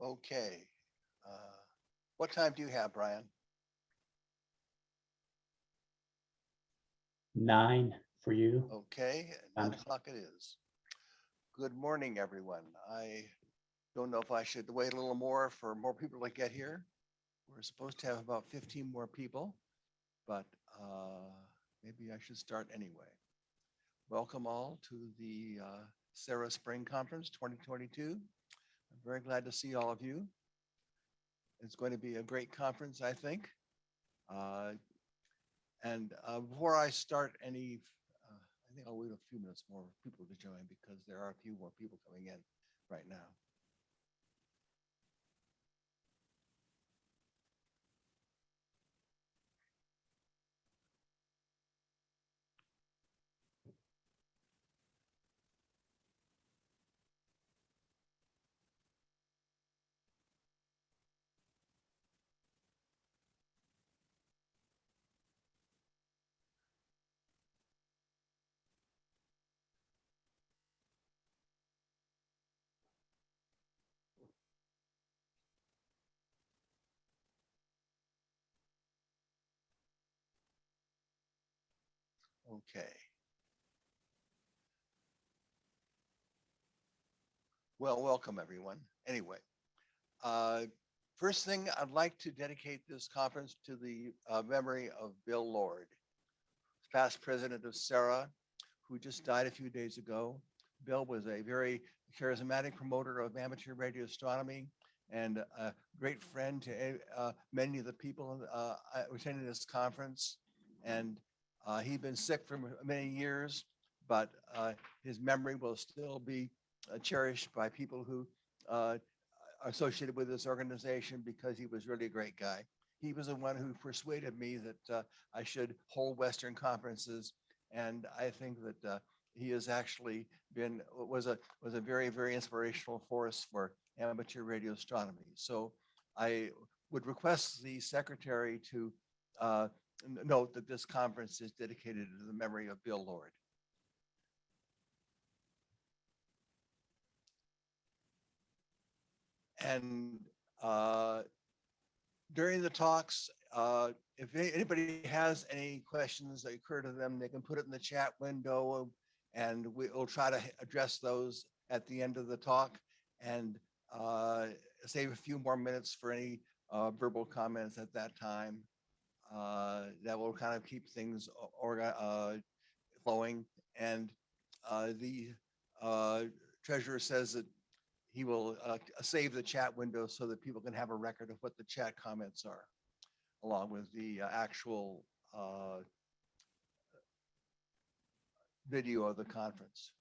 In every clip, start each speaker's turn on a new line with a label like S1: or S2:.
S1: Okay. Uh, what time do you have, Brian?
S2: 9 for you.
S1: Okay, 9 o'clock it is. Good morning, everyone. I don't know if I should wait a little more for more people to get here. We're supposed to have about 15 more people, but maybe I should start anyway. Welcome all to the SARA Spring Conference 2022. I'm very glad to see all of you. It's going to be a great conference, I think. Before I start any, I think I'll wait a few minutes more for people to join because there are a few more people coming in right now. Okay. Well, welcome everyone. Anyway, first thing, I'd like to dedicate this conference to the memory of Bill Lord, past president of SARA, who just died a few days ago. Bill was a very charismatic promoter of amateur radio astronomy and a great friend to many of the people attending this conference. And he'd been sick for many years, but his memory will still be cherished by people who are associated with this organization because he was really a great guy. He was the one who persuaded me that I should hold Western conferences, and I think that he has actually was a very, very inspirational force for amateur radio astronomy. So I would request the secretary to note that this conference is dedicated to the memory of Bill Lord. And during the talks, if anybody has any questions that occur to them, they can put it in the chat window and we'll try to address those at the end of the talk and save a few more minutes for any verbal comments at that time. That will kind of keep things flowing. And the treasurer says that he will save the chat window so that people can have a record of what the chat comments are, along with the actual video of the conference.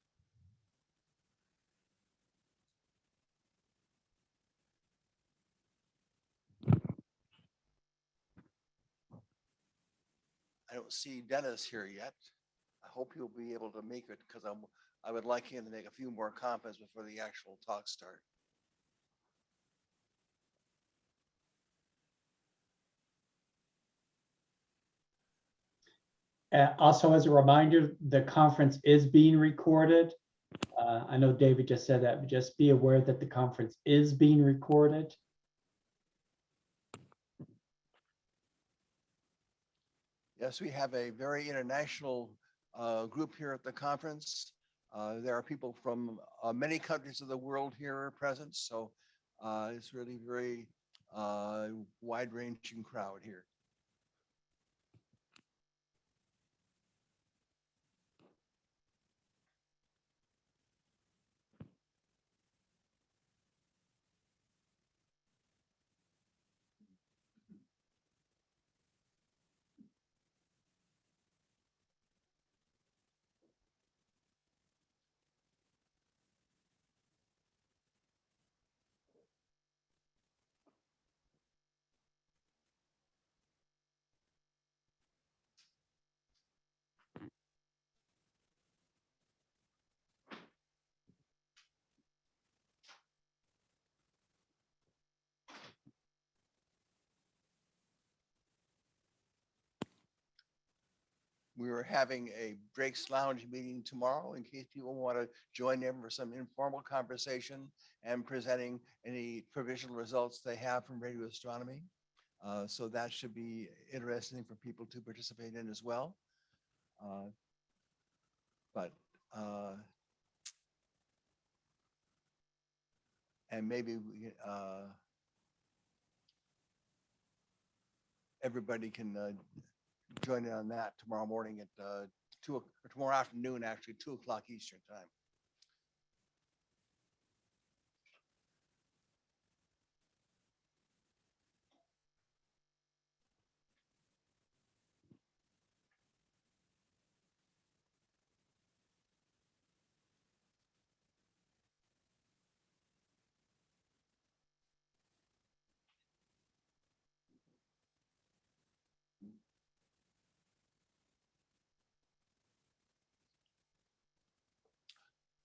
S1: I don't see Dennis here yet. I hope he'll be able to make it because I would like him to make a few more comments before the actual talk start.
S2: Also, as a reminder, the conference is being recorded. I know David just said that, but just be aware that the conference is being recorded.
S1: Yes, we have a very international group here at the conference. There are people from many countries of the world here present, so it's really very wide-ranging crowd here. We are having a Drake's Lounge meeting tomorrow in case people want to join in for some informal conversation and presenting any provisional results they have from radio astronomy. So that should be interesting for people to participate in as well. And maybe everybody can join in on that tomorrow morning at or tomorrow afternoon, actually 2 o'clock Eastern time.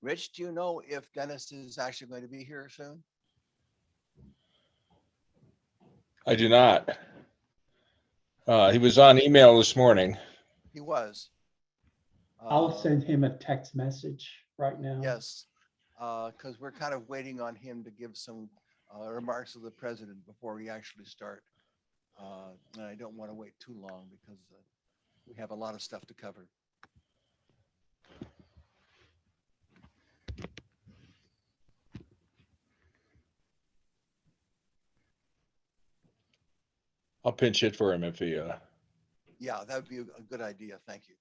S1: Rich, do you know if Dennis is actually going to be here soon?
S3: I do not. He was on email this morning.
S1: He was.
S2: I'll send him a text message right now.
S1: Yes, because we're kind of waiting on him to give some remarks of the president before we actually start. And I don't want to wait too long because we have a lot of stuff to cover.
S3: I'll pinch hit for him if he.
S1: Yeah, that would be a good idea. Thank you.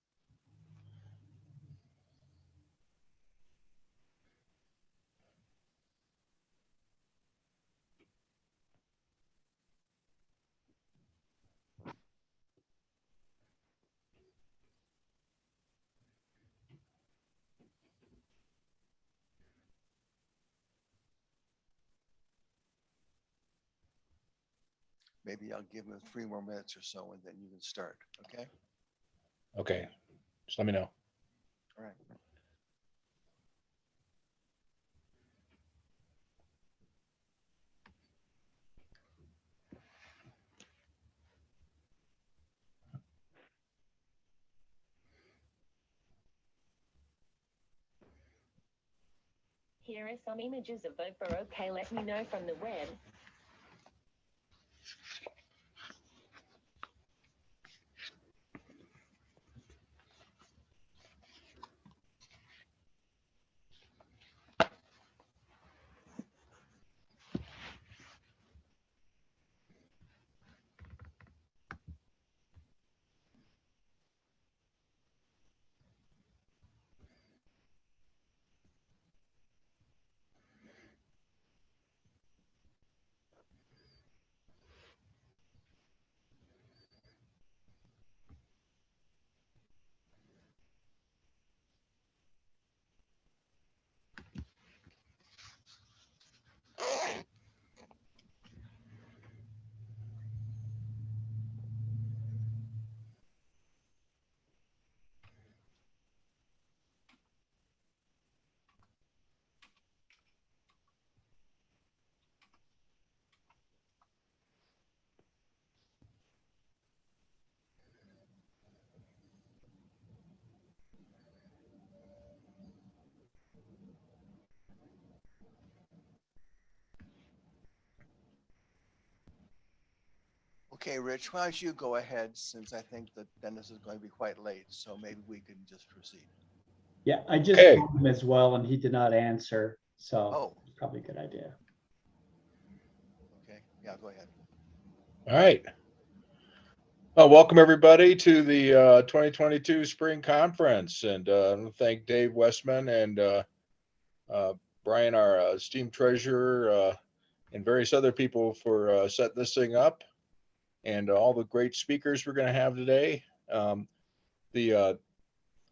S1: Maybe I'll give him 3 more minutes or so and then you can start. Okay.
S3: Okay. Just let me know.
S1: All right.
S4: Here are some images of vote for OK. Let me know from the web. Okay, Rich, why don't you go ahead since I think that Dennis is going to be quite late, so maybe we can just proceed.
S2: Yeah, I just
S3: Okay.
S2: called him as well and he did not answer. So
S1: Oh,
S2: probably a good idea.
S1: okay. Yeah, go ahead.
S3: All right. Well, welcome everybody to the 2022 Spring Conference, and I want to thank Dave Westman and Brian, our esteemed treasurer, and various other people for setting this thing up, and all the great speakers we're going to have today.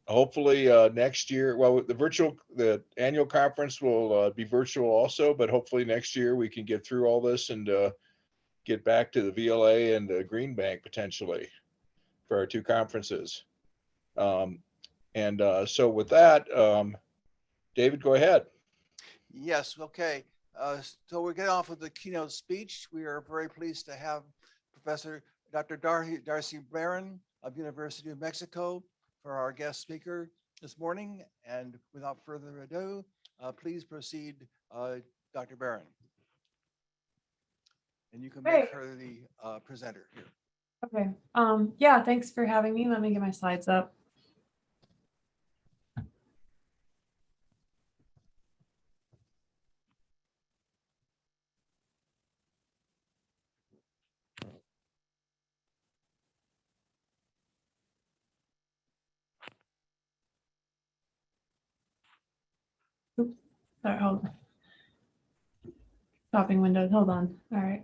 S3: Hopefully next year, well, the annual conference will be virtual also, but hopefully next year we can get through all this and get back to the VLA and the Green Bank potentially for our 2 conferences. So with that, David, go ahead.
S1: Yes, okay. So we're getting off with the keynote speech. We are very pleased to have Professor Dr. Darcy Barron of University of Mexico, for our guest speaker this morning. And without further ado, please proceed, Dr. Barron. And you can make
S5: Great.
S1: her the presenter here.
S5: Okay. Yeah, thanks for having me. Let me get my slides up. Oops. Sorry, hold on. Stopping windows. Hold on. All right.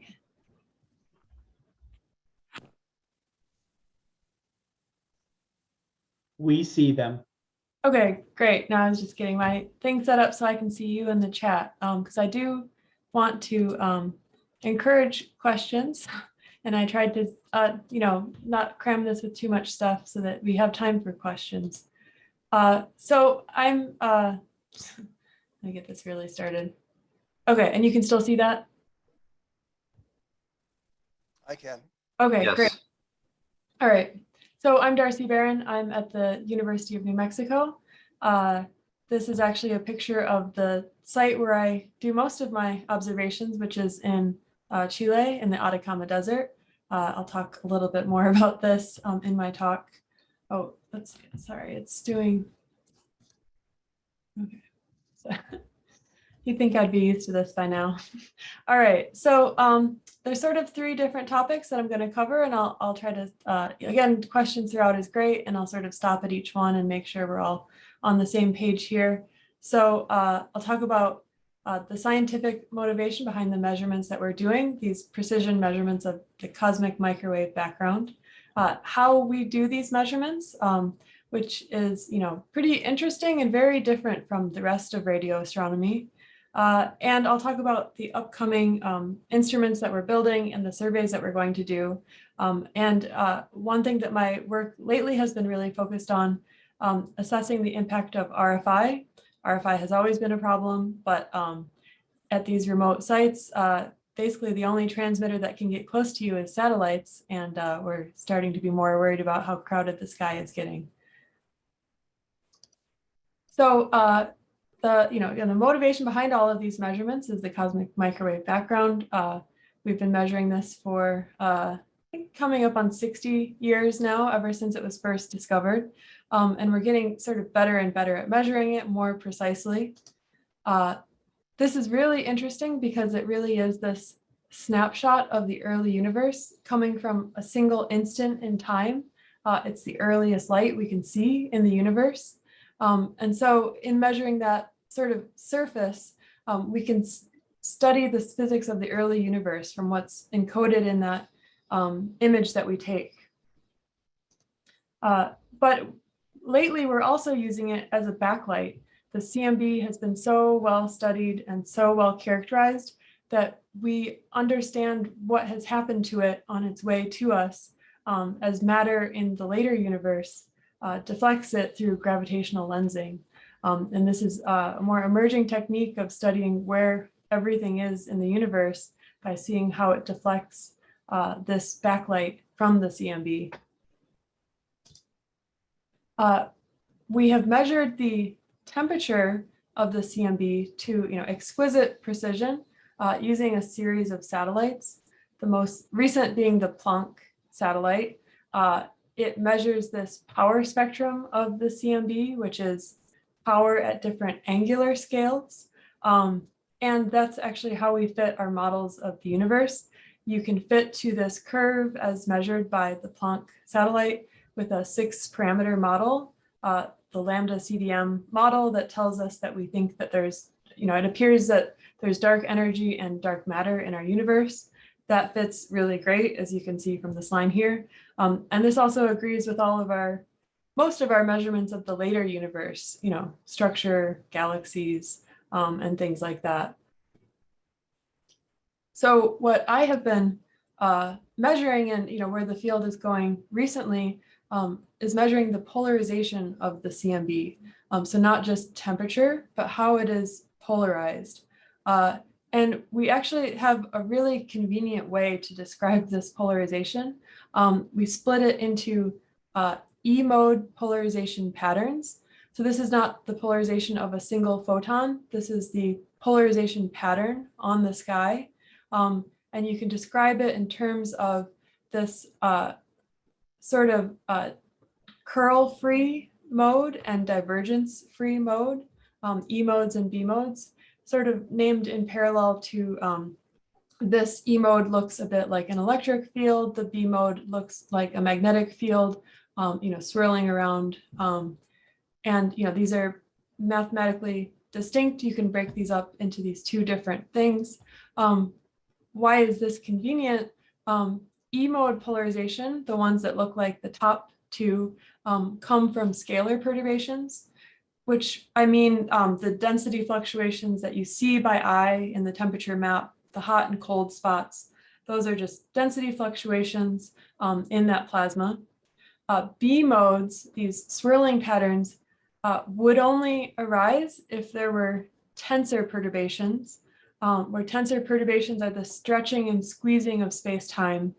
S2: We see them.
S5: Okay, great. Now I was just getting my thing set up so I can see you in the chat, because I do want to encourage questions, and I tried to, not cram this with too much stuff so that we have time for questions. So I'm, let me get this really started. Okay, and you can still see that?
S1: I can.
S5: Okay,
S6: Yes.
S5: great. All right. So I'm Darcy Barron. I'm at the University of New Mexico. This is actually a picture of the site where I do most of my observations, which is in Chile in the Atacama Desert. I'll talk a little bit more about this in my talk. Oh, sorry, it's doing. Okay. So, you'd think I'd be used to this by now. All right, so there's sort of three different topics that I'm going to cover, and I'll try to, again, questions throughout is great, and I'll sort of stop at each one and make sure we're all on the same page here. So I'll talk about the scientific motivation behind the measurements that we're doing, these precision measurements of the cosmic microwave background, how we do these measurements, which is, pretty interesting and very different from the rest of radio astronomy. And I'll talk about the upcoming instruments that we're building and the surveys that we're going to do. And one thing that my work lately has been really focused on assessing the impact of RFI. RFI has always been a problem, but at these remote sites, basically the only transmitter that can get close to you is satellites, and we're starting to be more worried about how crowded the sky is getting. So the motivation behind all of these measurements is the cosmic microwave background. We've been measuring this for I think coming up on 60 years now, ever since it was first discovered. And we're getting sort of better and better at measuring it more precisely. This is really interesting because it really is this snapshot of the early universe coming from a single instant in time. It's the earliest light we can see in the universe. And so in measuring that sort of surface, we can study the physics of the early universe from what's encoded in that image that we take. But lately, we're also using it as a backlight. The CMB has been so well studied and so well characterized that we understand what has happened to it on its way to us as matter in the later universe deflects it through gravitational lensing. And this is a more emerging technique of studying where everything is in the universe by seeing how it deflects this backlight from the CMB. We have measured the temperature of the CMB to exquisite precision using a series of satellites, the most recent being the Planck satellite. It measures this power spectrum of the CMB, which is power at different angular scales. And that's actually how we fit our models of the universe. You can fit to this curve as measured by the Planck satellite with a 6-parameter model, the lambda CDM model that tells us that we think that there's, it appears that there's dark energy and dark matter in our universe. That fits really great, as you can see from this line here. And this also agrees with most of our measurements of the later universe, structure, galaxies, and things like that. So what I have been measuring, and where the field is going recently, is measuring the polarization of the CMB. So not just temperature, but how it is polarized. And we actually have a really convenient way to describe this polarization. We split it into E-mode polarization patterns. So this is not the polarization of a single photon. This is the polarization pattern on the sky. And you can describe it in terms of this sort of curl-free mode and divergence-free mode, E modes and B modes, sort of named in parallel to this E mode looks a bit like an electric field. The B mode looks like a magnetic field, swirling around. And these are mathematically distinct. You can break these up into these two different things. Why is this convenient? E mode polarization, the ones that look like the top two, come from scalar perturbations, which I mean the density fluctuations that you see by eye in the temperature map, the hot and cold spots, those are just density fluctuations in that plasma. B modes, these swirling patterns, would only arise if there were tensor perturbations, where tensor perturbations are the stretching and squeezing of space-time,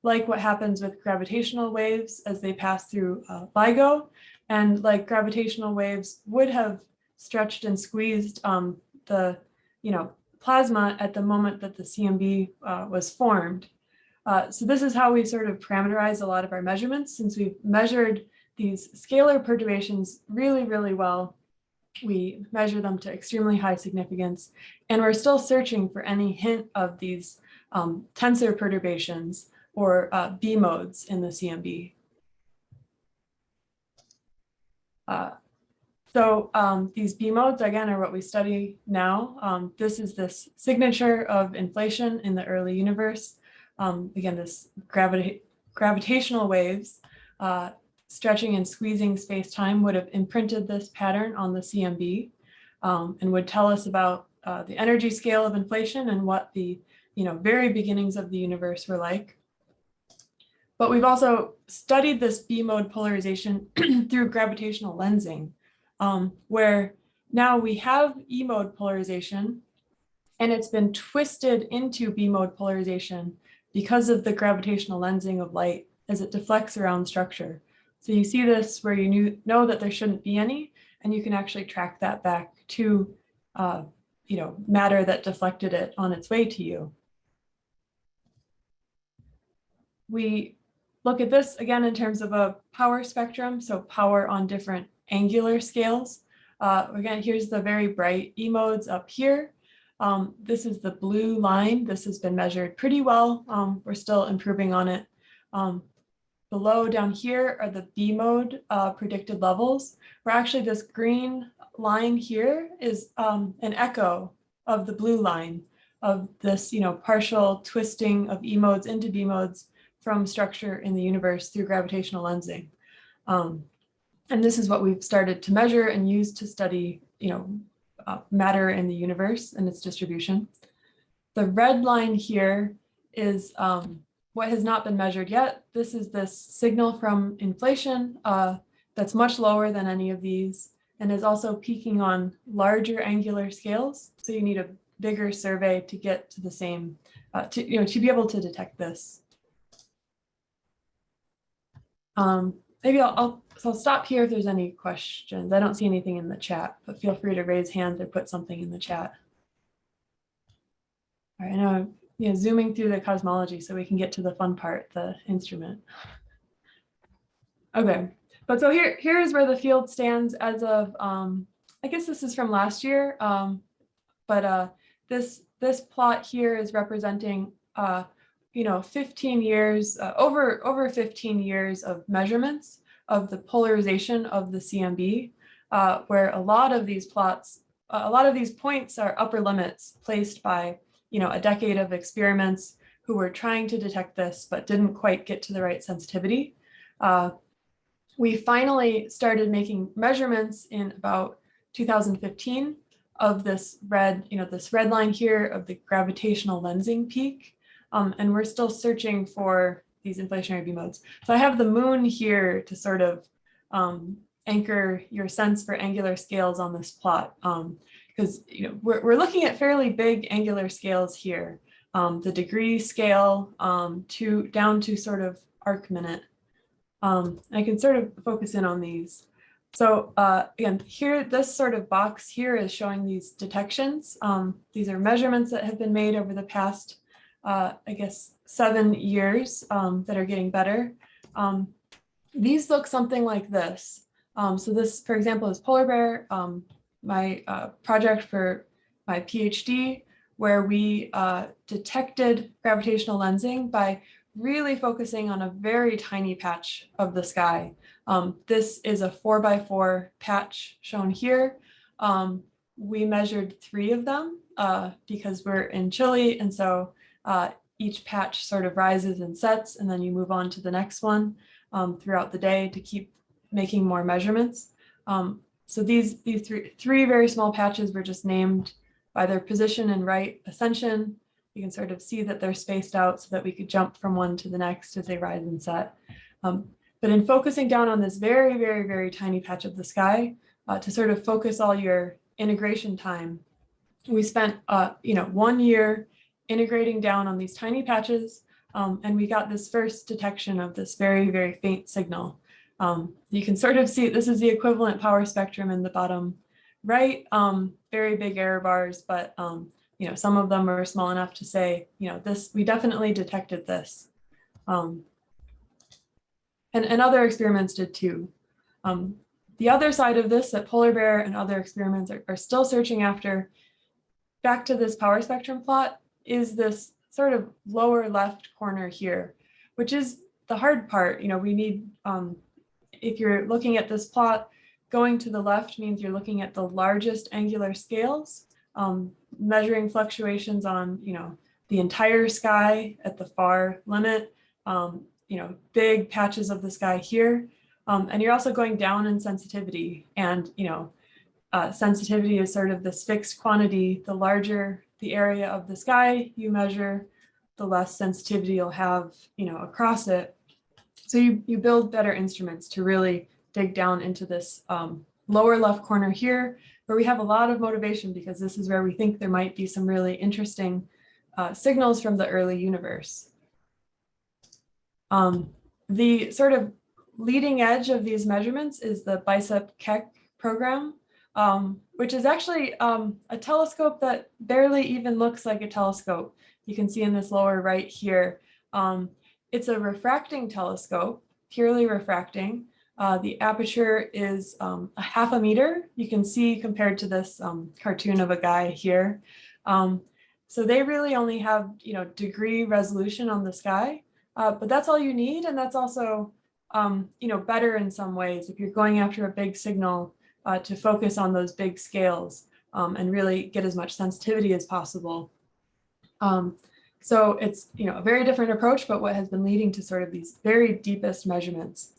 S5: like what happens with gravitational waves as they pass through LIGO, and like gravitational waves would have stretched and squeezed the plasma at the moment that the CMB was formed. So this is how we sort of parameterize a lot of our measurements. Since we've measured these scalar perturbations really, really well, we measure them to extremely high significance, and we're still searching for any hint of these tensor perturbations or B modes in the CMB. So these B modes, again, are what we study now. This is this signature of inflation in the early universe. Again, this gravitational waves stretching and squeezing space-time would have imprinted this pattern on the CMB and would tell us about the energy scale of inflation and what the very beginnings of the universe were like. But we've also studied this B mode polarization through gravitational lensing, where now we have E mode polarization and it's been twisted into B mode polarization because of the gravitational lensing of light as it deflects around structure. So you see this where you know that there shouldn't be any, and you can actually track that back to matter that deflected it on its way to you. We look at this again in terms of a power spectrum, so power on different angular scales. Again, here's the very bright E modes up here. This is the blue line. This has been measured pretty well. We're still improving on it. Below down here are the B mode predicted levels, where actually this green line here is an echo of the blue line of this partial twisting of E modes into B modes from structure in the universe through gravitational lensing. And this is what we've started to measure and use to study matter in the universe and its distribution. The red line here is what has not been measured yet. This is this signal from inflation that's much lower than any of these and is also peaking on larger angular scales. So you need a bigger survey to get to the same, to be able to detect this. Maybe I'll stop here if there's any questions. I don't see anything in the chat, but feel free to raise hands or put something in the chat. All right, I know zooming through the cosmology so we can get to the fun part, the instrument. Okay, but so here is where the field stands as of, I guess this is from last year, but this plot here is representing 15 years, over 15 years of measurements of the polarization of the CMB, where a lot of these plots, a lot of these points are upper limits placed by a decade of experiments who were trying to detect this but didn't quite get to the right sensitivity. We finally started making measurements in about 2015 of this red, this red line here of the gravitational lensing peak. And we're still searching for these inflationary B modes. So I have the moon here to sort of anchor your sense for angular scales on this plot. Because we're looking at fairly big angular scales here. The degree scale down to sort of arc minute. I can sort of focus in on these. So again, here, this sort of box here is showing these detections. These are measurements that have been made over the past, I guess, 7 years that are getting better. These look something like this. So this, for example, is polar bear, my project for my PhD, where we detected gravitational lensing by really focusing on a very tiny patch of the sky. This is a 4x4 patch shown here. We measured 3 of them because we're in Chile, and so each patch sort of rises and sets, and then you move on to the next one throughout the day to keep making more measurements. So these three very small patches were just named by their position and right ascension. You can sort of see that they're spaced out so that we could jump from one to the next as they rise and set. But in focusing down on this very, very, very tiny patch of the sky, to sort of focus all your integration time, we spent 1 year integrating down on these tiny patches, and we got this first detection of this very, very faint signal. You can sort of see this is the equivalent power spectrum in the bottom right. Very big error bars, but some of them are small enough to say, this, we definitely detected this. And other experiments did too. The other side of this that polar bear and other experiments are still searching after, back to this power spectrum plot, is this sort of lower left corner here, which is the hard part. We need, if you're looking at this plot, going to the left means you're looking at the largest angular scales, measuring fluctuations on, the entire sky at the far limit, big patches of the sky here. And you're also going down in sensitivity, and, sensitivity is sort of this fixed quantity. The larger the area of the sky you measure, the less sensitivity you'll have, across it. So you build better instruments to really dig down into this lower left corner here, where we have a lot of motivation, because this is where we think there might be some really interesting signals from the early universe. The sort of leading edge of these measurements is the BICEP Keck program, which is actually a telescope that barely even looks like a telescope. You can see in this lower right here. It's a refracting telescope, purely refracting. The aperture is a 0.5 meter. You can see compared to this cartoon of a guy here. So they really only have degree resolution on the sky, but that's all you need, and that's also better in some ways if you're going after a big signal, to focus on those big scales and really get as much sensitivity as possible. So it's a very different approach, but what has been leading to sort of these very deepest measurements.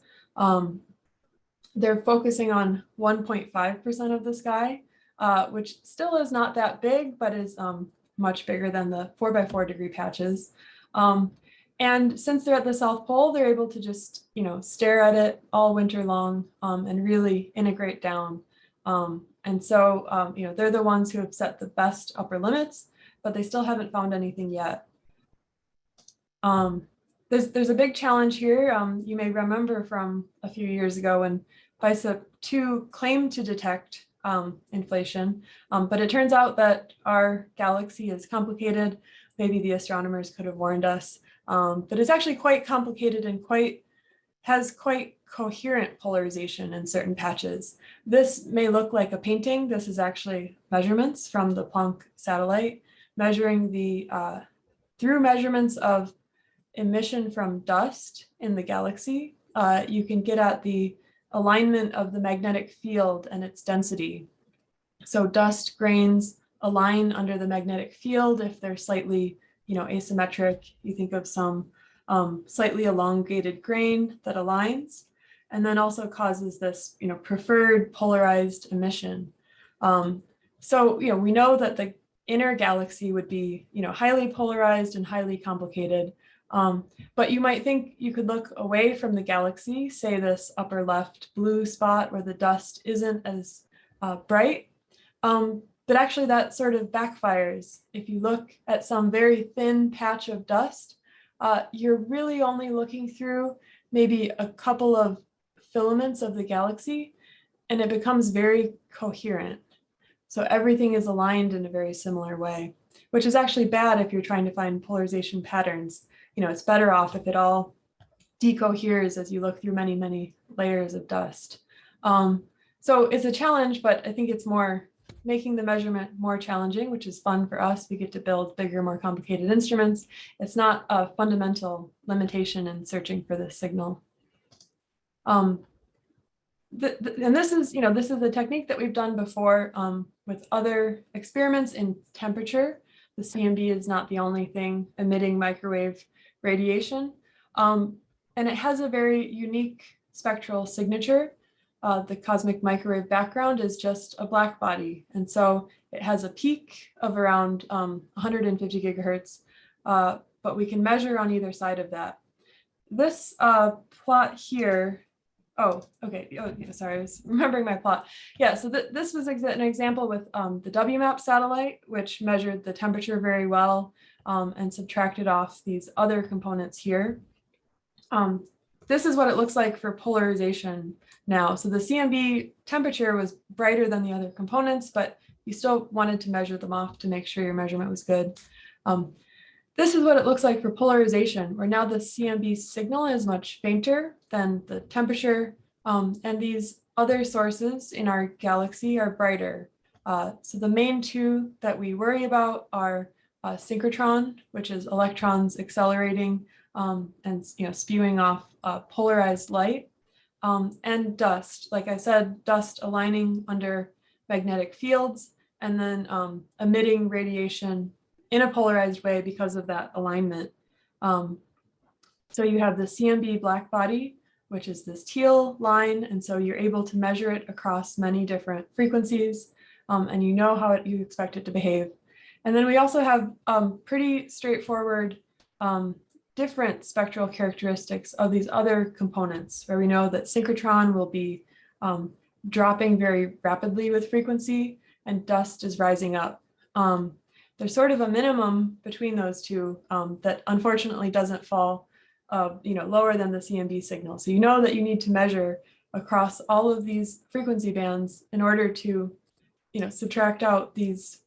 S5: They're focusing on 1.5% of the sky, which still is not that big, but is much bigger than the 4x4 degree patches. And since they're at the South Pole, they're able to just, stare at it all winter long and really integrate down. And so, they're the ones who have set the best upper limits, but they still haven't found anything yet. There's a big challenge here. You may remember from a few years ago when BICEP 2 claimed to detect inflation, but it turns out that our galaxy is complicated. Maybe the astronomers could have warned us, but it's actually quite complicated and has quite coherent polarization in certain patches. This may look like a painting. This is actually measurements from the Planck satellite, measuring through measurements of emission from dust in the galaxy. You can get at the alignment of the magnetic field and its density. So dust grains align under the magnetic field if they're slightly, asymmetric. You think of some slightly elongated grain that aligns, and then also causes this, preferred polarized emission. So, we know that the inner galaxy would be, highly polarized and highly complicated. But you might think you could look away from the galaxy, say this upper left blue spot where the dust isn't as bright. But actually that sort of backfires. If you look at some very thin patch of dust, you're really only looking through maybe a couple of filaments of the galaxy, and it becomes very coherent. So everything is aligned in a very similar way, which is actually bad if you're trying to find polarization patterns. It's better off if it all decoheres as you look through many, many layers of dust. So it's a challenge, but I think it's more making the measurement more challenging, which is fun for us. We get to build bigger, more complicated instruments. It's not a fundamental limitation in searching for this signal. And this is a technique that we've done before with other experiments in temperature. The CMB is not the only thing emitting microwave radiation. And it has a very unique spectral signature. The cosmic microwave background is just a black body. And so it has a peak of around 150 gigahertz, but we can measure on either side of that. This plot here, okay. Oh, yeah, sorry, I was remembering my plot. Yeah, so this was an example with the WMAP satellite, which measured the temperature very well and subtracted off these other components here. This is what it looks like for polarization now. So the CMB temperature was brighter than the other components, but you still wanted to measure them off to make sure your measurement was good. This is what it looks like for polarization, where now the CMB signal is much fainter than the temperature, and these other sources in our galaxy are brighter. So the main two that we worry about are synchrotron, which is electrons accelerating and spewing off polarized light, and dust. Like I said, dust aligning under magnetic fields and then emitting radiation in a polarized way because of that alignment. So you have the CMB black body, which is this teal line, and so you're able to measure it across many different frequencies, and you know how you expect it to behave. And then we also have pretty straightforward different spectral characteristics of these other components, where we know that synchrotron will be dropping very rapidly with frequency, and dust is rising up. There's sort of a minimum between those two that unfortunately doesn't fall lower than the CMB signal. So you know that you need to measure across all of these frequency bands in order to subtract out these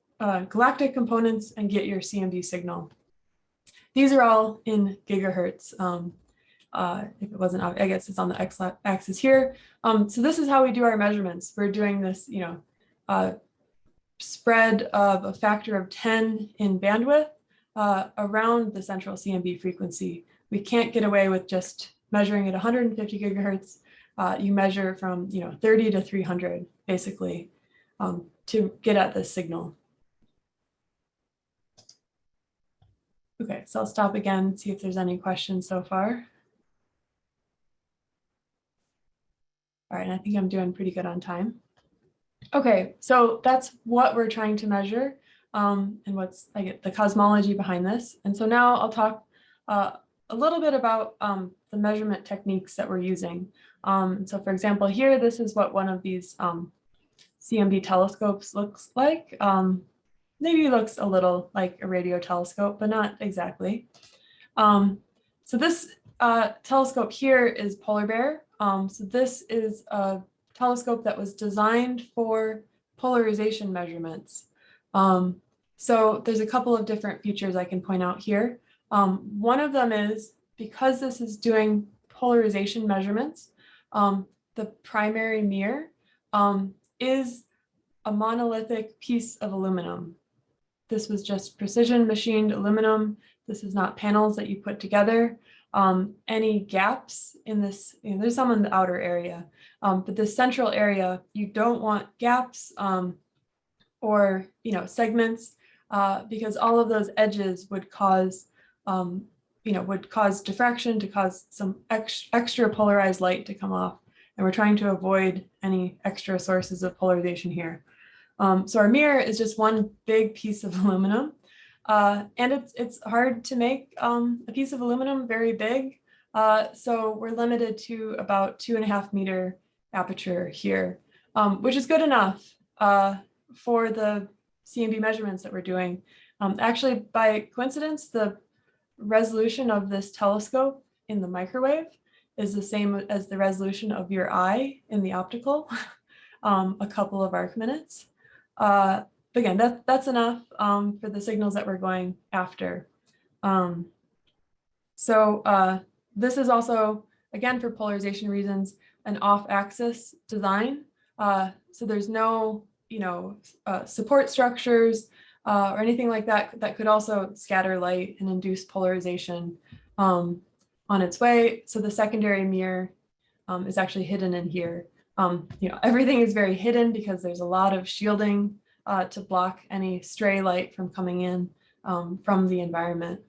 S5: galactic components and get your CMB signal. These are all in gigahertz. If it wasn't, I guess it's on the x-axis here. So this is how we do our measurements. We're doing this, spread of a factor of 10 in bandwidth around the central CMB frequency. We can't get away with just measuring at 150 gigahertz. You measure from 30 to 300 basically to get at this signal. Okay, so I'll stop again, see if there's any questions so far. All right, and I think I'm doing pretty good on time. Okay, so that's what we're trying to measure and what's the cosmology behind this. And so now I'll talk a little bit about the measurement techniques that we're using. So for example, here, this is what one of these CMB telescopes looks like. Maybe looks a little like a radio telescope, but not exactly. So this telescope here is Polar Bear. So this is a telescope that was designed for polarization measurements. So there's a couple of different features I can point out here. One of them is, because this is doing polarization measurements, the primary mirror is a monolithic piece of aluminum. This was just precision machined aluminum. This is not panels that you put together. Any gaps in this, there's some in the outer area, but the central area, you don't want gaps or segments because all of those edges would cause diffraction, to cause some extra polarized light to come off. And we're trying to avoid any extra sources of polarization here. So our mirror is just one big piece of aluminum. And it's hard to make a piece of aluminum very big. So we're limited to about 2.5 meter aperture here, which is good enough for the CMB measurements that we're doing. Actually, by coincidence, the resolution of this telescope in the microwave is the same as the resolution of your eye in the optical, a couple of arc minutes. But again, that's enough for the signals that we're going after. This is also, again, for polarization reasons, an off-axis design. So there's no, support structures or anything like that that could also scatter light and induce polarization on its way. So the secondary mirror is actually hidden in here. Everything is very hidden because there's a lot of shielding to block any stray light from coming in from the environment.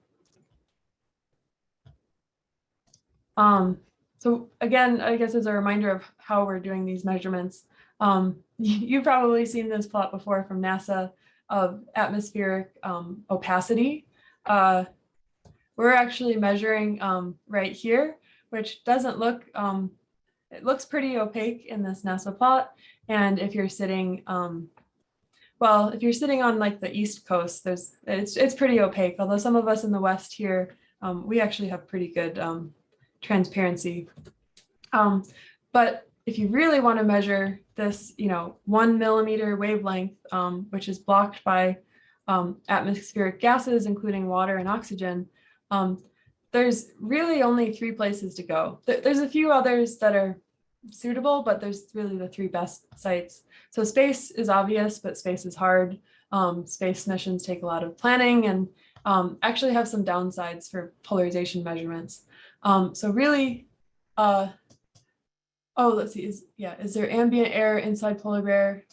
S5: So again, I guess as a reminder of how we're doing these measurements, you've probably seen this plot before from NASA of atmospheric opacity. We're actually measuring right here, which doesn't look, it looks pretty opaque in this NASA plot. And if you're sitting, if you're sitting on like the East Coast, it's pretty opaque. Although some of us in the West here, we actually have pretty good transparency. But if you really want to measure this, 1 millimeter wavelength, which is blocked by atmospheric gases, including water and oxygen, there's really only 3 places to go. There's a few others that are suitable, but there's really the 3 best sites. So space is obvious, but space is hard. Space missions take a lot of planning and actually have some downsides for polarization measurements. So really, let's see, is there ambient air inside polar bear?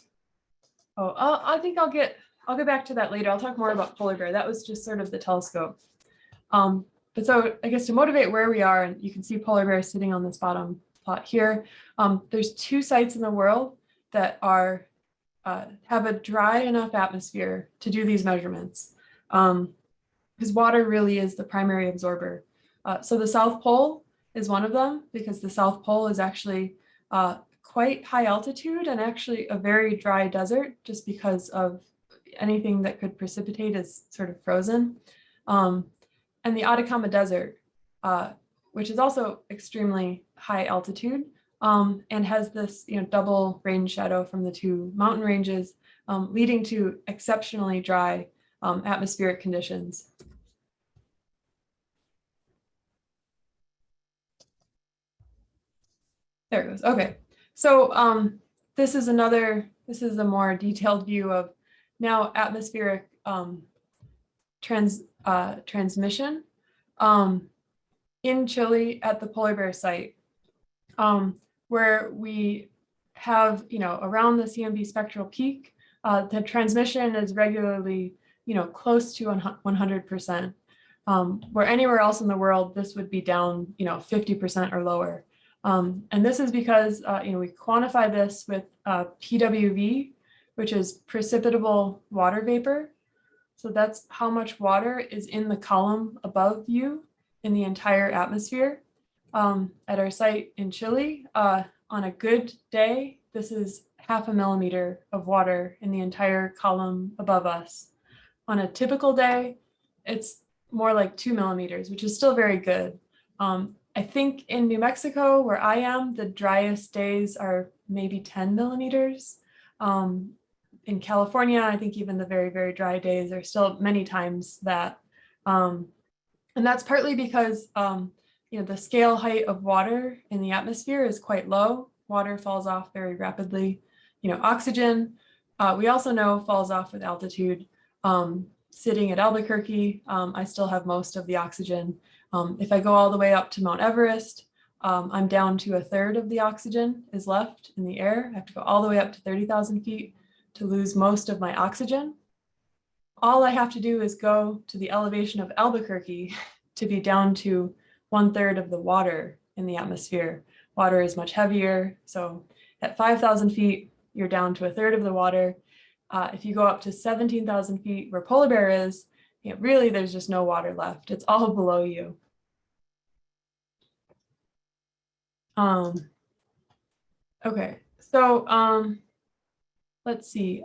S5: I think I'll get back to that later. I'll talk more about polar bear. That was just sort of the telescope. But so I guess to motivate where we are, and you can see polar bear sitting on this bottom plot here. There's 2 sites in the world that are have a dry enough atmosphere to do these measurements, because water really is the primary absorber. So the South Pole is one of them, because the South Pole is actually quite high altitude and actually a very dry desert, just because of anything that could precipitate is sort of frozen. And the Atacama Desert, which is also extremely high altitude and has this double rain shadow from the 2 mountain ranges, leading to exceptionally dry atmospheric conditions. There it goes. Okay, so this is a more detailed view of now atmospheric transmission in Chile at the polar bear site, where we have, around the CMB spectral peak, the transmission is regularly, close to 100%. Where anywhere else in the world, this would be down, 50% or lower. And this is because, we quantify this with PWV, which is precipitable water vapor. So that's how much water is in the column above you in the entire atmosphere. At our site in Chile, on a good day, this is 0.5 millimeter of water in the entire column above us. On a typical day, it's more like 2 millimeters, which is still very good. I think in New Mexico, where I am, the driest days are maybe 10 millimeters. In California, I think even the very, very dry days are still many times that. And that's partly because the scale height of water in the atmosphere is quite low. Water falls off very rapidly. Oxygen, we also know falls off with altitude. Sitting at Albuquerque, I still have most of the oxygen. If I go all the way up to Mount Everest, I'm down to 1/3 of the oxygen is left in the air. I have to go all the way up to 30,000 feet to lose most of my oxygen. All I have to do is go to the elevation of Albuquerque to be down to 1/3 of the water in the atmosphere. Water is much heavier. So at 5,000 feet, you're down to 1/3 of the water. If you go up to 17,000 feet where polar bear is, really there's just no water left. It's all below you. Okay, so let's see.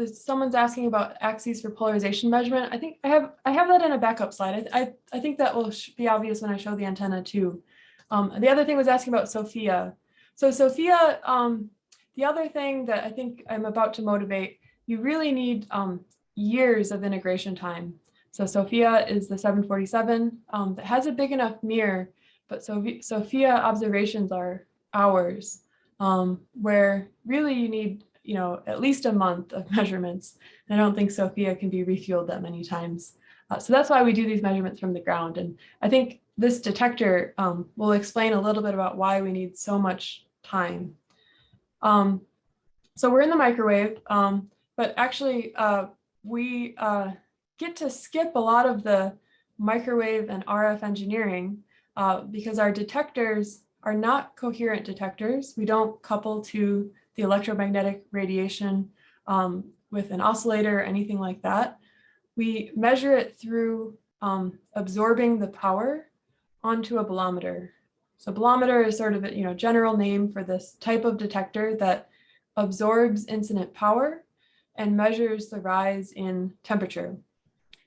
S5: someone's asking about axes for polarization measurement. I think I have that in a backup slide. I think that will be obvious when I show the antenna too. The other thing was asking about Sophia. So Sophia, the other thing that I think I'm about to motivate, you really need years of integration time. So Sophia is the 747 that has a big enough mirror, but Sophia observations are hours, where really you need, at least a month of measurements. And I don't think Sophia can be refueled that many times. So that's why we do these measurements from the ground. And I think this detector will explain a little bit about why we need so much time. So we're in the microwave, but actually we get to skip a lot of the microwave and RF engineering because our detectors are not coherent detectors. We don't couple to the electromagnetic radiation with an oscillator or anything like that. We measure it through absorbing the power onto a bolometer. So bolometer is sort of a general name for this type of detector that absorbs incident power and measures the rise in temperature.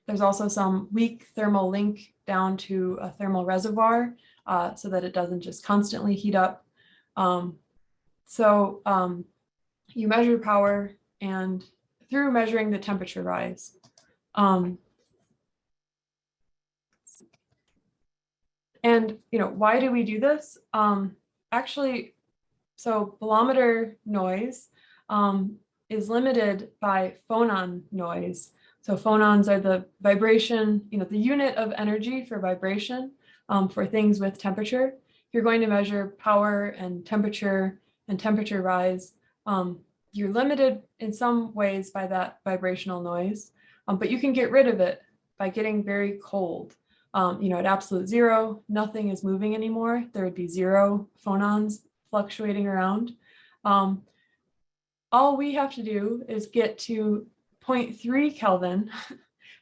S5: There's also some weak thermal link down to a thermal reservoir so that it doesn't just constantly heat up. You measure power and through measuring the temperature rise. And why do we do this? Actually, so bolometer noise is limited by phonon noise. So phonons are the vibration, the unit of energy for vibration for things with temperature. If you're going to measure power and temperature rise, you're limited in some ways by that vibrational noise, but you can get rid of it by getting very cold. At absolute zero, nothing is moving anymore. There would be zero phonons fluctuating around. All we have to do is get to 0.3 Kelvin,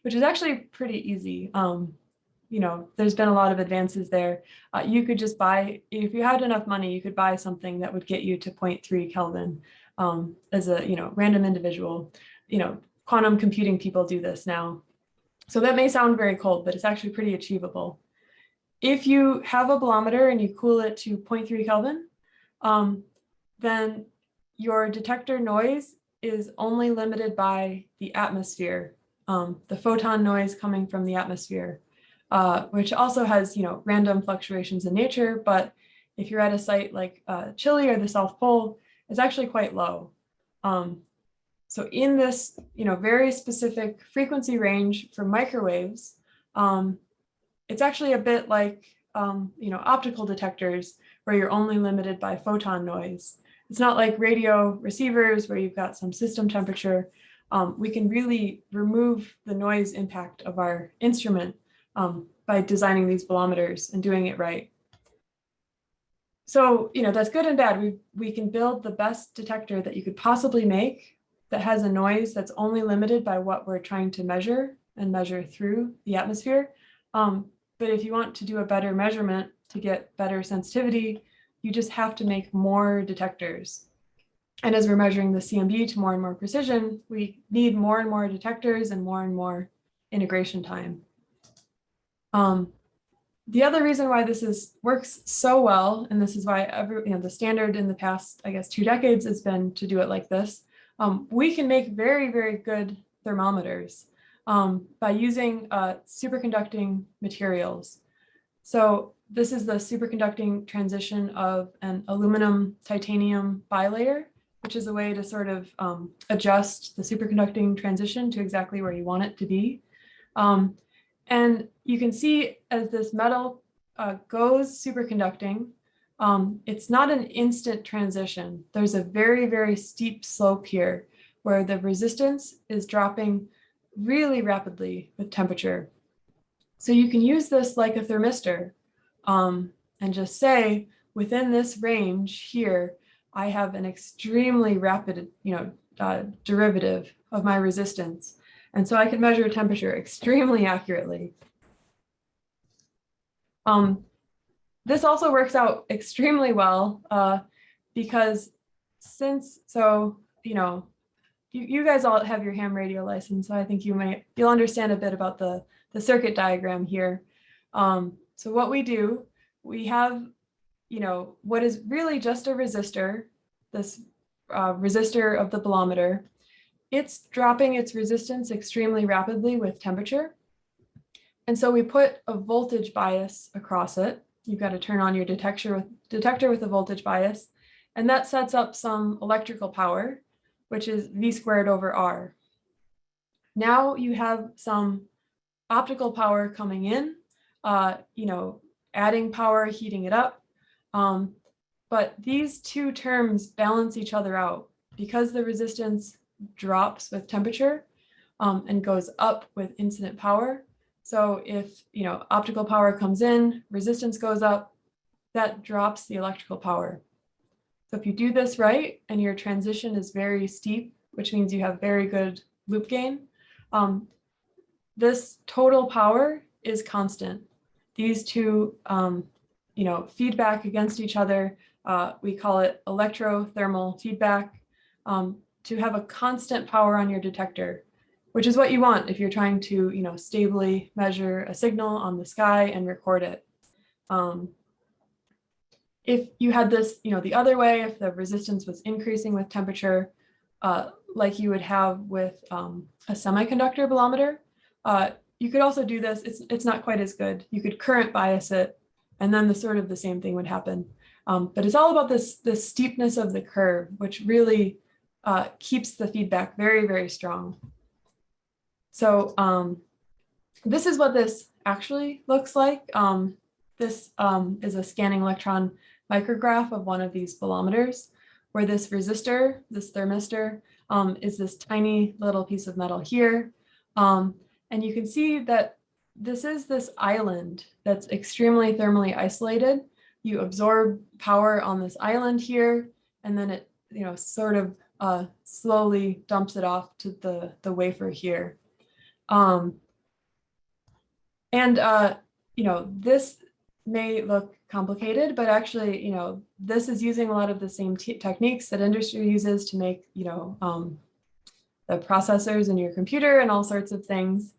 S5: which is actually pretty easy. There's been a lot of advances there. You could just buy, if you had enough money, you could buy something that would get you to 0.3 Kelvin as a random individual. Quantum computing people do this now. So that may sound very cold, but it's actually pretty achievable. If you have a bolometer and you cool it to 0.3 Kelvin, then your detector noise is only limited by the atmosphere, the photon noise coming from the atmosphere, which also has random fluctuations in nature. But if you're at a site like Chile or the South Pole, it's actually quite low. So in this, very specific frequency range for microwaves, it's actually a bit like, optical detectors where you're only limited by photon noise. It's not like radio receivers where you've got some system temperature. We can really remove the noise impact of our instrument by designing these bolometers and doing it right. So, that's good and bad. We can build the best detector that you could possibly make that has a noise that's only limited by what we're trying to measure and measure through the atmosphere. But if you want to do a better measurement to get better sensitivity, you just have to make more detectors. And as we're measuring the CMB to more and more precision, we need more and more detectors and more integration time. The other reason why this works so well, and this is why the standard in the past, I guess, 2 decades has been to do it like this. We can make very, very good thermometers by using superconducting materials. So this is the superconducting transition of an aluminum titanium bilayer, which is a way to sort of adjust the superconducting transition to exactly where you want it to be. And you can see as this metal goes superconducting, it's not an instant transition. There's a very, very steep slope here where the resistance is dropping really rapidly with temperature. So you can use this like a thermistor and just say, within this range here, I have an extremely rapid, derivative of my resistance. And so I can measure temperature extremely accurately. This also works out extremely well because you guys all have your ham radio license, so I think you'll understand a bit about the circuit diagram here. So what we do, we have, what is really just a resistor, this resistor of the bolometer. It's dropping its resistance extremely rapidly with temperature. And so we put a voltage bias across it. You've got to turn on your detector with a voltage bias. And that sets up some electrical power, which is V squared over R. Now you have some optical power coming in, adding power, heating it up. But these two terms balance each other out because the resistance drops with temperature and goes up with incident power. So if optical power comes in, resistance goes up, that drops the electrical power. So if you do this right and your transition is very steep, which means you have very good loop gain, this total power is constant. These two feedback against each other. We call it electrothermal feedback. To have a constant power on your detector, which is what you want if you're trying to stably measure a signal on the sky and record it. If you had this the other way, if the resistance was increasing with temperature, like you would have with a semiconductor bolometer, you could also do this. It's not quite as good. You could current bias it, and then the same thing would happen. But it's all about this steepness of the curve, which really keeps the feedback very, very strong. So this is what this actually looks like. This is a scanning electron micrograph of one of these bolometers, where this resistor, this thermistor, is this tiny little piece of metal here. And you can see that this is this island that's extremely thermally isolated. You absorb power on this island here, and then it sort of slowly dumps it off to the wafer here. This may look complicated, but actually, this is using a lot of the same techniques that industry uses to make, the processors in your computer and all sorts of things.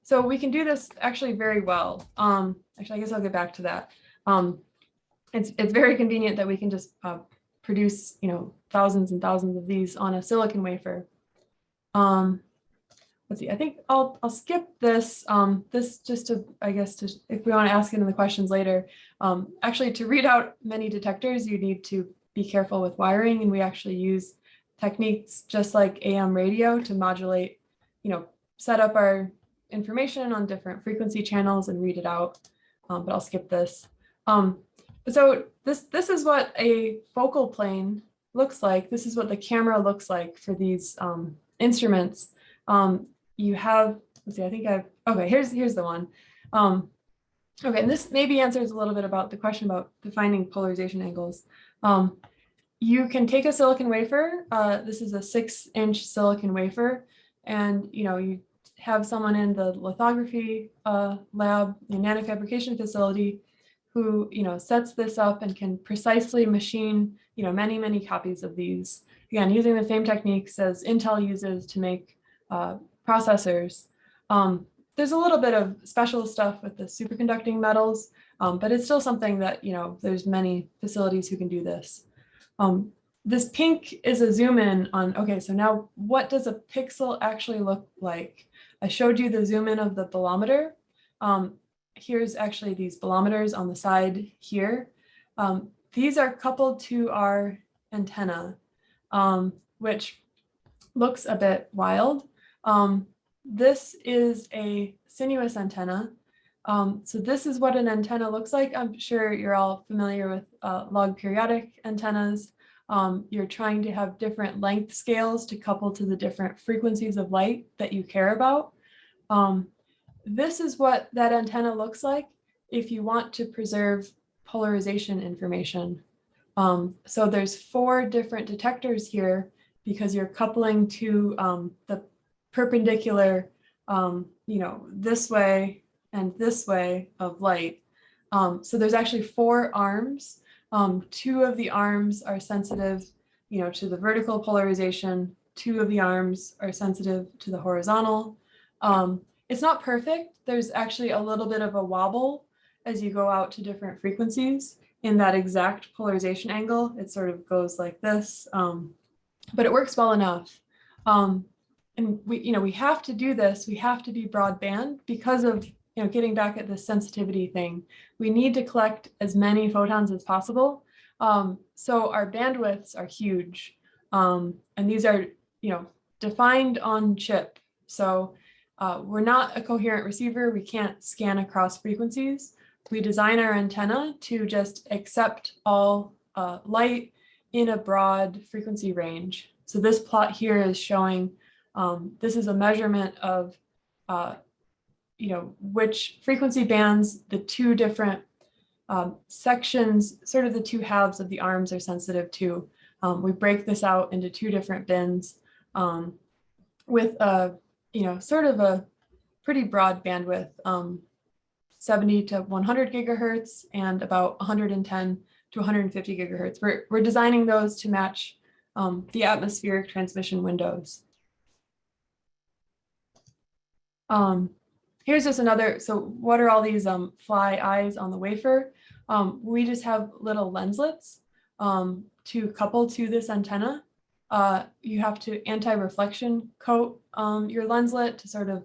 S5: So we can do this actually very well. Actually, I guess I'll get back to that. It's very convenient that we can just produce, thousands and thousands of these on a silicon wafer. Let's see, I think I'll skip this. This just to, I guess, if we want to ask it in the questions later. Actually, to read out many detectors, you need to be careful with wiring, and we actually use techniques just like AM radio to modulate, set up our information on different frequency channels and read it out. But I'll skip this. So this is what a focal plane looks like. This is what the camera looks like for these instruments. You have, let's see, I think okay, here's the one. Okay, and this maybe answers a little bit about the question about defining polarization angles. You can take a silicon wafer. This is a 6-inch silicon wafer, and you have someone in the lithography lab, the nanofabrication facility, who sets this up and can precisely machine many copies of these. Again, using the same techniques as Intel uses to make processors. There's a little bit of special stuff with the superconducting metals, but it's still something that there's many facilities who can do this. This pink is a zoom in on, okay, so now what does a pixel actually look like? I showed you the zoom in of the bolometer. Here's actually these bolometers on the side here. These are coupled to our antenna, which looks a bit wild. This is a sinuous antenna. So this is what an antenna looks like. I'm sure you're all familiar with log periodic antennas. You're trying to have different length scales to couple to the different frequencies of light that you care about. This is what that antenna looks like if you want to preserve polarization information. So there's 4 different detectors here because you're coupling to the perpendicular, this way and this way of light. So there's actually 4 arms. 2 of the arms are sensitive, to the vertical polarization, 2 of the arms are sensitive to the horizontal. It's not perfect. There's actually a little bit of a wobble as you go out to different frequencies in that exact polarization angle. It sort of goes like this, but it works well enough. And we have to do this. We have to be broadband because of, getting back at the sensitivity thing. We need to collect as many photons as possible. So our bandwidths are huge. And these are, defined on chip. So we're not a coherent receiver. We can't scan across frequencies. We design our antenna to just accept all light in a broad frequency range. So this plot here is showing, this is a measurement of, which frequency bands the 2 different sections, sort of the 2 halves of the arms are sensitive to. We break this out into 2 different bins with sort of a pretty broad bandwidth, 70 to 100 gigahertz and about 110 to 150 gigahertz. We're designing those to match the atmospheric transmission windows. Here's just another, so what are all these fly eyes on the wafer? We just have little lenslets to couple to this antenna. You have to anti-reflection coat your lenslet to sort of,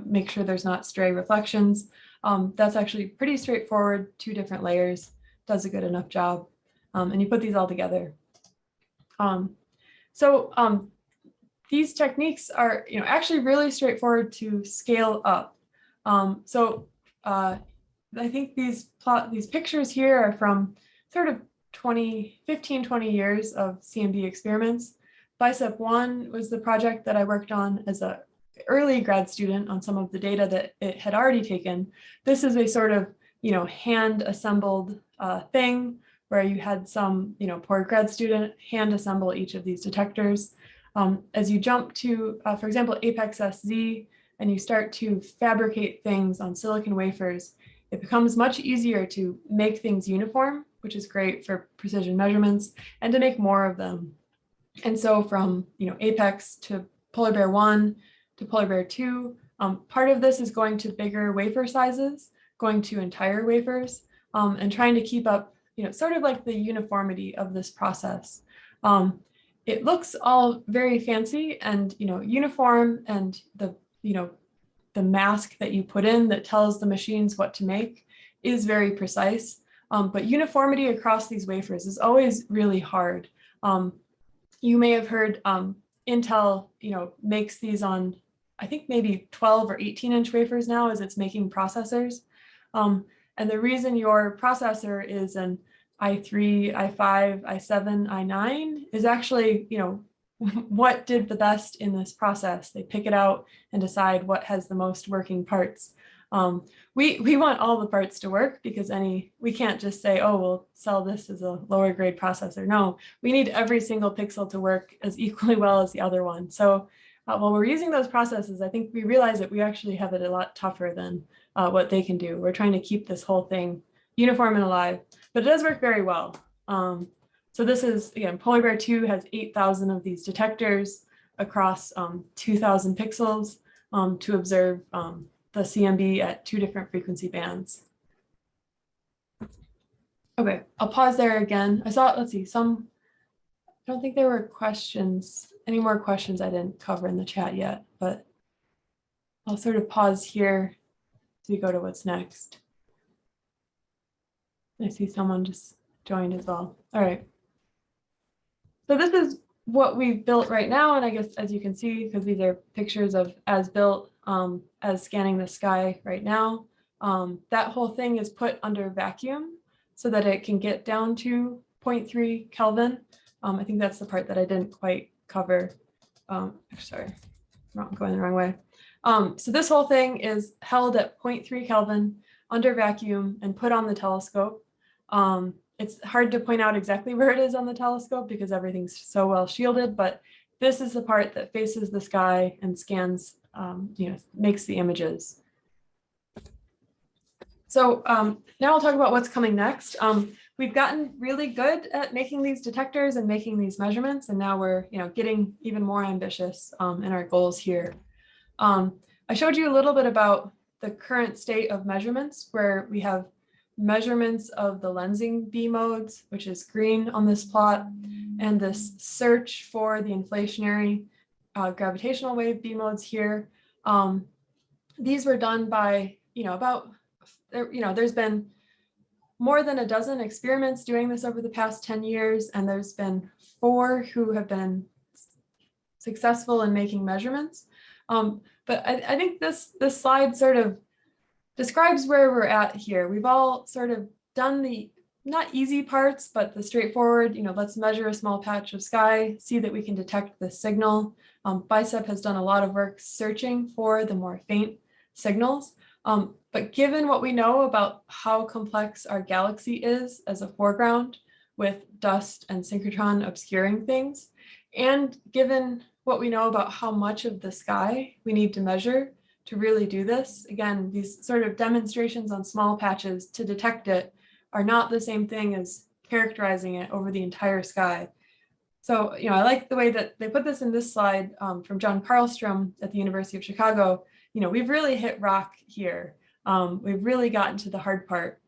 S5: make sure there's not stray reflections. That's actually pretty straightforward, 2 different layers, does a good enough job. And you put these all together. These techniques are, actually really straightforward to scale up. I think these pictures here are from sort of 15, 20 years of CMB experiments. Bicep 1 was the project that I worked on as an early grad student on some of the data that it had already taken. This is a sort of, hand assembled thing where you had some, poor grad student hand assemble each of these detectors. As you jump to, for example, Apex SZ, and you start to fabricate things on silicon wafers, it becomes much easier to make things uniform, which is great for precision measurements, and to make more of them. And so from Apex to Polar Bear 1 to Polar Bear 2, part of this is going to bigger wafer sizes, going to entire wafers, and trying to keep up, sort of like the uniformity of this process. It looks all very fancy and uniform, and the mask that you put in that tells the machines what to make is very precise. But uniformity across these wafers is always really hard. You may have heard Intel, makes these on, I think maybe 12 or 18-inch wafers now as it's making processors. And the reason your processor is an i3, i5, i7, i9 is actually, what did the best in this process. They pick it out and decide what has the most working parts. We want all the parts to work because we can't just say, oh, we'll sell this as a lower grade processor. No, we need every single pixel to work as equally well as the other one. So while we're using those processes, I think we realize that we actually have it a lot tougher than what they can do. We're trying to keep this whole thing uniform and alive, but it does work very well. So this is, again, Polar Bear 2 has 8,000 of these detectors across 2,000 pixels to observe the CMB at 2 different frequency bands. Okay, I'll pause there again. I saw, let's see, I don't think there were questions, any more questions I didn't cover in the chat yet, but I'll sort of pause here as we go to what's next. I see someone just joined as well. All right. So this is what we've built right now. And I guess, as you can see, because these are pictures of as built, as scanning the sky right now, that whole thing is put under vacuum so that it can get down to 0.3 Kelvin. I think that's the part that I didn't quite cover. Sorry, going the wrong way. So this whole thing is held at 0.3 Kelvin under vacuum and put on the telescope. It's hard to point out exactly where it is on the telescope because everything's so well shielded, but this is the part that faces the sky and scans, makes the images. So now I'll talk about what's coming next. we've gotten really good at making these detectors and making these measurements, and now we're getting even more ambitious in our goals here. I showed you a little bit about the current state of measurements, where we have measurements of the lensing B modes, which is green on this plot, and this search for the inflationary gravitational wave B modes here. These were done by, there's been more than a dozen experiments doing this over the past 10 years, and there's been 4 who have been successful in making measurements. But I think this slide sort of describes where we're at here. We've all sort of done the not easy parts, but the straightforward, let's measure a small patch of sky, see that we can detect the signal. BICEP has done a lot of work searching for the more faint signals. But given what we know about how complex our galaxy is as a foreground, with dust and synchrotron obscuring things, and given what we know about how much of the sky we need to measure to really do this, again, these sort of demonstrations on small patches to detect it are not the same thing as characterizing it over the entire sky. So, I like the way that they put this in this slide from John Karlstrom at the University of Chicago. We've really hit rock here. We've really gotten to the hard part.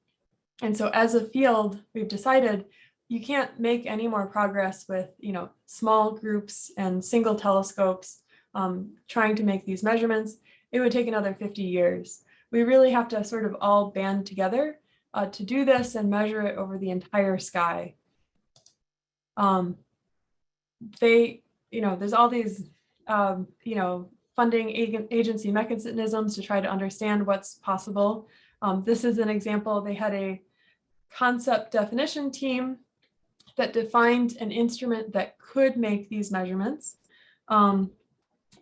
S5: And so as a field, we've decided you can't make any more progress with, small groups and single telescopes trying to make these measurements. It would take another 50 years. We really have to sort of all band together to do this and measure it over the entire sky. There's all these, funding agency mechanisms to try to understand what's possible. This is an example. They had a concept definition team that defined an instrument that could make these measurements. And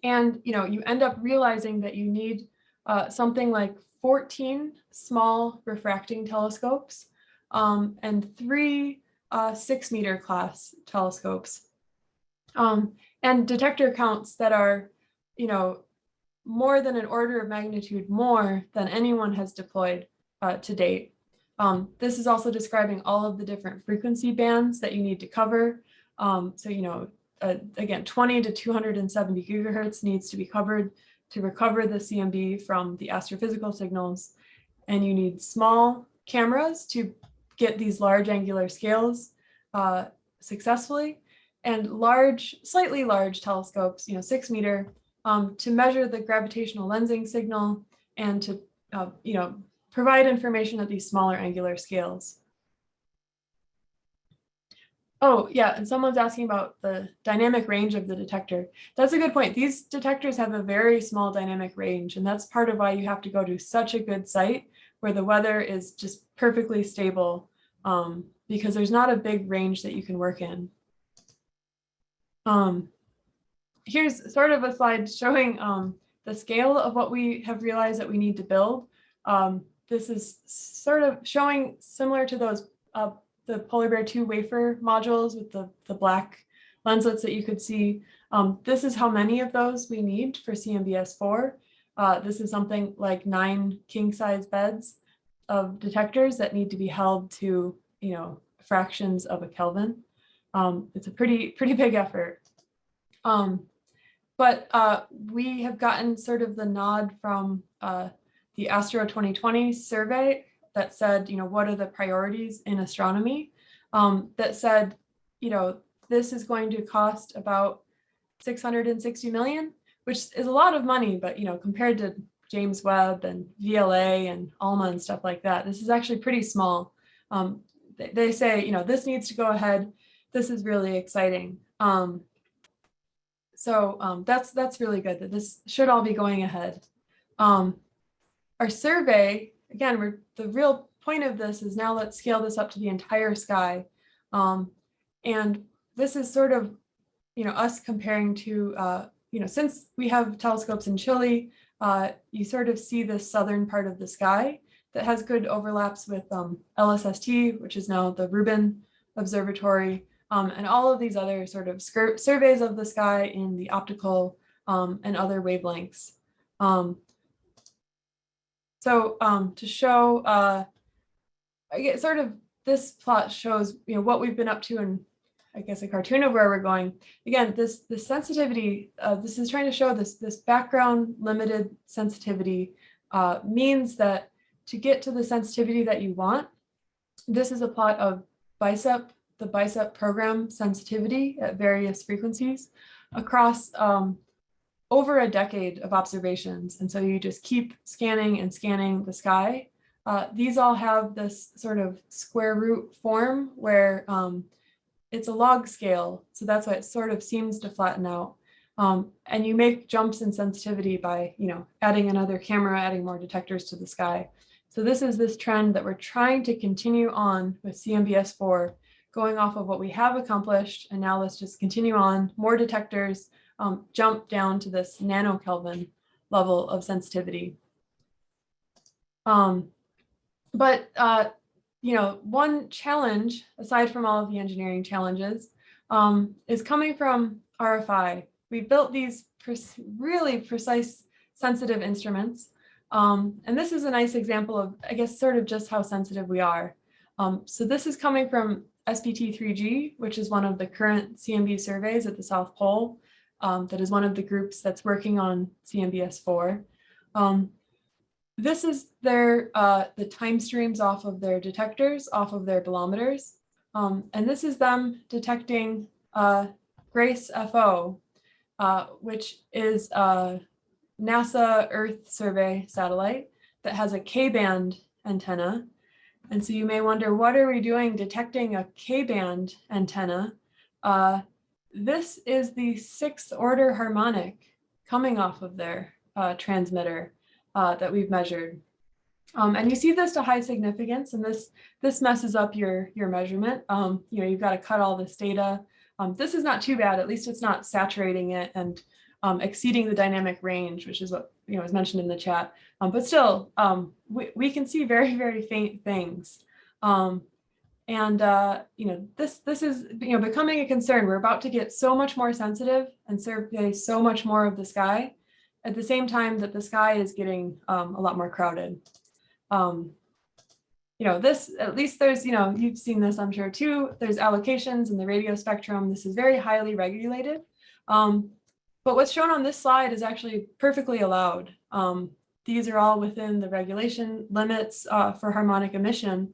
S5: you end up realizing that you need something like 14 small refracting telescopes and 3 6-meter class telescopes. And detector counts that are, more than an order of magnitude more than anyone has deployed to date. This is also describing all of the different frequency bands that you need to cover. Again, 20 to 270 gigahertz needs to be covered to recover the CMB from the astrophysical signals. And you need small cameras to get these large angular scales successfully, and slightly large telescopes, 6-meter, to measure the gravitational lensing signal and to, provide information at these smaller angular scales. Oh, yeah, and someone's asking about the dynamic range of the detector. That's a good point. These detectors have a very small dynamic range, and that's part of why you have to go to such a good site where the weather is just perfectly stable, because there's not a big range that you can work in. Here's sort of a slide showing the scale of what we have realized that we need to build. This is sort of showing similar to those the Polar Bear 2 wafer modules with the black lenslets that you could see. This is how many of those we need for CMBS4. This is something like 9 king-size beds of detectors that need to be held to, fractions of a Kelvin. It's a pretty big effort. But we have gotten sort of the nod from the Astro 2020 survey that said, what are the priorities in astronomy? That said, this is going to cost about 660 million, which is a lot of money, but compared to James Webb and VLA and ALMA and stuff like that, this is actually pretty small. They say, this needs to go ahead. This is really exciting. So that's really good that this should all be going ahead. Our survey, again, the real point of this is now let's scale this up to the entire sky. And this is sort of, us comparing to, since we have telescopes in Chile, you sort of see this southern part of the sky that has good overlaps with LSST, which is now the Rubin Observatory, and all of these other sort of surveys of the sky in the optical and other wavelengths. So to show, I get sort of this plot shows, what we've been up to, and I guess a cartoon of where we're going. Again, this sensitivity, this is trying to show this background limited sensitivity means that to get to the sensitivity that you want, this is a plot of the bicep program sensitivity at various frequencies across over a decade of observations. And so you just keep scanning and scanning the sky. These all have this sort of square root form where it's a log scale. So that's why it sort of seems to flatten out. And you make jumps in sensitivity by, adding another camera, adding more detectors to the sky. So this is this trend that we're trying to continue on with CMBS4, going off of what we have accomplished. And now let's just continue on, more detectors, jump down to this nanokelvin level of sensitivity. But one challenge, aside from all of the engineering challenges, is coming from RFI. We built these really precise, sensitive instruments. And this is a nice example of, I guess, sort of just how sensitive we are. So this is coming from SPT3G, which is one of the current CMB surveys at the South Pole. That is one of the groups that's working on CMBS4. This is the time streams off of their detectors, off of their bolometers. And this is them detecting GRACE FO, which is a NASA Earth survey satellite that has a K-band antenna. And so you may wonder, what are we doing detecting a K-band antenna? This is the 6th order harmonic coming off of their transmitter that we've measured. And you see this to high significance, and this messes up your measurement. You've got to cut all this data. This is not too bad, at least it's not saturating it and exceeding the dynamic range, which is what was mentioned in the chat. But still, we can see very, very faint things. This is becoming a concern. We're about to get so much more sensitive and survey so much more of the sky at the same time that the sky is getting a lot more crowded. This, at least there's, you've seen this, I'm sure too, there's allocations in the radio spectrum. This is very highly regulated. But what's shown on this slide is actually perfectly allowed. These are all within the regulation limits for harmonic emission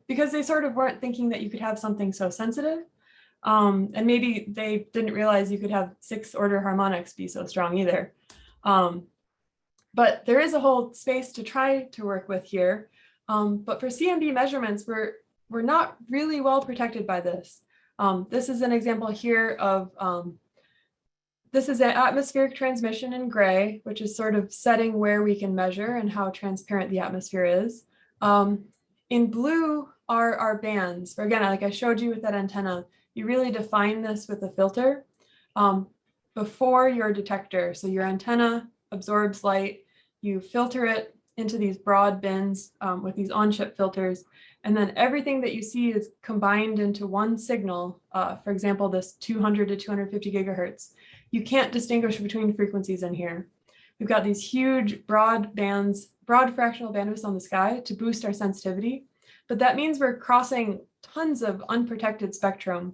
S5: because they sort of weren't thinking that you could have something so sensitive. And maybe they didn't realize you could have 6th order harmonics be so strong either. But there is a whole space to try to work with here. But for CMB measurements, we're not really well protected by this. This is an example here of this is an atmospheric transmission in gray, which is sort of setting where we can measure and how transparent the atmosphere is. In blue are our bands. Again, like I showed you with that antenna, you really define this with a filter before your detector. So your antenna absorbs light, you filter it into these broad bins with these on-chip filters, and then everything that you see is combined into one signal. For example, this 200 to 250 gigahertz. You can't distinguish between frequencies in here. We've got these huge broad bands, broad fractional bandwidths on the sky to boost our sensitivity, but that means we're crossing tons of unprotected spectrum.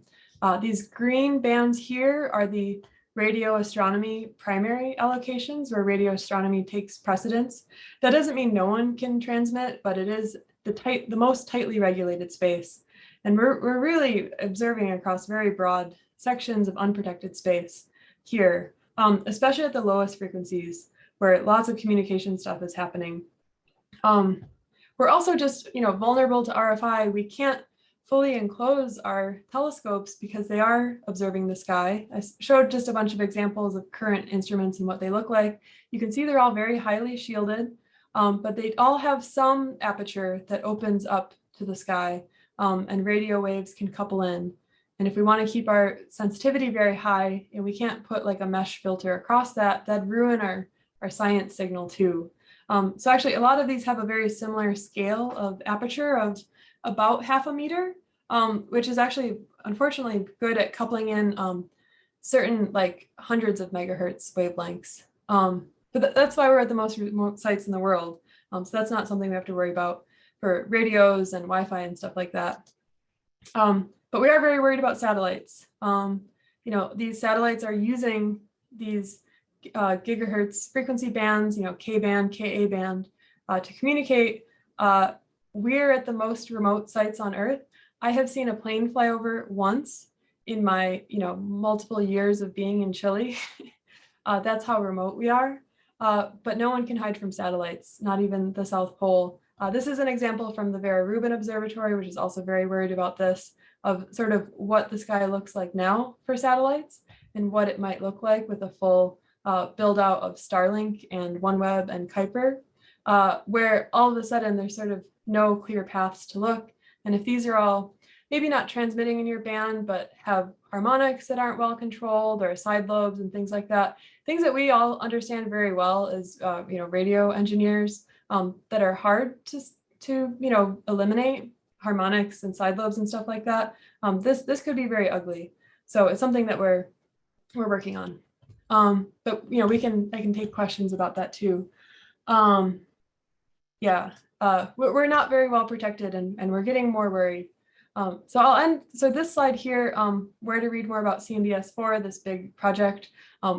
S5: These green bands here are the radio astronomy primary allocations, where radio astronomy takes precedence. That doesn't mean no one can transmit, but it is the most tightly regulated space. And we're really observing across very broad sections of unprotected space here, especially at the lowest frequencies where lots of communication stuff is happening. We're also just vulnerable to RFI. We can't fully enclose our telescopes because they are observing the sky. I showed just a bunch of examples of current instruments and what they look like. You can see they're all very highly shielded, but they all have some aperture that opens up to the sky, and radio waves can couple in. And if we want to keep our sensitivity very high and we can't put like a mesh filter across that, that'd ruin our science signal too. So actually a lot of these have a very similar scale of aperture of about 0.5 meter, which is actually unfortunately good at coupling in certain like hundreds of megahertz wavelengths. But that's why we're at the most remote sites in the world. So that's not something we have to worry about. for radios and Wi-Fi and stuff like that. But we are very worried about satellites. You know, these satellites are using these gigahertz frequency bands, you know, K-band, Ka band, to communicate. We're at the most remote sites on Earth. I have seen a plane fly over once in my, you know, multiple years of being in Chile. That's how remote we are. But no one can hide from satellites, not even the South Pole. This is an example from the Vera Rubin Observatory, which is also very worried about this, of sort of what the sky looks like now for satellites and what it might look like with a full build out of Starlink and OneWeb and Kuiper, where all of a sudden there's sort of no clear paths to look. And if these are all maybe not transmitting in your band, but have harmonics that aren't well controlled or side lobes and things like that, things that we all understand very well as you know, radio engineers, that are hard to you know, eliminate, harmonics and side lobes and stuff like that. This could be very ugly. So it's something that we're working on. But you know, I can take questions about that too. Yeah, we're not very well protected, and we're getting more worried. So I'll end. So this slide here, where to read more about CMBS4, this big project.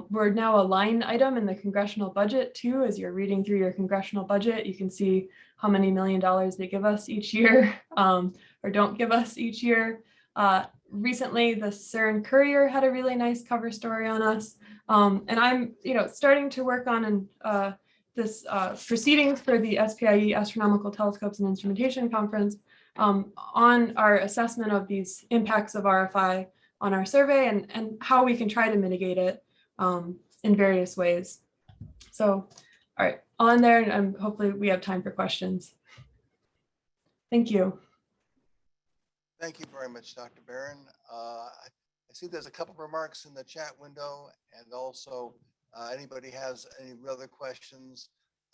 S5: We're now a line item in the congressional budget too. As you're reading through your congressional budget, you can see how many $1 million they give us each year, or don't give us each year. Recently, the CERN Courier had a really nice cover story on us. And I'm, you know, starting to work on this proceedings for the SPIE Astronomical Telescopes and Instrumentation Conference, on our assessment of these impacts of RFI on our survey and how we can try to mitigate it in various ways. So, all right, I'll end there, and hopefully we have time for questions. Thank you.
S1: Thank you very much, Dr. Barron. I see there's a couple of remarks in the chat window, and also anybody has any other questions.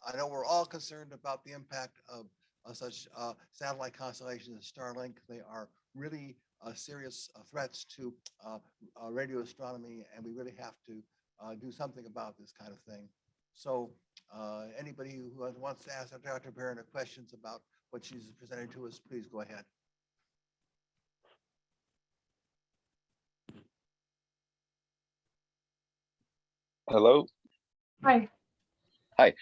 S1: I know we're all concerned about the impact of such satellite constellations as Starlink. They are really serious threats to radio astronomy, and we really have to do something about this kind of thing. So anybody who wants to ask Dr. Barron questions about what she's presenting to us, please go ahead.
S6: Hello.
S5: Hi.
S6: Hi.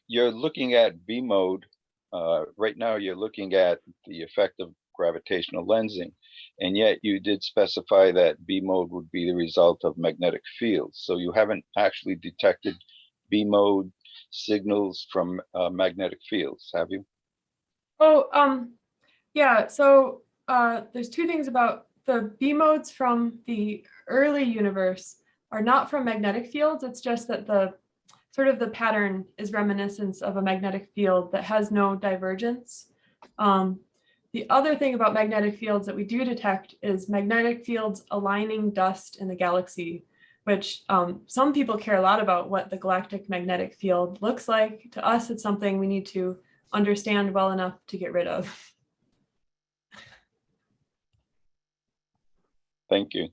S6: You're looking at B mode. Right now, you're looking at the effect of gravitational lensing, and yet you did specify that B mode would be the result of magnetic fields. So you haven't actually detected B mode signals from magnetic fields, have you?
S5: Oh, yeah. So there's two things about the B modes from the early universe are not from magnetic fields. It's just that the sort of the pattern is reminiscent of a magnetic field that has no divergence. The other thing about magnetic fields that we do detect is magnetic fields aligning dust in the galaxy, which some people care a lot about what the galactic magnetic field looks like. To us, it's something we need to understand well enough to get rid of.
S6: Thank you.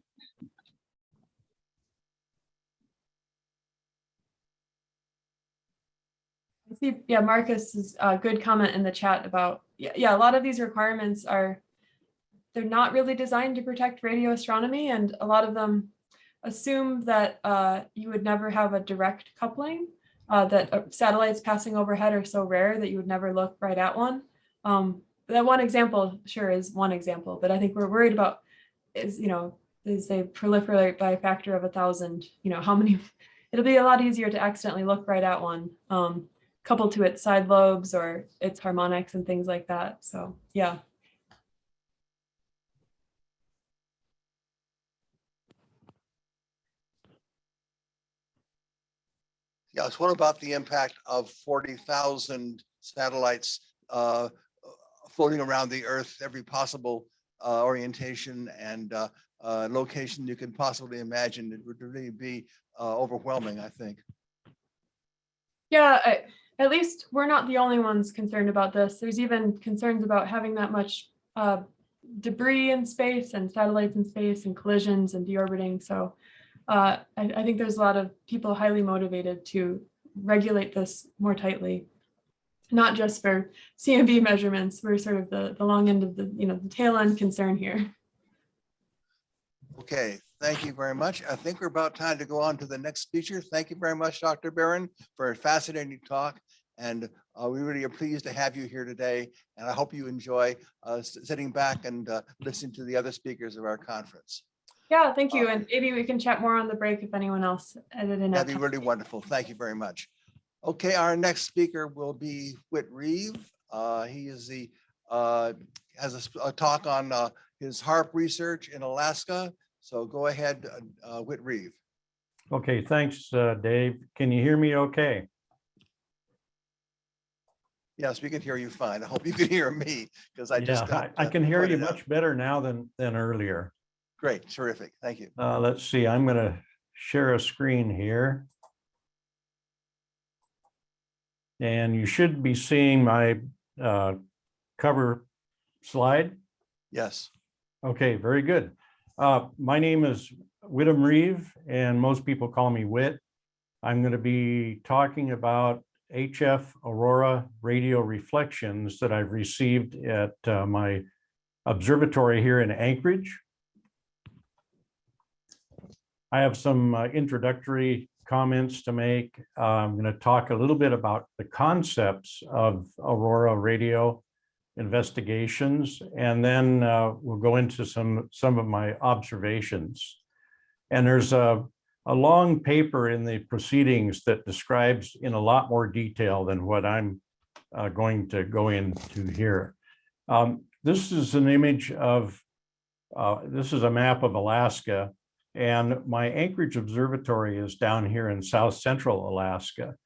S5: I see, yeah, Marcus's good comment in the chat about, yeah, a lot of these requirements are, they're not really designed to protect radio astronomy, and a lot of them assume that you would never have a direct coupling, that satellites passing overhead are so rare that you would never look right at one. That one example, sure, is one example, but I think we're worried about is, you know, is they proliferate by a factor of 1,000, you know, how many, it'll be a lot easier to accidentally look right at one, coupled to its side lobes or its harmonics and things like that. So, yeah.
S1: Yes, what about the impact of 40,000 satellites floating around the Earth, every possible orientation and location you can possibly imagine? It would really be overwhelming, I think.
S5: Yeah, at least we're not the only ones concerned about this. There's even concerns about having that much debris in space and satellites in space and collisions and deorbiting. So I think there's a lot of people highly motivated to regulate this more tightly. not just for CMB measurements. We're sort of the long end of the, the tail end concern here.
S1: Okay, thank you very much. I think we're about time to go on to the next speaker. Thank you very much, Dr. Barron, for a fascinating talk. And we really are pleased to have you here today. And I hope you enjoy sitting back and listening to the other speakers of our conference.
S5: Yeah, thank you. And maybe we can chat more on the break if anyone else didn't have
S1: That'd be really wonderful. Thank you very much. Okay, our next speaker will be Whit Reeve. He is has a talk on his HARP research in Alaska. So go ahead, Whit Reeve.
S7: Okay, thanks, Dave. Can you hear me okay?
S1: Yes, we can hear you fine. I hope you can hear me because I just got,
S7: I can hear you
S1: pointed out.
S7: much better now than earlier.
S1: Great, terrific. Thank you.
S7: Let's see, I'm going to share a screen here. And you should be seeing my cover slide.
S1: Yes.
S7: Okay, very good. My name is Whittam Reeve, and most people call me Whit. I'm going to be talking about HF aurora radio reflections that I've received at my observatory here in Anchorage. I have some introductory comments to make. I'm going to talk a little bit about the concepts of aurora radio investigations, and then we'll go into some of my observations. And there's a long paper in the proceedings that describes in a lot more detail than what I'm going to go into here. This is an image of, this is a map of Alaska, and my Anchorage Observatory is down here in South Central Alaska.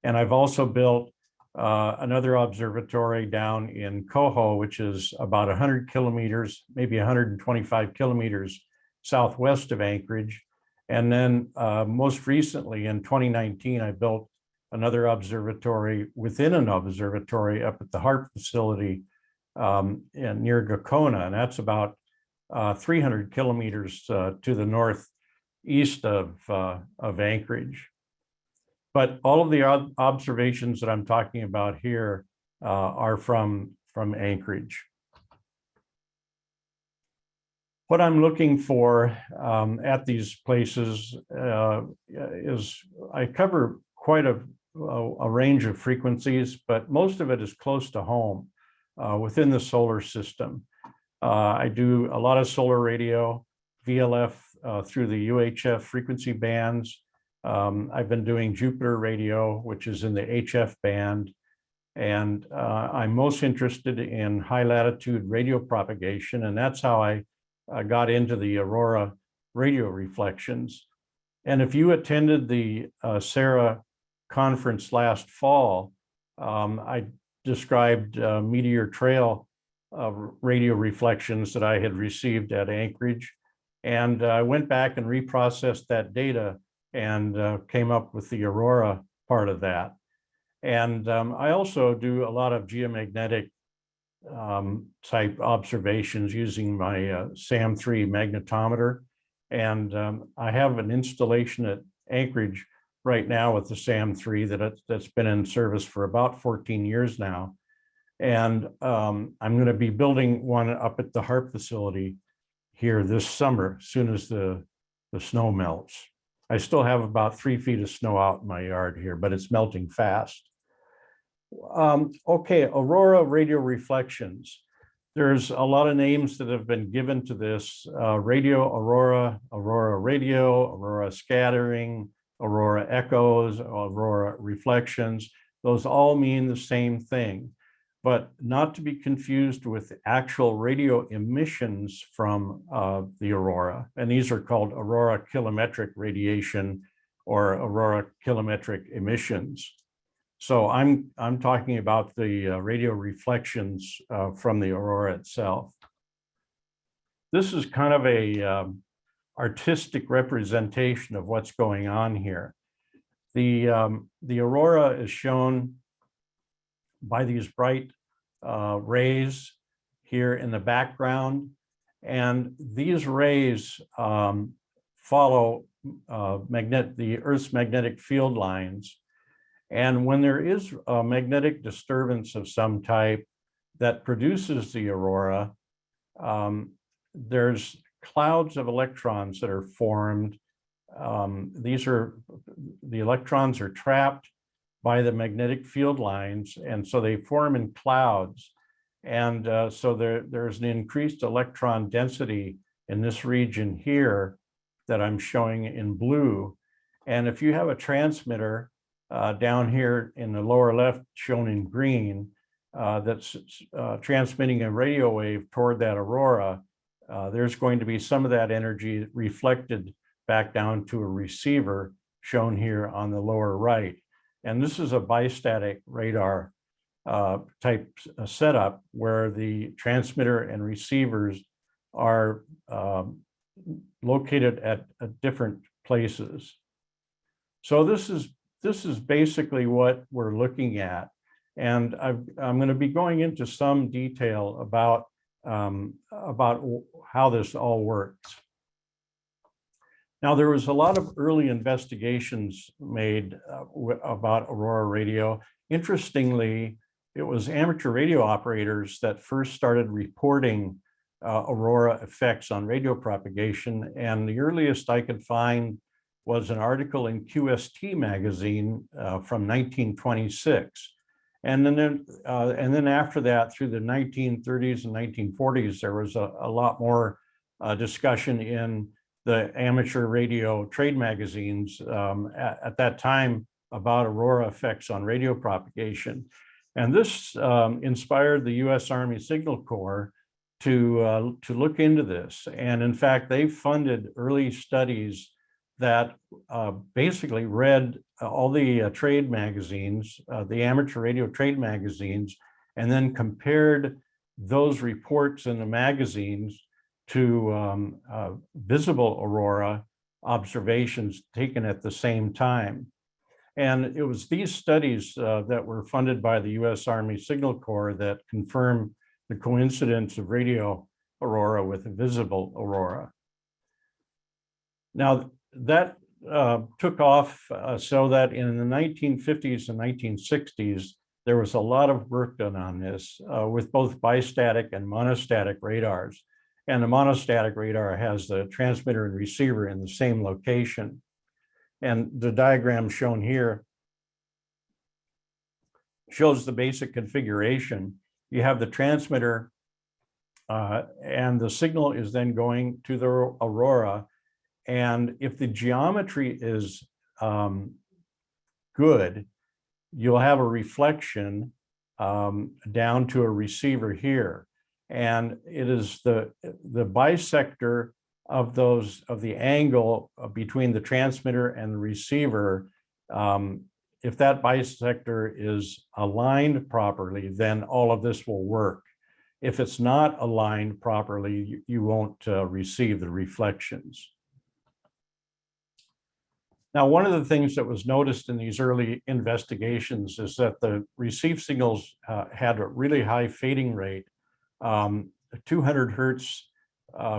S7: And I've also built another observatory down in Coho, which is about 100 kilometers, maybe 125 kilometers southwest of Anchorage. And then most recently in 2019, I built another observatory within an observatory up at the HARP facility near Gakona, and that's about 300 kilometers to the northeast of Anchorage. But all of the observations that I'm talking about here are from Anchorage. What I'm looking for at these places is I cover quite a range of frequencies, but most of it is close to home within the solar system. I do a lot of solar radio, VLF through the UHF frequency bands. I've been doing Jupiter radio, which is in the HF band. And I'm most interested in high latitude radio propagation. And that's how I got into the aurora radio reflections. And if you attended the SARA conference last fall, I described meteor trail radio reflections that I had received at Anchorage. And I went back and reprocessed that data and came up with the aurora part of that. And I also do a lot of geomagnetic type observations using my SAM-3 magnetometer. And I have an installation at Anchorage right now with the SAM-3 that's been in service for about 14 years now. And I'm going to be building one up at the HARP facility here this summer, as soon as the snow melts. I still have about 3 feet of snow out in my yard here, but it's melting fast. Okay, aurora radio reflections. There's a lot of names that have been given to this: radio aurora, aurora radio, aurora scattering, aurora echoes, aurora reflections. Those all mean the same thing, but not to be confused with actual radio emissions from the aurora. And these are called aurora kilometric radiation or aurora kilometric emissions. So I'm talking about the radio reflections from the aurora itself. This is kind of a artistic representation of what's going on here. The aurora is shown by these bright rays here in the background. And these rays follow the Earth's magnetic field lines. And when there is a magnetic disturbance of some type that produces the aurora, there's clouds of electrons that are formed. The electrons are trapped by the magnetic field lines, and so they form in clouds. And so there's an increased electron density in this region here that I'm showing in blue. And if you have a transmitter down here in the lower left shown in green that's transmitting a radio wave toward that aurora, there's going to be some of that energy reflected back down to a receiver shown here on the lower right. And this is a bistatic radar type setup where the transmitter and receivers are located at different places. So this is basically what we're looking at. And I'm going to be going into some detail about how this all works. Now, there was a lot of early investigations made about aurora radio. Interestingly, it was amateur radio operators that first started reporting aurora effects on radio propagation. And the earliest I could find was an article in QST magazine from 1926. And then after that, through the 1930s and 1940s, there was a lot more discussion in the amateur radio trade magazines at that time about aurora effects on radio propagation. And this inspired the US Army Signal Corps to look into this. And in fact, they funded early studies that basically read all the trade magazines, the amateur radio trade magazines, and then compared those reports in the magazines to visible aurora observations taken at the same time. And it was these studies that were funded by the US Army Signal Corps that confirmed the coincidence of radio aurora with visible aurora. Now, that took off so that in the 1950s and 1960s, there was a lot of work done on this with both bistatic and monostatic radars. And the monostatic radar has the transmitter and receiver in the same location. And the diagram shown here shows the basic configuration. You have the transmitter and the signal is then going to the aurora. And if the geometry is good, you'll have a reflection down to a receiver here. And it is the bisector of the angle between the transmitter and the receiver. If that bisector is aligned properly, then all of this will work. If it's not aligned properly, you won't receive the reflections. Now, one of the things that was noticed in these early investigations is that the received signals had a really high fading rate, 200 hertz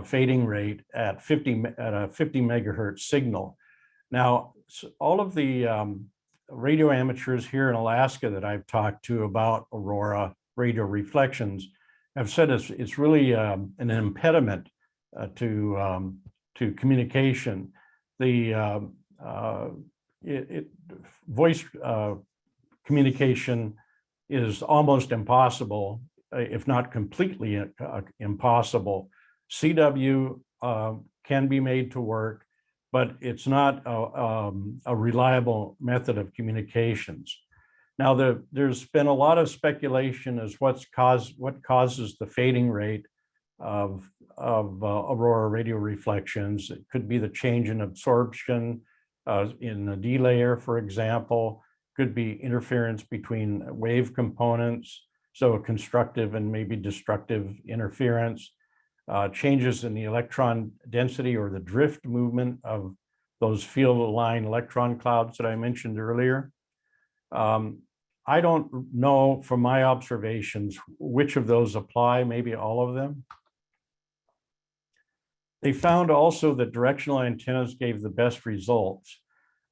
S7: fading rate at a 50 megahertz signal. Now, all of the radio amateurs here in Alaska that I've talked to about aurora radio reflections have said it's really an impediment to communication. The voice communication is almost impossible, if not completely impossible. CW can be made to work, but it's not a reliable method of communications. Now, there's been a lot of speculation as what causes the fading rate of aurora radio reflections. It could be the change in absorption in the D layer, for example. Could be interference between wave components, so a constructive and maybe destructive interference. Changes in the electron density or the drift movement of those field-aligned electron clouds that I mentioned earlier. I don't know from my observations which of those apply, maybe all of them. They found also that directional antennas gave the best results.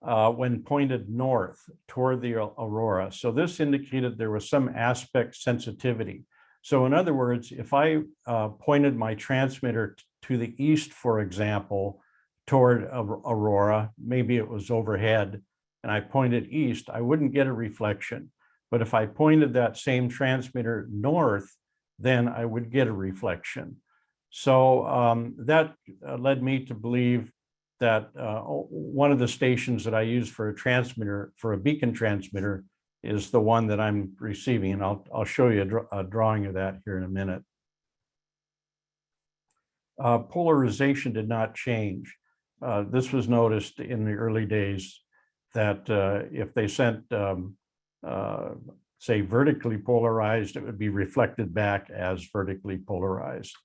S7: when pointed north toward the aurora. So this indicated there was some aspect sensitivity. So in other words, if I pointed my transmitter to the east, for example, toward aurora, maybe it was overhead, and I pointed east, I wouldn't get a reflection. But if I pointed that same transmitter north, then I would get a reflection. So that led me to believe that one of the stations that I use for a transmitter, for a beacon transmitter, is the one that I'm receiving. And I'll show you a drawing of that here in a minute. Polarization did not change. This was noticed in the early days that if they sent, say, vertically polarized, it would be reflected back as vertically polarized.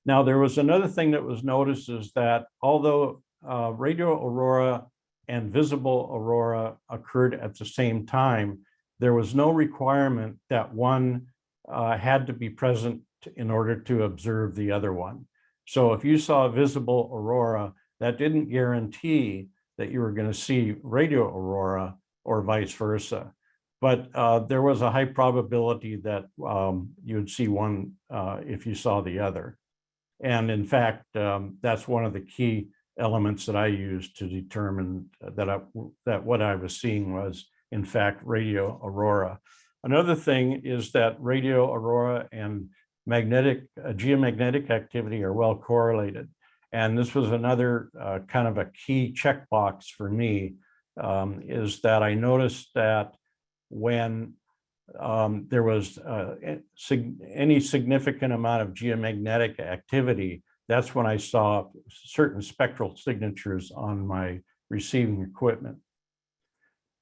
S7: Now, there was another thing that was noticed, is that although radio aurora and visible aurora occurred at the same time, there was no requirement that one had to be present in order to observe the other one. So if you saw a visible aurora, that didn't guarantee that you were going to see radio aurora or vice versa. But there was a high probability that you would see one if you saw the other. And in fact, that's one of the key elements that I used to determine that what I was seeing was, in fact, radio aurora. Another thing is that radio aurora and geomagnetic activity are well correlated. And this was another kind of a key checkbox for me, is that I noticed that when there was any significant amount of geomagnetic activity, that's when I saw certain spectral signatures on my receiving equipment.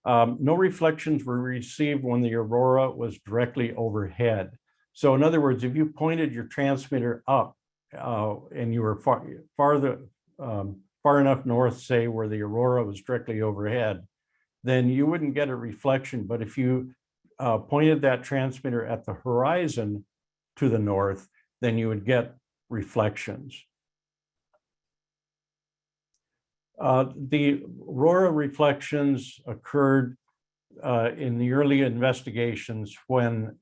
S7: No reflections were received when the aurora was directly overhead. So in other words, if you pointed your transmitter up and you were far enough north, say, where the aurora was directly overhead, then you wouldn't get a reflection. But if you pointed that transmitter at the horizon to the north, then you would get reflections. The aurora reflections occurred in the early investigations when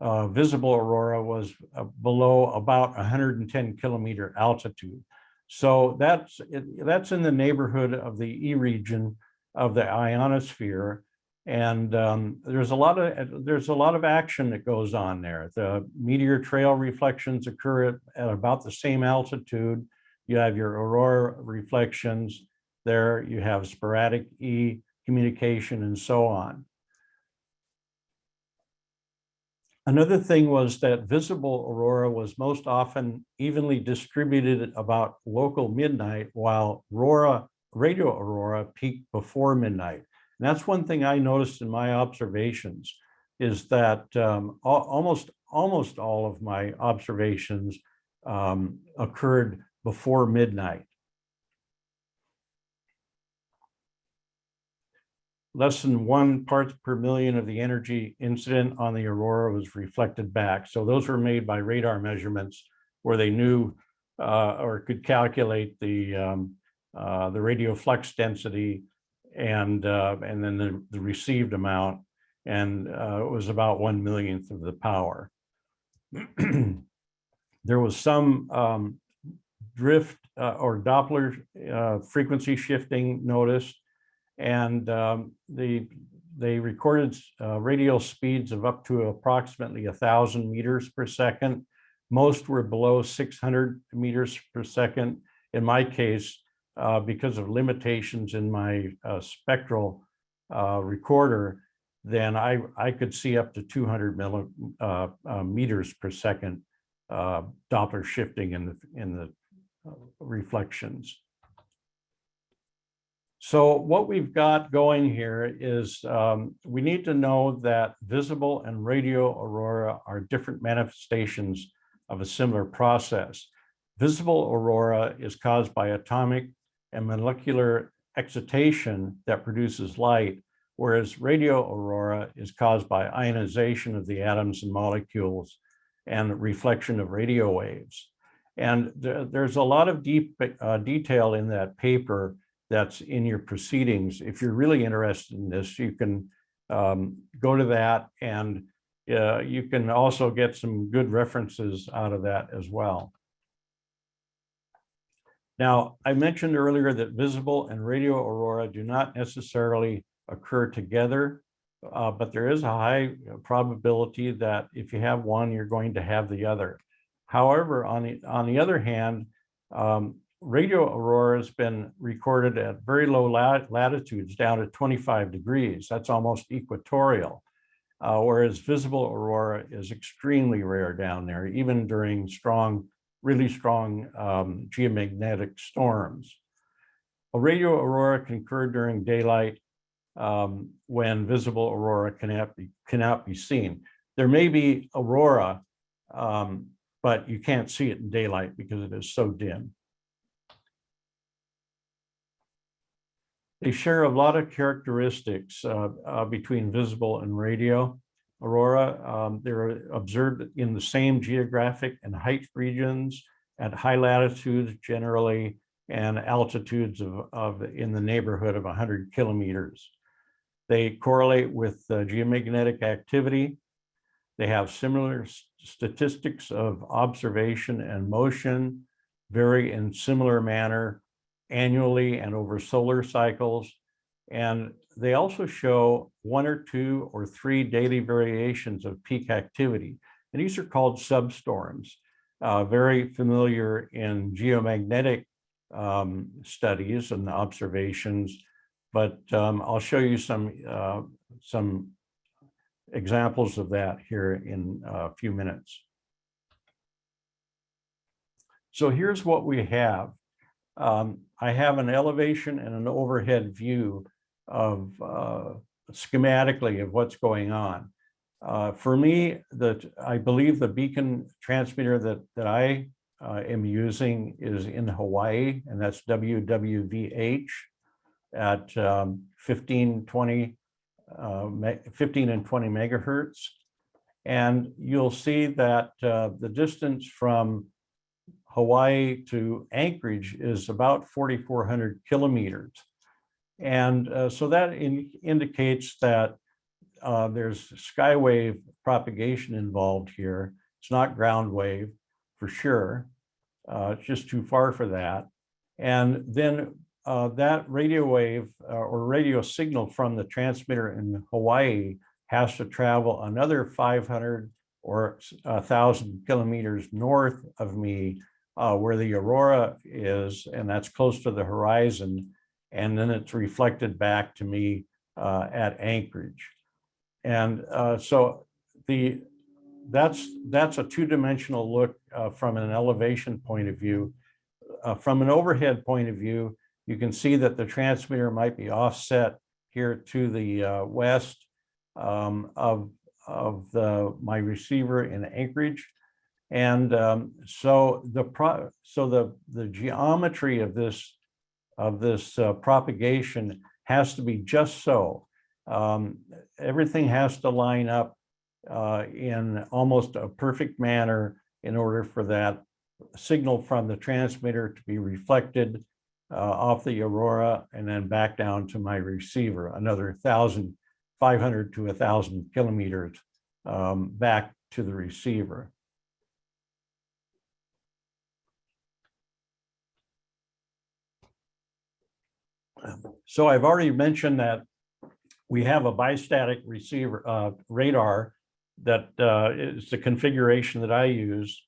S7: visible aurora was below about 110 kilometer altitude. So that's in the neighborhood of the E region of the ionosphere. And there's a lot of action that goes on there. The meteor trail reflections occur at about the same altitude. You have your aurora reflections there. You have sporadic E communication and so on. Another thing was that visible aurora was most often evenly distributed at about local midnight, while radio aurora peaked before midnight. And that's one thing I noticed in my observations, is that almost all of my observations occurred before midnight. Less than 1 parts per million of the energy incident on the aurora was reflected back. So those were made by radar measurements where they knew or could calculate the radio flux density and then the received amount, and it was about 1/1,000,000th of the power. There was some drift or Doppler frequency shifting noticed, and they recorded radial speeds of up to approximately 1,000 meters per second. Most were below 600 meters per second. In my case, because of limitations in my spectral recorder, then I could see up to 200 meters per second Doppler shifting in the reflections. So what we've got going here is we need to know that visible and radio aurora are different manifestations of a similar process. Visible aurora is caused by atomic and molecular excitation that produces light, whereas radio aurora is caused by ionization of the atoms and molecules and reflection of radio waves. And there's a lot of deep detail in that paper that's in your proceedings. If you're really interested in this, you can go to that, and you can also get some good references out of that as well. Now, I mentioned earlier that visible and radio aurora do not necessarily occur together, but there is a high probability that if you have one, you're going to have the other. However, on the other hand, radio aurora has been recorded at very low latitudes, down to 25 degrees. That's almost equatorial, whereas visible aurora is extremely rare down there, even during really strong geomagnetic storms. A radio aurora can occur during daylight when visible aurora cannot be seen. There may be aurora, but you can't see it in daylight because it is so dim. They share a lot of characteristics between visible and radio aurora. They're observed in the same geographic and height regions at high latitudes generally, and altitudes of in the neighborhood of 100 kilometers. They correlate with geomagnetic activity. They have similar statistics of observation and motion, vary in similar manner annually and over solar cycles. And they also show 1 or 2 or 3 daily variations of peak activity. And these are called substorms, very familiar in geomagnetic studies and observations. But I'll show you some examples of that here in a few minutes. So here's what we have. I have an elevation and an overhead view of schematically of what's going on. For me, I believe the beacon transmitter that I am using is in Hawaii, and that's WWVH at 15 and 20 megahertz. And you'll see that the distance from Hawaii to Anchorage is about 4,400 kilometers. And so that indicates that there's skywave propagation involved here. It's not ground wave for sure. It's just too far for that. And then that radio wave or radio signal from the transmitter in Hawaii has to travel another 500 or 1,000 kilometers north of me, where the aurora is, and that's close to the horizon. And then it's reflected back to me at Anchorage. And so that's a two-dimensional look from an elevation point of view. From an overhead point of view, you can see that the transmitter might be offset here to the west of my receiver in Anchorage. And so the geometry of this propagation has to be just so. Everything has to line up in almost a perfect manner in order for that signal from the transmitter to be reflected off the aurora and then back down to my receiver, another 500 to 1,000 kilometers back to the receiver. So I've already mentioned that we have a bistatic receiver radar that is the configuration that I use.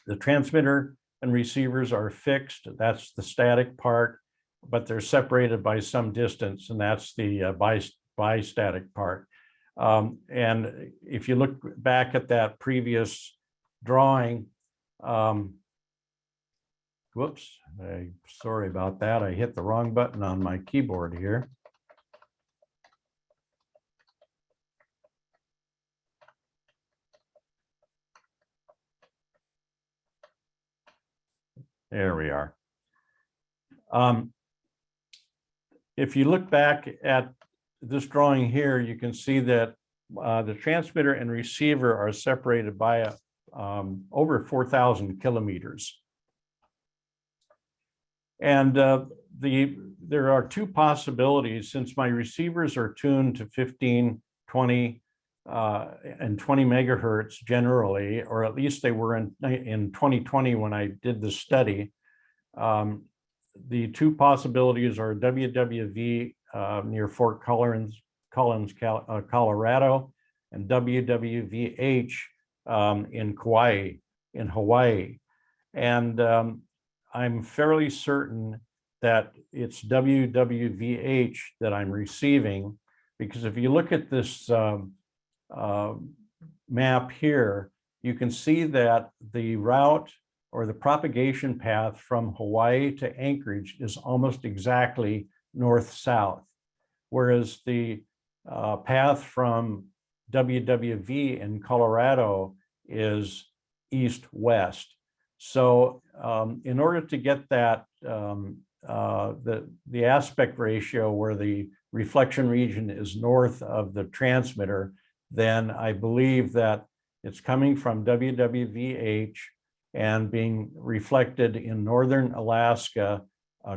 S7: The transmitter and receivers are fixed. That's the static part, but they're separated by some distance, and that's the bistatic part. And if you look back at that previous drawing, whoops, sorry about that. I hit the wrong button on my keyboard here. There we are. If you look back at this drawing here, you can see that the transmitter and receiver are separated by over 4,000 kilometers. And there are two possibilities, since my receivers are tuned to 15, 20, and 20 megahertz generally, or at least they were in 2020 when I did the study. The two possibilities are WWV near Fort Collins, Colorado, and WWVH in Hawaii. And I'm fairly certain that it's WWVH that I'm receiving, because if you look at this map here, you can see that the route or the propagation path from Hawaii to Anchorage is almost exactly north-south, whereas the path from WWV in Colorado is east-west. So in order to get that, the aspect ratio where the reflection region is north of the transmitter, then I believe that it's coming from WWVH and being reflected in northern Alaska,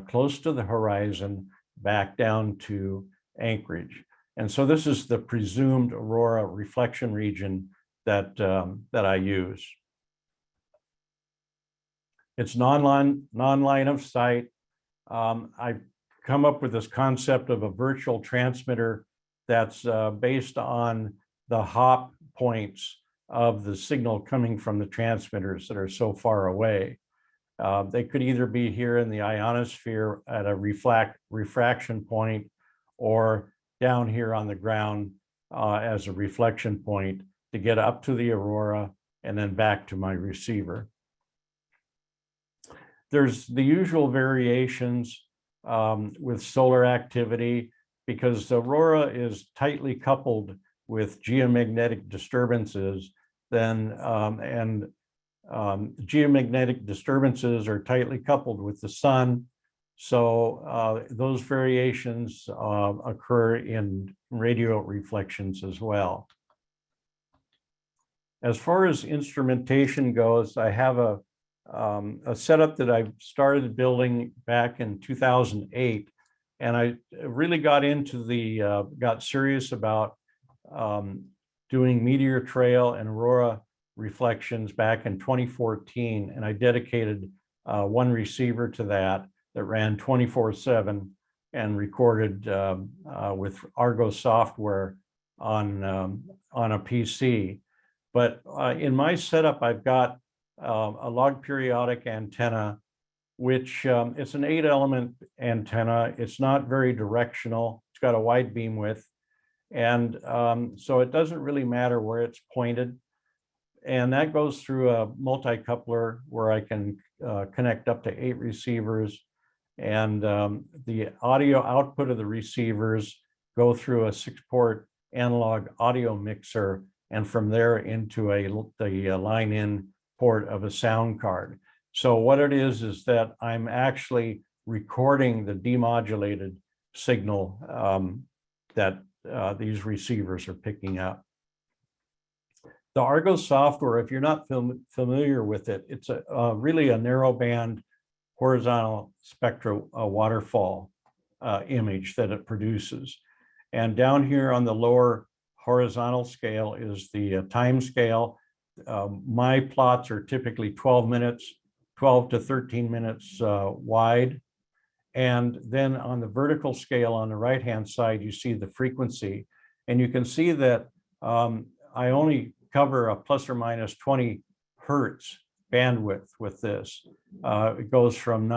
S7: close to the horizon, back down to Anchorage. And so this is the presumed aurora reflection region that I use. It's non-line of sight. I've come up with this concept of a virtual transmitter that's based on the hop points of the signal coming from the transmitters that are so far away. They could either be here in the ionosphere at a refraction point, or down here on the ground as a reflection point to get up to the aurora and then back to my receiver. There's the usual variations with solar activity, because the aurora is tightly coupled with geomagnetic disturbances, geomagnetic disturbances are tightly coupled with the sun. So those variations occur in radio reflections as well. As far as instrumentation goes, I have a setup that I started building back in 2008, and I really got into got serious about doing meteor trail and aurora reflections back in 2014, and I dedicated one receiver to that ran 24/7 and recorded with Argo software on a PC. But in my setup, I've got a log periodic antenna, which it's an 8-element antenna. It's not very directional. It's got a wide beam width. And so it doesn't really matter where it's pointed. And that goes through a multi-coupler where I can connect up to 8 receivers. And the audio output of the receivers go through a 6-port analog audio mixer, and from there into the line-in port of a sound card. So what it is that I'm actually recording the demodulated signal that these receivers are picking up. The Argo software, if you're not familiar with it, it's really a narrowband horizontal spectral waterfall image that it produces. And down here on the lower horizontal scale is the time scale. My plots are typically 12 minutes, 12 to 13 minutes wide. And then on the vertical scale on the right-hand side, you see the frequency. And you can see that I only cover a plus or minus 20 hertz bandwidth with this. It goes from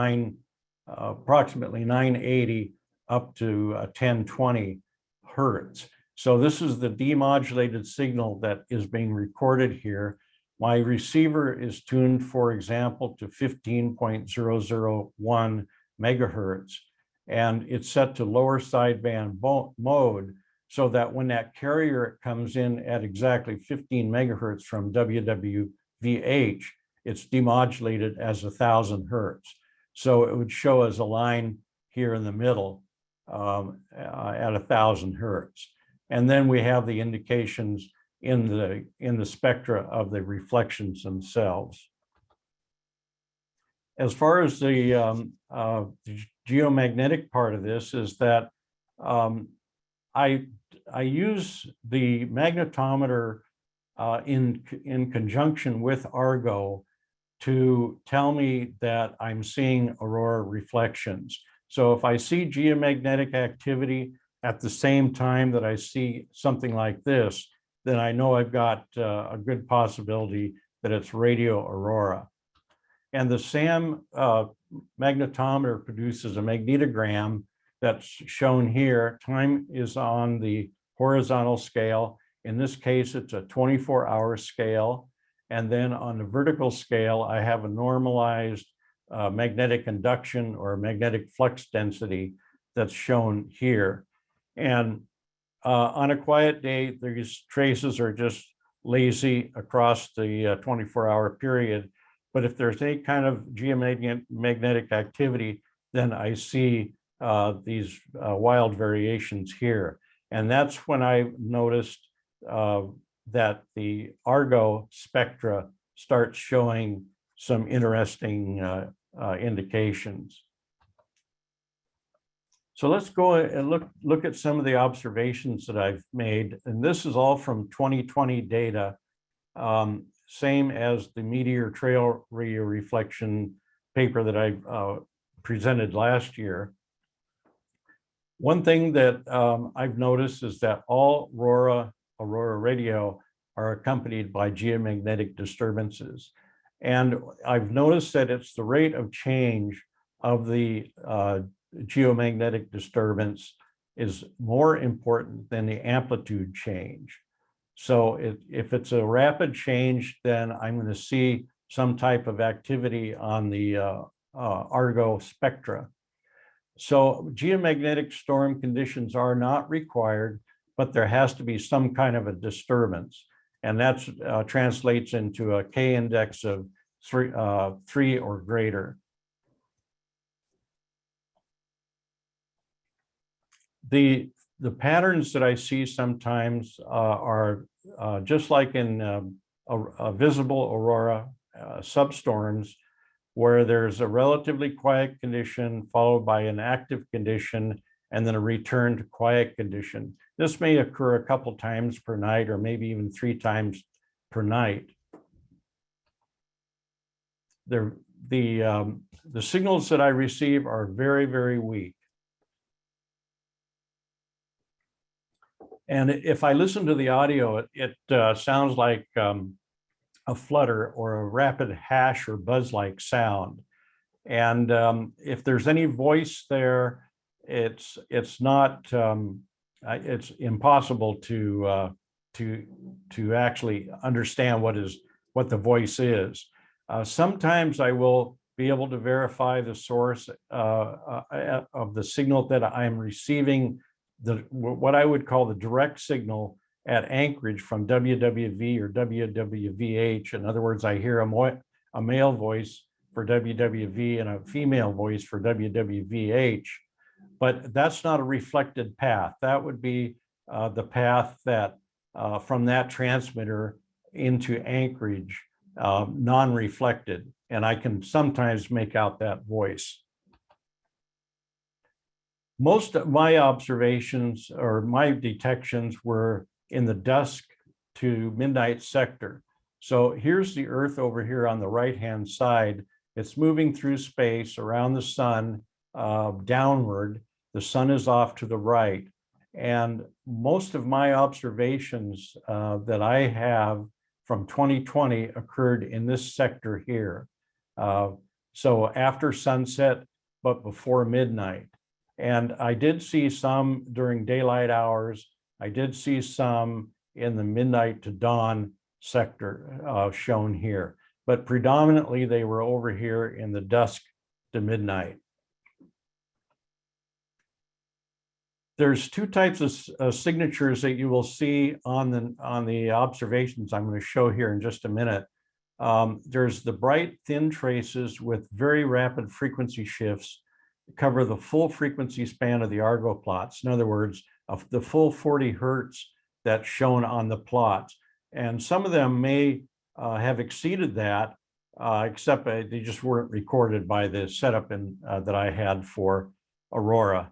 S7: approximately 980 up to 1020 hertz. So this is the demodulated signal that is being recorded here. My receiver is tuned, for example, to 15.001 megahertz, and it's set to lower sideband mode, so that when that carrier comes in at exactly 15 megahertz from WWVH, it's demodulated as 1,000 hertz. So it would show as a line here in the middle at 1,000 hertz. And then we have the indications in the spectra of the reflections themselves. As far as the geomagnetic part of this is that I use the magnetometer in conjunction with Argo to tell me that I'm seeing aurora reflections. So if I see geomagnetic activity at the same time that I see something like this, then I know I've got a good possibility that it's radio aurora. And the SAM magnetometer produces a magnetogram that's shown here. Time is on the horizontal scale. In this case, it's a 24-hour scale. And then on the vertical scale, I have a normalized magnetic induction or magnetic flux density that's shown here. And on a quiet day, these traces are just lazy across the 24-hour period. But if there's any kind of geomagnetic activity, then I see these wild variations here. And that's when I noticed that the Argo spectra starts showing some interesting indications. So let's go and look at some of the observations that I've made. And this is all from 2020 data. Same as the meteor trail radio reflection paper that I presented last year. One thing that I've noticed is that all aurora radio are accompanied by geomagnetic disturbances. And I've noticed that it's the rate of change of the geomagnetic disturbance is more important than the amplitude change. So if it's a rapid change, then I'm going to see some type of activity on the Argo spectra. So geomagnetic storm conditions are not required, but there has to be some kind of a disturbance. And that translates into a K index of 3 or greater. The patterns that I see sometimes are just like in a visible aurora substorms, where there's a relatively quiet condition followed by an active condition and then a return to quiet condition. This may occur a couple times per night or maybe even 3 times per night. The signals that I receive are very, very weak. And if I listen to the audio, it sounds like a flutter or a rapid hash or buzz-like sound. And if there's any voice there, it's impossible to actually understand what the voice is. Sometimes I will be able to verify the source of the signal that I'm receiving, what I would call the direct signal at Anchorage from WWV or WWVH. In other words, I hear a male voice for WWV and a female voice for WWVH, but that's not a reflected path. That would be the path that from that transmitter into Anchorage, non-reflected, and I can sometimes make out that voice. Most of my observations or my detections were in the dusk to midnight sector. So here's the Earth over here on the right-hand side. It's moving through space around the sun downward. The sun is off to the right. And most of my observations that I have from 2020 occurred in this sector here. So after sunset, but before midnight. And I did see some during daylight hours. I did see some in the midnight to dawn sector shown here, but predominantly they were over here in the dusk to midnight. There's 2 types of signatures that you will see on the observations I'm going to show here in just a minute. There's the bright thin traces with very rapid frequency shifts cover the full frequency span of the Argo plots. In other words, of the full 40 hertz that's shown on the plots. And some of them may have exceeded that, except they just weren't recorded by the setup that I had for Aurora,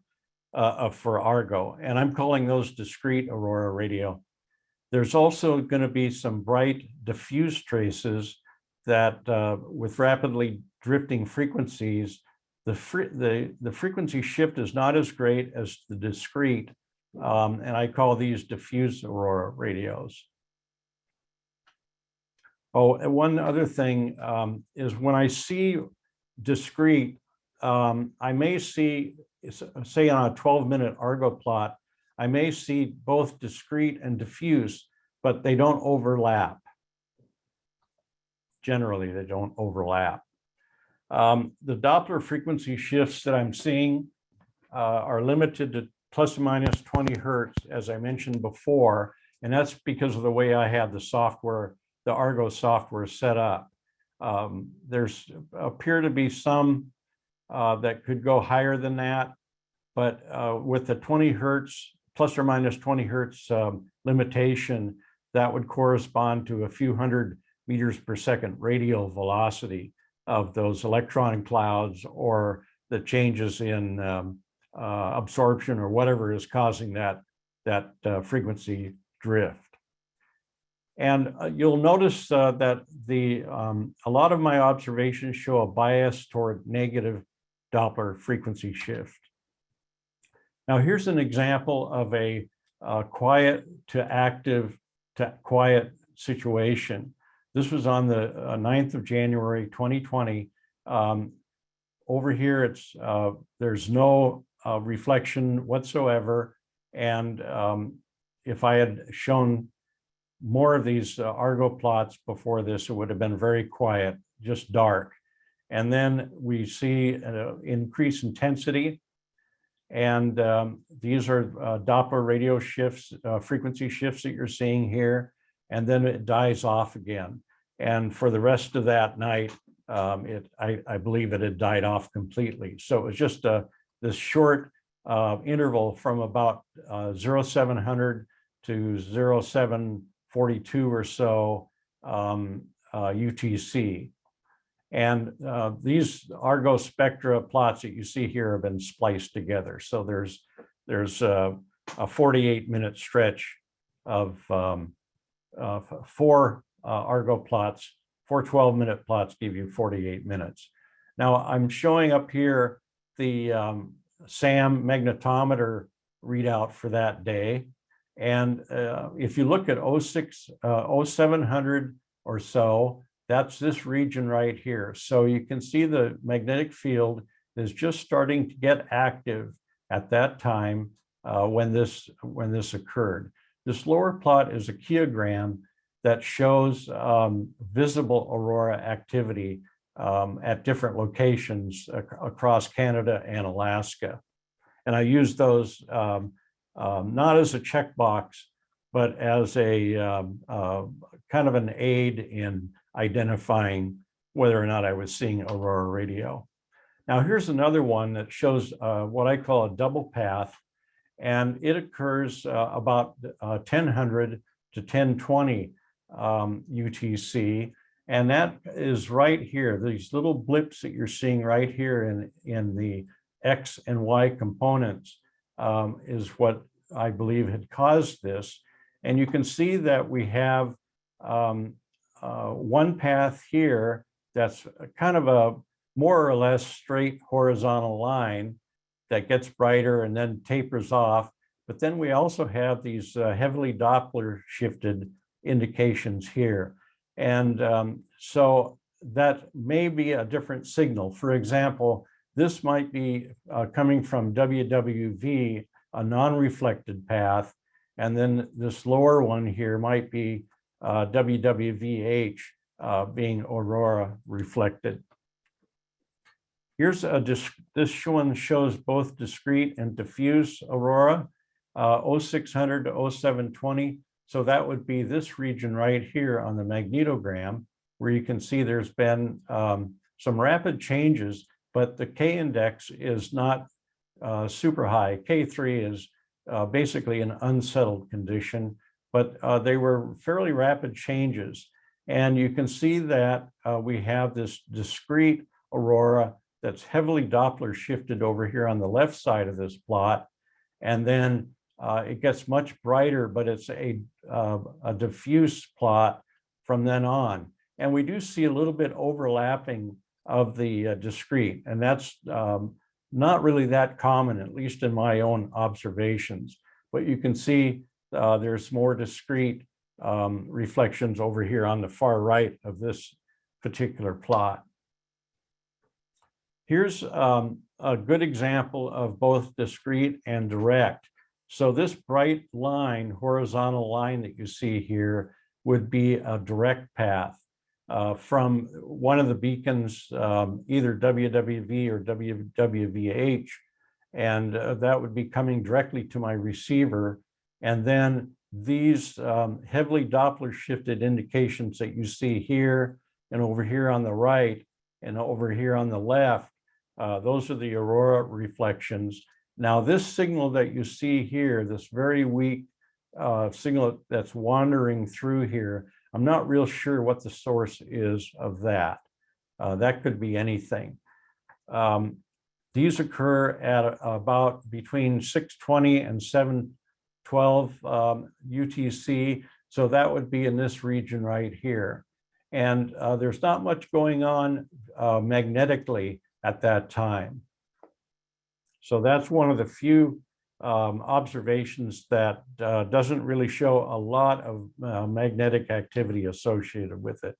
S7: for Argo. And I'm calling those discrete Aurora radio. There's also going to be some bright diffuse traces that with rapidly drifting frequencies, the frequency shift is not as great as the discrete. And I call these diffuse Aurora radios. Oh, and one other thing is when I see discrete, I may see, say on a 12-minute Argo plot, I may see both discrete and diffuse, but they don't overlap. Generally, they don't overlap. The Doppler frequency shifts that I'm seeing are limited to plus or minus 20 hertz, as I mentioned before, and that's because of the way I have the software, the Argo software set up. There's appear to be some that could go higher than that, but with the 20 hertz, plus or minus 20 hertz limitation, that would correspond to a few hundred meters per second radial velocity of those electron clouds, or the changes in absorption or whatever is causing that frequency drift. And you'll notice that a lot of my observations show a bias toward negative Doppler frequency shift. Now here's an example of a quiet to active to quiet situation. This was on the 9th of January, 2020. Over here, it's there's no reflection whatsoever. And if I had shown more of these Argo plots before this, it would have been very quiet, just dark. And then we see an increased intensity. And these are Doppler radio shifts, frequency shifts that you're seeing here. And then it dies off again. And for the rest of that night, I believe it had died off completely. So it was just this short interval from about 0700 to 0742 or so UTC. And these Argo spectra plots that you see here have been spliced together. So there's a 48-minute stretch of 4 Argo plots. 4 12-minute plots give you 48 minutes. Now I'm showing up here the SAM magnetometer readout for that day. And if you look at 0700 or so, that's this region right here. So you can see the magnetic field is just starting to get active at that time when this occurred. This lower plot is a keyogram that shows visible aurora activity at different locations across Canada and Alaska. And I use those not as a checkbox, but as a kind of an aid in identifying whether or not I was seeing aurora radio. Now here's another one that shows what I call a double path, and it occurs about 1000 to 1020 UTC, and that is right here. These little blips that you're seeing right here in the X and Y components is what I believe had caused this. And you can see that we have one path here that's kind of a more or less straight horizontal line that gets brighter and then tapers off. But then we also have these heavily Doppler shifted indications here. And so that may be a different signal. For example, this might be coming from WWV, a non-reflected path. And then this lower one here might be WWVH being aurora reflected. Here's this one shows both discrete and diffuse aurora, 0600 to 0720. So that would be this region right here on the magnetogram, where you can see there's been some rapid changes, but the K index is not super high. K3 is basically an unsettled condition. but they were fairly rapid changes. And you can see that we have this discrete aurora that's heavily Doppler shifted over here on the left side of this plot. And then it gets much brighter, but it's a diffuse plot from then on. And we do see a little bit overlapping of the discrete, and that's not really that common, at least in my own observations. But you can see there's more discrete reflections over here on the far right of this particular plot. Here's a good example of both discrete and direct. So this bright line, horizontal line that you see here would be a direct path from one of the beacons, either WWV or WWVH, and that would be coming directly to my receiver. And then these heavily Doppler shifted indications that you see here and over here on the right and over here on the left, those are the aurora reflections. Now this signal that you see here, this very weak signal that's wandering through here, I'm not real sure what the source is of that. That could be anything. These occur at about between 620 and 712 UTC. So that would be in this region right here. And there's not much going on magnetically at that time. So that's one of the few observations that doesn't really show a lot of magnetic activity associated with it.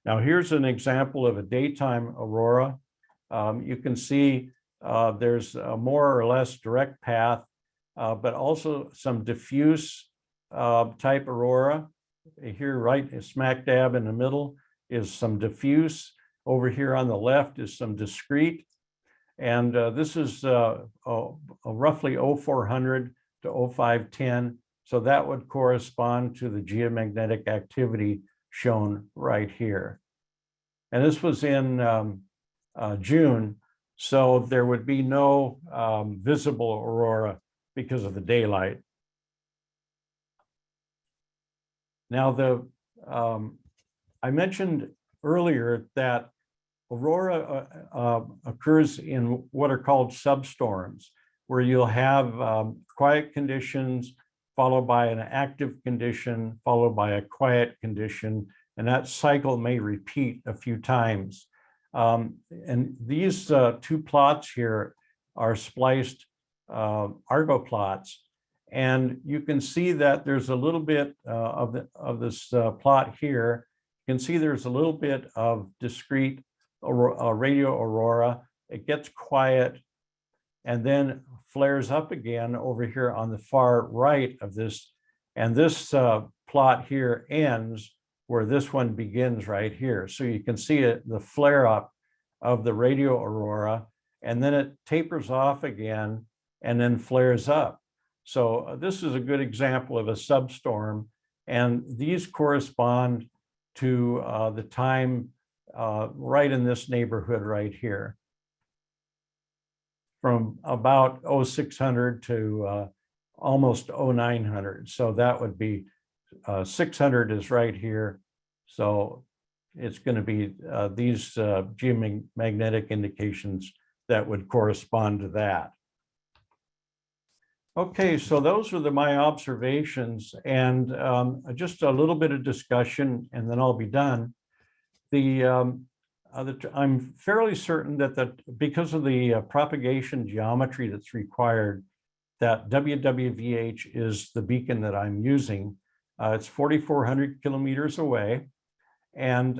S7: Now here's an example of a daytime aurora. You can see there's a more or less direct path, but also some diffuse type aurora. Here right smack dab in the middle is some diffuse. Over here on the left is some discrete. And this is roughly 0400 to 0510. So that would correspond to the geomagnetic activity shown right here. And this was in June. So there would be no visible aurora because of the daylight. Now, I mentioned earlier that aurora occurs in what are called substorms, where you'll have quiet conditions followed by an active condition, followed by a quiet condition, and that cycle may repeat a few times. And these two plots here are spliced Argo plots, and you can see that there's a little bit of this plot here. You can see there's a little bit of discrete radio aurora. It gets quiet and then flares up again over here on the far right of this. And this plot here ends where this one begins right here. So you can see it, the flare up of the radio aurora, and then it tapers off again and then flares up. So this is a good example of a substorm, and these correspond to the time right in this neighborhood right here, from about 0600 to almost 0900. So that would be 600 is right here. So it's going to be these geomagnetic indications that would correspond to that. Okay, so those are my observations, and just a little bit of discussion, and then I'll be done. I'm fairly certain that because of the propagation geometry that's required, that WWVH is the beacon that I'm using. It's 4,400 kilometers away, and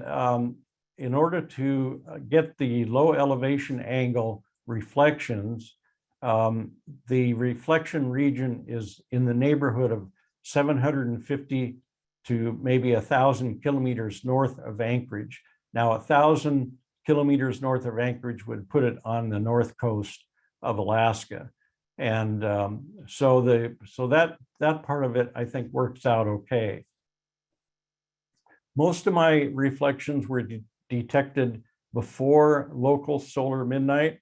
S7: in order to get the low elevation angle reflections, the reflection region is in the neighborhood of 750 to maybe 1,000 kilometers north of Anchorage. Now, 1,000 kilometers north of Anchorage would put it on the north coast of Alaska. And so that part of it, I think, works out okay. Most of my reflections were detected before local solar midnight.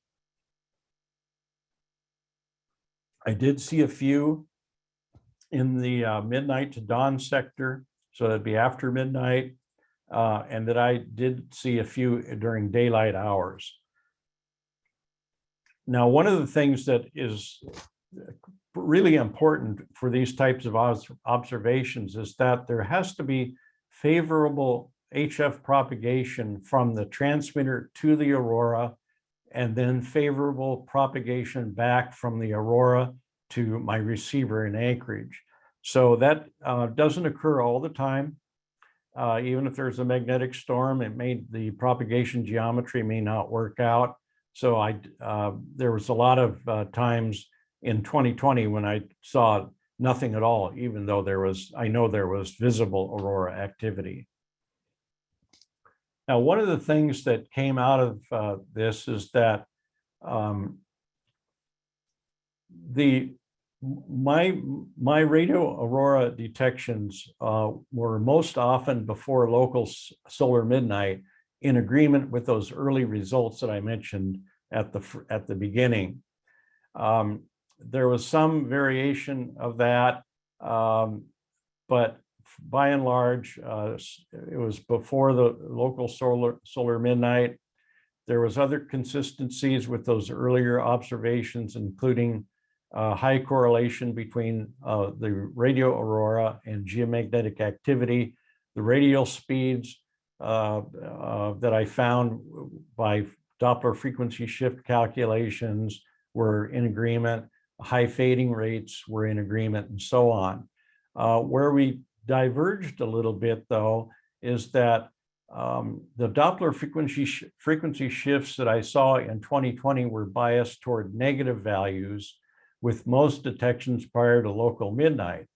S7: I did see a few in the midnight to dawn sector, so that'd be after midnight, and that I did see a few during daylight hours. Now, one of the things that is really important for these types of observations is that there has to be favorable HF propagation from the transmitter to the aurora, and then favorable propagation back from the aurora to my receiver in Anchorage. So that doesn't occur all the time. Even if there's a magnetic storm, the propagation geometry may not work out. So there was a lot of times in 2020 when I saw nothing at all, even though I know there was visible aurora activity. Now, one of the things that came out of this is that my radio aurora detections were most often before local solar midnight, in agreement with those early results that I mentioned at the beginning. There was some variation of that, but by and large, it was before the local solar midnight. There was other consistencies with those earlier observations, including high correlation between the radio aurora and geomagnetic activity. The radial speeds that I found by Doppler frequency shift calculations were in agreement. High fading rates were in agreement, and so on. Where we diverged a little bit, though, is that the Doppler frequency shifts that I saw in 2020 were biased toward negative values, with most detections prior to local midnight.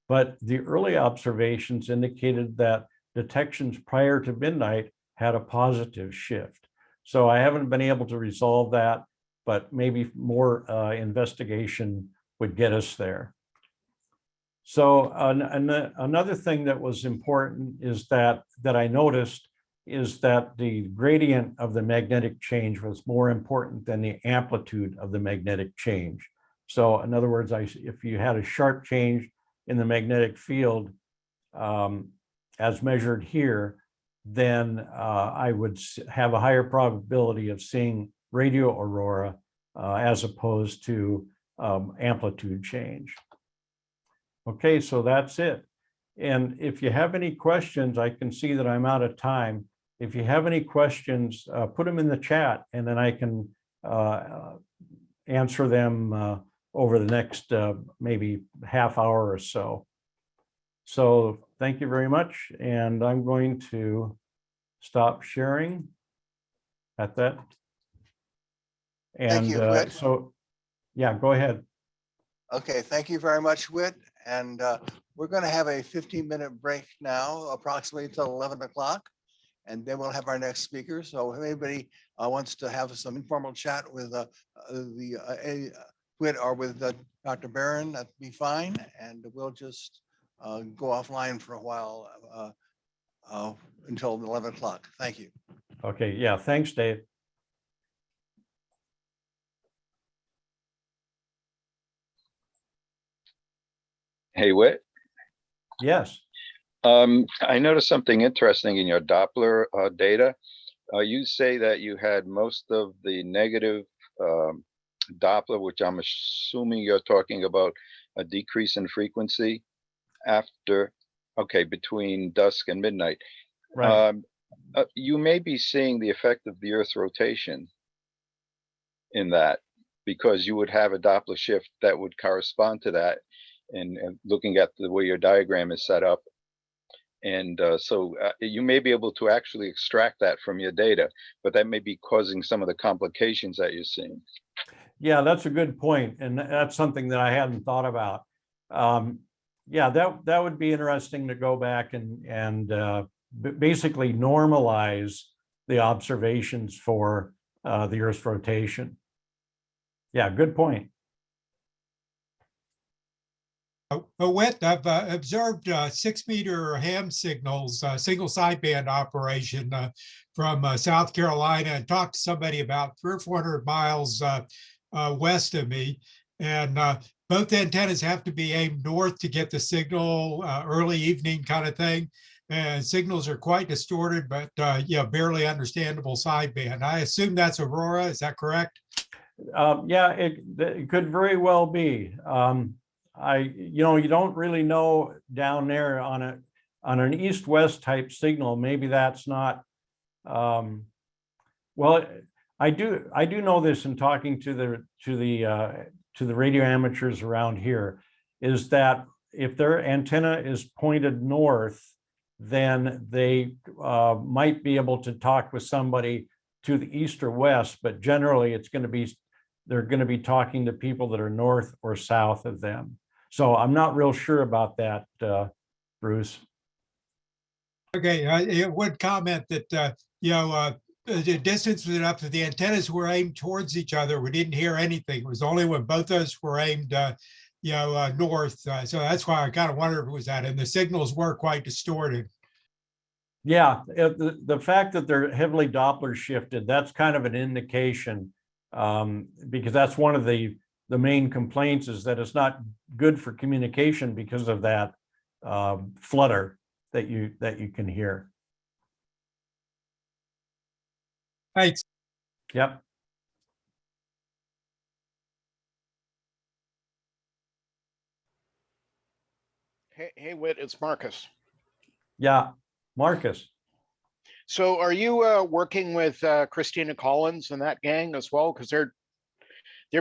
S7: But the early observations indicated that detections prior to midnight had a positive shift. So I haven't been able to resolve that, but maybe more investigation would get us there. So another thing that was important is that I noticed is that the gradient of the magnetic change was more important than the amplitude of the magnetic change. So in other words, if you had a sharp change in the magnetic field as measured here, then I would have a higher probability of seeing radio aurora as opposed to amplitude change. Okay, so that's it. And if you have any questions, I can see that I'm out of time. If you have any questions, put them in the chat, and then I can answer them over the next maybe half hour or so. So thank you very much. And I'm going to stop sharing at that. And
S1: Thank you, Whit.
S7: so, yeah, go ahead.
S1: Okay, thank you very much, Whit. And we're going to have a 15-minute break now, approximately until 11 o'clock. And then we'll have our next speaker. So if anybody wants to have some informal chat with Whit or with Dr. Barron, that'd be fine. And we'll just go offline for a while until 11 o'clock. Thank you.
S7: Okay, yeah, thanks, Dave.
S6: Hey, Whit.
S7: Yes.
S6: I noticed something interesting in your Doppler data. You say that you had most of the negative Doppler, which I'm assuming you're talking about a decrease in frequency after, between dusk and midnight.
S7: Right.
S6: You may be seeing the effect of the Earth's rotation in that, because you would have a Doppler shift that would correspond to that. And looking at the way your diagram is set up. And so you may be able to actually extract that from your data, but that may be causing some of the complications that you're seeing.
S7: Yeah, that's a good point. And that's something that I hadn't thought about. Yeah, that would be interesting to go back and basically normalize the observations for the Earth's rotation. Yeah, good point.
S8: Whit, I've observed 6-meter ham signals, single sideband operation from South Carolina, and talked to somebody about 300 or 400 miles west of me. And both antennas have to be aimed north to get the signal, early evening kind of thing. And signals are quite distorted, but yeah, barely understandable sideband. I assume that's Aurora. Is that correct?
S7: Yeah, it could very well be. You don't really know down there on an east-west type signal. Maybe that's not. Well, I do know this in talking to the radio amateurs around here, is that if their antenna is pointed north, then they might be able to talk with somebody to the east or west, but generally they're going to be talking to people that are north or south of them. So I'm not real sure about that, Bruce.
S8: Okay, I would comment that, the distance was enough that the antennas were aimed towards each other. We didn't hear anything. It was only when both those were aimed, north. So that's why I kind of wondered if it was that. And the signals were quite distorted.
S7: Yeah, the fact that they're heavily Doppler shifted, that's kind of an indication, because that's one of the main complaints, is that it's not good for communication because of that flutter that you can hear.
S8: Thanks.
S7: Yep.
S9: Hey, Whit, it's Marcus.
S7: Yeah, Marcus.
S9: So are you working with Christina Collins and that gang as well? Because they're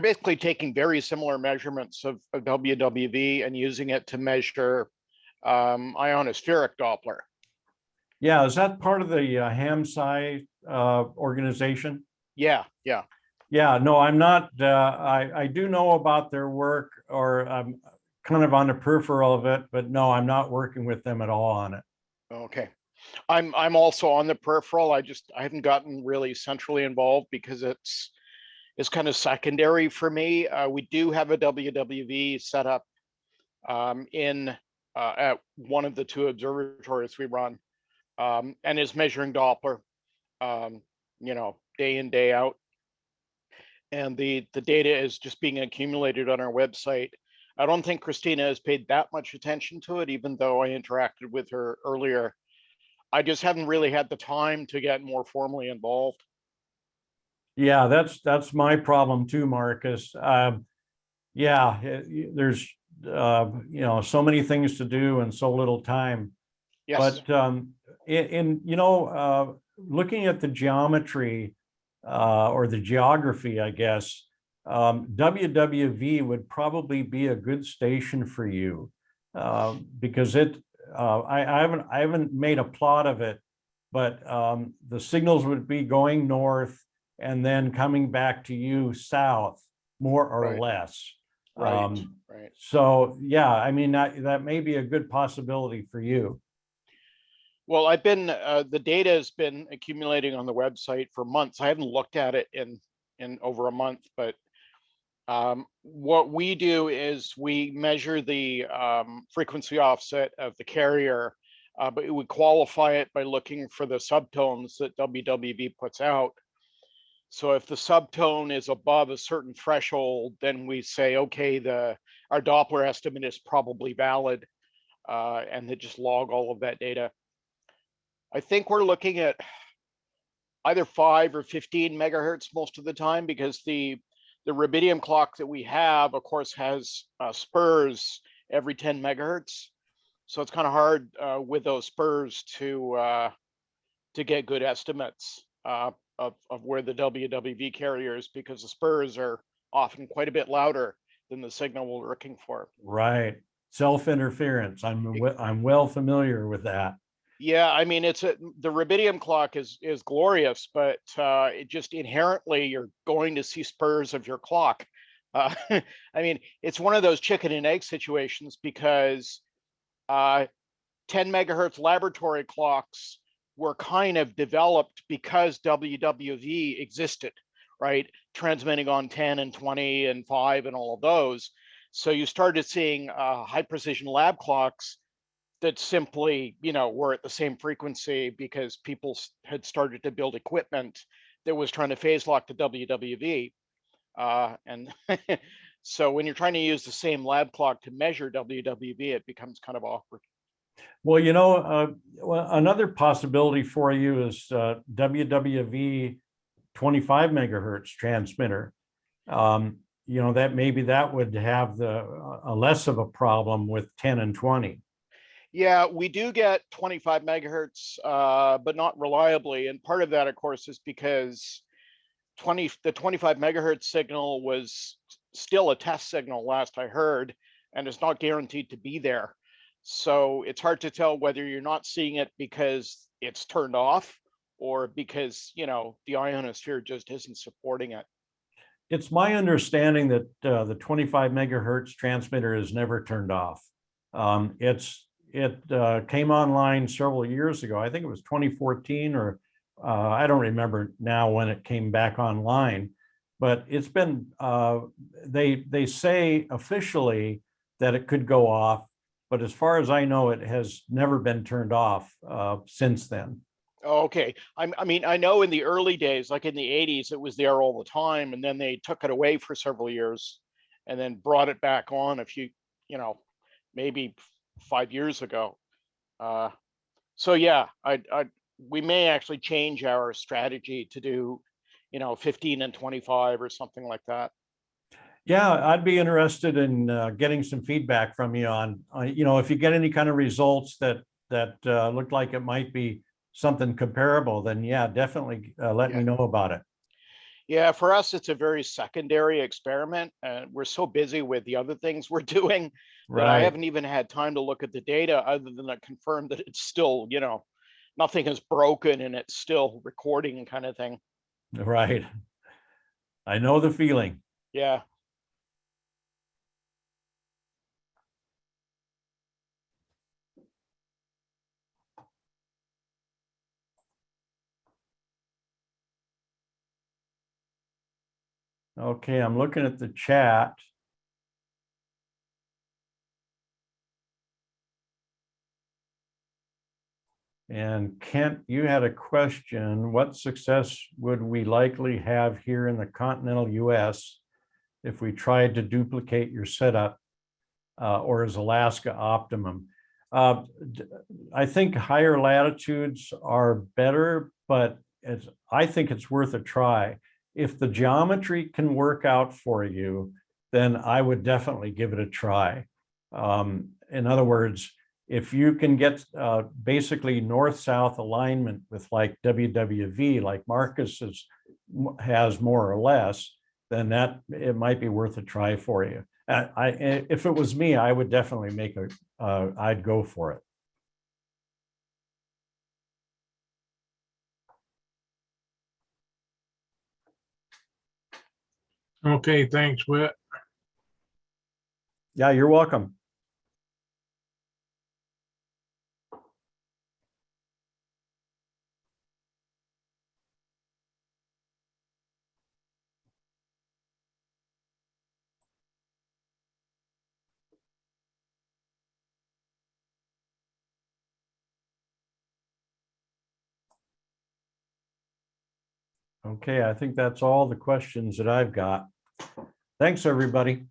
S9: basically taking very similar measurements of WWV and using it to measure ionospheric Doppler.
S7: Yeah, is that part of the HAMSI organization?
S9: Yeah.
S7: Yeah, no, I'm not. I do know about their work, or I'm kind of on the peripheral of it, but no, I'm not working with them at all on it.
S9: Okay. I'm also on the peripheral. I haven't gotten really centrally involved because it's kind of secondary for me. We do have a WWV set up at one of the two observatories we run, and is measuring Doppler, day in, day out. And the data is just being accumulated on our website. I don't think Christina has paid that much attention to it, even though I interacted with her earlier. I just haven't really had the time to get more formally involved.
S7: Yeah, that's my problem too, Marcus. Yeah, there's so many things to do and so little time.
S9: Yes.
S7: But looking at the geometry or the geography, I guess, WWV would probably be a good station for you, because I haven't made a plot of it, but the signals would be going north and then coming back to you south, more or
S9: Right.
S7: less.
S9: Right.
S7: So yeah, I mean, that may be a good possibility for you.
S9: Well, I've been the data has been accumulating on the website for months. I haven't looked at it in over a month, but what we do is we measure the frequency offset of the carrier, but we qualify it by looking for the subtones that WWV puts out. So if the subtone is above a certain threshold, then we say, okay, our Doppler estimate is probably valid, and they just log all of that data. I think we're looking at either 5 or 15 megahertz most of the time, because the rubidium clock that we have, of course, has spurs every 10 megahertz. So it's kind of hard with those spurs to get good estimates of where the WWV carrier is, because the spurs are often quite a bit louder than the signal we're looking for.
S7: Right. Self-interference. I'm well familiar with that.
S9: Yeah, I mean, the rubidium clock is glorious, but it just inherently you're going to see spurs of your clock. I mean, it's one of those chicken and egg situations, because 10 megahertz laboratory clocks were kind of developed because WWV existed, right? Transmitting on 10 and 20 and 5 and all of those. So you started seeing high precision lab clocks that simply, were at the same frequency, because people had started to build equipment that was trying to phase lock the WWV. And So when you're trying to use the same lab clock to measure WWV, it becomes kind of awkward.
S7: Well, well, another possibility for you is WWV 25 megahertz transmitter. That maybe that would have a less of a problem with 10 and 20.
S9: Yeah, we do get 25 megahertz, but not reliably. And part of that, of course, is because the 25 megahertz signal was still a test signal last I heard, and it's not guaranteed to be there. So it's hard to tell whether you're not seeing it because it's turned off or because, the ionosphere just isn't supporting it.
S7: It's my understanding that the 25 megahertz transmitter is never turned off. It came online several years ago. I think it was 2014 or I don't remember now when it came back online, but it's been, they say officially that it could go off, but as far as I know, it has never been turned off since then.
S9: Okay. I mean, I know in the early days, like in the 80s, it was there all the time, and then they took it away for several years and then brought it back on a few, maybe 5 years ago. So yeah, we may actually change our strategy to do, 15 and 25 or something like that.
S7: Yeah, I'd be interested in getting some feedback from you on, if you get any kind of results that look like it might be something comparable, then yeah, definitely let me know about it.
S9: Yeah, for us, it's a very secondary experiment, and we're so busy with the other things we're doing that I haven't even had time to look at the data other than to confirm that it's still, nothing is broken and it's still recording kind of thing.
S7: Right. I know the feeling.
S9: Yeah.
S7: Okay, I'm looking at the chat. And Kent, you had a question. What success would we likely have here in the continental US if we tried to duplicate your setup, or is Alaska optimum? I think higher latitudes are better, but I think it's worth a try. If the geometry can work out for you, then I would definitely give it a try. In other words, if you can get basically north-south alignment with like WWV, like Marcus has more or less, then it might be worth a try for you. If it was me, I would definitely I'd go for it.
S10: Okay, thanks, Whit.
S7: Yeah, you're welcome. Okay, I think that's all the questions that I've got. Thanks, everybody.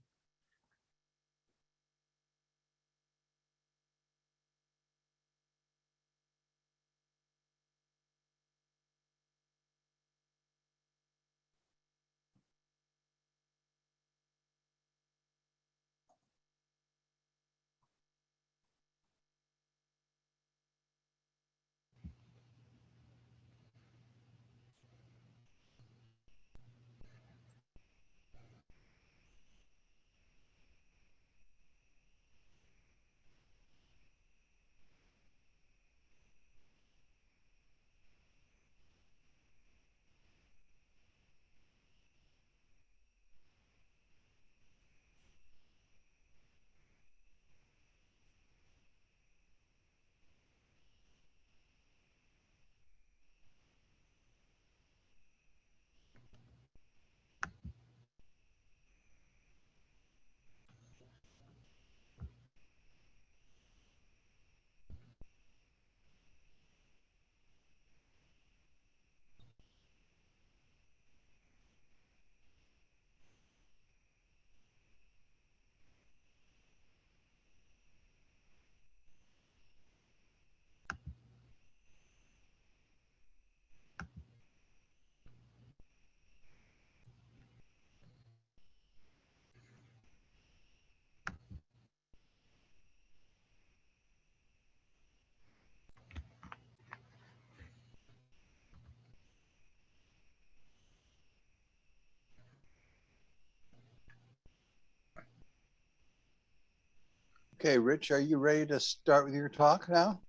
S1: Okay, Rich, are you ready to start with your talk now?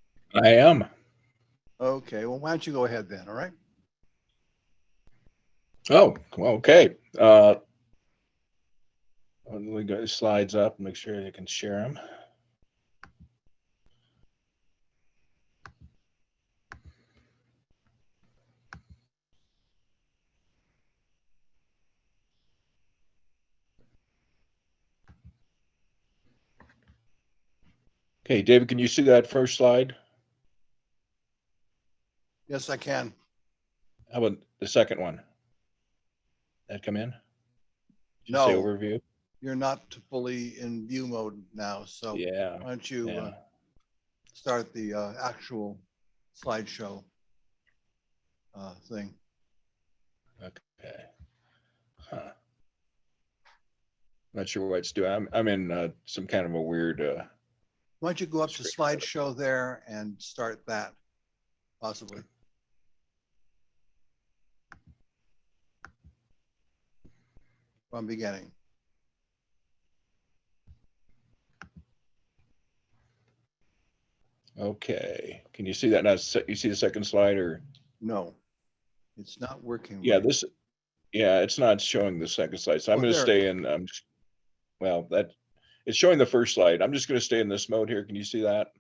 S3: I am.
S1: Okay, well, why don't you go ahead then, all right?
S3: Oh, well, okay. Let me get the slides up, make sure they can share them. Okay, David, can you see that first slide?
S1: Yes, I can.
S3: How about the second one? That come in? Just say
S1: No,
S3: overview.
S1: you're not fully in view mode now, so
S3: Yeah.
S1: why don't you
S3: Yeah.
S1: start the actual slideshow thing.
S3: Okay. Huh. Not sure what it's doing. I'm in some kind of a weird.
S1: Why don't you go up to
S3: Screen.
S1: slideshow there and start that, possibly. From beginning.
S3: Okay. Can you see that now? You see the second slide or?
S1: No, it's not working.
S3: Yeah,
S1: right.
S3: yeah, it's not showing the second slide. So I'm
S1: Oh,
S3: going to
S1: there.
S3: stay in. Well, it's showing the first slide. I'm just going to stay in this mode here. Can you see that?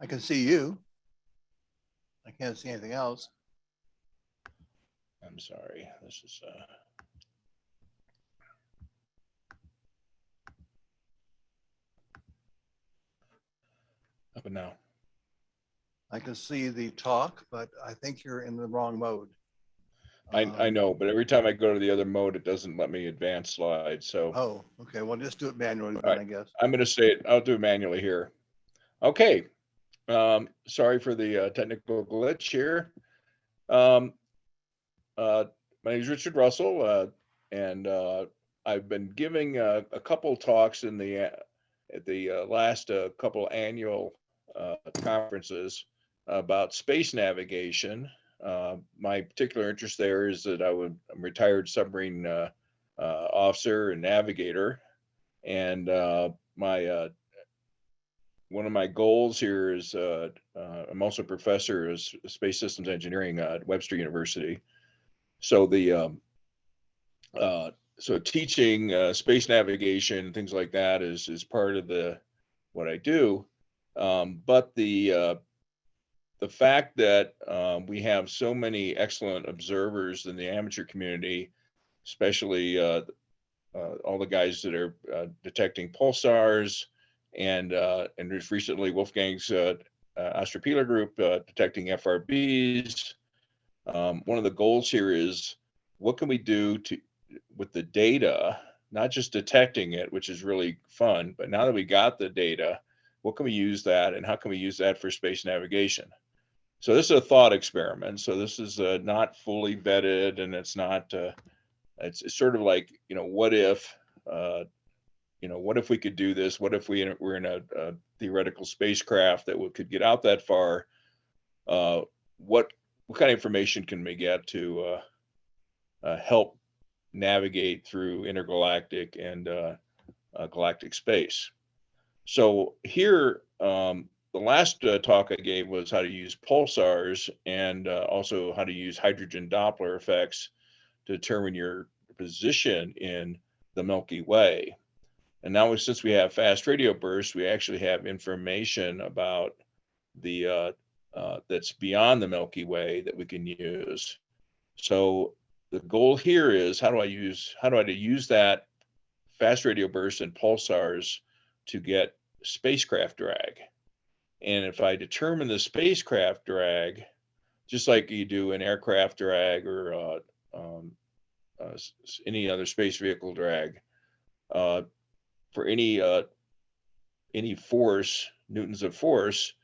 S1: I can see you. I can't see anything else.
S3: I'm sorry. This is. Up and now.
S1: I can see the talk, but I think you're in the wrong mode.
S3: I know, but every time I go to the other mode, it doesn't let me advance slides. So
S1: Oh, okay. Well, just do it manually then,
S3: right.
S1: I guess.
S3: I'm going to say it. I'll do it manually here. Okay. Sorry for the technical glitch here. My name is Richard Russell, and I've been giving a couple talks in at the last couple annual conferences about space navigation. My particular interest there is that I'm a retired submarine officer and navigator, and one of my goals here is I'm also a professor of space systems engineering at Webster University. So so teaching space navigation and things like that is part of what I do. But the fact that we have so many excellent observers in the amateur community, especially all the guys that are detecting pulsars, and just recently Wolfgang's Astropeeler group detecting FRBs. One of the goals here is what can we do with the data, not just detecting it, which is really fun, but now that we got the data, what can we use that, and how can we use that for space navigation? So this is a thought experiment. So this is not fully vetted, and it's not. It's sort of like, what if, what if we could do this? What if we're in a theoretical spacecraft that could get out that far? What kind of information can we get to help navigate through intergalactic and galactic space? So here, the last talk I gave was how to use pulsars and also how to use hydrogen Doppler effects to determine your position in the Milky Way. And now, since we have fast radio bursts, we actually have information about the that's beyond the Milky Way that we can use. So the goal here is how do I use that fast radio burst and pulsars to get spacecraft drag? And if I determine the spacecraft drag, just like you do an aircraft drag or any other space vehicle drag, for any force, newtons of force,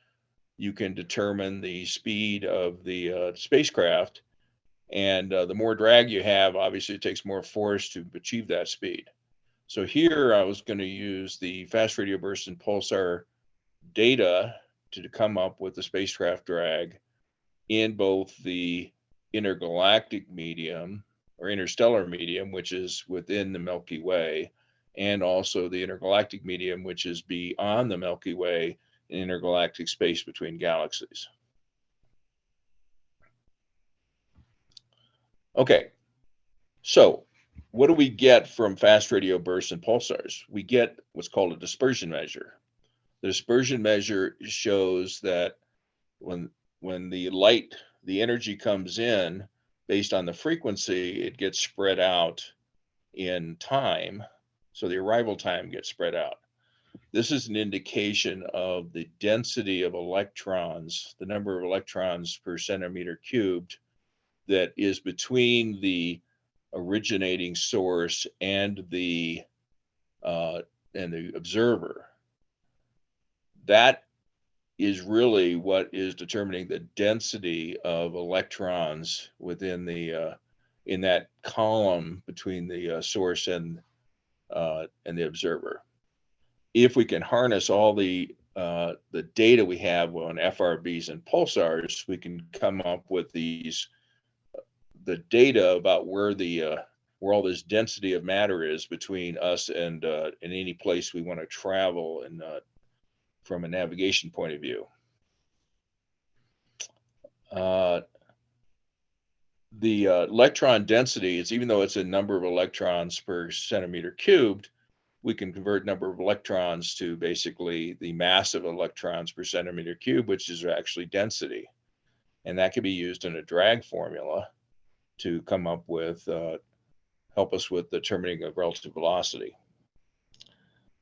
S3: you can determine the speed of the spacecraft. And the more drag you have, obviously it takes more force to achieve that speed. So here I was going to use the fast radio burst and pulsar data to come up with the spacecraft drag in both the intergalactic medium or interstellar medium, which is within the Milky Way, and also the intergalactic medium, which is beyond the Milky Way in intergalactic space between galaxies. Okay, so what do we get from fast radio bursts and pulsars? We get what's called a dispersion measure. The dispersion measure shows that when the light, the energy comes in based on the frequency, it gets spread out in time. So the arrival time gets spread out. This is an indication of the density of electrons, the number of electrons per centimeter cubed that is between the originating source and the observer. That is really what is determining the density of electrons within the in that column between the source and the observer. If we can harness all the data we have on FRBs and pulsars, we can come up with the data about where all this density of matter is between us and in any place we want to travel, and from a navigation point of view. The electron density is, even though it's a number of electrons per centimeter cubed, we can convert number of electrons to basically the mass of electrons per centimeter cubed, which is actually density. And that can be used in a drag formula to come up with, help us with determining of relative velocity.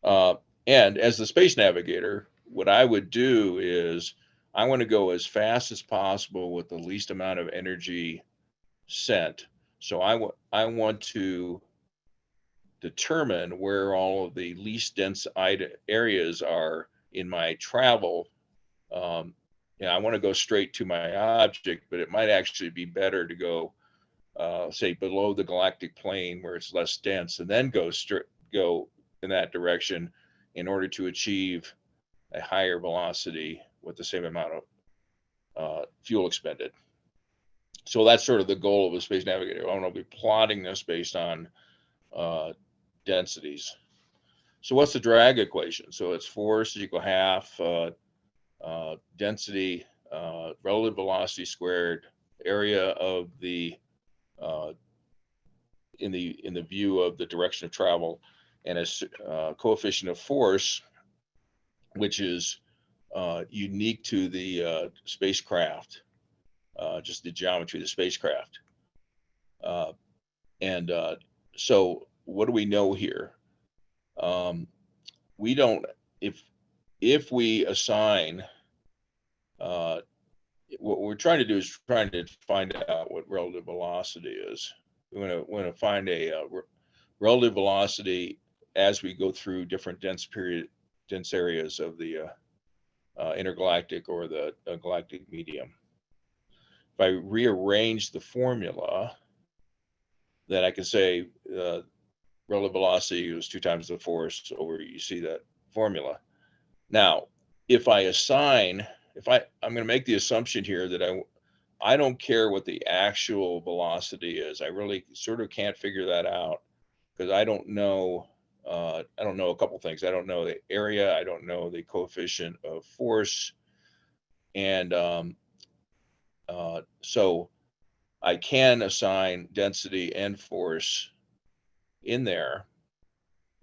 S3: And as the space navigator, what I would do is I want to go as fast as possible with the least amount of energy sent. So I want to determine where all of the least dense areas are in my travel. I want to go straight to my object, but it might actually be better to go, say, below the galactic plane where it's less dense, and then go in that direction in order to achieve a higher velocity with the same amount of fuel expended. So that's sort of the goal of a space navigator. I want to be plotting this based on densities. So what's the drag equation? So it's force is equal half density, relative velocity squared, area of the in the view of the direction of travel, and a coefficient of force, which is unique to the spacecraft, just the geometry of the spacecraft. So what do we know here? We don't, if we assign, what we're trying to do is trying to find out what relative velocity is. We want to find a relative velocity as we go through different dense areas of the intergalactic or the galactic medium. If I rearrange the formula, then I can say relative velocity is 2 times the force over, you see that formula. Now, if I assign, I'm going to make the assumption here that I don't care what the actual velocity is. I really sort of can't figure that out because I don't know a couple things. I don't know the area. I don't know the coefficient of force. And so I can assign density and force in there.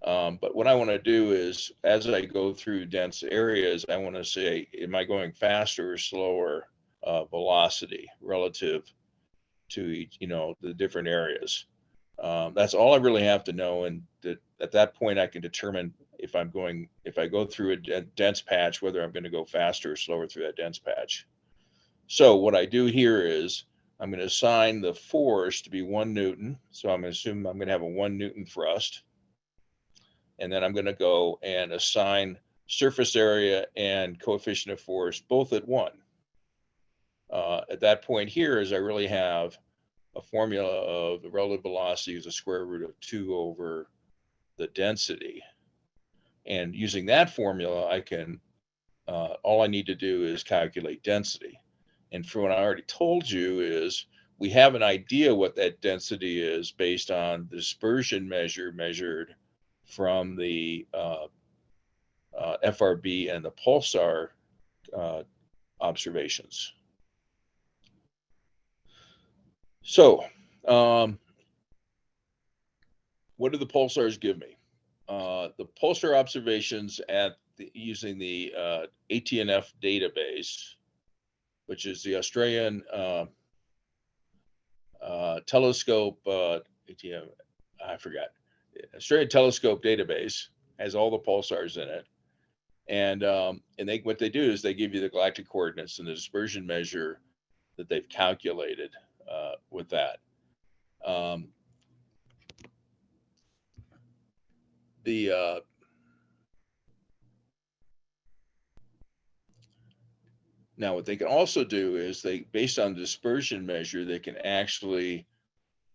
S3: But what I want to do is, as I go through dense areas, I want to say, am I going faster or slower velocity relative to each, the different areas. That's all I really have to know. And at that point, I can determine if I go through a dense patch, whether I'm going to go faster or slower through that dense patch. So what I do here is I'm going to assign the force to be 1 Newton. So I'm going to assume I'm going to have a 1 Newton thrust. And then I'm going to go and assign surface area and coefficient of force both at 1. At that point here is I really have a formula of the relative velocity is the square root of 2 over the density. And using that formula, I can, all I need to do is calculate density. And for what I already told you is we have an idea what that density is based on the dispersion measure measured from the FRB and the Pulsar observations. So, what do the pulsars give me? The pulsar observations using the ATNF database, which is the Australian telescope, ATM, I forgot. Australian telescope database has all the pulsars in it. And what they do is they give you the galactic coordinates and the dispersion measure that they've calculated with that. Now what they can also do is based on the dispersion measure, they can actually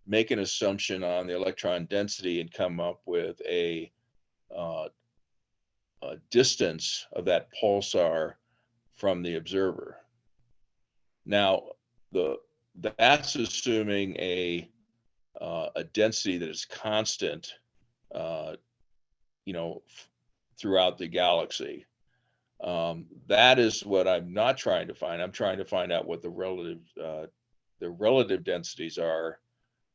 S3: make an assumption on the electron density and come up with a distance of that pulsar from the observer. Now, that's assuming a density that is constant, throughout the galaxy. That is what I'm not trying to find. I'm trying to find out what the relative densities are,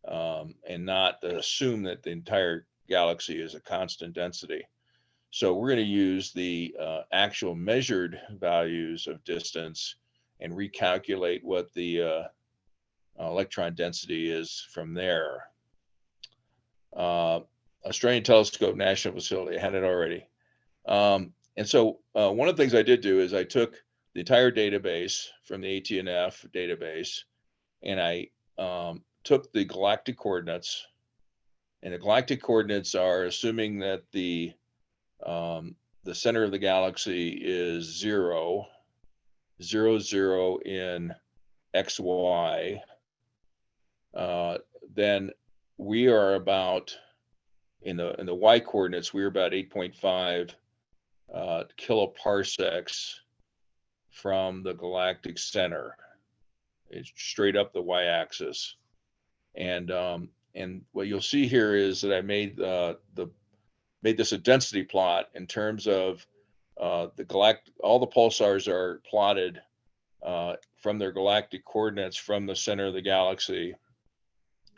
S3: and not assume that the entire galaxy is a constant density. So we're going to use the actual measured values of distance and recalculate what the electron density is from there. Australian Telescope National Facility, I had it already. And so one of the things I did do is I took the entire database from the ATNF database, and I took the galactic coordinates, and the galactic coordinates are assuming that the center of the galaxy is 0, 0, 0 in XY. Then we are about, in the Y coordinates, we're about 8.5 kiloparsecs from the galactic center. It's straight up the Y-axis. And what you'll see here is that I made this a density plot in terms of all the pulsars are plotted from their galactic coordinates from the center of the galaxy,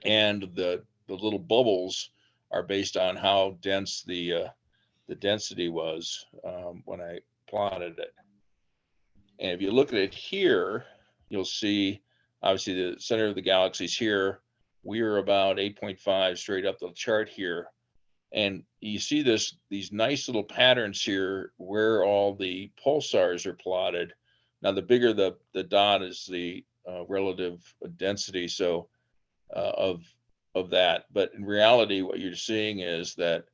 S3: and the little bubbles are based on how dense the density was when I plotted it. And if you look at it here, you'll see obviously the center of the galaxy is here. We are about 8.5 straight up the chart here. And you see these nice little patterns here where all the pulsars are plotted. Now, the bigger the dot is the relative density of that. But in reality, what you're seeing is that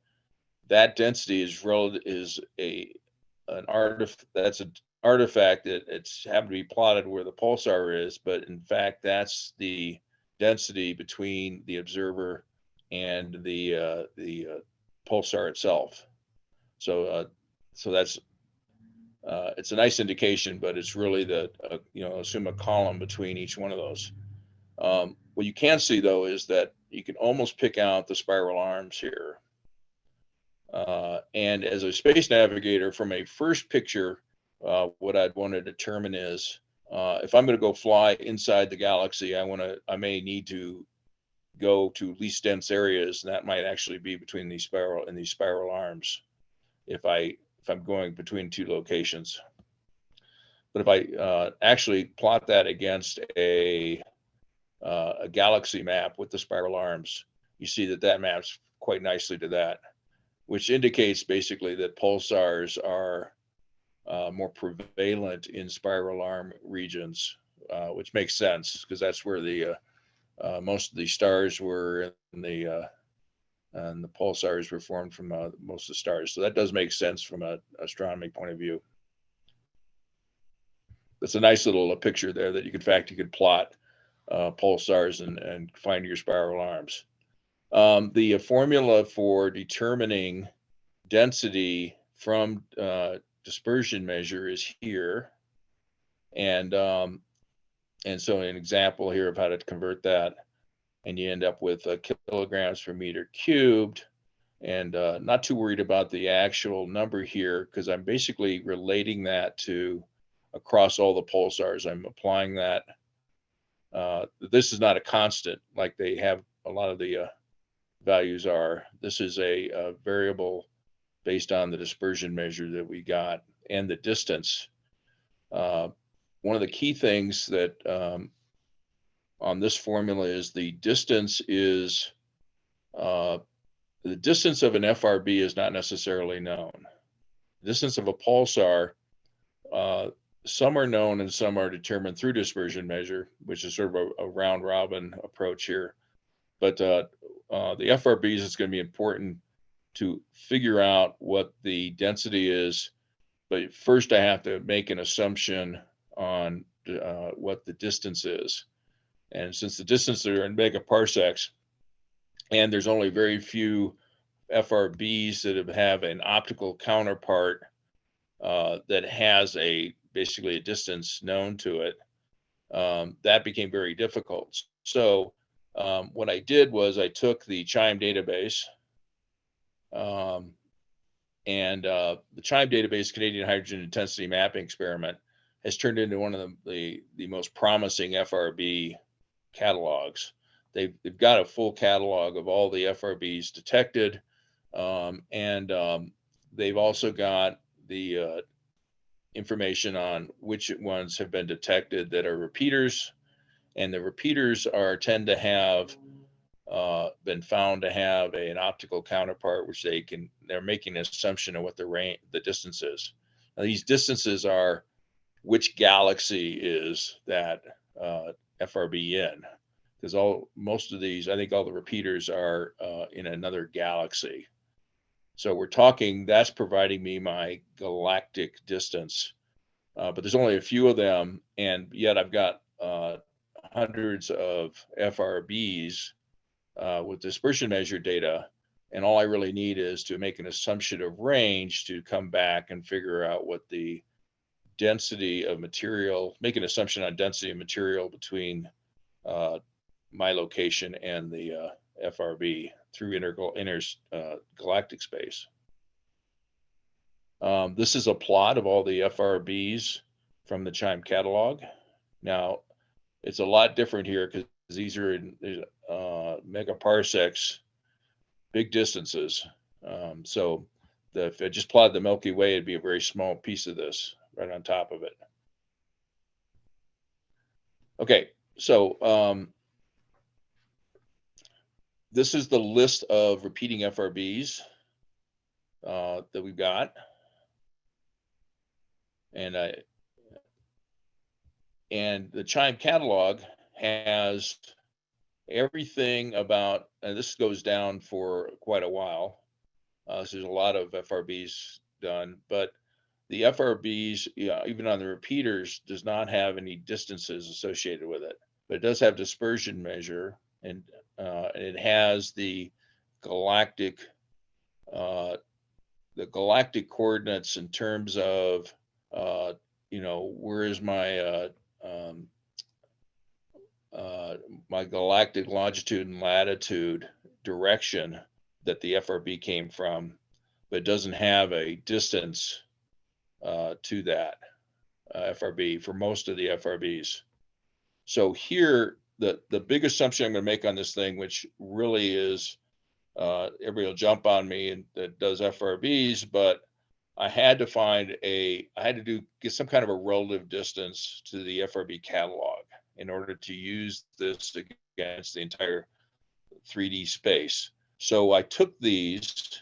S3: density is an artifact that it's happened to be plotted where the pulsar is, but in fact, that's the density between the observer and the pulsar itself. So that's it's a nice indication, but it's really assume a column between each one of those. What you can see though is that you can almost pick out the spiral arms here. And as a space navigator, from a first picture, what I'd want to determine is if I'm going to go fly inside the galaxy, I may need to go to least dense areas, and that might actually be between these spiral arms if I'm going between two locations. But if I actually plot that against a galaxy map with the spiral arms, you see that maps quite nicely to that, which indicates basically that pulsars are more prevalent in spiral arm regions, which makes sense because that's where the most of the stars were, and the pulsars were formed from most of the stars. So that does make sense from an astronomy point of view. That's a nice little picture there that you could plot pulsars and find your spiral arms. The formula for determining density from dispersion measure is here, and so an example here of how to convert that, and you end up with kilograms per meter cubed. And not too worried about the actual number here, because I'm basically relating that to across all the pulsars. I'm applying that. This is not a constant like they have a lot of the values are. This is a variable based on the dispersion measure that we got and the distance. One of the key things that on this formula is the distance is the distance of an FRB is not necessarily known. The distance of a pulsar, some are known and some are determined through dispersion measure, which is sort of a round robin approach here. But the FRBs is going to be important to figure out what the density is. But first I have to make an assumption on what the distance is. And since the distances are in megaparsecs, and there's only very few FRBs that have an optical counterpart that has basically a distance known to it, that became very difficult. So what I did was I took the CHIME database, and the CHIME database, Canadian Hydrogen Intensity Mapping Experiment, has turned into one of the most promising FRB catalogs. They've got a full catalog of all the FRBs detected, and they've also got the information on which ones have been detected that are repeaters, and the repeaters tend to have been found to have an optical counterpart, which they're making an assumption of what the distance is. Now, these distances are which galaxy is that FRB in, because most of these, I think all the repeaters are in another galaxy. So we're talking, that's providing me my galactic distance, but there's only a few of them, and yet I've got hundreds of FRBs with dispersion measure data, and all I really need is to make an assumption of range to come back and figure out what the density of material, make an assumption on density of material between my location and the FRB through intergalactic space. This is a plot of all the FRBs from the CHIME catalog. Now, it's a lot different here because these are in megaparsecs, big distances. So if I just plotted the Milky Way, it'd be a very small piece of this right on top of it. Okay, so this is the list of repeating FRBs that we've got. And the CHIME catalog has everything about, and this goes down for quite a while. So there's a lot of FRBs done, but the FRBs, even on the repeaters, does not have any distances associated with it, but it does have dispersion measure, and it has the galactic coordinates in terms of where is my my galactic longitude and latitude direction that the FRB came from, but it doesn't have a distance to that FRB for most of the FRBs. So here, the big assumption I'm going to make on this thing, which really is, everybody will jump on me and that does FRBs, but I had to get some kind of a relative distance to the FRB catalog in order to use this against the entire 3D space. So I took these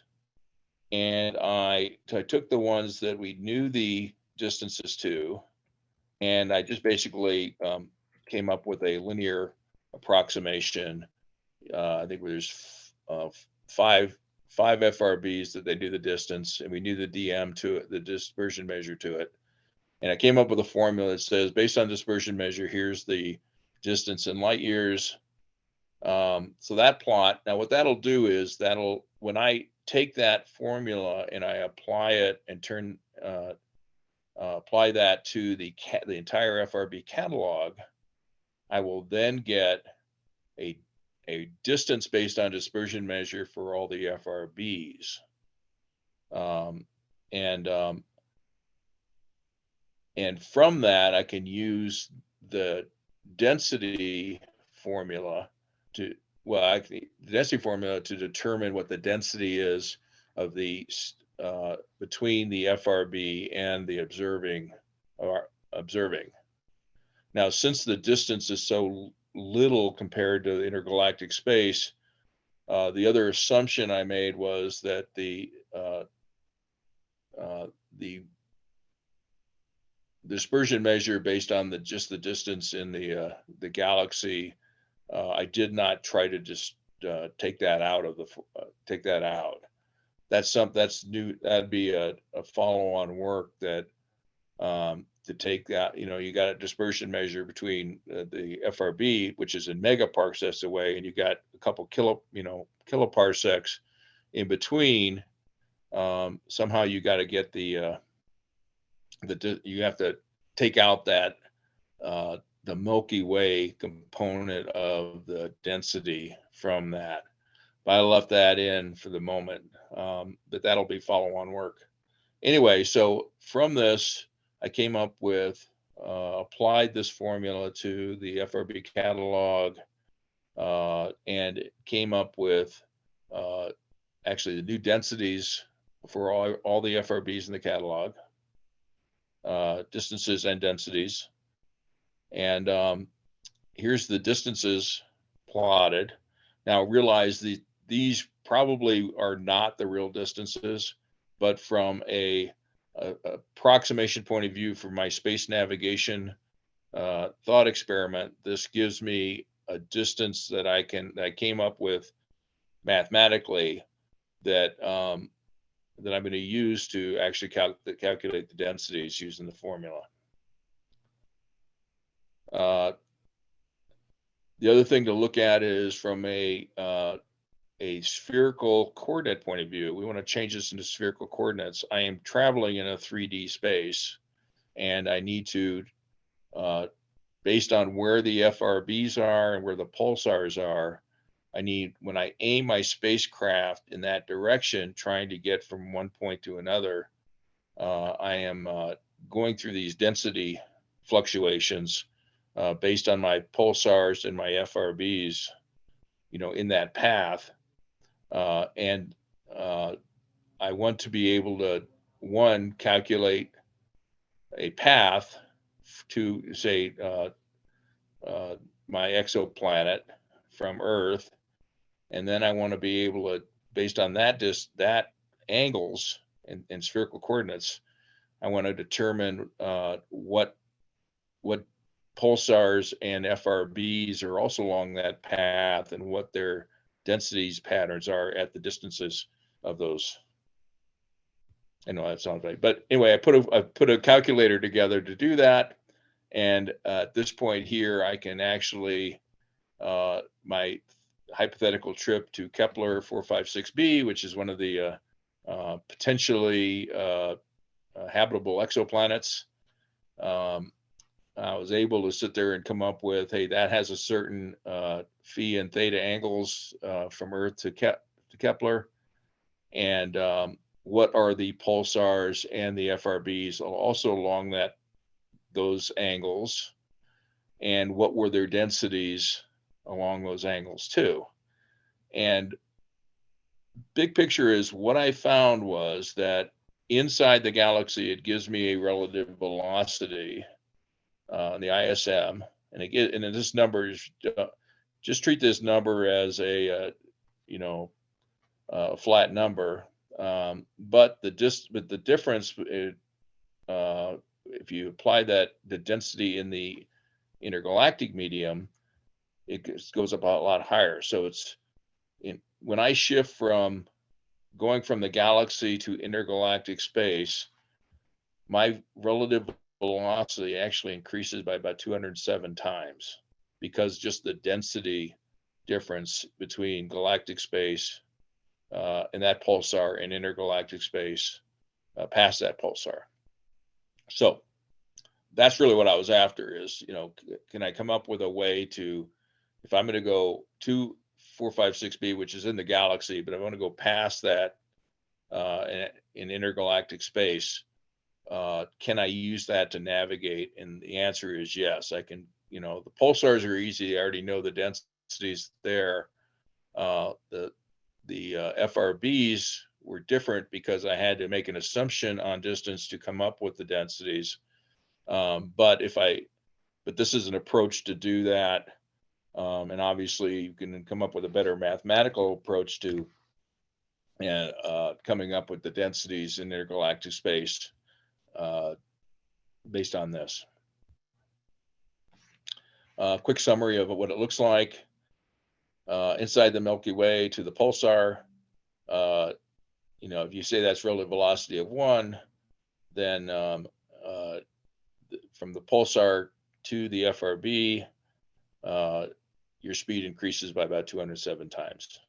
S3: and I took the ones that we knew the distances to, and I just basically came up with a linear approximation. I think there's five FRBs that they knew the distance, and we knew the DM to it, the dispersion measure to it. And I came up with a formula that says, based on dispersion measure, here's the distance in light years. So that plot, now what that'll do is when I take that formula and I apply it and apply that to the entire FRB catalog, I will then get a distance based on dispersion measure for all the FRBs. And from that, I can use the density formula to, well, the density formula to determine what the density is of the between the FRB and the observing. Now, since the distance is so little compared to the intergalactic space, the other assumption I made was that the dispersion measure based on just the distance in the galaxy, I did not try to just take that out of take that out. That's new. That'd be a follow-on work that to take that. You got a dispersion measure between the FRB, which is in megaparsecs away, and you got a couple kiloparsecs in between. Somehow you got to get you have to take out that the Milky Way component of the density from that. But I left that in for the moment, but that'll be follow-on work. Anyway, so from this, I came up with, applied this formula to the FRB catalog, and came up with actually the new densities for all the FRBs in the catalog, distances and densities. And here's the distances plotted. Now realize these probably are not the real distances, but from a approximation point of view for my space navigation thought experiment, this gives me a distance that I came up with mathematically that I'm going to use to actually calculate the densities using the formula. The other thing to look at is from a spherical coordinate point of view. We want to change this into spherical coordinates. I am traveling in a 3D space, and I need to, based on where the FRBs are and where the pulsars are, when I aim my spacecraft in that direction, trying to get from one point to another, I am going through these density fluctuations based on my pulsars and my FRBs, in that path. And I want to be able to, one, calculate a path to, say, my exoplanet from Earth. And then I want to be able to, based on that angles and spherical coordinates, I want to determine what pulsars and FRBs are also along that path and what their densities patterns are at the distances of those. I know that sounds right, but anyway, I put a calculator together to do that. And at this point here, I can actually, my hypothetical trip to Kepler 456b, which is one of the potentially habitable exoplanets, I was able to sit there and come up with, hey, that has a certain phi and theta angles from Earth to Kepler. And what are the pulsars and the FRBs also along those angles? And what were their densities along those angles too? And big picture is what I found was that inside the galaxy, it gives me a relative velocity, the ISM, and this number is just treat this number as a flat number, but the difference, if you apply the density in the intergalactic medium, it goes up a lot higher. So when I shift from going from the galaxy to intergalactic space, my relative velocity actually increases by about 207 times, because just the density difference between galactic space and that pulsar and intergalactic space past that pulsar. So that's really what I was after is, can I come up with a way to, if I'm going to go too 456b, which is in the galaxy, but I want to go past that in intergalactic space. Can I use that to navigate? And the answer is yes. I can. You know, the pulsars are easy. I already know the densities there. The FRBs were different because I had to make an assumption on distance to come up with the densities. But this is an approach to do that. And obviously you can come up with a better mathematical approach to coming up with the densities in intergalactic space based on this. Quick summary of what it looks like. Inside the Milky Way to the pulsar, you know, if you say that's relative velocity of 1, then from the pulsar to the FRB, your speed increases by about 207 times.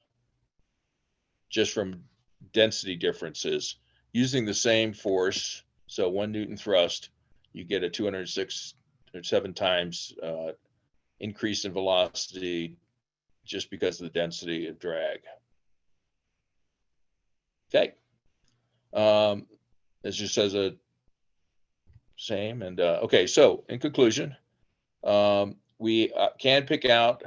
S3: Just from density differences. Using the same force, so 1 Newton thrust, you get a 206 or 7 times increase in velocity just because of the density of drag. Okay. This just says a same. And okay, so in conclusion, we can pick out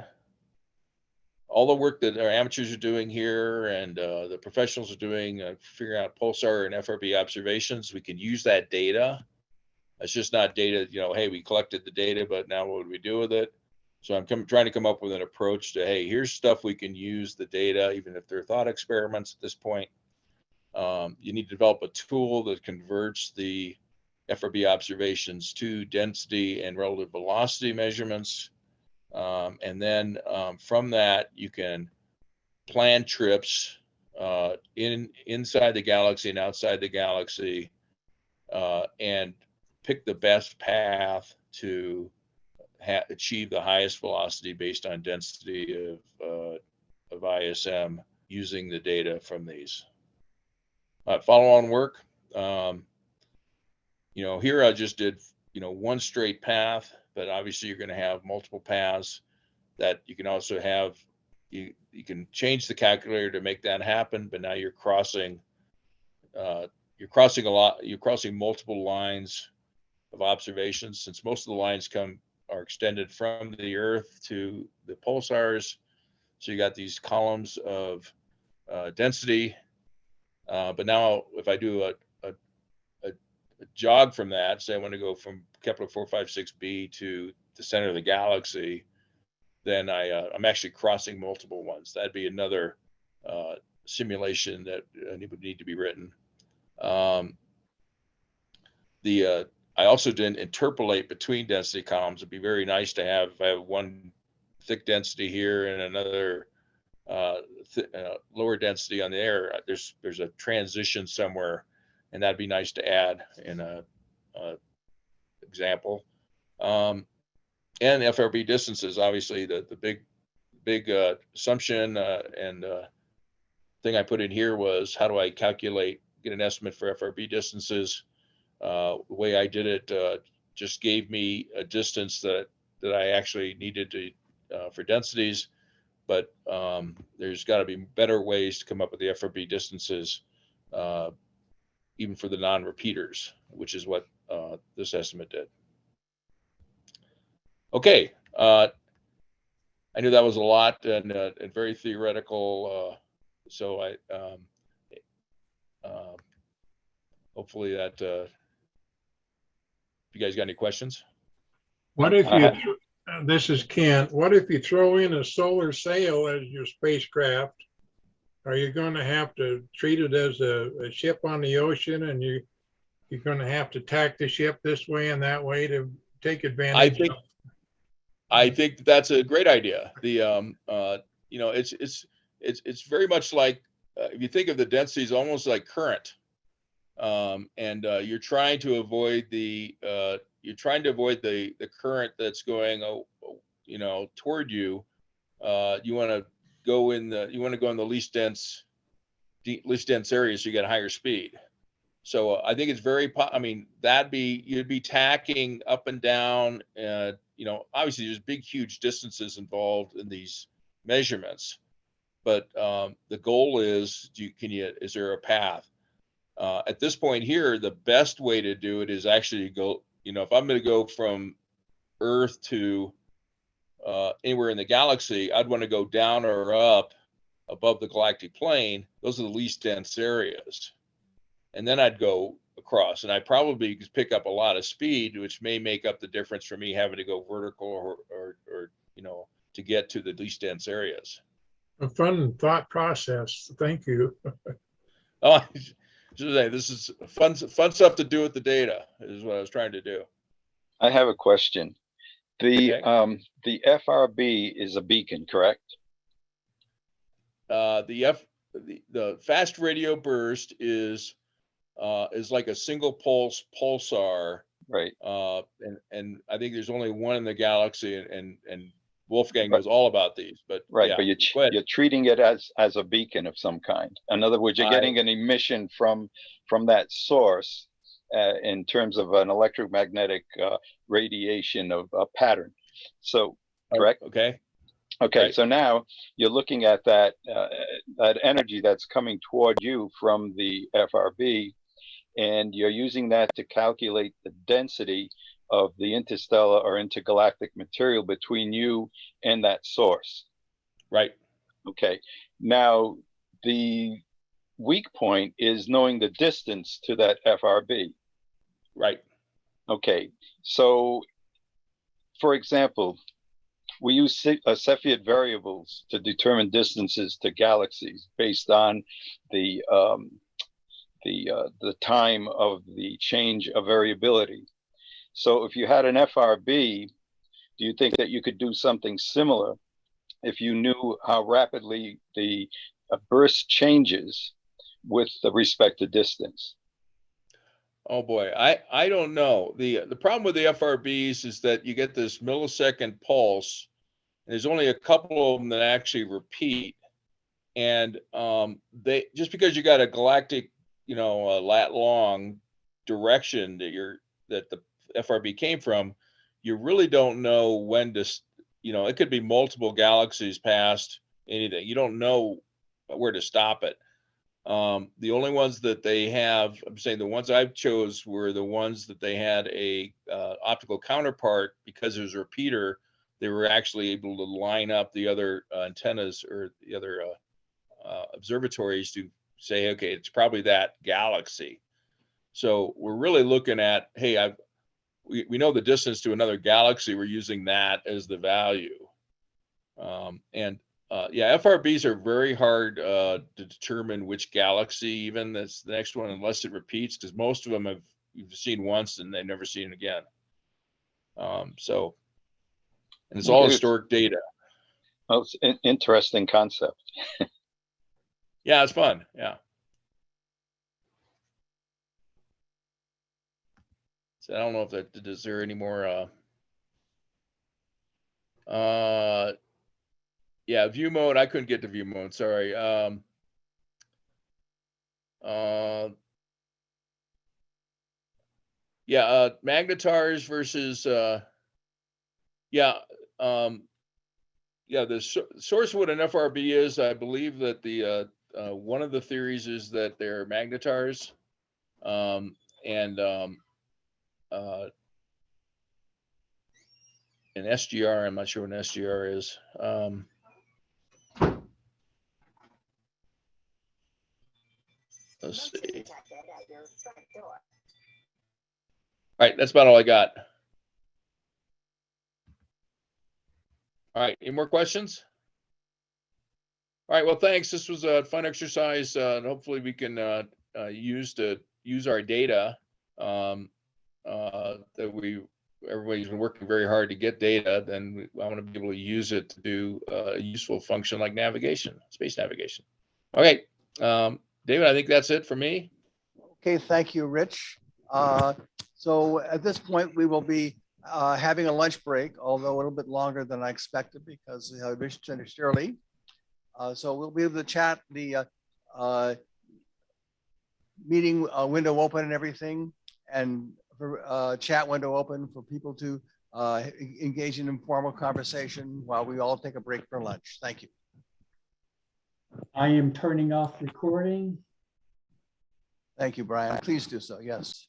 S3: all the work that our amateurs are doing here and the professionals are doing, figuring out pulsar and FRB observations. We can use that data. It's just not data, you know, hey, we collected the data, but now what do we do with it? So I'm trying to come up with an approach to, hey, here's stuff we can use the data, even if they're thought experiments at this point. You need to develop a tool that converts the FRB observations to density and relative velocity measurements. And then from that, you can plan trips inside the galaxy and outside the galaxy and pick the best path to achieve the highest velocity based on density of ISM using the data from these. Follow-on work. You know, here I just did, you know, one straight path, but obviously you're going to have multiple paths that you can also have. You can change the calculator to make that happen, but now you're crossing multiple lines of observations, since most of the lines are extended from the Earth to the pulsars. So you got these columns of density. But now if I do a jog from that, say I want to go from Kepler 456b to the center of the galaxy, then I'm actually crossing multiple ones. That'd be another simulation that would need to be written. I also didn't interpolate between density columns. It'd be very nice to have, if I have one thick density here and another lower density on the air, there's a transition somewhere, and that'd be nice to add in a example. And FRB distances, obviously the big assumption and thing I put in here was, how do I get an estimate for FRB distances? The way I did it just gave me a distance that I actually needed to for densities, but there's got to be better ways to come up with the FRB distances, even for the non-repeaters, which is what this estimate did. Okay, I knew that was a lot and very theoretical, so I hopefully that. If you guys got any questions?
S10: What if you, this is Kent, what if you throw in a solar sail as your spacecraft? Are you going to have to treat it as a ship on the ocean, and you're going to have to tack the ship this way and that way to take advantage?
S3: I think that's a great idea. The you know, it's very much like if you think of the densities almost like current. And you're trying to avoid the current that's going, you know, toward you. You want to go in the least dense area, so you get higher speed. So I think it's you'd be tacking up and down. You know, obviously there's big, huge distances involved in these measurements. but the goal is, is there a path? At this point here, the best way to do it is actually go, if I'm going to go from Earth to anywhere in the galaxy, I'd want to go down or up above the galactic plane. Those are the least dense areas. And then I'd go across, and I probably could pick up a lot of speed, which may make up the difference for me having to go vertical or to get to the least dense areas.
S10: A fun thought process. Thank you.
S3: Oh, this is fun stuff to do with the data, is what I was trying to do.
S6: I have a question.
S3: Okay.
S6: The FRB is a beacon, correct?
S3: The fast radio burst is like a single pulse pulsar,
S6: Right.
S3: And I think there's only one in the galaxy, and Wolfgang
S6: Right.
S3: knows all about these. But
S6: Right,
S3: yeah,
S6: but you're treating it as a beacon of some kind. In other words, you're getting an emission from that source in terms of an electromagnetic radiation of a pattern. So, correct?
S3: Okay.
S6: Okay,
S3: Right.
S6: so now you're looking at that energy that's coming toward you from the FRB, and you're using that to calculate the density of the interstellar or intergalactic material between you and that source.
S3: Right.
S6: Okay. Now, the weak point is knowing the distance to that FRB.
S3: Right.
S6: Okay. So, for example, we use Cepheid variables to determine distances to galaxies based on the time of the change of variability. So if you had an FRB, do you think that you could do something similar if you knew how rapidly the burst changes with respect to distance?
S3: Oh boy, I don't know. The problem with the FRBs is that you get this millisecond pulse. And there's only a couple of them that actually repeat, and they just because you got a galactic, a lat long direction that the FRB came from, you really don't know when to, it could be multiple galaxies past anything. You don't know where to stop it. The only ones that they have, I'm saying the ones I've chose were the ones that they had a optical counterpart, because there's a repeater. They were actually able to line up the other antennas or the other observatories to say, okay, it's probably that galaxy. So we're really looking at, hey, we know the distance to another galaxy. We're using that as the value. FRBs are very hard to determine which galaxy even that's the next one, unless it repeats, because most of them you've seen once and they've never seen it again. And it's all historic data.
S6: Well, it's an interesting concept.
S3: Yeah, it's fun. Yeah. So I don't know if is there any more view mode. I couldn't get to view mode. Sorry. Magnetars versus the source of what an FRB is, I believe that the one of the theories is that they're magnetars, and an SGR, I'm not sure what an SGR is. Let's see. All right, that's about all I got. All right, any more questions? All right, well, thanks. This was a fun exercise, and hopefully we can use our data that everybody's been working very hard to get data. Then I want to be able to use it to do a useful function like navigation, space navigation. Okay, David, I think that's it for me.
S1: Okay, thank you, Rich. So at this point, we will be having a lunch break, although a little bit longer than I expected because Rich finished early. So we'll be able to chat the meeting window open and everything, and for chat window open for people to engage in informal conversation while we all take a break for lunch. Thank you.
S2: I am turning off recording.
S1: Thank you, Brian. Please do so. Yes.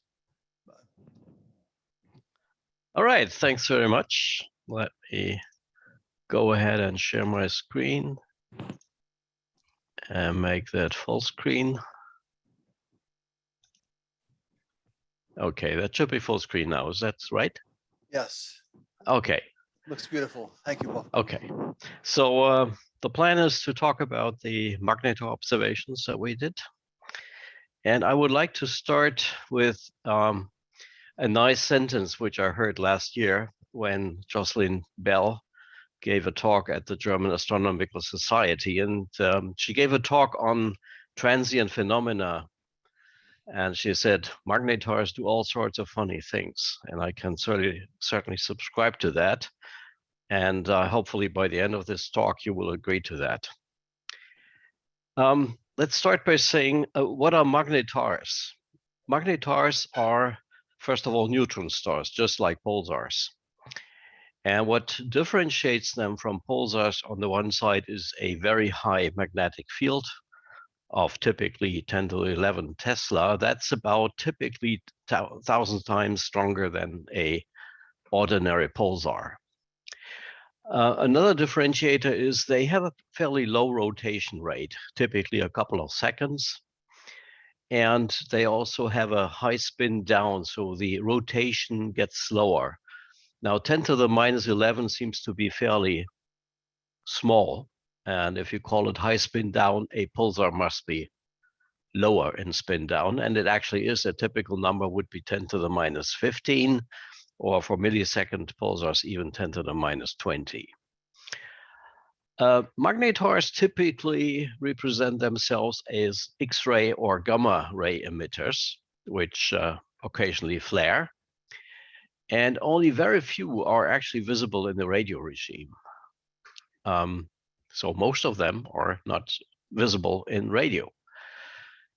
S11: All right, thanks very much. Let me go ahead and share my screen and make that full screen. Okay, that should be full screen now. Is that right?
S1: Yes.
S11: Okay,
S1: Looks beautiful. Thank you both.
S11: okay. So the plan is to talk about the Magnetar observations that we did. And I would like to start with a nice sentence which I heard last year when Jocelyn Bell gave a talk at the German Astronomical Society, and she gave a talk on transient phenomena. And she said, magnetars do all sorts of funny things, and I can certainly subscribe to that. And hopefully by the end of this talk, you will agree to that. Let's start by saying, what are magnetars? Magnetars are, first of all, neutron stars, just like pulsars. And what differentiates them from pulsars on the one side is a very high magnetic field of typically 10 to 11 Tesla. That's about typically 1,000 times stronger than a ordinary pulsar. Another differentiator is they have a fairly low rotation rate, typically a couple of seconds. And they also have a high spin down, so the rotation gets slower. Now, 10 to the minus 11 seems to be fairly small. And if you call it high spin down, a pulsar must be lower in spin down. And it actually is. A typical number would be 10 to the minus 15, or for millisecond pulsars, even 10 to the minus 20. Magnetars typically represent themselves as X-ray or gamma ray emitters, which occasionally flare. And only very few are actually visible in the radio regime. So most of them are not visible in radio.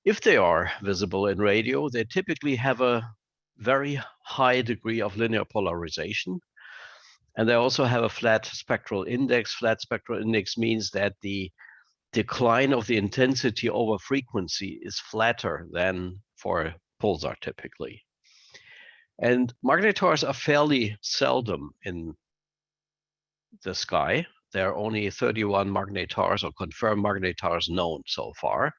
S11: If they are visible in radio, they typically have a very high degree of linear polarization. And they also have a flat spectral index. Flat spectral index means that the decline of the intensity over frequency is flatter than for a pulsar typically. And magnetars are fairly seldom in the sky. There are only 31 magnetars or confirmed magnetars known so far.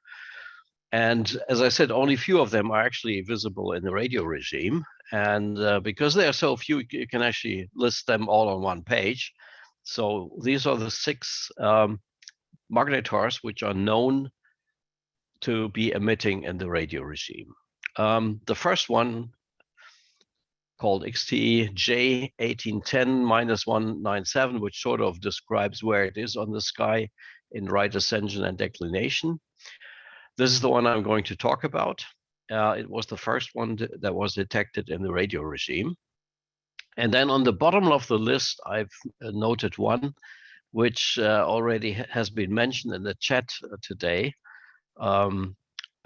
S11: And as I said, only few of them are actually visible in the radio regime. And because there are so few, you can actually list them all on one page. So these are the 6 magnetars which are known to be emitting in the radio regime. The first one, called XTE J1810-197, which sort of describes where it is on the sky in right ascension and declination. This is the one I'm going to talk about. It was the first one that was detected in the radio regime. And then on the bottom of the list, I've noted one which already has been mentioned in the chat today.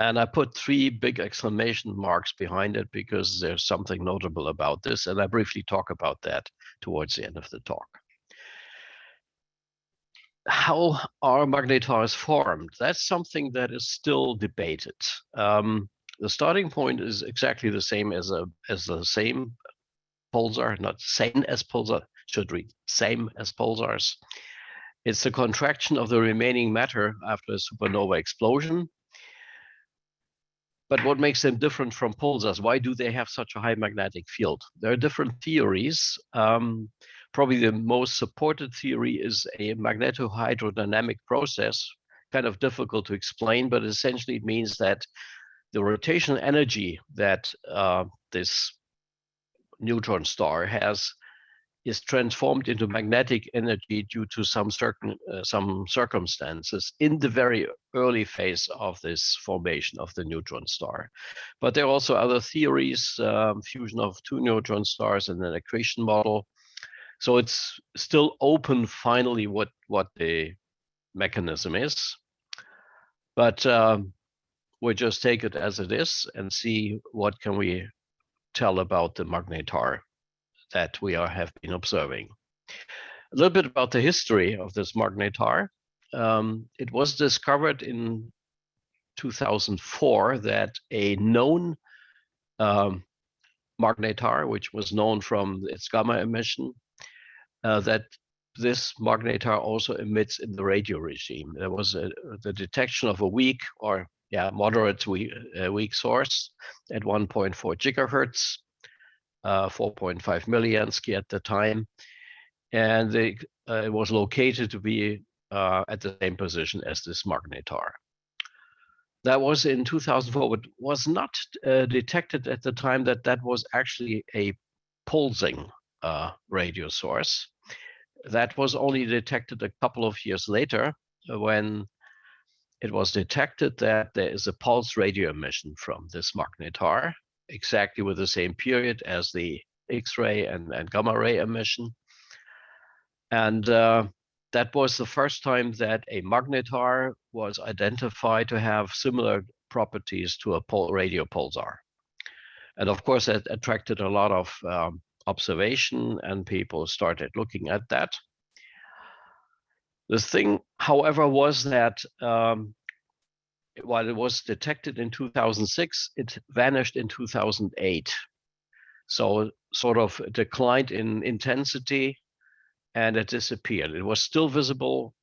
S11: And I put 3 big exclamation marks behind it because there's something notable about this. And I briefly talk about that towards the end of the talk. How are magnetars formed? That's something that is still debated. The starting point is exactly the same as the same pulsar, not same as pulsar, should read same as pulsars. It's the contraction of the remaining matter after a supernova explosion. But what makes them different from pulsars? Why do they have such a high magnetic field? There are different theories. Probably the most supported theory is a magnetohydrodynamic process, kind of difficult to explain, but essentially it means that the rotational energy that this neutron star has is transformed into magnetic energy due to some circumstances in the very early phase of this formation of the neutron star. But there are also other theories, fusion of 2 neutron stars in an accretion model. So it's still open finally what the mechanism is. But we'll just take it as it is and see what can we tell about the magnetar that we have been observing. A little bit about the history of this magnetar. it was discovered in 2004 that a known magnetar, which was known from its gamma emission, that this magnetar also emits in the radio regime. There was the detection of a weak or moderate weak source at 1.4 gigahertz, 4.5 milliansky at the time, and it was located to be at the same position as this magnetar. That was in 2004, but was not detected at the time that that was actually a pulsing radio source. That was only detected a couple of years later when it was detected that there is a pulse radio emission from this magnetar, exactly with the same period as the X-ray and gamma ray emission. And that was the first time that a magnetar was identified to have similar properties to a radio pulsar. And of course, that attracted a lot of observation, and people started looking at that. The thing, however, was that while it was detected in 2006, it vanished in 2008. So sort of declined in intensity, and it disappeared. It was still visible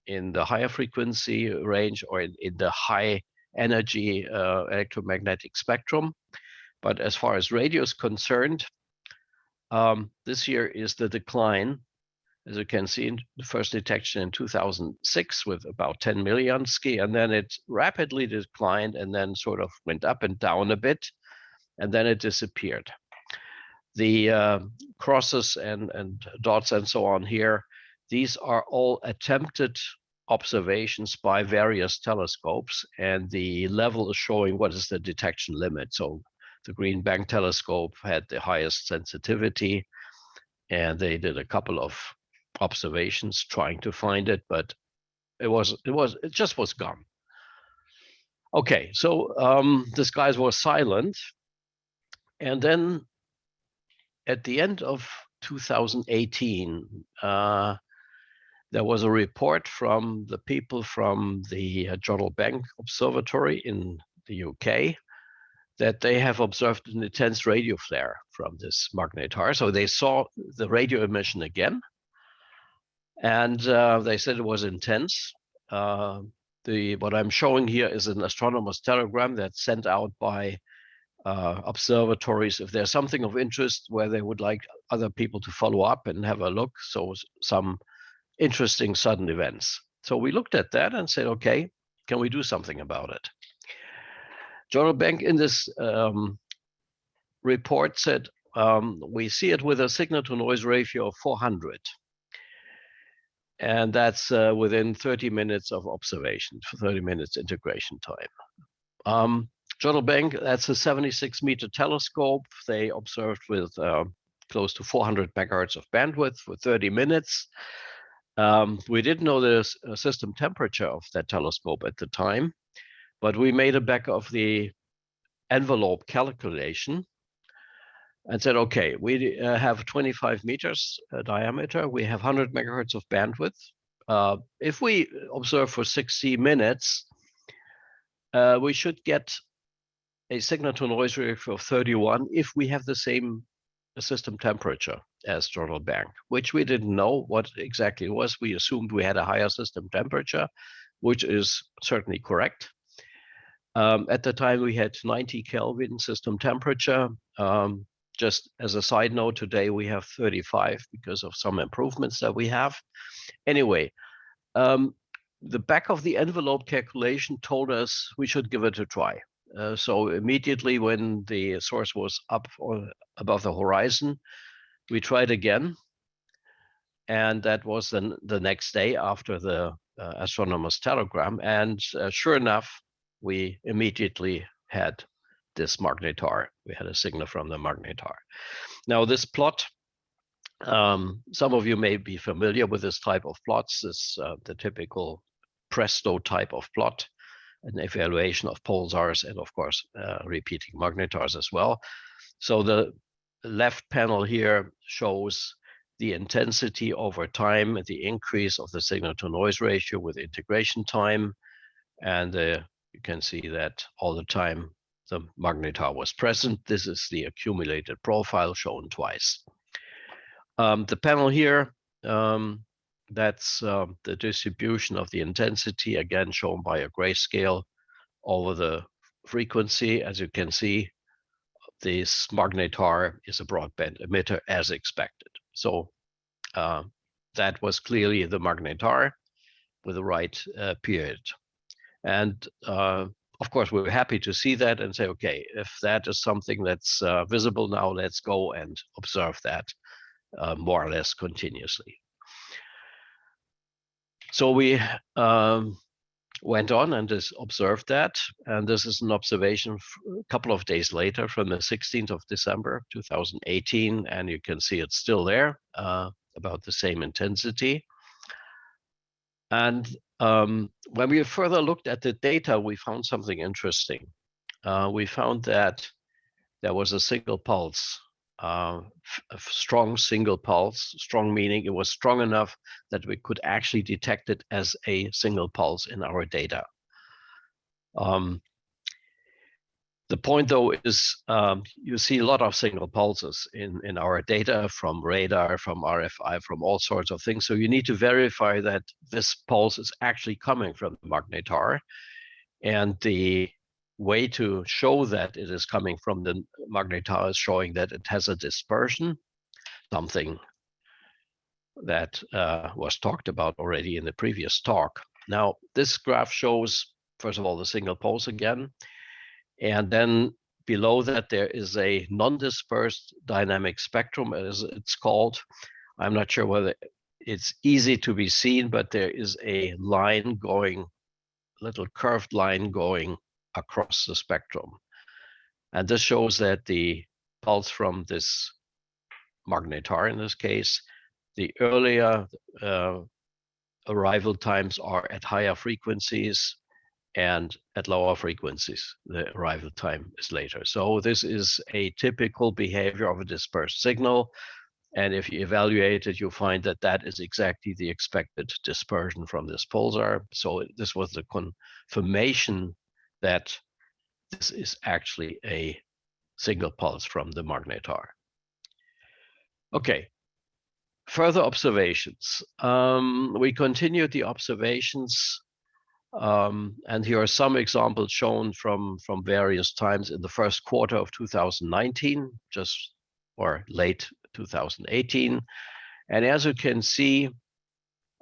S11: in the higher frequency range or in the high energy electromagnetic spectrum. But as far as radio is concerned, this year is the decline. As you can see, the first detection in 2006 with about 10 milliansky, and then it rapidly declined and then sort of went up and down a bit, and then it disappeared. The crosses and dots and so on here, these are all attempted observations by various telescopes, and the level is showing what is the detection limit. So the Green Bank telescope had the highest sensitivity, and they did a couple of observations trying to find it, but it just was gone. Okay, so the skies were silent, and then at the end of 2018, there was a report from the people from the Jodrell Bank Observatory in the UK that they have observed an intense radio flare from this magnetar. So they saw the radio emission again, and they said it was intense. What I'm showing here is an astronomer's telegram that's sent out by observatories if there's something of interest where they would like other people to follow up and have a look. So some interesting sudden events. So we looked at that and said, okay, can we do something about it? Jodrell Bank in this report said, we see it with a signal to noise ratio of 400. And that's within 30 minutes of observation, 30 minutes integration time. Jodrell Bank, that's a 76-meter telescope. They observed with close to 400 megahertz of bandwidth for 30 minutes. We didn't know the system temperature of that telescope at the time, but we made a back of the envelope calculation and said, okay, we have 25 meters diameter. We have 100 megahertz of bandwidth. If we observe for 60 minutes, we should get a signal to noise ratio of 31 if we have the same system temperature as Jodrell Bank, which we didn't know what exactly it was. We assumed we had a higher system temperature, which is certainly correct. At the time, we had 90 Kelvin system temperature. Just as a side note, today we have 35 because of some improvements that we have. Anyway, the back of the envelope calculation told us we should give it a try. So immediately when the source was up or above the horizon, we tried again. And that was then the next day after the astronomer's telegram. And sure enough, we immediately had this magnetar. We had a signal from the magnetar. Now this plot, some of you may be familiar with this type of plots. This the typical Presto type of plot, an evaluation of pulsars and of course repeating magnetars as well. So the left panel here shows the intensity over time, and the increase of the signal to noise ratio with integration time. And you can see that all the time the magnetar was present. This is the accumulated profile shown twice. The panel here, that's the distribution of the intensity, again shown by a grayscale over the frequency. As you can see, this magnetar is a broadband emitter as expected. So that was clearly the magnetar with the right period. And of course, we're happy to see that and say, okay, if that is something that's visible now, let's go and observe that more or less continuously. So we went on and just observed that. And this is an observation a couple of days later from the 16th of December, 2018. And you can see it's still there, about the same intensity. And when we further looked at the data, we found something interesting. We found that there was a single pulse, a strong single pulse, strong meaning it was strong enough that we could actually detect it as a single pulse in our data. The point, though, is you see a lot of single pulses in our data from radar, from RFI, from all sorts of things. So you need to verify that this pulse is actually coming from the magnetar. And the way to show that it is coming from the magnetar is showing that it has a dispersion, something that was talked about already in the previous talk. Now, this graph shows, first of all, the single pulse again. And then below that, there is a non-dispersed dynamic spectrum, as it's called. I'm not sure whether it's easy to be seen, but there is a line going, little curved line going across the spectrum. And this shows that the pulse from this magnetar, in this case, the earlier arrival times are at higher frequencies, and at lower frequencies, the arrival time is later. So this is a typical behavior of a dispersed signal. And if you evaluate it, you find that that is exactly the expected dispersion from this pulsar. So this was the confirmation that this is actually a single pulse from the magnetar. Okay, further observations. We continued the observations. And here are some examples shown from various times in the first quarter of 2019, or late 2018. And as you can see,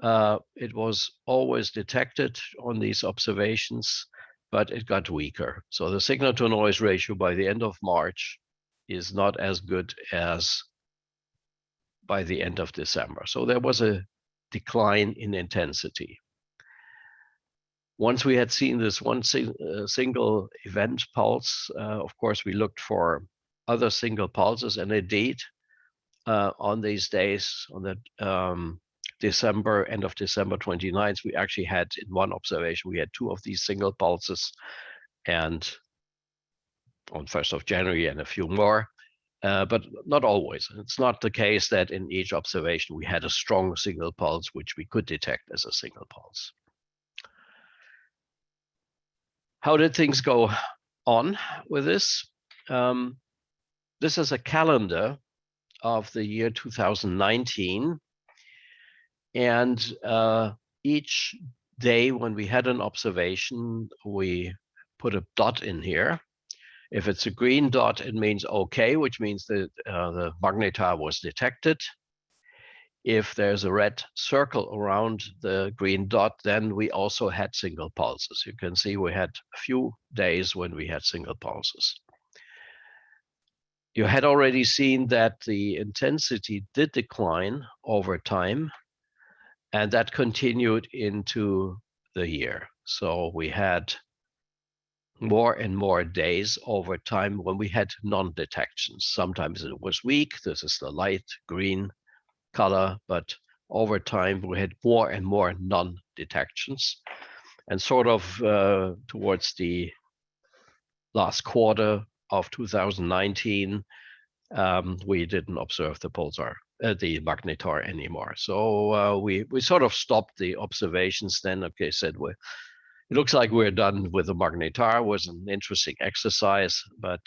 S11: it was always detected on these observations, but it got weaker. So the signal to noise ratio by the end of March is not as good as by the end of December. So there was a decline in intensity. Once we had seen this one single event pulse, of course, we looked for other single pulses. And indeed, on these days, on the end of December 29th, we actually had, in one observation, we had 2 of these single pulses. And on 1st of January and a few more, but not always. It's not the case that in each observation we had a strong single pulse, which we could detect as a single pulse. How did things go on with this? This is a calendar of the year 2019. And each day when we had an observation, we put a dot in here. If it's a green dot, it means okay, which means that the magnetar was detected. If there's a red circle around the green dot, then we also had single pulses. You can see we had a few days when we had single pulses. You had already seen that the intensity did decline over time, and that continued into the year. So we had more and more days over time when we had non-detections. Sometimes it was weak. This is the light green color, but over time we had more and more non-detections. And sort of towards the last quarter of 2019, we didn't observe the pulsar the Magnetar anymore. So we sort of stopped the observations then. Okay, said it looks like we're done with the Magnetar. It was an interesting exercise, but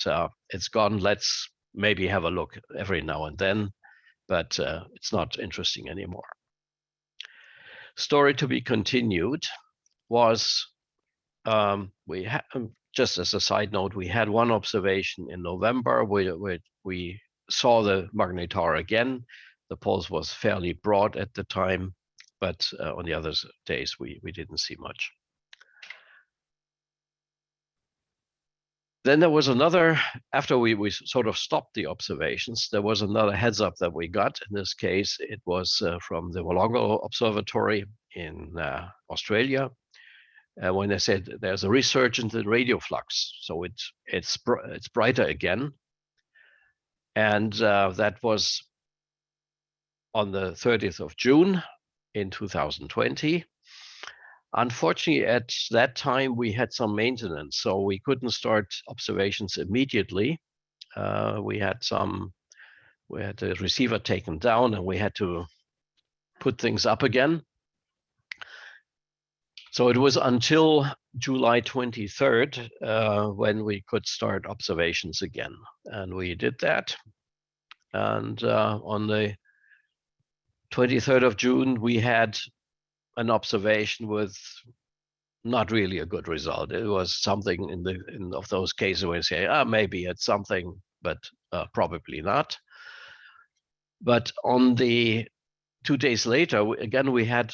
S11: it's gone. Let's maybe have a look every now and then, but it's not interesting anymore. Story to be continued was we had, just as a side note, we had one observation in November where we saw the Magnetar again. The pulse was fairly broad at the time, but on the other days we didn't see much. Then there was another, after we sort of stopped the observations, there was another heads up that we got. In this case, it was from the Wollongong Observatory in Australia. When they said there's a resurgence in radio flux, so it's brighter again. And that was on the 30th of June in 2020. Unfortunately, at that time, we had some maintenance, so we couldn't start observations immediately. We had the receiver taken down and we had to put things up again. So it was until July 23rd when we could start observations again. And we did that. And on the 23rd of June, we had an observation with not really a good result. It was something in of those cases where you say, maybe it's something, but probably not. But on the 2 days later, again, we had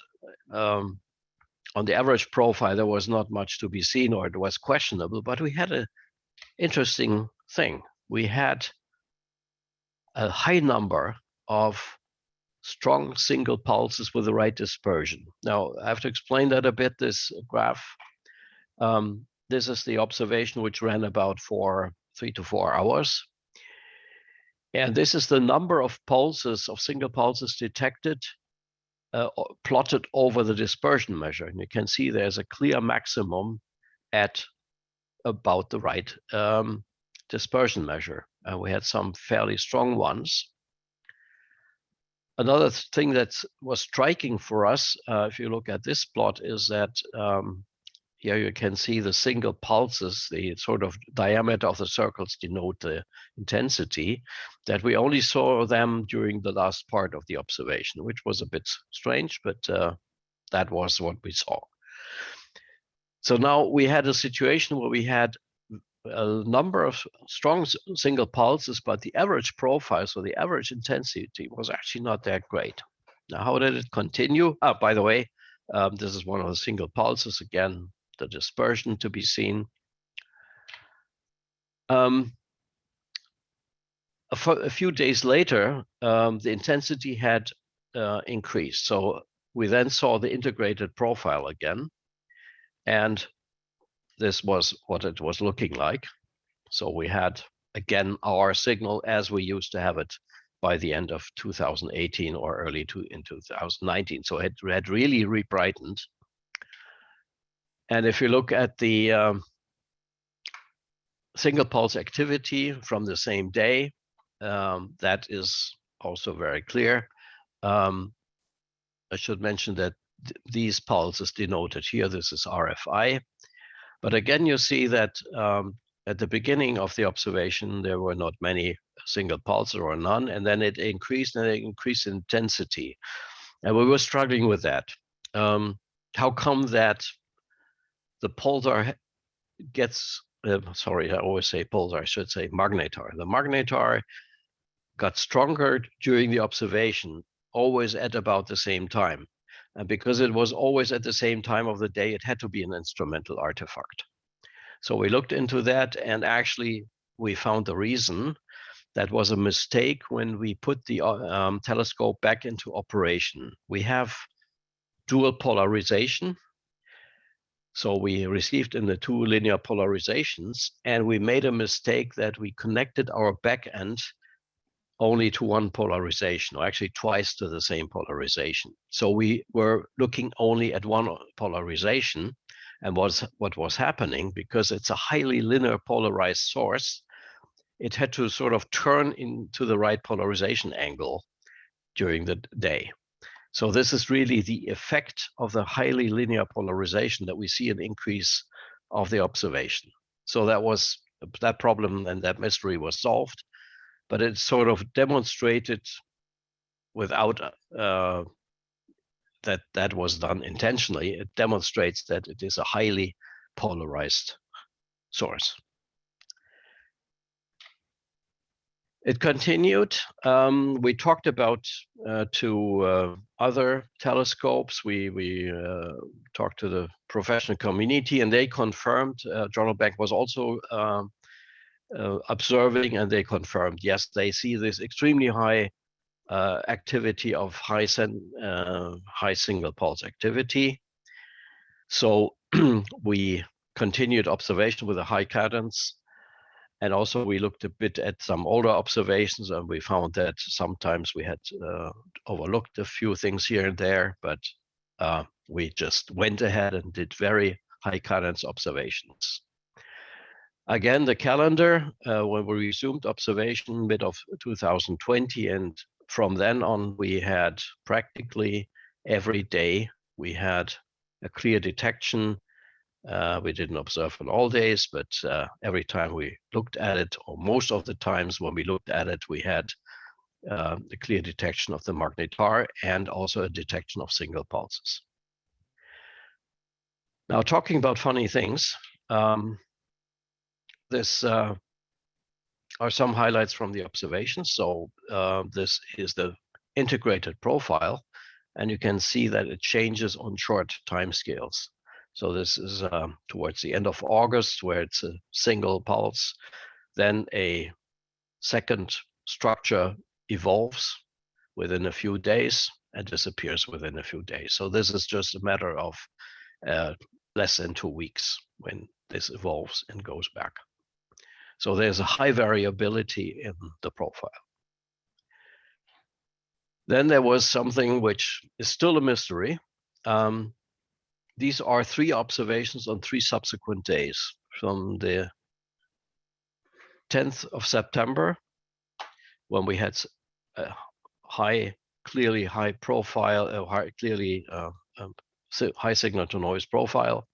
S11: on the average profile, there was not much to be seen, or it was questionable, but we had an interesting thing. We had a high number of strong single pulses with the right dispersion. Now, I have to explain that a bit, this graph. This is the observation which ran about for 3 to 4 hours. And this is the number of pulses, of single pulses detected, plotted over the dispersion measure. And you can see there's a clear maximum at about the right dispersion measure. We had some fairly strong ones. Another thing that was striking for us, if you look at this plot, is that here you can see the single pulses, the sort of diameter of the circles denote the intensity, that we only saw them during the last part of the observation, which was a bit strange, but that was what we saw. So now we had a situation where we had a number of strong single pulses, but the average profile, so the average intensity, was actually not that great. Now, how did it continue? By the way, this is one of the single pulses. Again, the dispersion to be seen. A few days later, the intensity had increased. So we then saw the integrated profile again. And this was what it was looking like. So we had, again, our signal as we used to have it by the end of 2018 or early in 2019. So it had really re-brightened. And if you look at the single pulse activity from the same day, that is also very clear. I should mention that these pulses denoted here, this is RFI. But again, you see that at the beginning of the observation, there were not many single pulses or none, and then it increased and it increased in intensity. And we were struggling with that. How come that the pulsar gets, sorry, I always say pulsar, I should say magnetar. The magnetar got stronger during the observation, always at about the same time. And because it was always at the same time of the day, it had to be an instrumental artifact. So we looked into that, and actually we found the reason. That was a mistake when we put the telescope back into operation. We have dual polarization. So we received in the 2 linear polarizations, and we made a mistake that we connected our back end only to one polarization, or actually twice to the same polarization. So we were looking only at one polarization, and what was happening, because it's a highly linear polarized source, it had to sort of turn into the right polarization angle during the day. So this is really the effect of the highly linear polarization that we see an increase of the observation. So that problem and that mystery was solved, but it's sort of demonstrated without that was done intentionally. It demonstrates that it is a highly polarized source. It continued. We talked about to other telescopes. We talked to the professional community, and they confirmed. John Beck was also observing, and they confirmed, yes, they see this extremely high activity of high single pulse activity. So we continued observation with a high cadence. And also we looked a bit at some older observations, and we found that sometimes we had overlooked a few things here and there, but we just went ahead and did very high cadence observations. Again, the calendar, when we resumed observation mid of 2020, and from then on, we had practically every day, we had a clear detection. We didn't observe on all days, but every time we looked at it, or most of the times when we looked at it, we had a clear detection of the magnetar and also a detection of single pulses. Now, talking about funny things, this are some highlights from the observations. So this is the integrated profile, and you can see that it changes on short timescales. So this is towards the end of August, where it's a single pulse. Then a second structure evolves within a few days and disappears within a few days. So this is just a matter of less than 2 weeks when this evolves and goes back. So there's a high variability in the profile. Then there was something which is still a mystery. These are 3 observations on 3 subsequent days, from the 10th of September, when we had a clearly high profile, high signal to noise profile,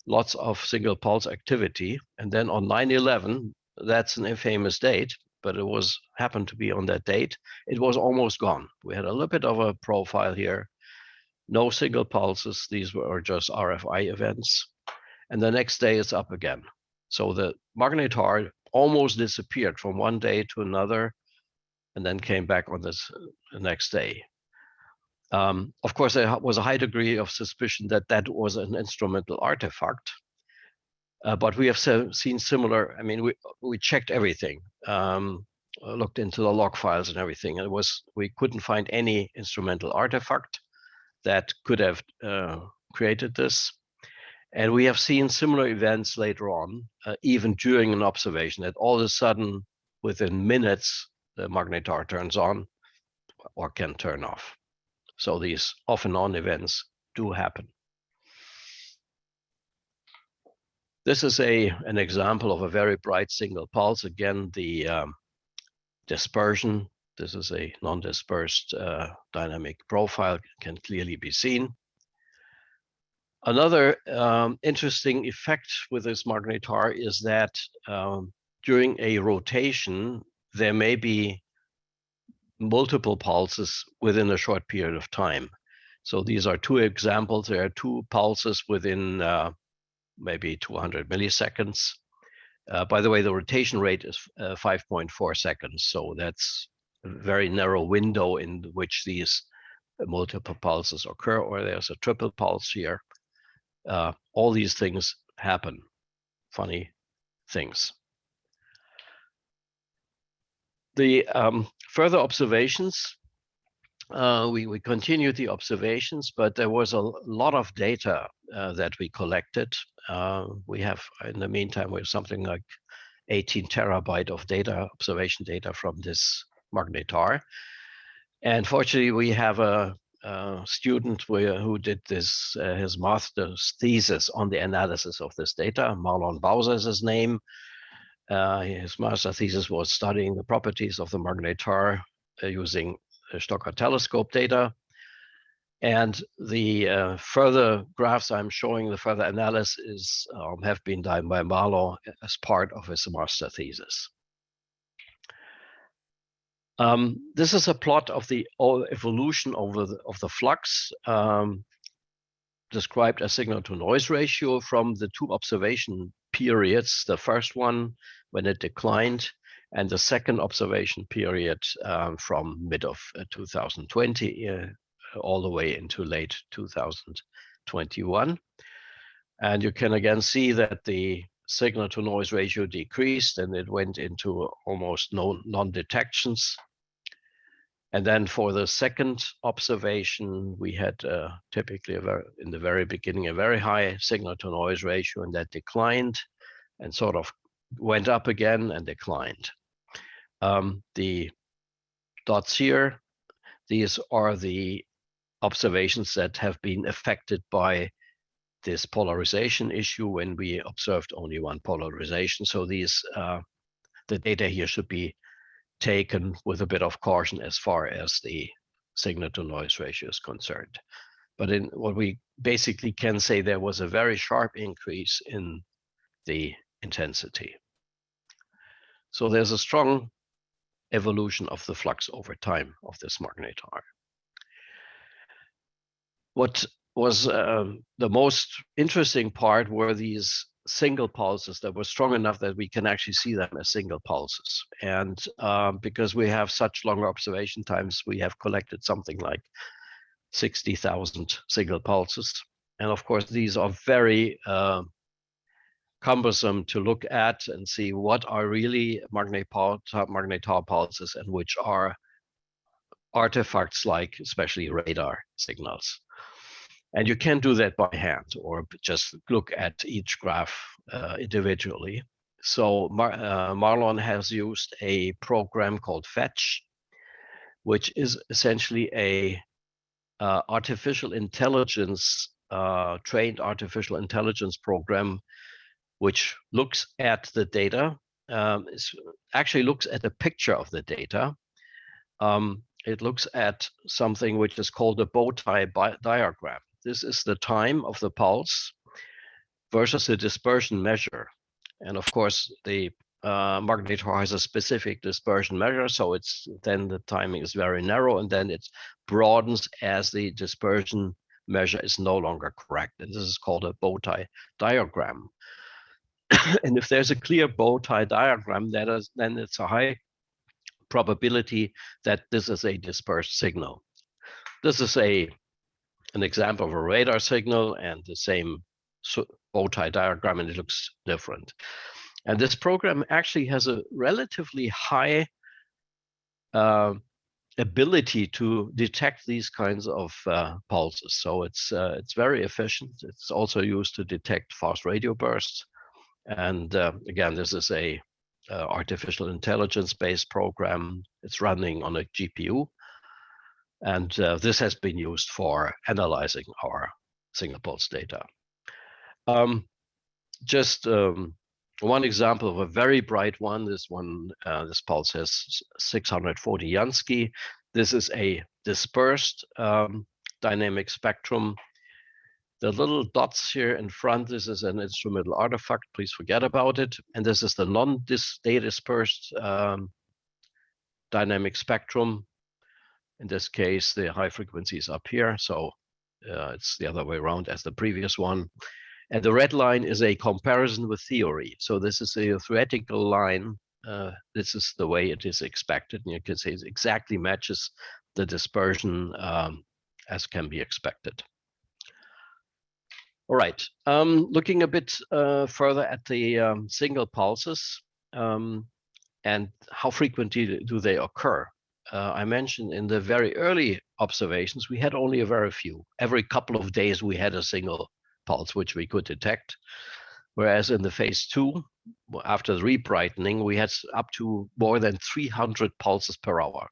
S11: lots of single pulse activity. And then on 9/11, that's an infamous date, but it happened to be on that date, it was almost gone. We had a little bit of a profile here. No single pulses. These were just RFI events. And the next day it's up again. So the magnetar almost disappeared from one day to another and then came back on the next day. Of course, there was a high degree of suspicion that that was an instrumental artifact. But we have seen similar, I mean, we checked everything, looked into the log files and everything. And we couldn't find any instrumental artifact that could have created this. And we have seen similar events later on, even during an observation, that all of a sudden, within minutes, the magnetar turns on or can turn off. So these off and on events do happen. This is an example of a very bright single pulse. Again, the dispersion. This is a non-dispersed dynamic profile, can clearly be seen. Another interesting effect with this magnetar is that during a rotation, there may be multiple pulses within a short period of time. So these are 2 examples. There are 2 pulses within maybe 200 milliseconds. By the way, the rotation rate is 5.4 seconds. So that's a very narrow window in which these multiple pulses occur, or there's a triple pulse here. All these things happen, funny things. The further observations, we continued the observations, but there was a lot of data that we collected. We have, in the meantime, we have something like 18 terabyte of data, observation data from this magnetar. And fortunately, we have a student who did this, his master's thesis on the analysis of this data. Marlon Bowser is his name. His master thesis was studying the properties of the magnetar using Stocker telescope data. And the further graphs I'm showing, the further analysis have been done by Marlon as part of his master thesis. This is a plot of the evolution of the flux, described as signal to noise ratio from the two observation periods. The first one when it declined, and the second observation period from mid of 2020 all the way into late 2021. And you can again see that the signal to noise ratio decreased and it went into almost no non-detections. And then for the second observation, we had typically in the very beginning, a very high signal to noise ratio, and that declined and sort of went up again and declined. The dots here, these are the observations that have been affected by this polarization issue when we observed only one polarization. So these, the data here should be taken with a bit of caution as far as the signal to noise ratio is concerned. But in what we basically can say, there was a very sharp increase in the intensity. So there's a strong evolution of the flux over time of this magnetar. What was the most interesting part were these single pulses that were strong enough that we can actually see them as single pulses. And because we have such longer observation times, we have collected something like 60,000 single pulses. And of course, these are very cumbersome to look at and see what are really magnetar pulses and which are artifacts like especially radar signals. And you can do that by hand or just look at each graph individually. So Marlon has used a program called Fetch, which is essentially a artificial intelligence, trained artificial intelligence program, which looks at the data, actually looks at a picture of the data. It looks at something which is called a bow tie diagram. This is the time of the pulse versus the dispersion measure. And of course, the magnetar has a specific dispersion measure, so it's then the timing is very narrow, and then it broadens as the dispersion measure is no longer correct. And this is called a bow tie diagram. And if there's a clear bow tie diagram, then it's a high probability that this is a dispersed signal. This is an example of a radar signal and the same bow tie diagram, and it looks different. And this program actually has a relatively high ability to detect these kinds of pulses. So it's very efficient. It's also used to detect fast radio bursts. And again, this is a artificial intelligence-based program. It's running on a GPU. And this has been used for analyzing our single pulse data. Just one example of a very bright one. This pulse has 640 Jansky. This is a dispersed dynamic spectrum. The little dots here in front, this is an instrumental artifact. Please forget about it. And this is the non-dispersed dynamic spectrum. In this case, the high frequency is up here, so it's the other way around as the previous one. And the red line is a comparison with theory. So this is a theoretical line. This is the way it is expected. And you can say it exactly matches the dispersion as can be expected. All right, looking a bit further at the single pulses and how frequently do they occur. I mentioned in the very early observations, we had only a very few. Every couple of days, we had a single pulse, which we could detect. Whereas in the phase 2, after the rebrightening, we had up to more than 300 pulses per hour.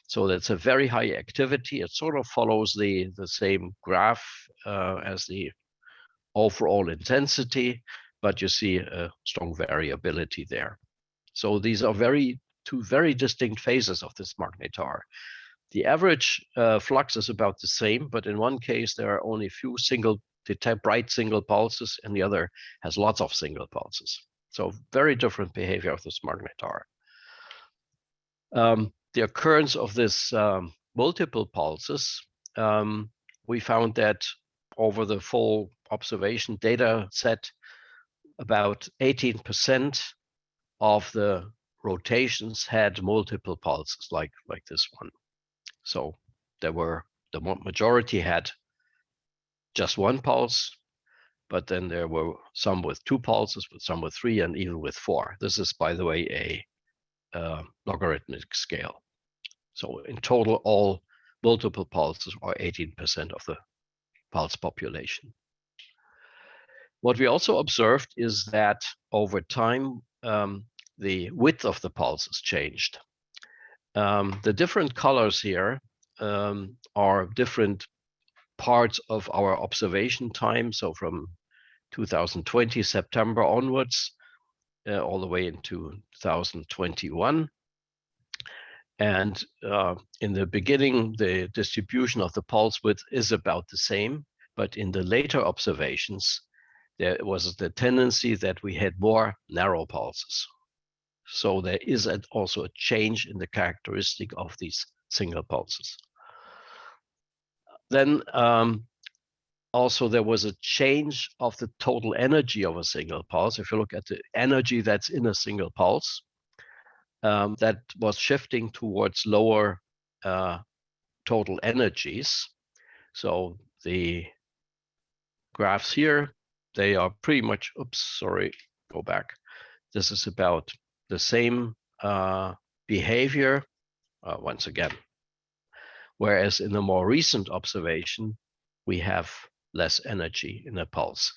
S11: So that's a very high activity. It sort of follows the same graph as the overall intensity, but you see a strong variability there. So these are two very distinct phases of this magnetar. The average flux is about the same, but in one case, there are only a few bright single pulses, and the other has lots of single pulses. So very different behavior of this magnetar. The occurrence of this multiple pulses, we found that over the full observation data set, about 18% of the rotations had multiple pulses like this one. So the majority had just one pulse, but then there were some with two pulses, with some with three, and even with four. This is, by the way, a logarithmic scale. So in total, all multiple pulses are 18% of the pulse population. What we also observed is that over time, the width of the pulses changed. The different colors here are different parts of our observation time. So from 2020 September onwards, all the way into 2021. And in the beginning, the distribution of the pulse width is about the same, but in the later observations, there was the tendency that we had more narrow pulses. So there is also a change in the characteristic of these single pulses. Then also there was a change of the total energy of a single pulse. If you look at the energy that's in a single pulse, that was shifting towards lower total energies. So the graphs here, they are pretty much, oops, sorry, go back. This is about the same behavior once again. Whereas in the more recent observation, we have less energy in a pulse.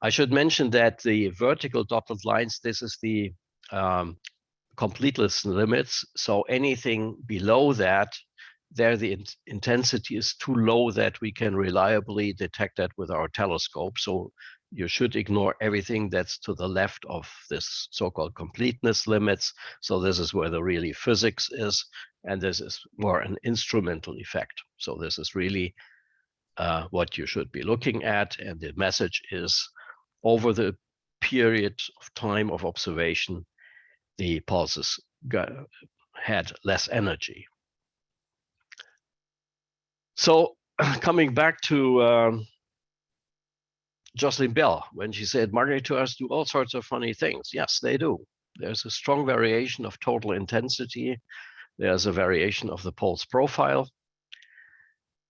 S11: I should mention that the vertical dotted lines, this is the completeness limits. So anything below that, there the intensity is too low that we can reliably detect that with our telescope. So you should ignore everything that's to the left of this so-called completeness limits. So this is where the really physics is, and this is more an instrumental effect. So this is really what you should be looking at. And the message is, over the period of time of observation, the pulses had less energy. So coming back to Jocelyn Bell, when she said magnetars do all sorts of funny things. Yes, they do. There's a strong variation of total intensity. There's a variation of the pulse profile.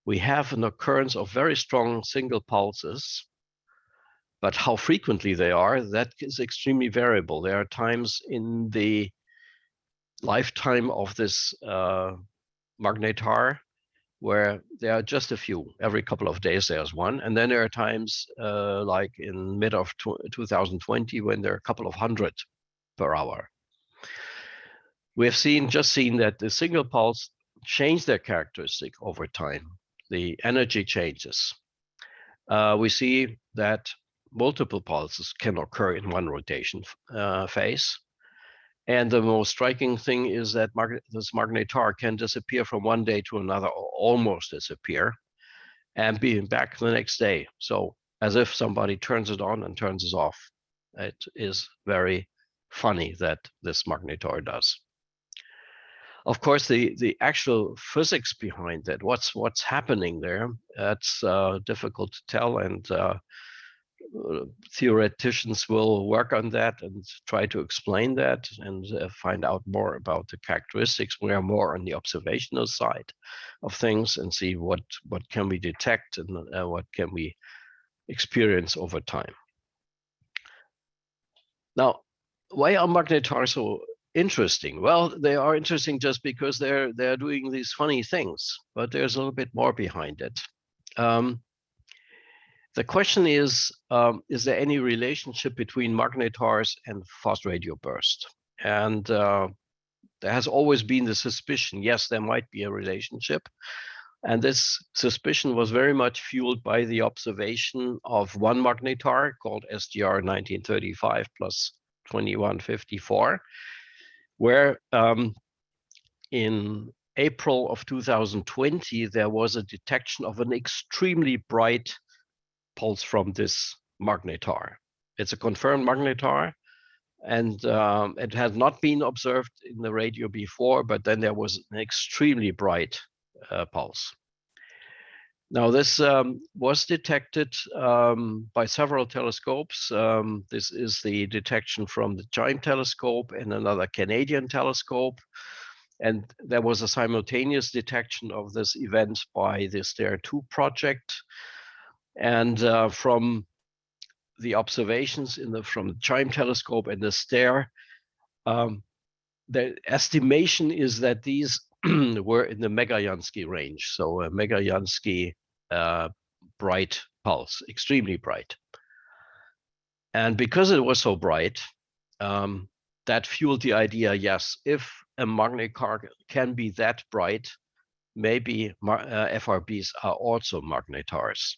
S11: We have an occurrence of very strong single pulses, but how frequently they are, that is extremely variable. There are times in the lifetime of this magnetar where there are just a few. Every couple of days there's one. And then there are times like in mid of 2020 when there are a couple of hundred per hour. We have just seen that the single pulse change their characteristic over time. The energy changes. We see that multiple pulses can occur in one rotation phase. And the most striking thing is that this magnetar can disappear from one day to another, or almost disappear, and be back the next day. So as if somebody turns it on and turns it off. It is very funny that this magnetar does. Of course, the actual physics behind that, what's happening there, that's difficult to tell, and theoreticians will work on that and try to explain that and find out more about the characteristics. We are more on the observational side of things and see what can we detect and what can we experience over time. Now, why are magnetars so interesting? Well, they are interesting just because they're doing these funny things, but there's a little bit more behind it. The question is there any relationship between magnetars and fast radio burst? And there has always been the suspicion, yes, there might be a relationship. And this suspicion was very much fueled by the observation of one magnetar called SGR 1935 plus 2154, where in April of 2020, there was a detection of an extremely bright pulse from this magnetar. It's a confirmed magnetar, and it had not been observed in the radio before, but then there was an extremely bright pulse. Now, this was detected by several telescopes. This is the detection from the Giant Telescope and another Canadian telescope. And there was a simultaneous detection of this event by the STARE-2 project. And from the observations from the Giant Telescope and the STARE, the estimation is that these were in the Megayansky range. So a Megayansky bright pulse, extremely bright. And because it was so bright, that fueled the idea, yes, if a magnetar can be that bright, maybe FRBs are also magnetars.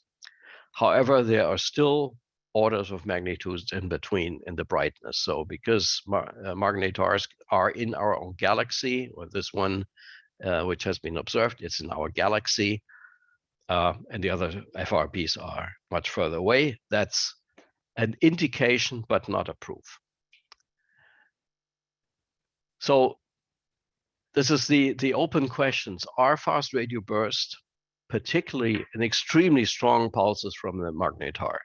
S11: However, there are still orders of magnitudes in between in the brightness. So because magnetars are in our own galaxy, or this one which has been observed, it's in our galaxy, and the other FRBs are much further away. That's an indication, but not a proof. So this is the open questions. Are fast radio bursts, particularly an extremely strong pulses from the magnetar?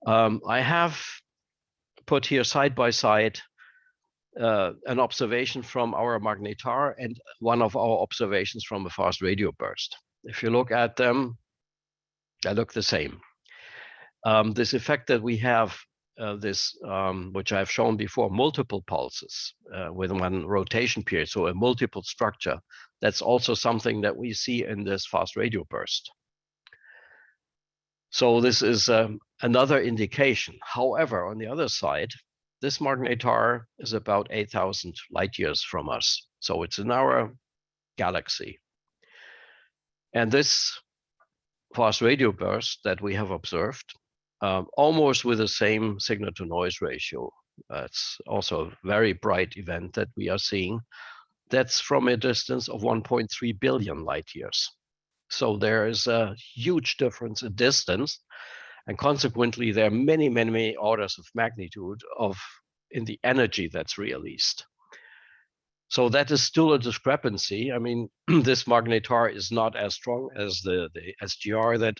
S11: I have put here side by side an observation from our magnetar and one of our observations from a fast radio burst. If you look at them, they look the same. This effect that we have, which I've shown before, multiple pulses with one rotation period, so a multiple structure, that's also something that we see in this fast radio burst. So this is another indication. However, on the other side, this magnetar is about 8,000 light years from us. So it's in our galaxy. And this fast radio burst that we have observed, almost with the same signal to noise ratio. It's also a very bright event that we are seeing. That's from a distance of 1.3 billion light years. So there is a huge difference in distance. And consequently, there are many, many, many orders of magnitude in the energy that's released. So that is still a discrepancy. I mean, this magnetar is not as strong as the SGR that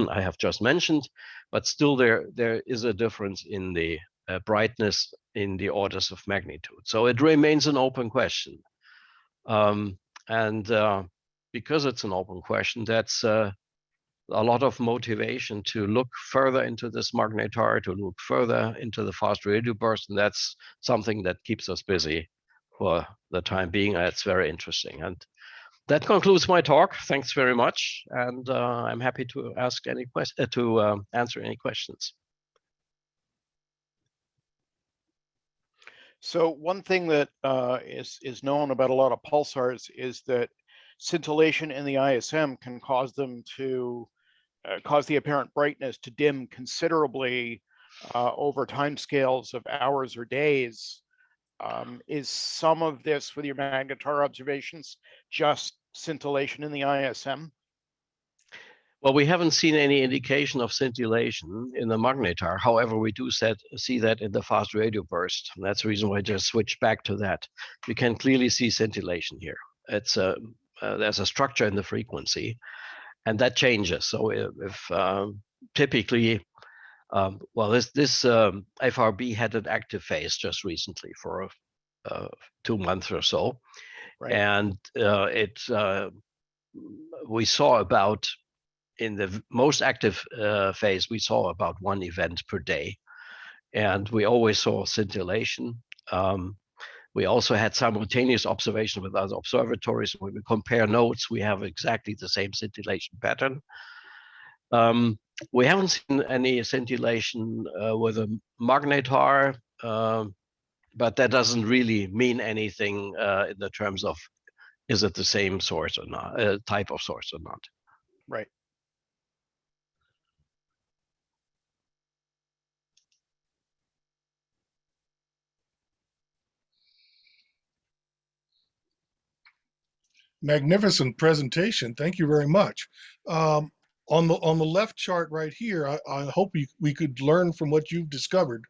S11: I have just mentioned, but still there is a difference in the brightness in the orders of magnitude. So it remains an open question. Because it's an open question, that's a lot of motivation to look further into this magnetar, to look further into the fast radio burst, and that's something that keeps us busy for the time being. It's very interesting. And that concludes my talk. Thanks very much, and I'm happy to answer any questions.
S9: So one thing that is known about a lot of pulsars is that scintillation in the ISM can cause them to cause the apparent brightness to dim considerably over time scales of hours or days. Is some of this, with your magnetar observations, just scintillation in the ISM?
S11: Well, we haven't seen any indication of scintillation in the magnetar. However, we do see that in the fast radio burst. And that's the reason why I just switched back to that. You can clearly see scintillation here. It's there's a structure in the frequency, and that changes. So if typically, well, this FRB had an active phase just recently for 2 months or so, right. And we saw about, in the most active phase, we saw about 1 event per day, and we always saw scintillation. We also had simultaneous observation with other observatories. When we compare notes, we have exactly the same scintillation pattern. We haven't seen any scintillation with a magnetar, but that doesn't really mean anything in the terms of, is it the same source or not, type of source or not?
S9: Right.
S12: Magnificent presentation. Thank you very much. On the left chart right here, I hope we could learn from what you've discovered.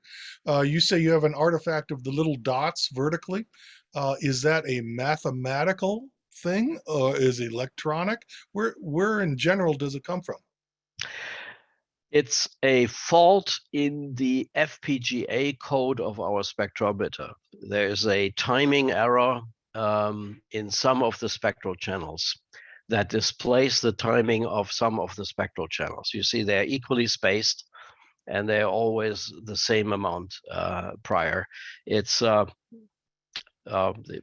S12: You say you have an artifact of the little dots vertically. Is that a mathematical thing or is it electronic? Where in general does it come from?
S11: It's a fault in the FPGA code of our spectrometer. There's a timing error in some of the spectral channels that displace the timing of some of the spectral channels. You see, they're equally spaced and they're always the same amount prior. It's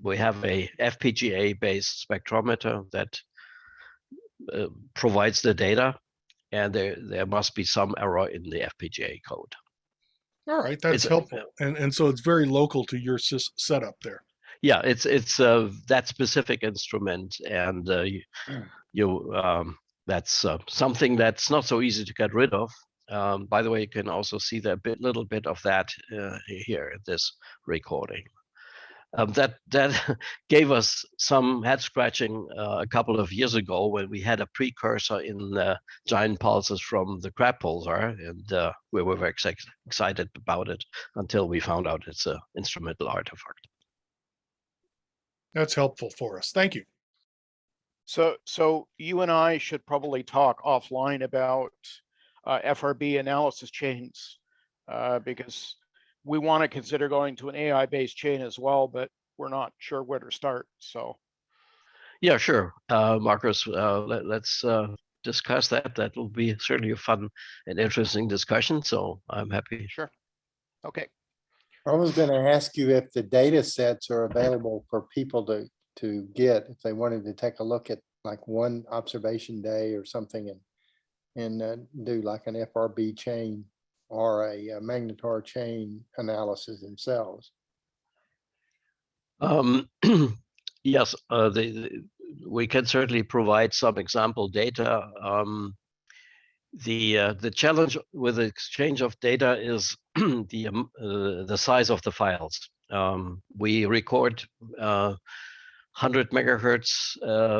S11: we have a FPGA-based spectrometer that provides the data, and there must be some error in the FPGA code.
S12: All right, that's helpful. And so it's very local to your setup there.
S11: Yeah, it's that specific instrument, and that's something that's not so easy to get rid of. By the way, you can also see the little bit of that here in this recording. That gave us some head scratching a couple of years ago when we had a precursor in giant pulses from the Crab Pulsar, and we were very excited about it until we found out it's an instrumental artifact.
S12: That's helpful for us. Thank you.
S9: So you and I should probably talk offline about FRB analysis chains because we want to consider going to an AI-based chain as well, but we're not sure where to start. So,
S11: yeah, sure, Marcus. Let's discuss that. That will be certainly a fun and interesting discussion. So I'm happy.
S9: Sure. Okay.
S13: I was going to ask you if the data sets are available for people to get if they wanted to take a look at like one observation day or something and do like an FRB chain or a Magnetar chain analysis themselves.
S11: Yes, we can certainly provide some example data. The challenge with the exchange of data is the size of the files. We record 100 megahertz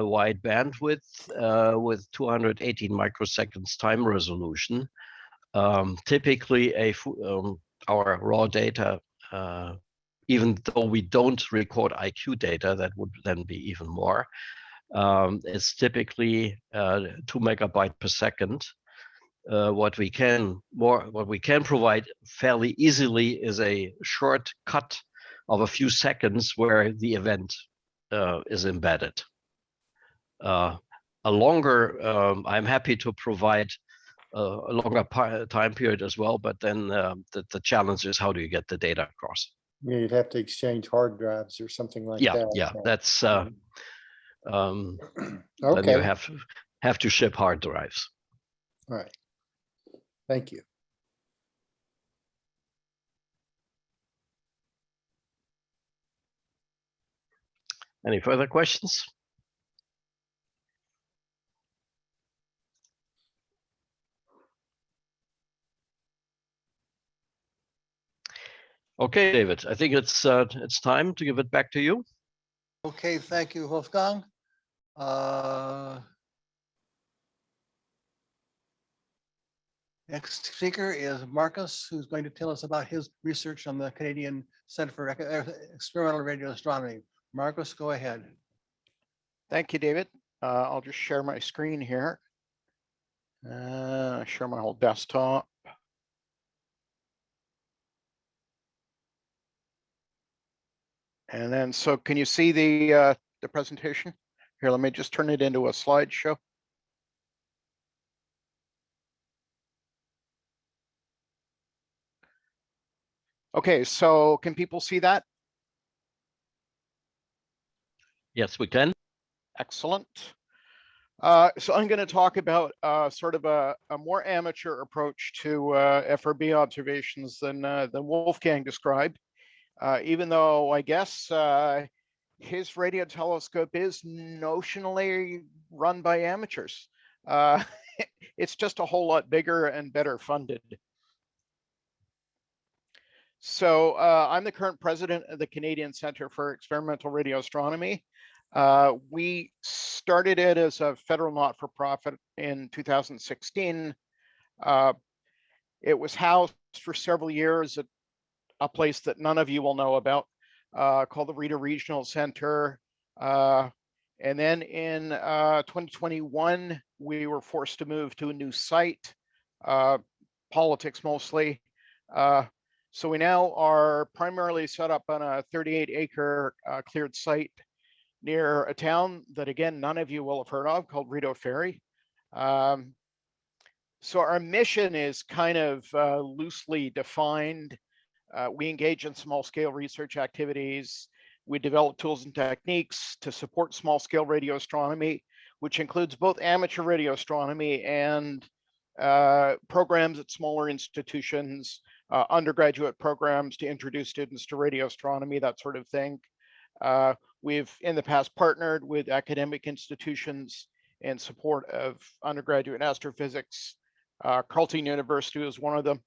S11: wide bandwidth with 218 microseconds time resolution. Typically, our raw data, even though we don't record IQ data, that would then be even more. It's typically 2 megabytes per second. What we can provide fairly easily is a short cut of a few seconds where the event is embedded. A longer, I'm happy to provide a longer time period as well, but then the challenge is how do you get the data across?
S13: You'd have to exchange hard drives or something like that.
S11: Yeah, that's
S13: okay.
S11: Then you have to ship hard drives.
S13: All right. Thank you.
S11: Any further questions? Okay, David, I think it's time to give it back to you.
S1: Okay, thank you, Wolfgang. Next speaker is Marcus, who's going to tell us about his research on the Canadian Center for Experimental Radio Astronomy. Marcus, go ahead.
S9: Thank you, David. I'll just share my screen here. Share my whole desktop. And then, so can you see the presentation? Here, let me just turn it into a slideshow. Okay, so can people see that?
S11: Yes, we can.
S9: Excellent. So I'm going to talk about sort of a more amateur approach to FRB observations than Wolfgang described. Even though I guess his radio telescope is notionally run by amateurs. It's just a whole lot bigger and better funded. So I'm the current president of the Canadian Center for Experimental Radio Astronomy. We started it as a federal not-for-profit in 2016. It was housed for several years at a place that none of you will know about, called the Rita Regional Center. And then in 2021, we were forced to move to a new site, politics mostly. So we now are primarily set up on a 38-acre cleared site near a town that, again, none of you will have heard of, called Rideau Ferry. So our mission is kind of loosely defined. We engage in small-scale research activities. We develop tools and techniques to support small-scale radio astronomy, which includes both amateur radio astronomy and programs at smaller institutions, undergraduate programs to introduce students to radio astronomy, that sort of thing. We've in the past partnered with academic institutions in support of undergraduate astrophysics. Carleton University is one of them.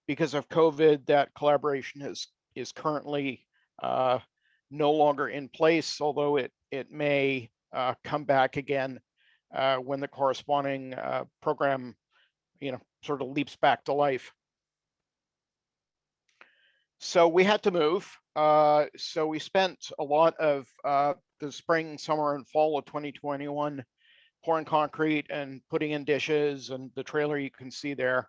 S9: Because of COVID, that collaboration is currently no longer in place, although it may come back again when the corresponding program, sort of leaps back to life. So we had to move. So we spent a lot of the spring, summer, and fall of 2021 pouring concrete and putting in dishes, and the trailer you can see there.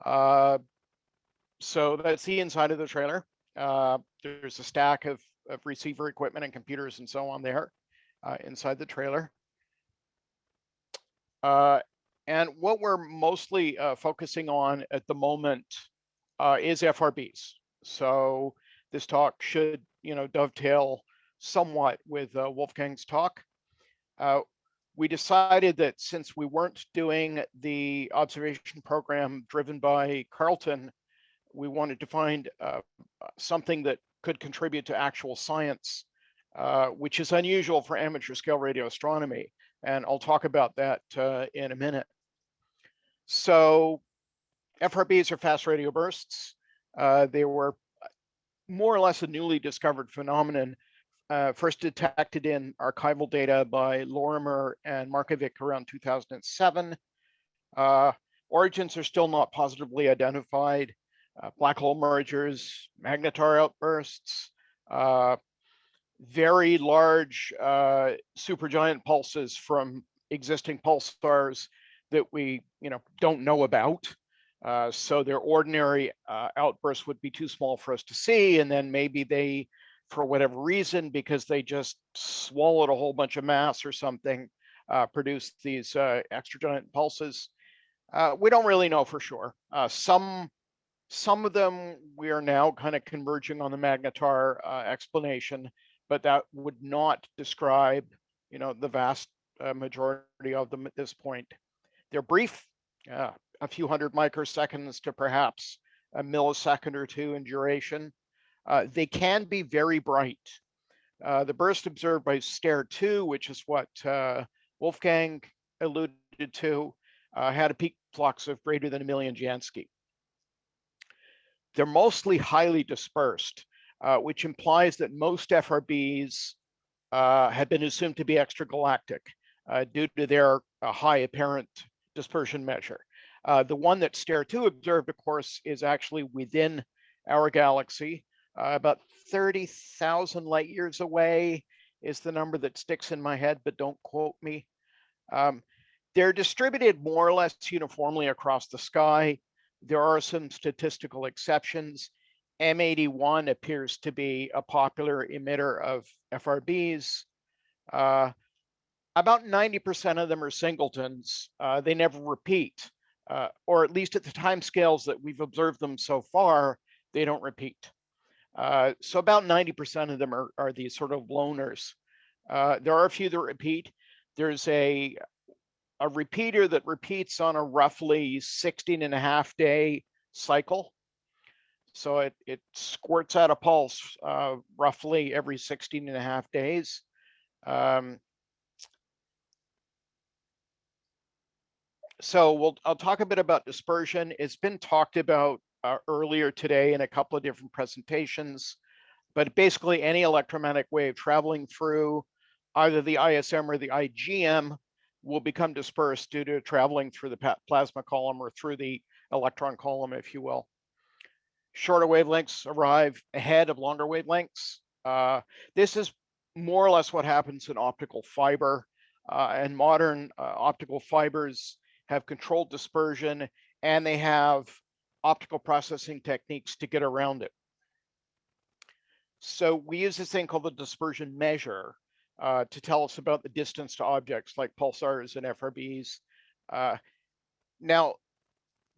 S9: So that's the inside of the trailer. There's a stack of receiver equipment and computers and so on there inside the trailer. And what we're mostly focusing on at the moment is FRBs. So this talk should, dovetail somewhat with Wolfgang's talk. We decided that since we weren't doing the observation program driven by Carleton, we wanted to find something that could contribute to actual science, which is unusual for amateur scale radio astronomy. And I'll talk about that in a minute. So FRBs are fast radio bursts. They were more or less a newly discovered phenomenon, first detected in archival data by Lorimer and Markovic around 2007. Origins are still not positively identified. Black hole mergers, magnetar outbursts, very large supergiant pulses from existing pulsars that we don't know about. So their ordinary outbursts would be too small for us to see, and then maybe they, for whatever reason, because they just swallowed a whole bunch of mass or something, produced these extra giant pulses. We don't really know for sure. Some of them we are now kind of converging on the magnetar explanation, but that would not describe, the vast majority of them at this point. They're brief, a few hundred microseconds to perhaps a millisecond or two in duration. They can be very bright. The burst observed by STARE-2, which is what Wolfgang alluded to, had a peak flux of greater than 1 million Jansky. They're mostly highly dispersed, which implies that most FRBs have been assumed to be extragalactic due to their high apparent dispersion measure. The one that STARE-2 observed, of course, is actually within our galaxy. About 30,000 light years away is the number that sticks in my head, but don't quote me. They're distributed more or less uniformly across the sky. There are some statistical exceptions. M81 appears to be a popular emitter of FRBs. About 90% of them are singletons. They never repeat, or at least at the time scales that we've observed them so far, they don't repeat. So about 90% of them are these sort of loners. There are a few that repeat. There's a repeater that repeats on a roughly 16.5 day cycle. So it squirts out a pulse roughly every 16.5 days. So I'll talk a bit about dispersion. It's been talked about earlier today in a couple of different presentations. but basically any electromagnetic wave traveling through either the ISM or the IGM will become dispersed due to traveling through the plasma column or through the electron column, if you will. Shorter wavelengths arrive ahead of longer wavelengths. This is more or less what happens in optical fiber, and modern optical fibers have controlled dispersion, and they have optical processing techniques to get around it. So we use this thing called the dispersion measure to tell us about the distance to objects like pulsars and FRBs. Now,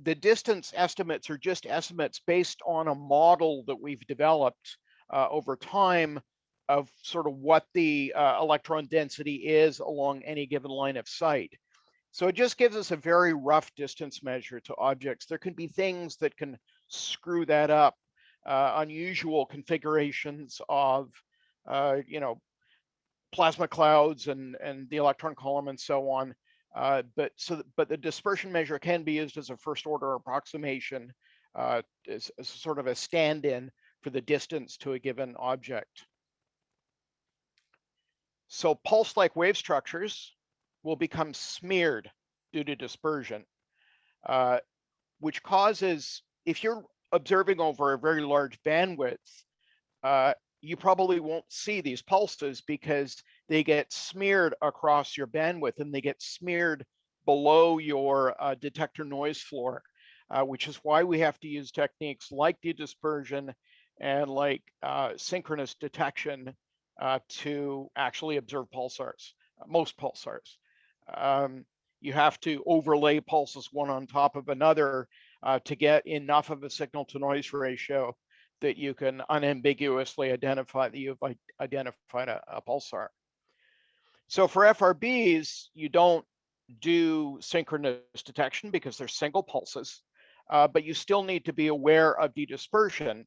S9: the distance estimates are just estimates based on a model that we've developed over time of sort of what the electron density is along any given line of sight. So it just gives us a very rough distance measure to objects. There can be things that can screw that up, unusual configurations of, plasma clouds and the electron column and so on. But the dispersion measure can be used as a first order approximation, as sort of a stand-in for the distance to a given object. So pulse-like wave structures will become smeared due to dispersion, which causes, if you're observing over a very large bandwidth, you probably won't see these pulses because they get smeared across your bandwidth and they get smeared below your detector noise floor, which is why we have to use techniques like dedispersion and like synchronous detection to actually observe pulsars, most pulsars. You have to overlay pulses one on top of another to get enough of a signal to noise ratio that you can unambiguously identify that you've identified a pulsar. So for FRBs, you don't do synchronous detection because they're single pulses, but you still need to be aware of dedispersion.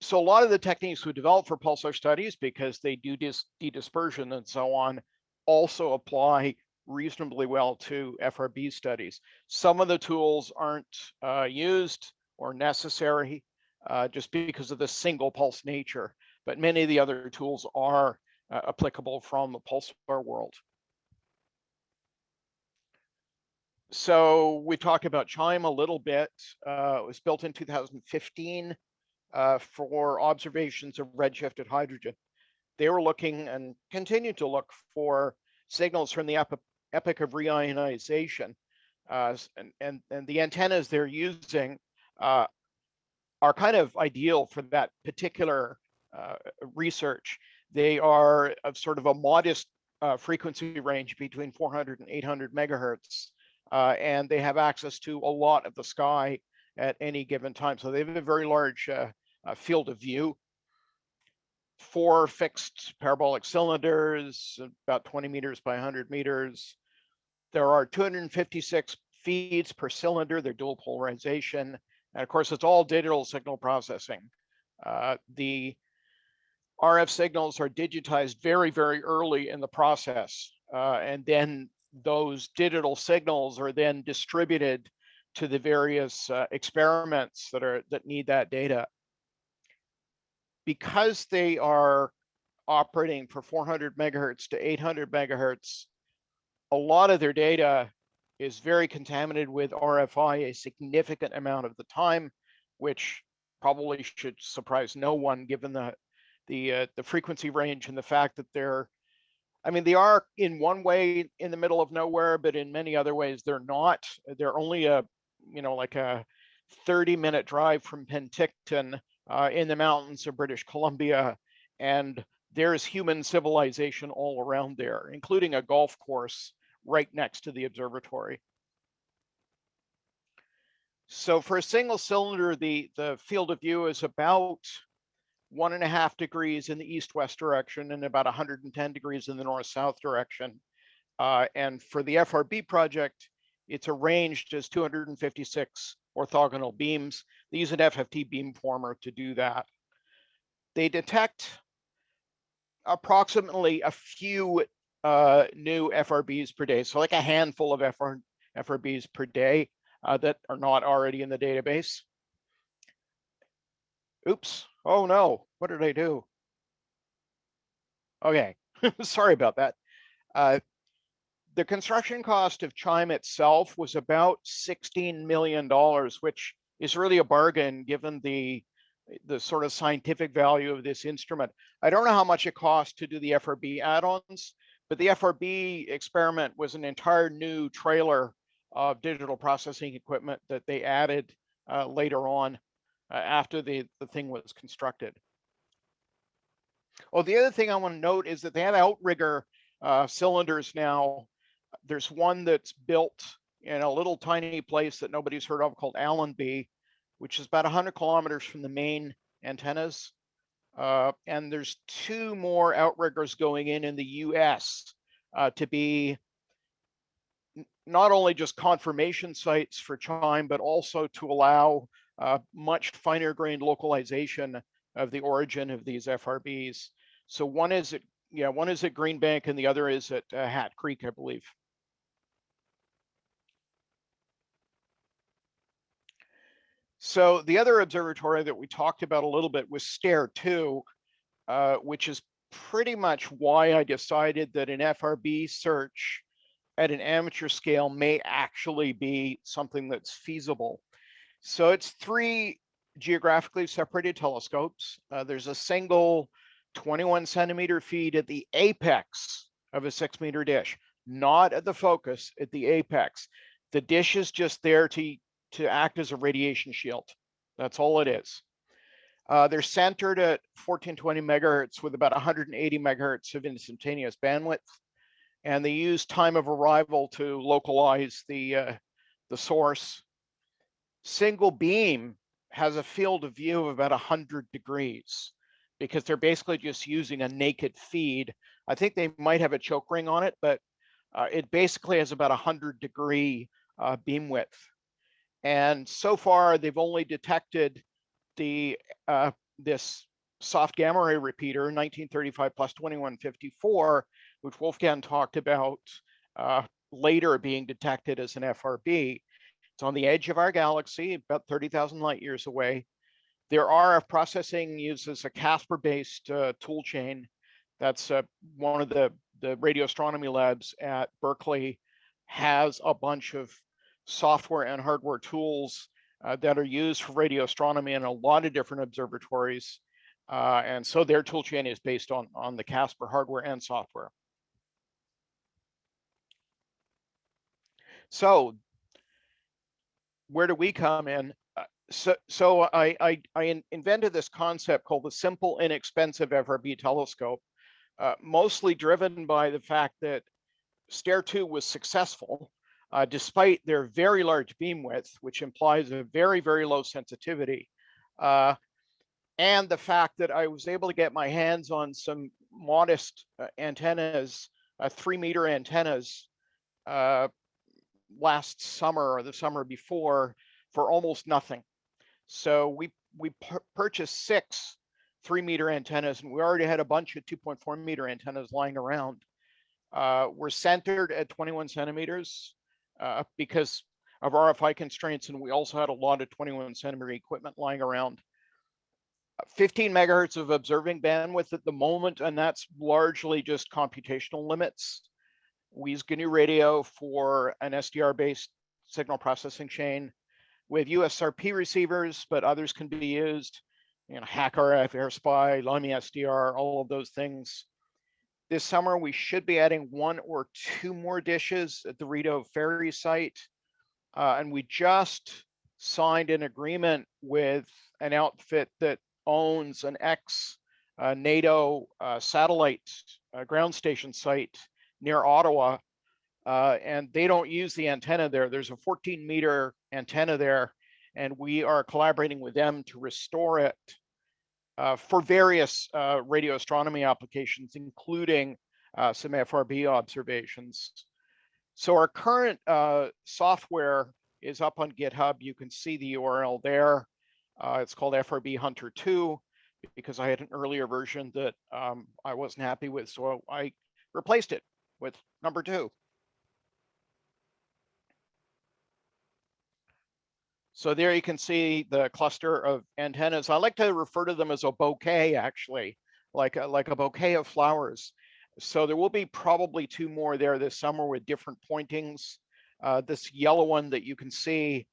S9: So a lot of the techniques we develop for pulsar studies, because they do dedispersion and so on, also apply reasonably well to FRB studies. Some of the tools aren't used or necessary just because of the single pulse nature, but many of the other tools are applicable from the pulsar world. So we talked about CHIME a little bit. It was built in 2015 for observations of redshifted hydrogen. They were looking and continue to look for signals from the epoch of reionization. And the antennas they're using are kind of ideal for that particular research. They are of sort of a modest frequency range between 400 and 800 megahertz. And they have access to a lot of the sky at any given time. So they have a very large field of view. 4 fixed parabolic cylinders, about 20 meters by 100 meters. There are 256 feeds per cylinder. They're dual polarization. And of course, it's all digital signal processing. The RF signals are digitized very, very early in the process. And then those digital signals are then distributed to the various experiments that need that data. Because they are operating for 400 megahertz to 800 megahertz, a lot of their data is very contaminated with RFI a significant amount of the time, which probably should surprise no one given the frequency range and the fact that they are in one way in the middle of nowhere, but in many other ways they're not. They're only like a 30-minute drive from Penticton in the mountains of British Columbia, and there's human civilization all around there, including a golf course right next to the observatory. So for a single cylinder, the field of view is about 1.5 degrees in the east-west direction and about 110 degrees in the north-south direction. And for the FRB project, it's arranged as 256 orthogonal beams. They use an FFT beamformer to do that. They detect approximately a few new FRBs per day, so like a handful of FRBs per day that are not already in the database. Oops, Oh no, what did I do? Okay, sorry about that. The construction cost of CHIME itself was about $16 million, which is really a bargain given the sort of scientific value of this instrument. I don't know how much it cost to do the FRB add-ons, but the FRB experiment was an entire new trailer of digital processing equipment that they added later on after the thing was constructed. Oh, the other thing I want to note is that they have outrigger cylinders now. There's one that's built in a little tiny place that nobody's heard of called Allenby, which is about 100 kilometers from the main antennas. And there's 2 more outriggers going in the US to be not only just confirmation sites for CHIME, but also to allow much finer grained localization of the origin of these FRBs. So one is at Green Bank and the other is at Hat Creek, I believe. So the other observatory that we talked about a little bit was STARE 2, which is pretty much why I decided that an FRB search at an amateur scale may actually be something that's feasible. So it's 3 geographically separated telescopes. There's a single 21 centimeter feed at the apex of a 6-meter dish, not at the focus, at the apex. The dish is just there to act as a radiation shield. That's all it is. They're centered at 1420 megahertz with about 180 megahertz of instantaneous bandwidth. And they use time of arrival to localize the source. Single beam has a field of view of about 100 degrees because they're basically just using a naked feed. I think they might have a choke ring on it, but it basically has about 100-degree beam width. And so far, they've only detected this soft gamma ray repeater, 1935 plus 2154, which Wolfgang talked about later being detected as an FRB. It's on the edge of our galaxy, about 30,000 light years away. Their RF processing uses a Casper-based tool chain. That's one of the radio astronomy labs at Berkeley has a bunch of software and hardware tools that are used for radio astronomy in a lot of different observatories. And so their tool chain is based on the Casper hardware and software. So where do we come in? So I invented this concept called the simple, inexpensive FRB telescope, mostly driven by the fact that STARE 2 was successful, despite their very large beam width, which implies a very, very low sensitivity. And the fact that I was able to get my hands on some modest antennas, 3-meter antennas, last summer or the summer before for almost nothing. So we purchased 6 3-meter antennas, and we already had a bunch of 2.4-meter antennas lying around. We're centered at 21 centimeters because of RFI constraints, and we also had a lot of 21 centimeter equipment lying around. 15 megahertz of observing bandwidth at the moment, and that's largely just computational limits. We use GNU radio for an SDR-based signal processing chain. We have USRP receivers, but others can be used. HackRF, AirSpy, Lamy SDR, all of those things. This summer, we should be adding 1 or 2 more dishes at the Rideau Ferry site. And we just signed an agreement with an outfit that owns an ex-NATO satellite ground station site near Ottawa. And they don't use the antenna there. There's a 14-meter antenna there, and we are collaborating with them to restore it for various radio astronomy applications, including some FRB observations. So our current software is up on GitHub. You can see the URL there. It's called FRB Hunter 2 because I had an earlier version that I wasn't happy with, so I replaced it with number 2. So there you can see the cluster of antennas. I like to refer to them as a bouquet, actually, like a bouquet of flowers. So there will be probably 2 more there this summer with different pointings. This yellow one that you can see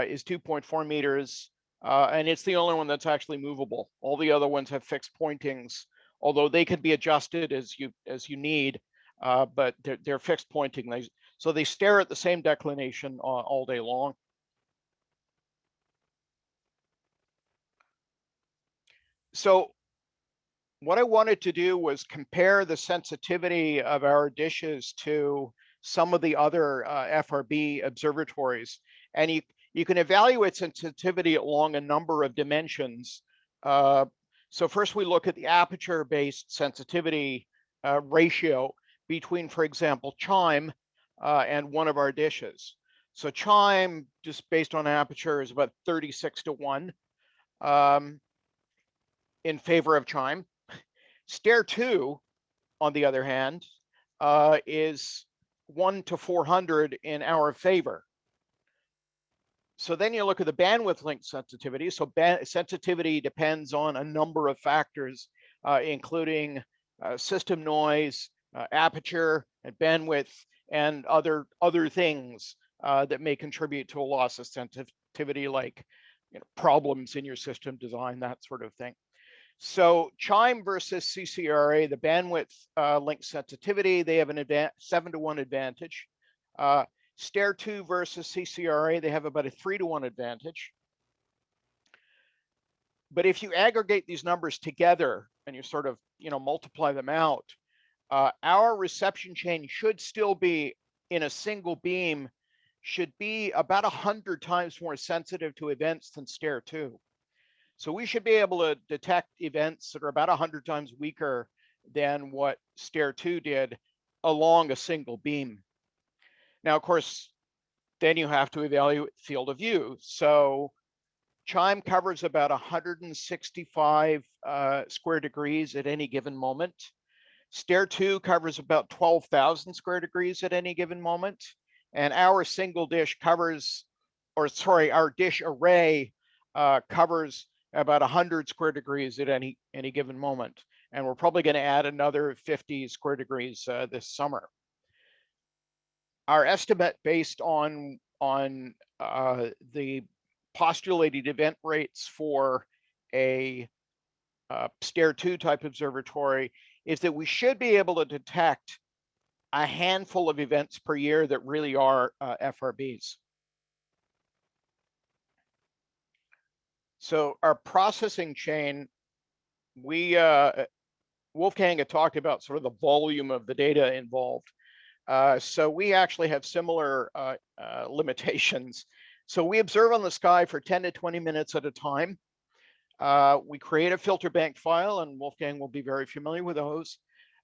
S9: is 2.4 meters, and it's the only one that's actually movable. All the other ones have fixed pointings, although they could be adjusted as you need, but they're fixed pointing. So they stare at the same declination all day long. So what I wanted to do was compare the sensitivity of our dishes to some of the other FRB observatories. And you can evaluate sensitivity along a number of dimensions. So first we look at the aperture-based sensitivity ratio between, for example, CHIME and one of our dishes. So CHIME, just based on aperture, is about 36:1 in favor of CHIME. STARE-2, on the other hand, is 1:400 in our favor. So then you look at the bandwidth link sensitivity. So sensitivity depends on a number of factors, including system noise, aperture, and bandwidth, and other things that may contribute to a loss of sensitivity, like problems in your system design, that sort of thing. So CHIME versus CCRA, the bandwidth link sensitivity, they have an 7:1 advantage. STARE-2 versus CCRA, they have about a 3:1 advantage. But if you aggregate these numbers together and you sort of multiply them out, our reception chain should still be, in a single beam, should be about 100 times more sensitive to events than STARE-2. So we should be able to detect events that are about 100 times weaker than what STARE-2 did along a single beam. Now, of course, then you have to evaluate field of view. So CHIME covers about 165 square degrees at any given moment. STARE-2 covers about 12,000 square degrees at any given moment. And our single dish covers, or sorry, our dish array covers about 100 square degrees at any given moment. And we're probably going to add another 50 square degrees this summer. Our estimate based on the postulated event rates for a STARE-2 type observatory is that we should be able to detect a handful of events per year that really are FRBs. So our processing chain, Wolfgang had talked about sort of the volume of the data involved. So we actually have similar limitations. So we observe on the sky for 10 to 20 minutes at a time. We create a filter bank file, and Wolfgang will be very familiar with those.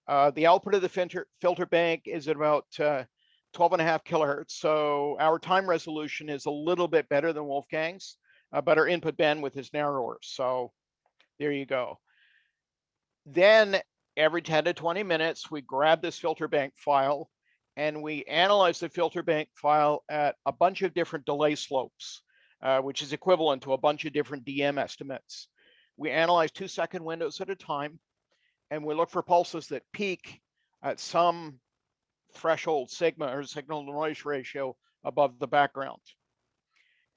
S9: The output of the filter bank is at about 12.5 kilohertz. So our time resolution is a little bit better than Wolfgang's, but our input bandwidth is narrower. So there you go. Then every 10 to 20 minutes, we grab this filter bank file and we analyze the filter bank file at a bunch of different delay slopes, which is equivalent to a bunch of different DM estimates. We analyze 2-second windows at a time, and we look for pulses that peak at some threshold sigma, or signal to noise ratio, above the background.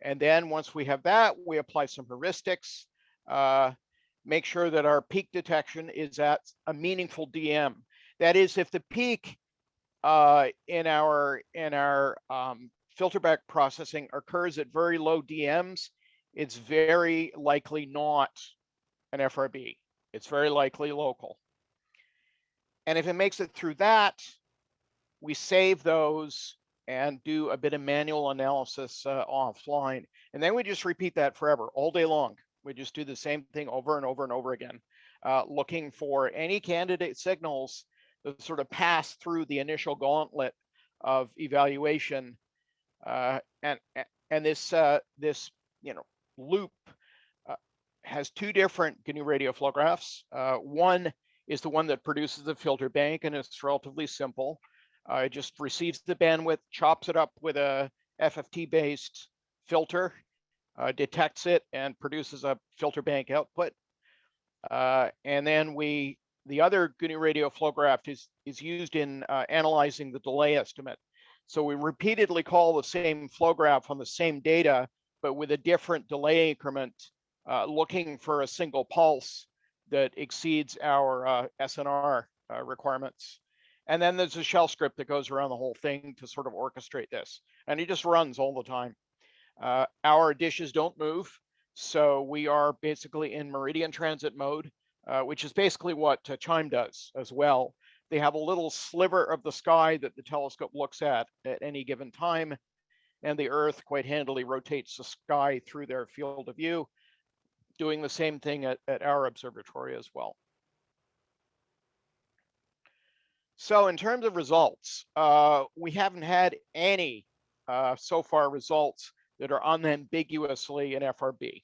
S9: And then once we have that, we apply some heuristics, make sure that our peak detection is at a meaningful DM. That is, if the peak in our filter bank processing occurs at very low DMs, it's very likely not an FRB. It's very likely local. And if it makes it through that, we save those and do a bit of manual analysis offline. And then we just repeat that forever, all day long. We just do the same thing over and over and over again, looking for any candidate signals that sort of pass through the initial gauntlet of evaluation. And this loop has 2 different GNU radio flow-graphs. One is the one that produces the filter bank, and it's relatively simple. It just receives the bandwidth, chops it up with a FFT-based filter, detects it and produces a filter bank output. And then the other GNU radio flow graph is used in analyzing the delay estimate. So we repeatedly call the same flow graph on the same data, but with a different delay increment, looking for a single pulse that exceeds our SNR requirements. And then there's a shell script that goes around the whole thing to sort of orchestrate this. And it just runs all the time. Our dishes don't move. So we are basically in meridian transit mode, which is basically what CHIME does as well. They have a little sliver of the sky that the telescope looks at any given time. And the Earth quite handily rotates the sky through their field of view, doing the same thing at our observatory as well. So in terms of results, we haven't had any so far results that are unambiguously an FRB.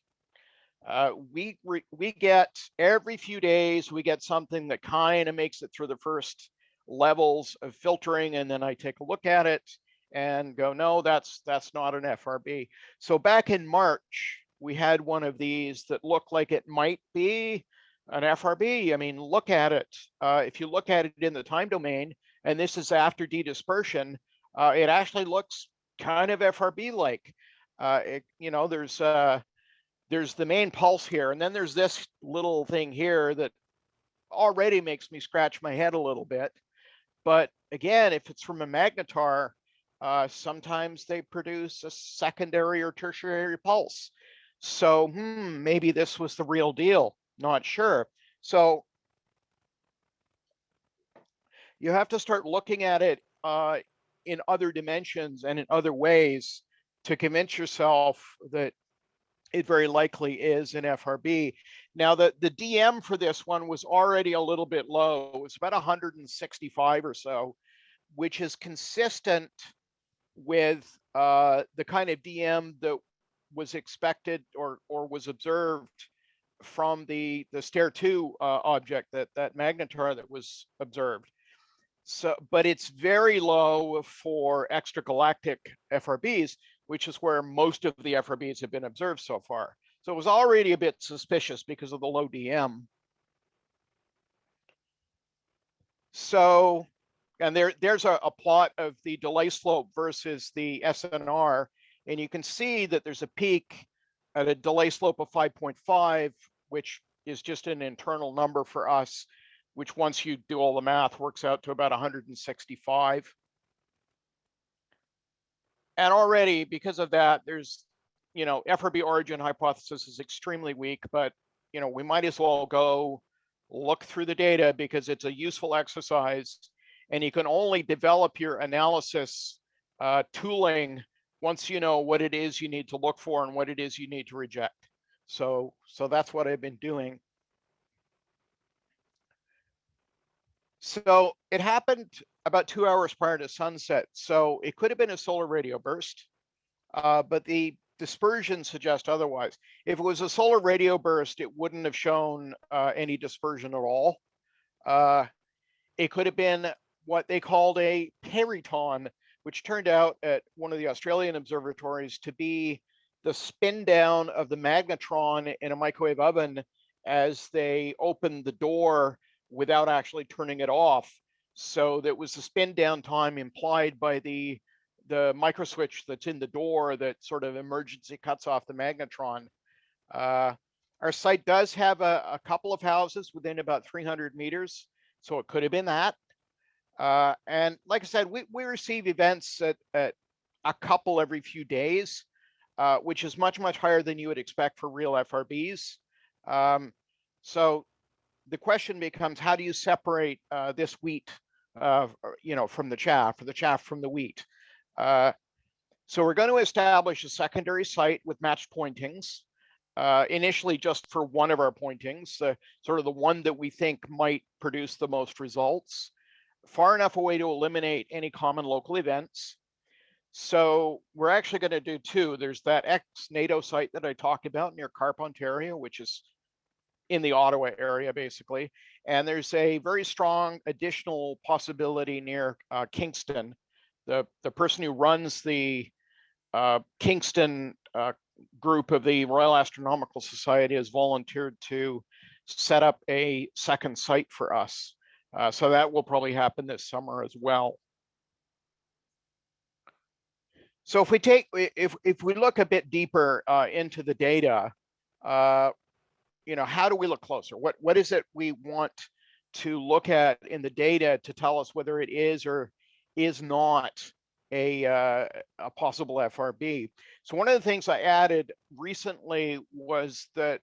S9: We get every few days, we get something that kind of makes it through the first levels of filtering, and then I take a look at it and go, no, that's not an FRB. So back in March, we had one of these that looked like it might be an FRB. I mean, look at it. If you look at it in the time domain, and this is after dedispersion, it actually looks kind of FRB-like. You know, there's the main pulse here, and then there's this little thing here that already makes me scratch my head a little bit. But again, if it's from a magnetar, sometimes they produce a secondary or tertiary pulse. So maybe this was the real deal, not sure. So you have to start looking at it in other dimensions and in other ways to convince yourself that it very likely is an FRB. Now, the DM for this one was already a little bit low. It was about 165 or so, which is consistent with the kind of DM that was expected or was observed from the STARE-2 object, that magnetar that was observed. So, but it's very low for extragalactic FRBs, which is where most of the FRBs have been observed so far. So it was already a bit suspicious because of the low DM. So, and there's a plot of the delay slope versus the SNR, and you can see that there's a peak at a delay slope of 5.5, which is just an internal number for us, which once you do all the math works out to about 165. And already because of that, there's, you know, FRB origin hypothesis is extremely weak, but, you know, we might as well go look through the data because it's a useful exercise, and you can only develop your analysis tooling once you know what it is you need to look for and what it is you need to reject. So that's what I've been doing. So it happened about 2 hours prior to sunset. So it could have been a solar radio burst, but the dispersion suggests otherwise. If it was a solar radio burst, it wouldn't have shown any dispersion at all. It could have been what they called a periton, which turned out at one of the Australian observatories to be the spin down of the magnetron in a microwave oven as they opened the door without actually turning it off. So that was the spin down time implied by the micro switch that's in the door that sort of emergency cuts off the magnetron. Our site does have a couple of houses within about 300 meters, so it could have been that. And like I said, we receive events at a couple every few days, which is much, much higher than you would expect for real FRBs. So the question becomes, how do you separate this wheat, you know, from the chaff, or the chaff from the wheat? So we're going to establish a secondary site with matched pointings, initially just for one of our pointings, sort of the one that we think might produce the most results, far enough away to eliminate any common local events. So we're actually going to do two. There's that ex-NATO site that I talked about near Carp, Ontario, which is in the Ottawa area, basically. And there's a very strong additional possibility near Kingston. The person who runs the Kingston group of the Royal Astronomical Society has volunteered to set up a second site for us. So that will probably happen this summer as well. So if we look a bit deeper into the data, you know, how do we look closer? What is it we want to look at in the data to tell us whether it is or is not a possible FRB? So one of the things I added recently was that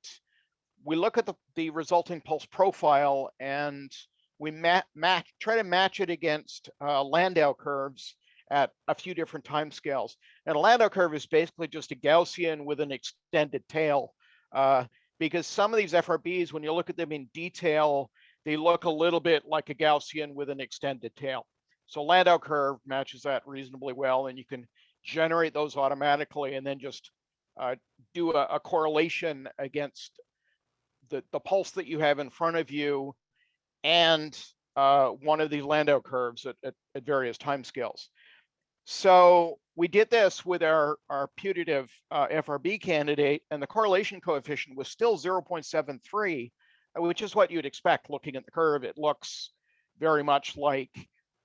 S9: we look at the resulting pulse profile and we try to match it against Landau curves at a few different time scales. And a Landau curve is basically just a Gaussian with an extended tail, because some of these FRBs, when you look at them in detail, they look a little bit like a Gaussian with an extended tail. So Landau curve matches that reasonably well, and you can generate those automatically and then just do a correlation against the pulse that you have in front of you and one of these Landau curves at various time scales. So we did this with our putative FRB candidate, and the correlation coefficient was still 0.73, which is what you'd expect looking at the curve. It looks very much like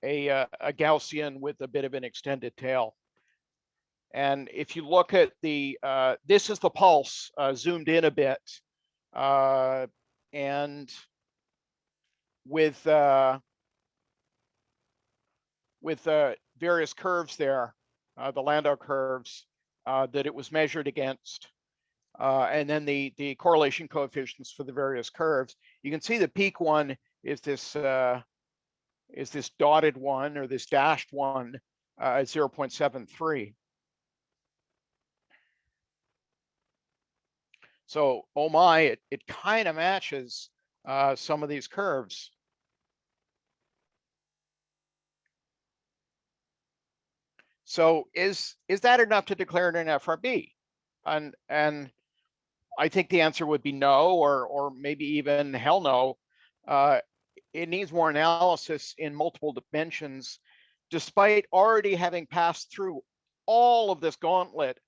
S9: a Gaussian with a bit of an extended tail. And if you look at the, this is the pulse zoomed in a bit, and with various curves there, the Landau curves that it was measured against, and then the correlation coefficients for the various curves. You can see the peak one is this dotted one or this dashed one at 0.73. So, oh my, it kind of matches some of these curves. So is that enough to declare it an FRB? And I think the answer would be no, or maybe even hell no. It needs more analysis in multiple dimensions, despite already having passed through all of this gauntlet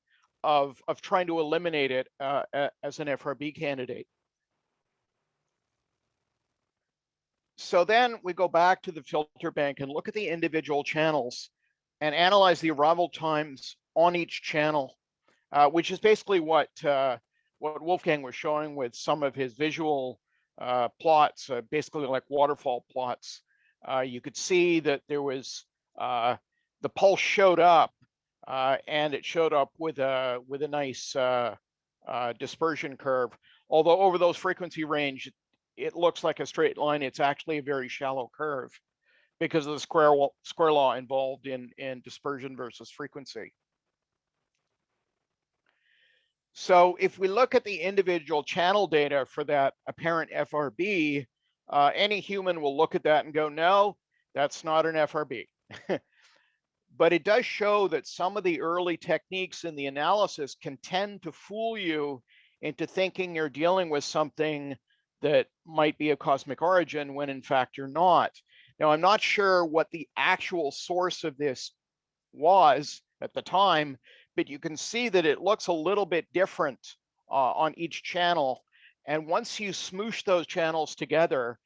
S9: of trying to eliminate it as an FRB candidate. So then we go back to the filter bank and look at the individual channels and analyze the arrival times on each channel, which is basically what Wolfgang was showing with some of his visual plots, basically like waterfall plots. You could see that there was the pulse showed up, and it showed up with a nice dispersion curve. Although over those frequency range, it looks like a straight line. It's actually a very shallow curve, because of the square law involved in dispersion versus frequency. So if we look at the individual channel data for that apparent FRB, any human will look at that and go, no, that's not an FRB. But it does show that some of the early techniques in the analysis can tend to fool you into thinking you're dealing with something that might be of cosmic origin when in fact you're not. Now, I'm not sure what the actual source of this was at the time, but you can see that it looks a little bit different on each channel. And once you smoosh those channels together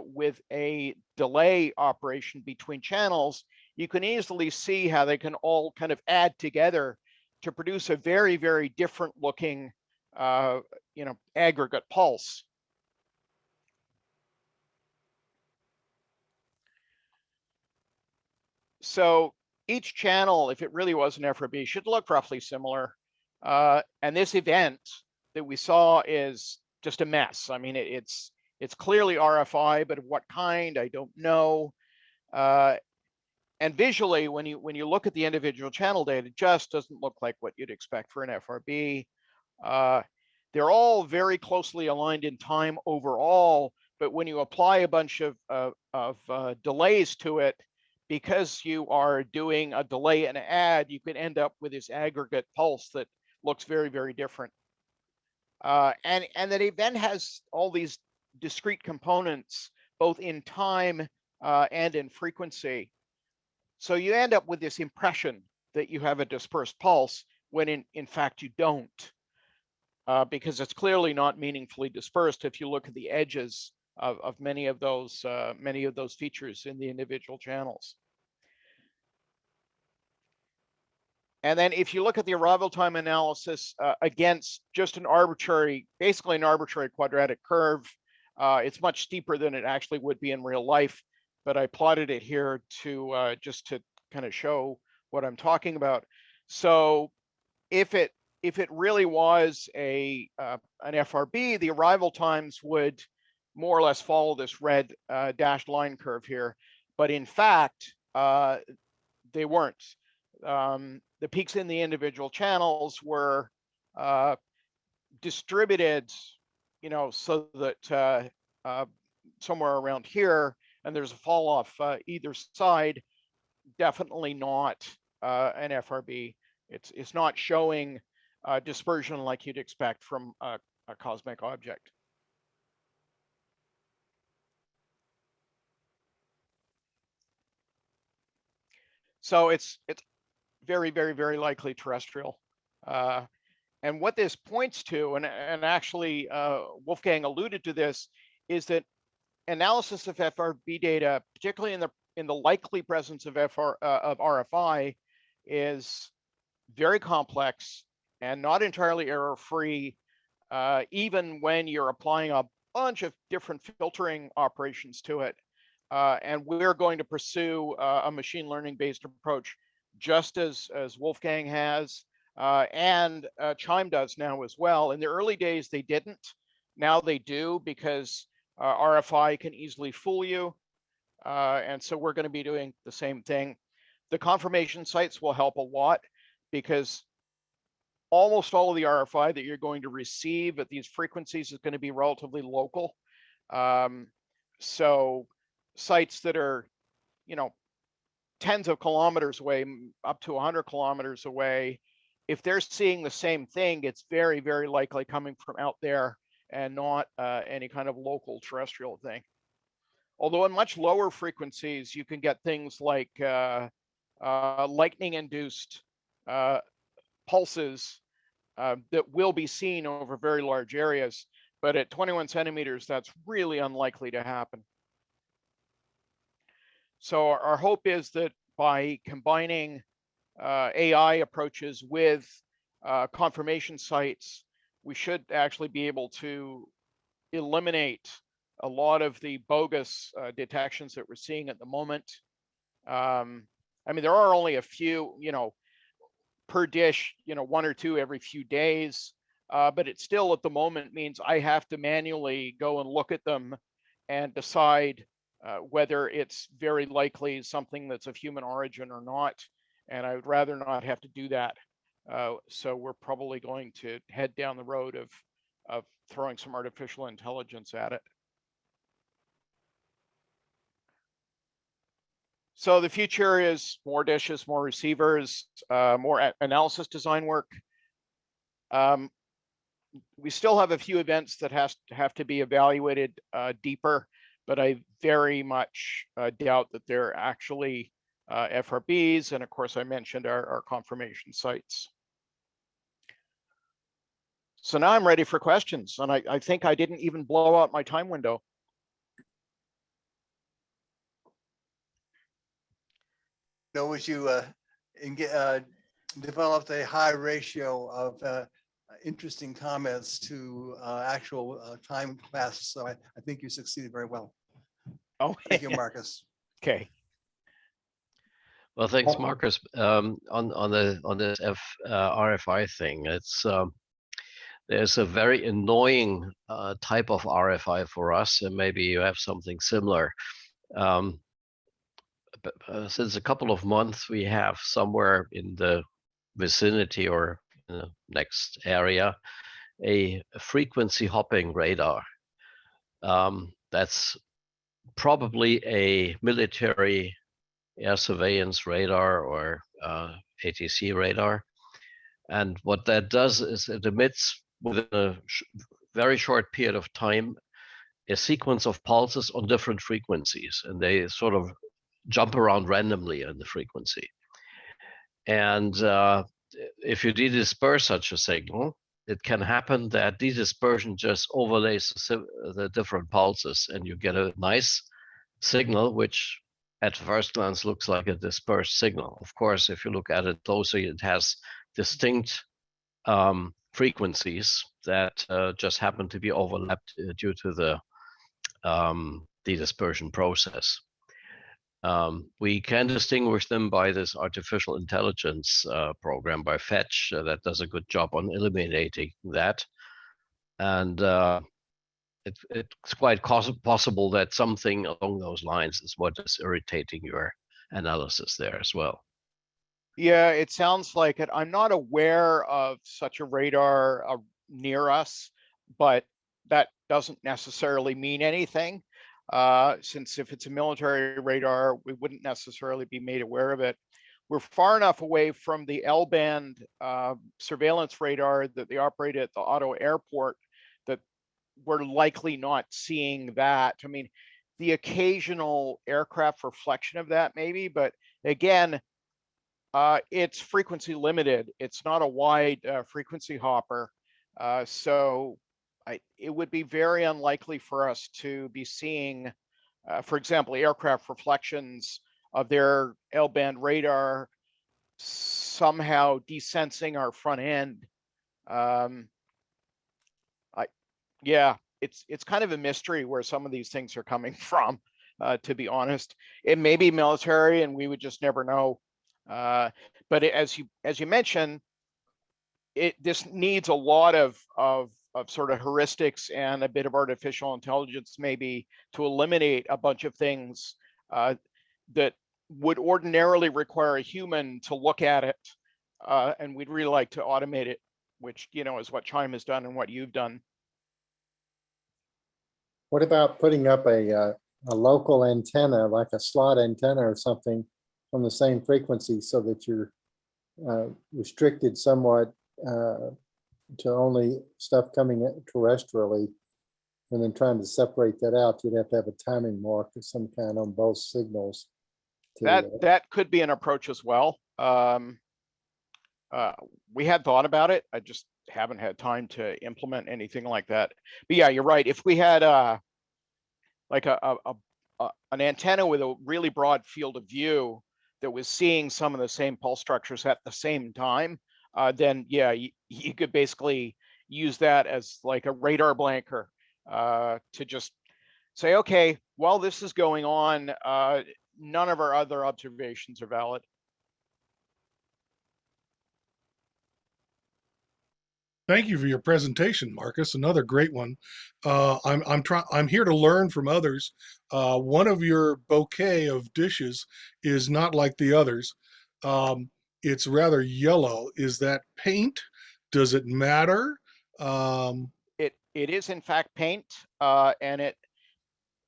S9: with a delay operation between channels, you can easily see how they can all kind of add together to produce a very, very different looking, aggregate pulse. So each channel, if it really was an FRB, should look roughly similar. And this event that we saw is just a mess. I mean, it's clearly RFI, but of what kind, I don't know. And visually, when you look at the individual channel data, it just doesn't look like what you'd expect for an FRB. They're all very closely aligned in time overall, but when you apply a bunch of delays to it, because you are doing a delay and add, you can end up with this aggregate pulse that looks very, very different. And that event has all these discrete components, both in time and in frequency. So you end up with this impression that you have a dispersed pulse when in fact you don't, because it's clearly not meaningfully dispersed if you look at the edges of many of those features in the individual channels. And then if you look at the arrival time analysis against just an arbitrary, basically an arbitrary quadratic curve, it's much steeper than it actually would be in real life. But I plotted it here to just to kind of show what I'm talking about. So if it really was an FRB, the arrival times would more or less follow this red dashed line curve here. But in fact, they weren't. The peaks in the individual channels were distributed, so that somewhere around here, and there's a fall off either side. Definitely not an FRB. It's not showing dispersion like you'd expect from a cosmic object. So it's very, very, very likely terrestrial. And what this points to, and actually Wolfgang alluded to this, is that analysis of FRB data, particularly in the likely presence of RFI, is very complex and not entirely error-free, even when you're applying a bunch of different filtering operations to it. And we're going to pursue a machine learning-based approach, just as Wolfgang has, and Chime does now as well. In the early days, they didn't. Now they do, because RFI can easily fool you. And so we're going to be doing the same thing. The confirmation sites will help a lot, because almost all of the RFI that you're going to receive at these frequencies is going to be relatively local. So sites that are, tens of kilometers away, up to 100 kilometers away, if they're seeing the same thing, it's very, very likely coming from out there and not any kind of local terrestrial thing. Although in much lower frequencies, you can get things like lightning-induced pulses that will be seen over very large areas. But at 21 centimeters, that's really unlikely to happen. So our hope is that by combining AI approaches with confirmation sites, we should actually be able to eliminate a lot of the bogus detections that we're seeing at the moment. I mean, there are only a few, per dish, 1 or 2 every few days, but it still at the moment means I have to manually go and look at them and decide whether it's very likely something that's of human origin or not. And I would rather not have to do that. So we're probably going to head down the road of throwing some artificial intelligence at it. So the future is more dishes, more receivers, more analysis design work. We still have a few events that have to be evaluated deeper, but I very much doubt that they're actually FRBs. And of course, I mentioned our confirmation sites. So now I'm ready for questions. And I think I didn't even blow out my time window.
S1: As you developed a high ratio of interesting comments to actual time class, so I think you succeeded very well.
S9: Oh,
S1: thank you, Marcus.
S9: Okay.
S11: Well, thanks, Marcus. On this RFI thing, there's a very annoying type of RFI for us, and maybe you have something similar. Since a couple of months, we have somewhere in the vicinity or in the next area a frequency hopping radar. That's probably a military air surveillance radar or ATC radar. And what that does is it emits within a very short period of time a sequence of pulses on different frequencies, and they sort of jump around randomly in the frequency. And if you disperse such a signal, it can happen that dispersion just overlays the different pulses, and you get a nice signal, which at first glance looks like a dispersed signal. Of course, if you look at it closely, it has distinct frequencies that just happen to be overlapped due to the dispersion process. We can distinguish them by this artificial intelligence program by Fetch that does a good job on eliminating that. And it's quite possible that something along those lines is what is irritating your analysis there as well.
S9: Yeah, it sounds like it. I'm not aware of such a radar near us, but that doesn't necessarily mean anything. Since if it's a military radar, we wouldn't necessarily be made aware of it. We're far enough away from the L-band surveillance radar that they operate at the Otto airport that we're likely not seeing that. I mean, the occasional aircraft reflection of that maybe, but again, it's frequency limited. It's not a wide frequency hopper. So it would be very unlikely for us to be seeing, for example, aircraft reflections of their L-band radar somehow desensing our front end. Yeah, it's kind of a mystery where some of these things are coming from, to be honest. It may be military and we would just never know. But as you mentioned, this needs a lot of sort of heuristics and a bit of artificial intelligence maybe to eliminate a bunch of things that would ordinarily require a human to look at it, and we'd really like to automate it, which is what Chime has done and what you've done.
S13: What about putting up a local antenna, like a slot antenna or something on the same frequency so that you're restricted somewhat to only stuff coming in terrestrially, and then trying to separate that out, you'd have to have a timing mark of some kind on both signals.
S9: That could be an approach as well. We had thought about it. I just haven't had time to implement anything like that. But yeah, you're right. If we had like an antenna with a really broad field of view that was seeing some of the same pulse structures at the same time, then yeah, you could basically use that as like a radar blanker to just say, okay, while this is going on, none of our other observations are valid.
S12: Thank you for your presentation, Marcus. Another great one. I'm here to learn from others. One of your bouquet of dishes is not like the others. It's rather yellow. Is that paint? Does it matter?
S9: It is in fact paint, and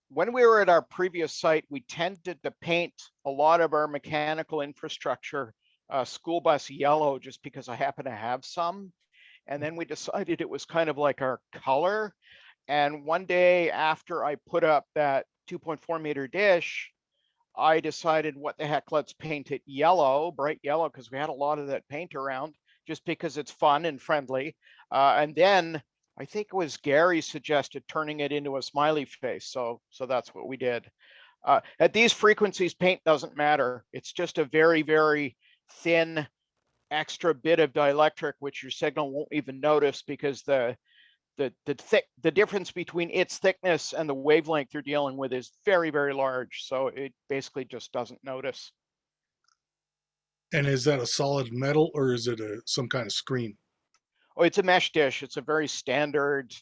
S9: when we were at our previous site, we tended to paint a lot of our mechanical infrastructure school bus yellow just because I happen to have some. And then we decided it was kind of like our color. And one day after I put up that 2.4 meter dish, I decided, what the heck, let's paint it yellow, bright yellow, because we had a lot of that paint around, just because it's fun and friendly. And then I think it was Gary suggested turning it into a smiley face. So that's what we did. At these frequencies, paint doesn't matter. It's just a very, very thin extra bit of dielectric, which your signal won't even notice, because the difference between its thickness and the wavelength you're dealing with is very, very large. So it basically just doesn't notice.
S12: And is that a solid metal or is it some kind of screen?
S9: Oh, it's a mesh dish. It's a very standard,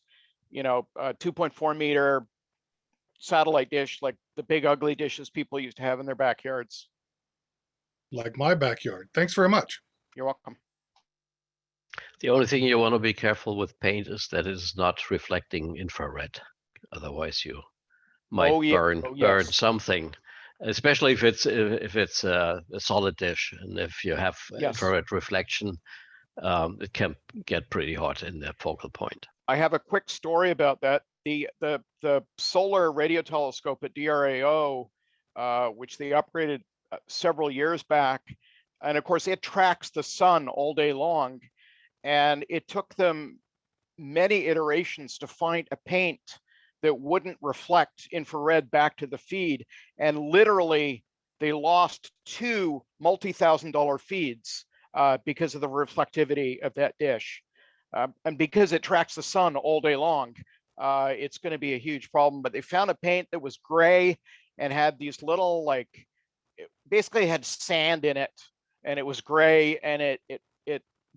S9: 2.4 meter satellite dish, like the big ugly dishes people used to have in their backyards.
S12: Like my backyard. Thanks very much.
S9: You're welcome.
S11: The only thing you want to be careful with paint is that it is not reflecting infrared. Otherwise, you might burn something, especially if it's a solid dish, and if you have infrared reflection, it can get pretty hot in the focal point.
S9: I have a quick story about that. The solar radio telescope at DRAO, which they upgraded several years back, And of course, it tracks the sun all day long. And it took them many iterations to find a paint that wouldn't reflect infrared back to the feed. And literally, they lost 2 multi-$1,000 feeds because of the reflectivity of that dish. And because it tracks the sun all day long, it's going to be a huge problem. But they found a paint that was gray and had these little, like, it basically had sand in it, and it was gray, and it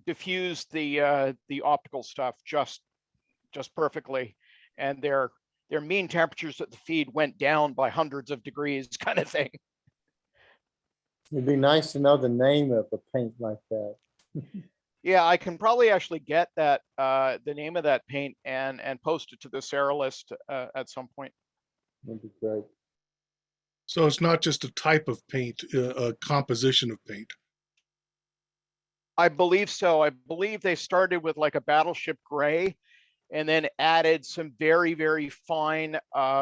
S9: diffused the optical stuff just perfectly. And their mean temperatures at the feed went down by hundreds of degrees, kind of thing.
S13: It'd be nice to know the name of a paint like that.
S9: Yeah, I can probably actually get that the name of that paint and post it to the SARA list at some point.
S13: That'd be great.
S12: So it's not just a type of paint, a composition of paint.
S9: I believe so. I believe they started with like a battleship gray and then added some very, very fine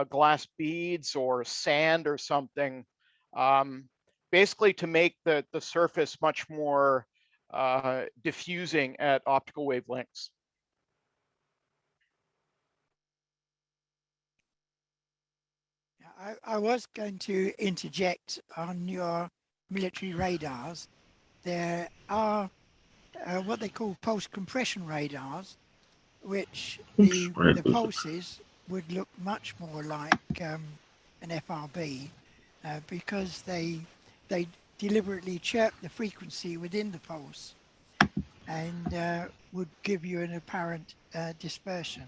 S9: glass beads or sand or something, basically to make the surface much more diffusing at optical wavelengths.
S14: I was going to interject on your military radars. There are what they call pulse compression radars, which the pulses would look much more like an FRB because they deliberately chirp the frequency within the pulse and would give you an apparent dispersion.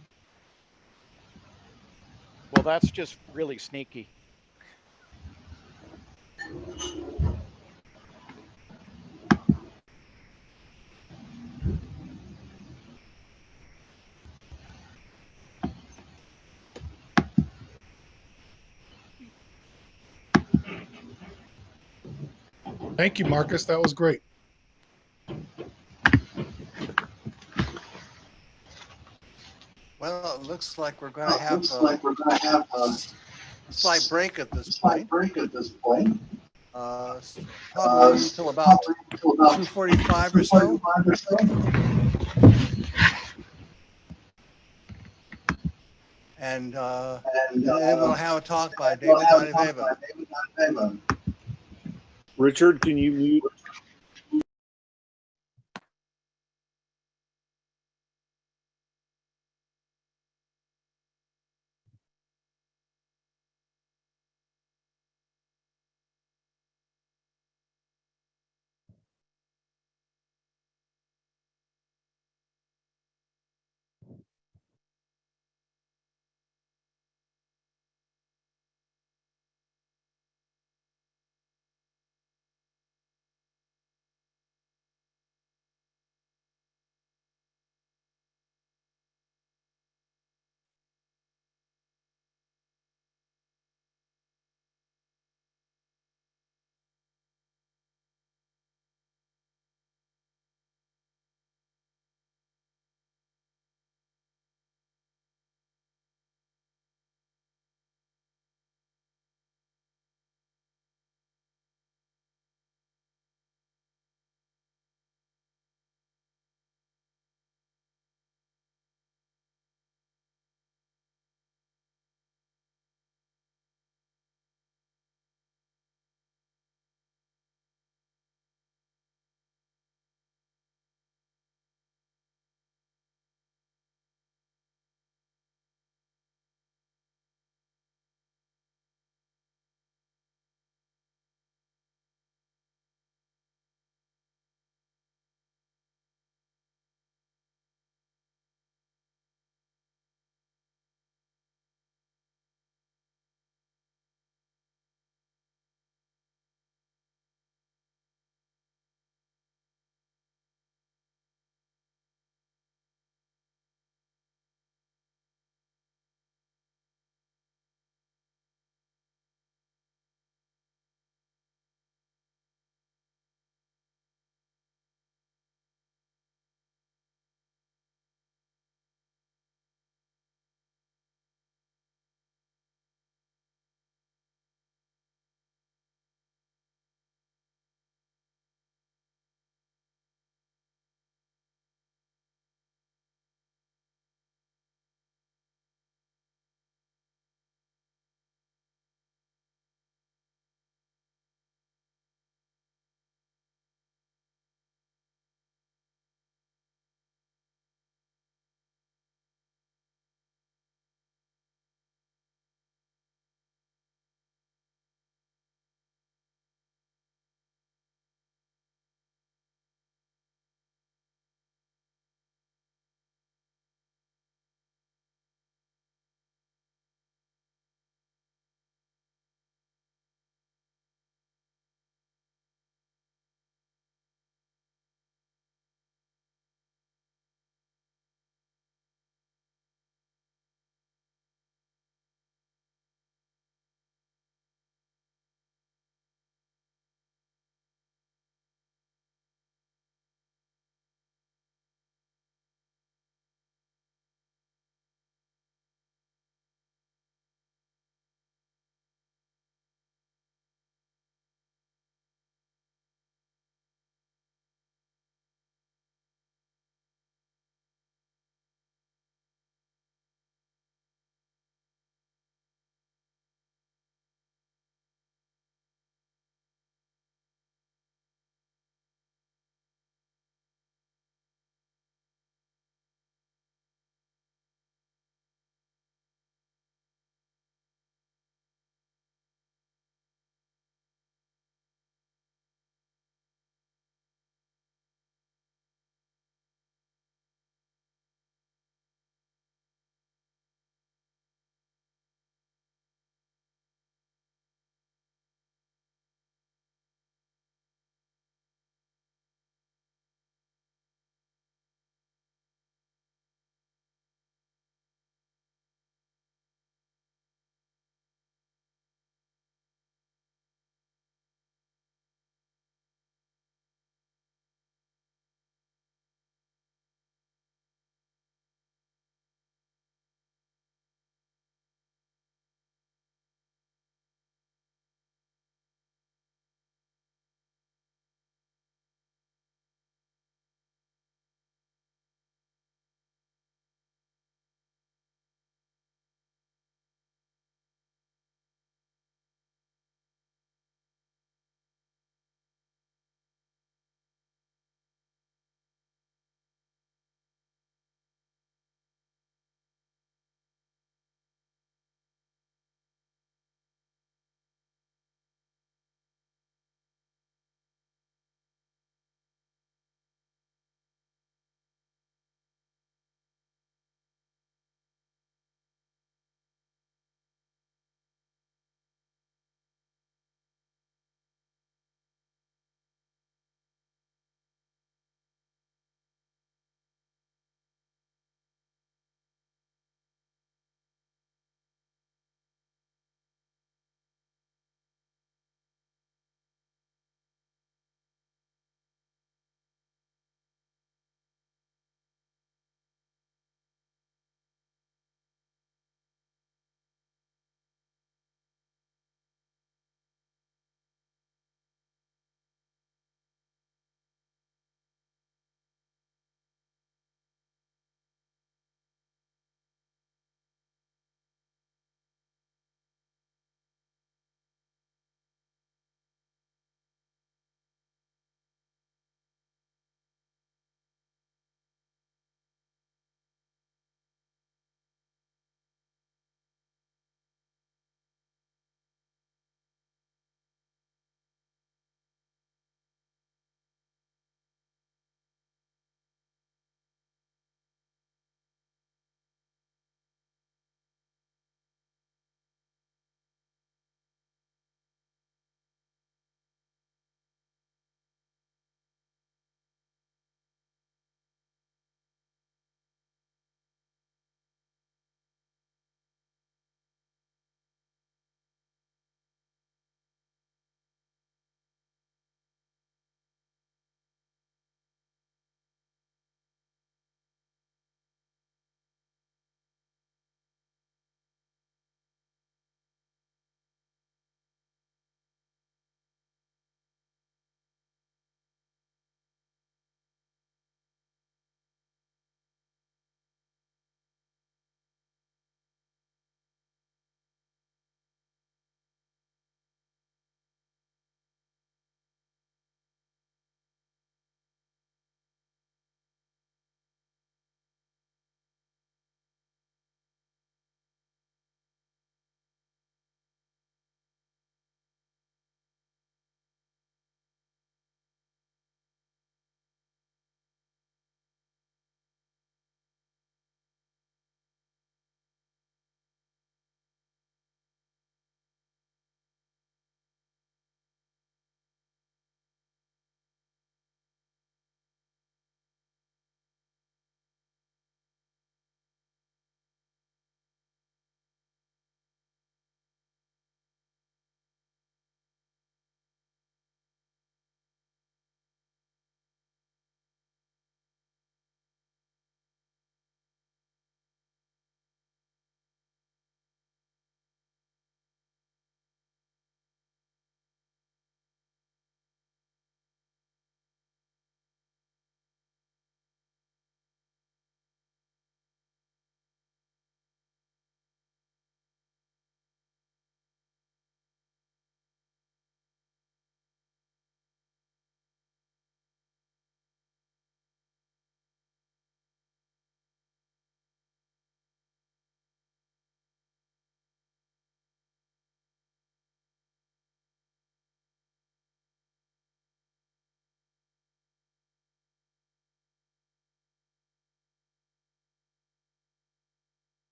S9: Well, that's just really sneaky.
S12: Thank you, Marcus. That was great.
S1: Well, it looks like we're going to have a slight break at this point. Probably until about 2:45 or so. And then we'll have a talk by David Doniveva.
S15: Richard, can you mute?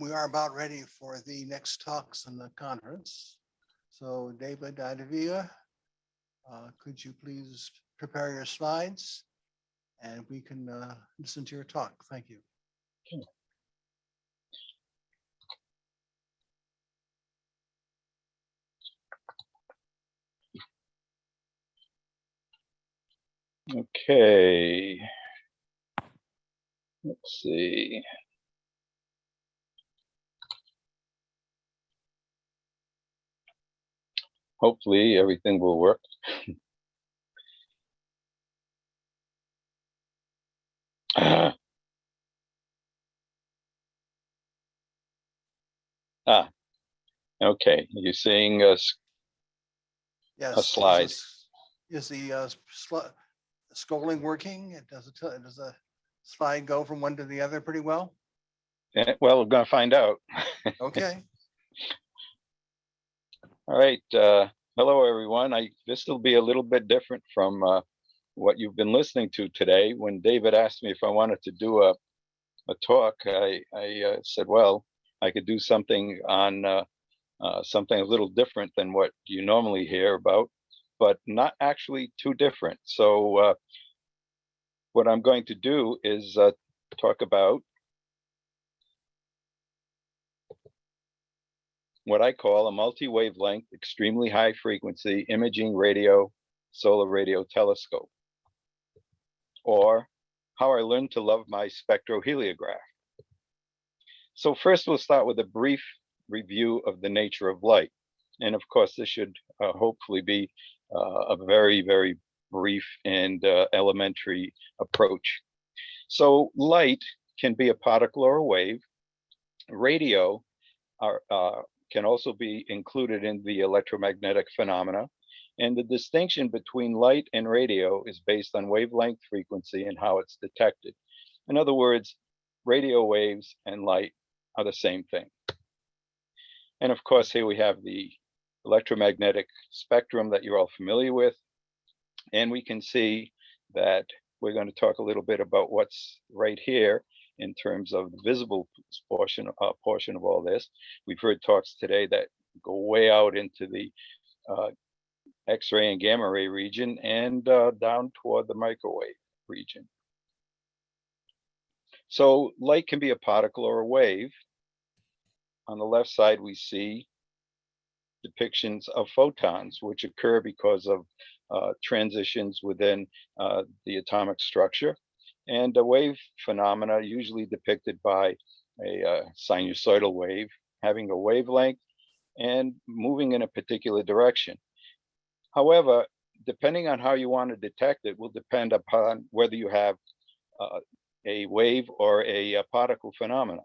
S4: we are about ready for the next talks in the conference. So David Adavia, could you please prepare your slides and we can listen to your talk. Thank you.
S6: Okay. Let's see. Hopefully everything will work. Okay. You're seeing a
S4: Yes.
S6: slide.
S4: Is the scrolling working? Does the slide go from one to the other pretty well?
S6: Well, we're going to find out.
S4: Okay.
S6: All right. Hello, everyone. This will be a little bit different from what you've been listening to today. When David asked me if I wanted to do a talk, I said, well, I could do something on something a little different than what you normally hear about, but not actually too different. So what I'm going to do is talk about what I call a multi-wavelength, extremely high frequency imaging radio, solar radio telescope, or how I learned to love my spectroheliograph. So first we'll start with a brief review of the nature of light. And of course, this should hopefully be a very, very brief and elementary approach. So light can be a particle or a wave. Radio can also be included in the electromagnetic phenomena. And the distinction between light and radio is based on wavelength, frequency, and how it's detected. In other words, radio waves and light are the same thing. And of course, here we have the electromagnetic spectrum that you're all familiar with. And we can see that we're going to talk a little bit about what's right here in terms of the visible portion of all this. We've heard talks today that go way out into the X-ray and gamma ray region and down toward the microwave region. So light can be a particle or a wave. On the left side, we see depictions of photons, which occur because of transitions within the atomic structure. And a wave phenomena usually depicted by a sinusoidal wave, having a wavelength and moving in a particular direction. However, depending on how you want to detect it will depend upon whether you have a wave or a particle phenomena.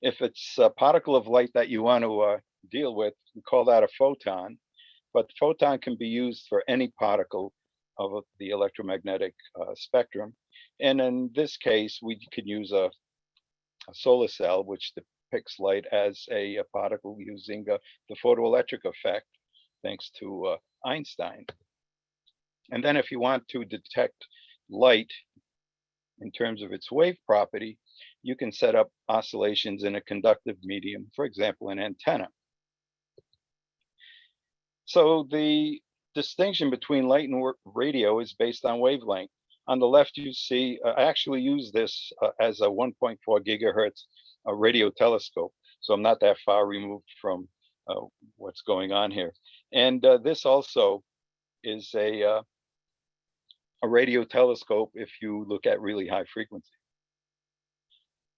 S6: If it's a particle of light that you want to deal with, we call that a photon, but the photon can be used for any particle of the electromagnetic spectrum. And in this case, we could use a solar cell, which depicts light as a particle using the photoelectric effect, thanks to Einstein. And then if you want to detect light in terms of its wave property, you can set up oscillations in a conductive medium, for example, an antenna. So the distinction between light and radio is based on wavelength. On the left, you see, I actually use this as a 1.4 gigahertz radio telescope. So I'm not that far removed from what's going on here. And this also is a radio telescope if you look at really high frequency.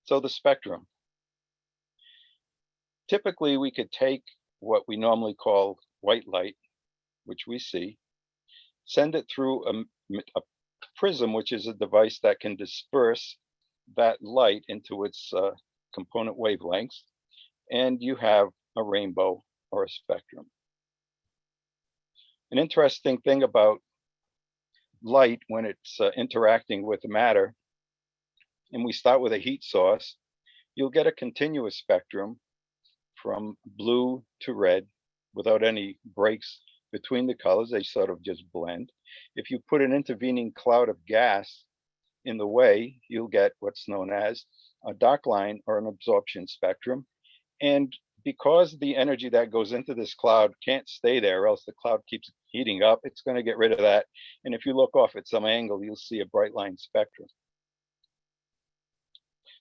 S6: So the spectrum. Typically, we could take what we normally call white light, which we see, send it through a prism, which is a device that can disperse that light into its component wavelengths, and you have a rainbow or a spectrum. An interesting thing about light when it's interacting with matter, and we start with a heat source, you'll get a continuous spectrum from blue to red without any breaks between the colors. They sort of just blend. If you put an intervening cloud of gas in the way, you'll get what's known as a dark line or an absorption spectrum. And because the energy that goes into this cloud can't stay there, or else the cloud keeps heating up, it's going to get rid of that. And if you look off at some angle, you'll see a bright line spectrum.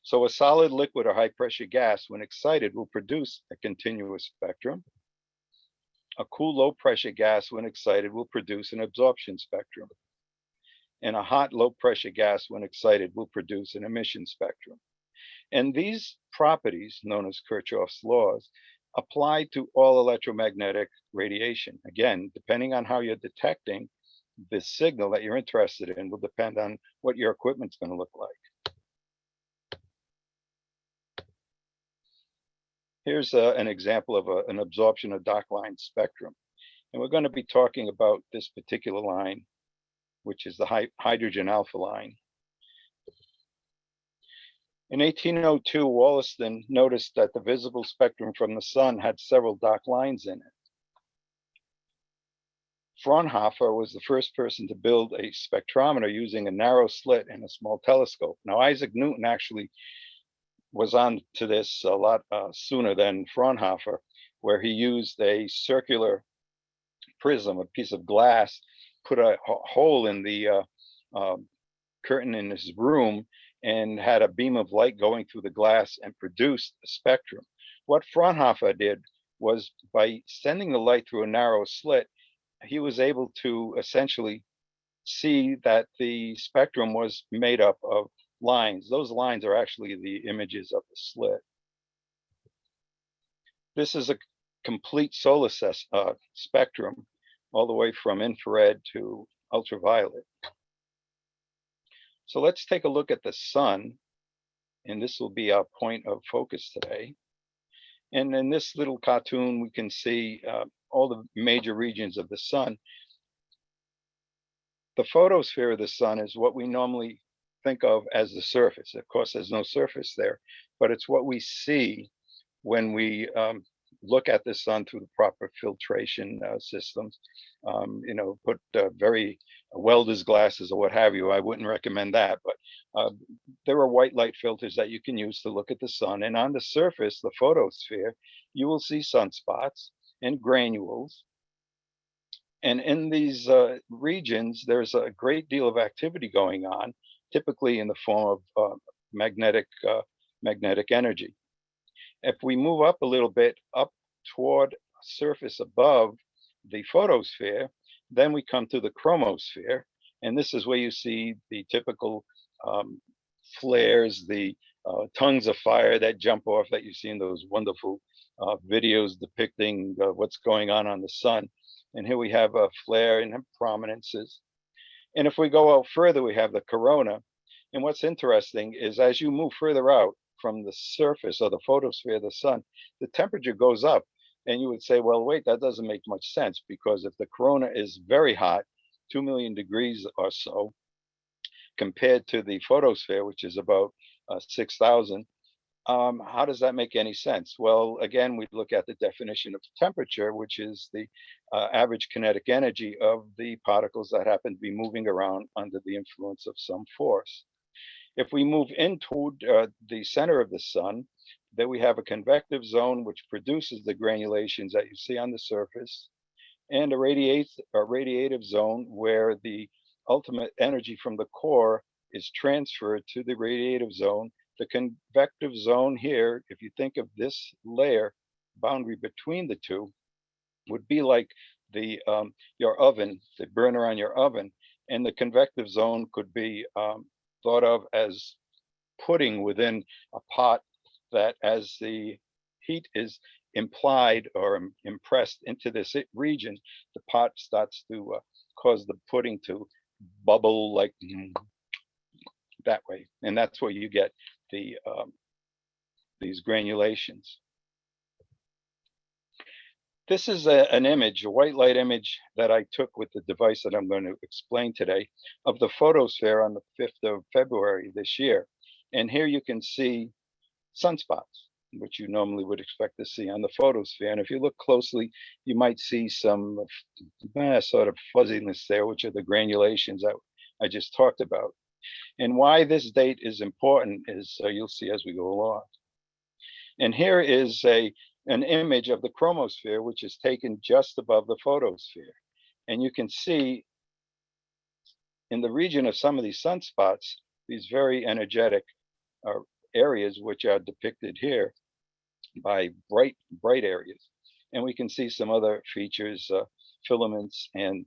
S6: So a solid, liquid, or high pressure gas, when excited, will produce a continuous spectrum. A cool, low pressure gas, when excited, will produce an absorption spectrum. And a hot, low pressure gas, when excited, will produce an emission spectrum. And these properties, known as Kirchhoff's laws, apply to all electromagnetic radiation. Again, depending on how you're detecting the signal that you're interested in will depend on what your equipment's going to look like. Here's an example of an absorption of dark line spectrum. And we're going to be talking about this particular line, which is the hydrogen alpha line. In 1802, Wollaston noticed that the visible spectrum from the sun had several dark lines in it. Fraunhofer was the first person to build a spectrometer using a narrow slit and a small telescope. Now, Isaac Newton actually was on to this a lot sooner than Fraunhofer, where he used a circular prism, a piece of glass, put a hole in the curtain in his room, and had a beam of light going through the glass and produced a spectrum. What Fraunhofer did was, by sending the light through a narrow slit, he was able to essentially see that the spectrum was made up of lines. Those lines are actually the images of the slit. This is a complete solar spectrum, all the way from infrared to ultraviolet. So let's take a look at the sun, and this will be our point of focus today. And in this little cartoon, we can see all the major regions of the sun. The photosphere of the sun is what we normally think of as the surface. Of course, there's no surface there, but it's what we see when we look at the sun through the proper filtration systems. Put very welder's glasses or what have you. I wouldn't recommend that, but there are white light filters that you can use to look at the sun. And on the surface, the photosphere, you will see sunspots and granules. And in these regions, there's a great deal of activity going on, typically in the form of magnetic energy. If we move up a little bit, up toward surface above the photosphere, then we come to the chromosphere. And this is where you see the typical flares, the tongues of fire that jump off that you see in those wonderful videos depicting what's going on the sun. And here we have a flare and prominences. And if we go out further, we have the corona. And what's interesting is, as you move further out from the surface or the photosphere of the sun, the temperature goes up. And you would say, well, wait, that doesn't make much sense, because if the corona is very hot, 2 million degrees or so, compared to the photosphere, which is about 6,000, how does that make any sense? Well, again, we look at the definition of temperature, which is the average kinetic energy of the particles that happen to be moving around under the influence of some force. If we move into the center of the sun, then we have a convective zone which produces the granulations that you see on the surface, and a radiative zone where the ultimate energy from the core is transferred to the radiative zone. The convective zone here, if you think of this layer boundary between the two, would be like the your oven, the burner on your oven, and the convective zone could be thought of as pudding within a pot, that as the heat is implied or impressed into this region, the pot starts to cause the pudding to bubble like that way, and that's where you get the these granulations. This is an image, a white light image that I took with the device that I'm going to explain today, of the photosphere on the 5th of February this year. And here you can see sunspots, which you normally would expect to see on the photosphere. And if you look closely, you might see some sort of fuzziness there, which are the granulations that I just talked about. And why this date is important is you'll see as we go along. And here is an image of the chromosphere, which is taken just above the photosphere. And you can see in the region of some of these sunspots, these very energetic areas, which are depicted here by bright areas. And we can see some other features, filaments, and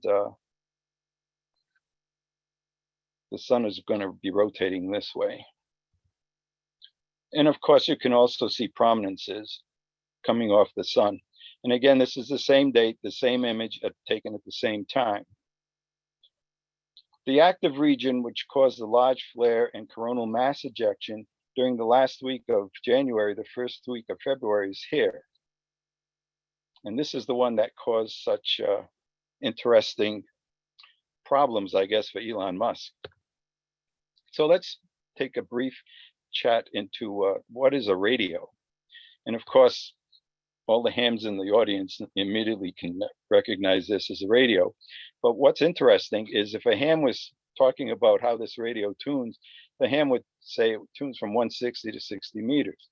S6: the sun is going to be rotating this way. And of course, you can also see prominences coming off the sun. And again, this is the same date, the same image taken at the same time. The active region, which caused the large flare and coronal mass ejection during the last week of January, the first week of February, is here. And this is the one that caused such interesting problems, I guess, for Elon Musk. So let's take a brief chat into what is a radio. And of course, all the hams in the audience immediately can recognize this as a radio. But what's interesting is if a ham was talking about how this radio tunes, the ham would say it tunes from 160 to 60 meters.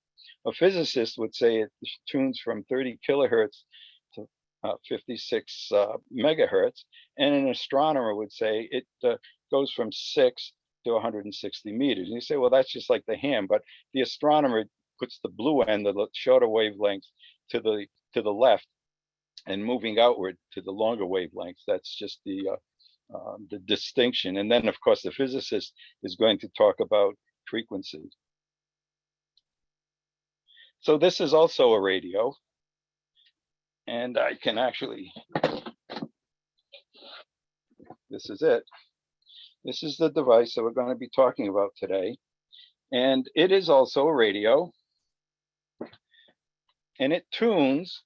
S6: A physicist would say it tunes from 30 kilohertz to 56 megahertz. And an astronomer would say it goes from 6 to 160 meters. And you say, well, that's just like the ham, but the astronomer puts the blue end, the shorter wavelength, to the left, and moving outward to the longer wavelengths. That's just the distinction. And then, of course, the physicist is going to talk about frequency. So this is also a radio, and I can actually, this is it. This is the device that we're going to be talking about today. And it is also a radio. And it tunes,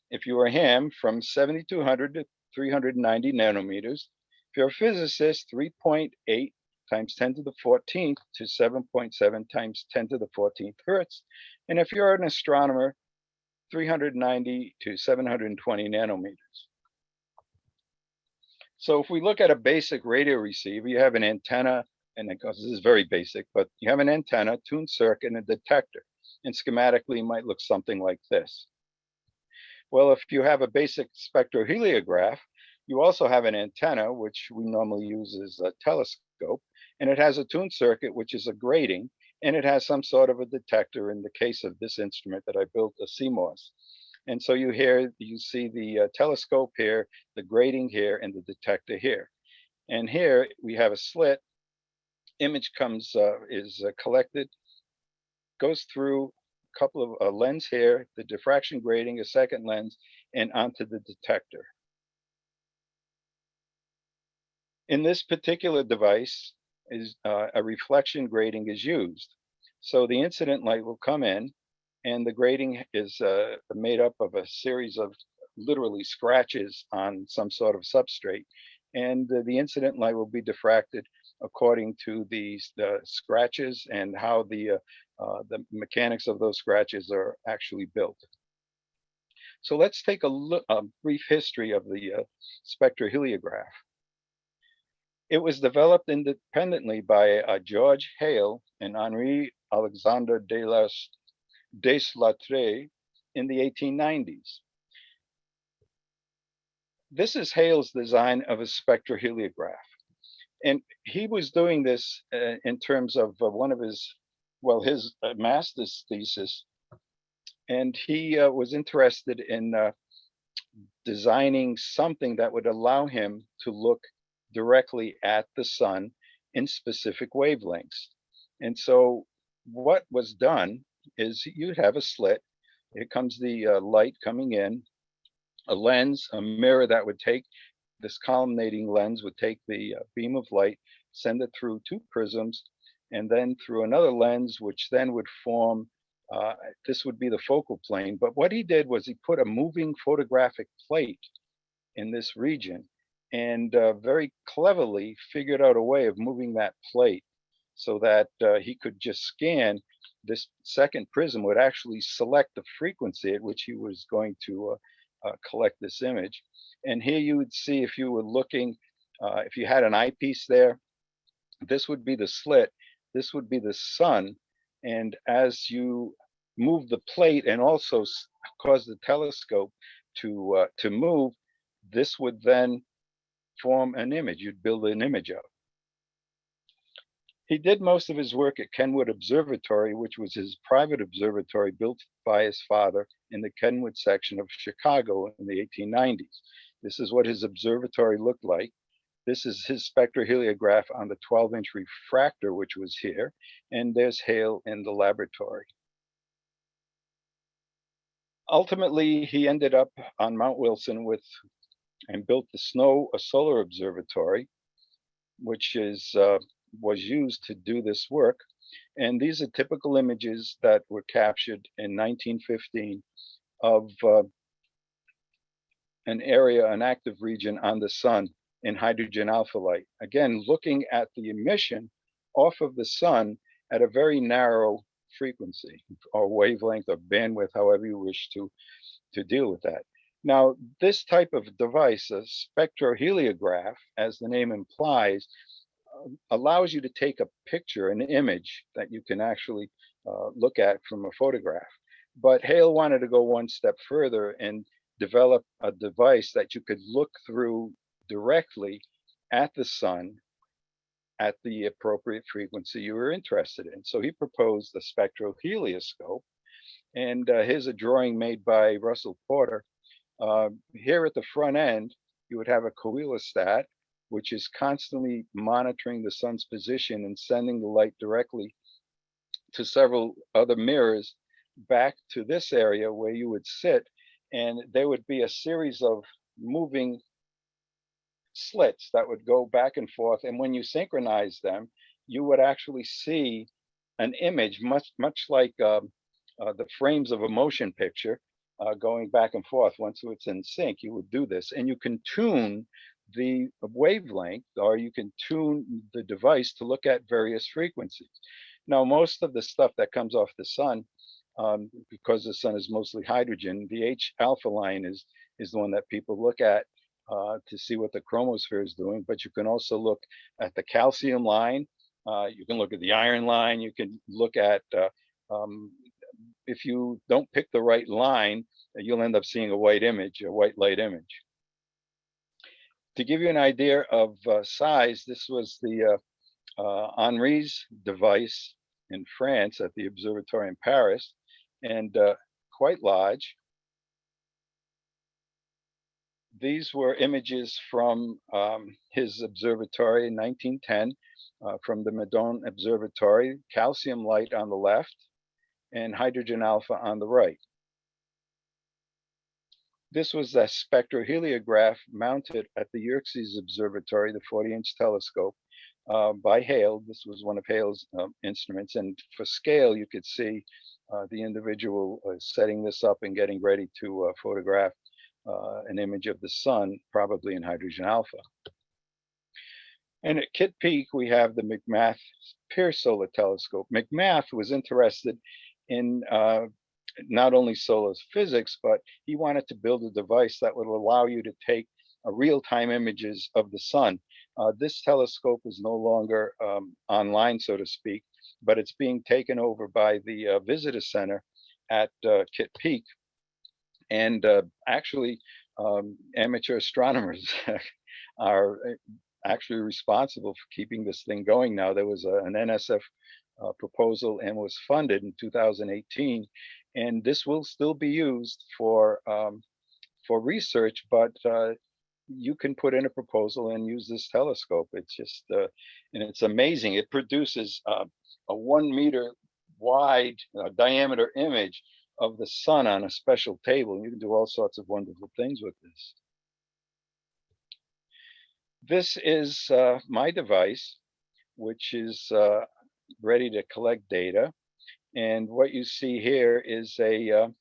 S6: if you're a ham, from 7,200 to 390 nanometers. If you're a physicist, 3.8 times 10 to the 14th to 7.7 times 10 to the 14th hertz. And if you're an astronomer, 390 to 720 nanometers. So if we look at a basic radio receiver, you have an antenna, and of course this is very basic, but you have an antenna, tuned circuit, and a detector. And schematically it might look something like this. Well, if you have a basic spectroheliograph, you also have an antenna, which we normally use as a telescope, and it has a tuned circuit, which is a grating, and it has some sort of a detector. In the case of this instrument that I built, a CMOS. And so you see the telescope here, the grating here, and the detector here. And here we have a slit. Image is collected, goes through a couple of lens here, the diffraction grating, a second lens, and onto the detector. In this particular device, a reflection grating is used. So the incident light will come in, and the grating is made up of a series of literally scratches on some sort of substrate. And the incident light will be diffracted according to the scratches and how the mechanics of those scratches are actually built. So let's take a brief history of the spectroheliograph. It was developed independently by George Hale and Henri Alexandre Deslatre in the 1890s. This is Hale's design of a spectroheliograph. And he was doing this in terms of one of his master's thesis. And he was interested in designing something that would allow him to look directly at the sun in specific wavelengths. And so what was done is you'd have a slit. Here comes the light coming in, a lens, a mirror that would take this columnating lens would take the beam of light, send it through two prisms, and then through another lens, which then would form, this would be the focal plane. But what he did was he put a moving photographic plate in this region and very cleverly figured out a way of moving that plate so that he could just scan. This second prism would actually select the frequency at which he was going to collect this image. And here you would see, if you were looking, if you had an eyepiece there, This would be the slit. This would be the sun. And as you move the plate and also cause the telescope to move, this would then form an image. You'd build an image of. He did most of his work at Kenwood Observatory, which was his private observatory built by his father in the Kenwood section of Chicago in the 1890s. This is what his observatory looked like. This is his spectroheliograph on the 12-inch refractor, which was here. And there's Hale in the laboratory. Ultimately, he ended up on Mount Wilson and built a solar observatory, which was used to do this work. And these are typical images that were captured in 1915 of an area, an active region on the sun in hydrogen alpha light. Again, looking at the emission off of the sun at a very narrow frequency or wavelength or bandwidth, however you wish to deal with that. Now, this type of device, a spectroheliograph, as the name implies, allows you to take a picture, an image that you can actually look at from a photograph. But Hale wanted to go one step further and develop a device that you could look through directly at the sun at the appropriate frequency you were interested in. So he proposed the spectrohelioscope, and here's a drawing made by Russell Porter. Here at the front end, you would have a coelostat, which is constantly monitoring the sun's position and sending the light directly to several other mirrors back to this area where you would sit, and there would be a series of moving slits that would go back and forth. And when you synchronize them, you would actually see an image much like the frames of a motion picture going back and forth. Once it's in sync, you would do this, and you can tune the wavelength, or you can tune the device to look at various frequencies. Now, most of the stuff that comes off the sun, because the sun is mostly hydrogen, the H alpha line is the one that people look at to see what the chromosphere is doing. But you can also look at the calcium line. You can look at the iron line. You can look at, if you don't pick the right line, you'll end up seeing a white image, a white light image. To give you an idea of size, this was the Henri's device in France at the observatory in Paris, and quite large. These were images from his observatory in 1910, from the Meudon Observatory, calcium light on the left and hydrogen alpha on the right. This was a spectroheliograph mounted at the Yerkes Observatory, the 40-inch telescope, by Hale. This was one of Hale's instruments. And for scale, you could see the individual setting this up and getting ready to photograph an image of the sun, probably in hydrogen alpha. And at Kitt Peak, we have the McMath Pierce Solar Telescope. McMath was interested in not only solar physics, but he wanted to build a device that would allow you to take real-time images of the sun. This telescope is no longer online, so to speak, but it's being taken over by the visitor center at Kitt Peak. And actually, amateur astronomers are actually responsible for keeping this thing going now. There was an NSF proposal and was funded in 2018. And this will still be used for research, but you can put in a proposal and use this telescope. It's just, and it's amazing. It produces a 1 meter wide diameter image of the sun on a special table. And you can do all sorts of wonderful things with this. This is my device, which is ready to collect data. And what you see here is the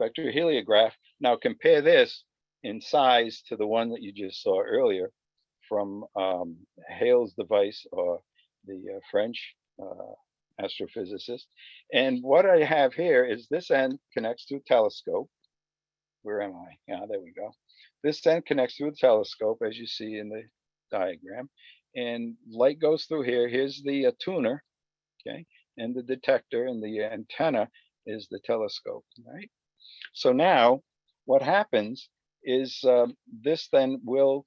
S6: spectroheliograph. Now compare this in size to the one that you just saw earlier from Hale's device, or the French astrophysicist. And what I have here is this end connects to a telescope. Where am I? Yeah, there we go. This end connects to a telescope, as you see in the diagram. And light goes through here. Here's the tuner, okay? And the detector, and the antenna is the telescope, right? So now what happens is this then will,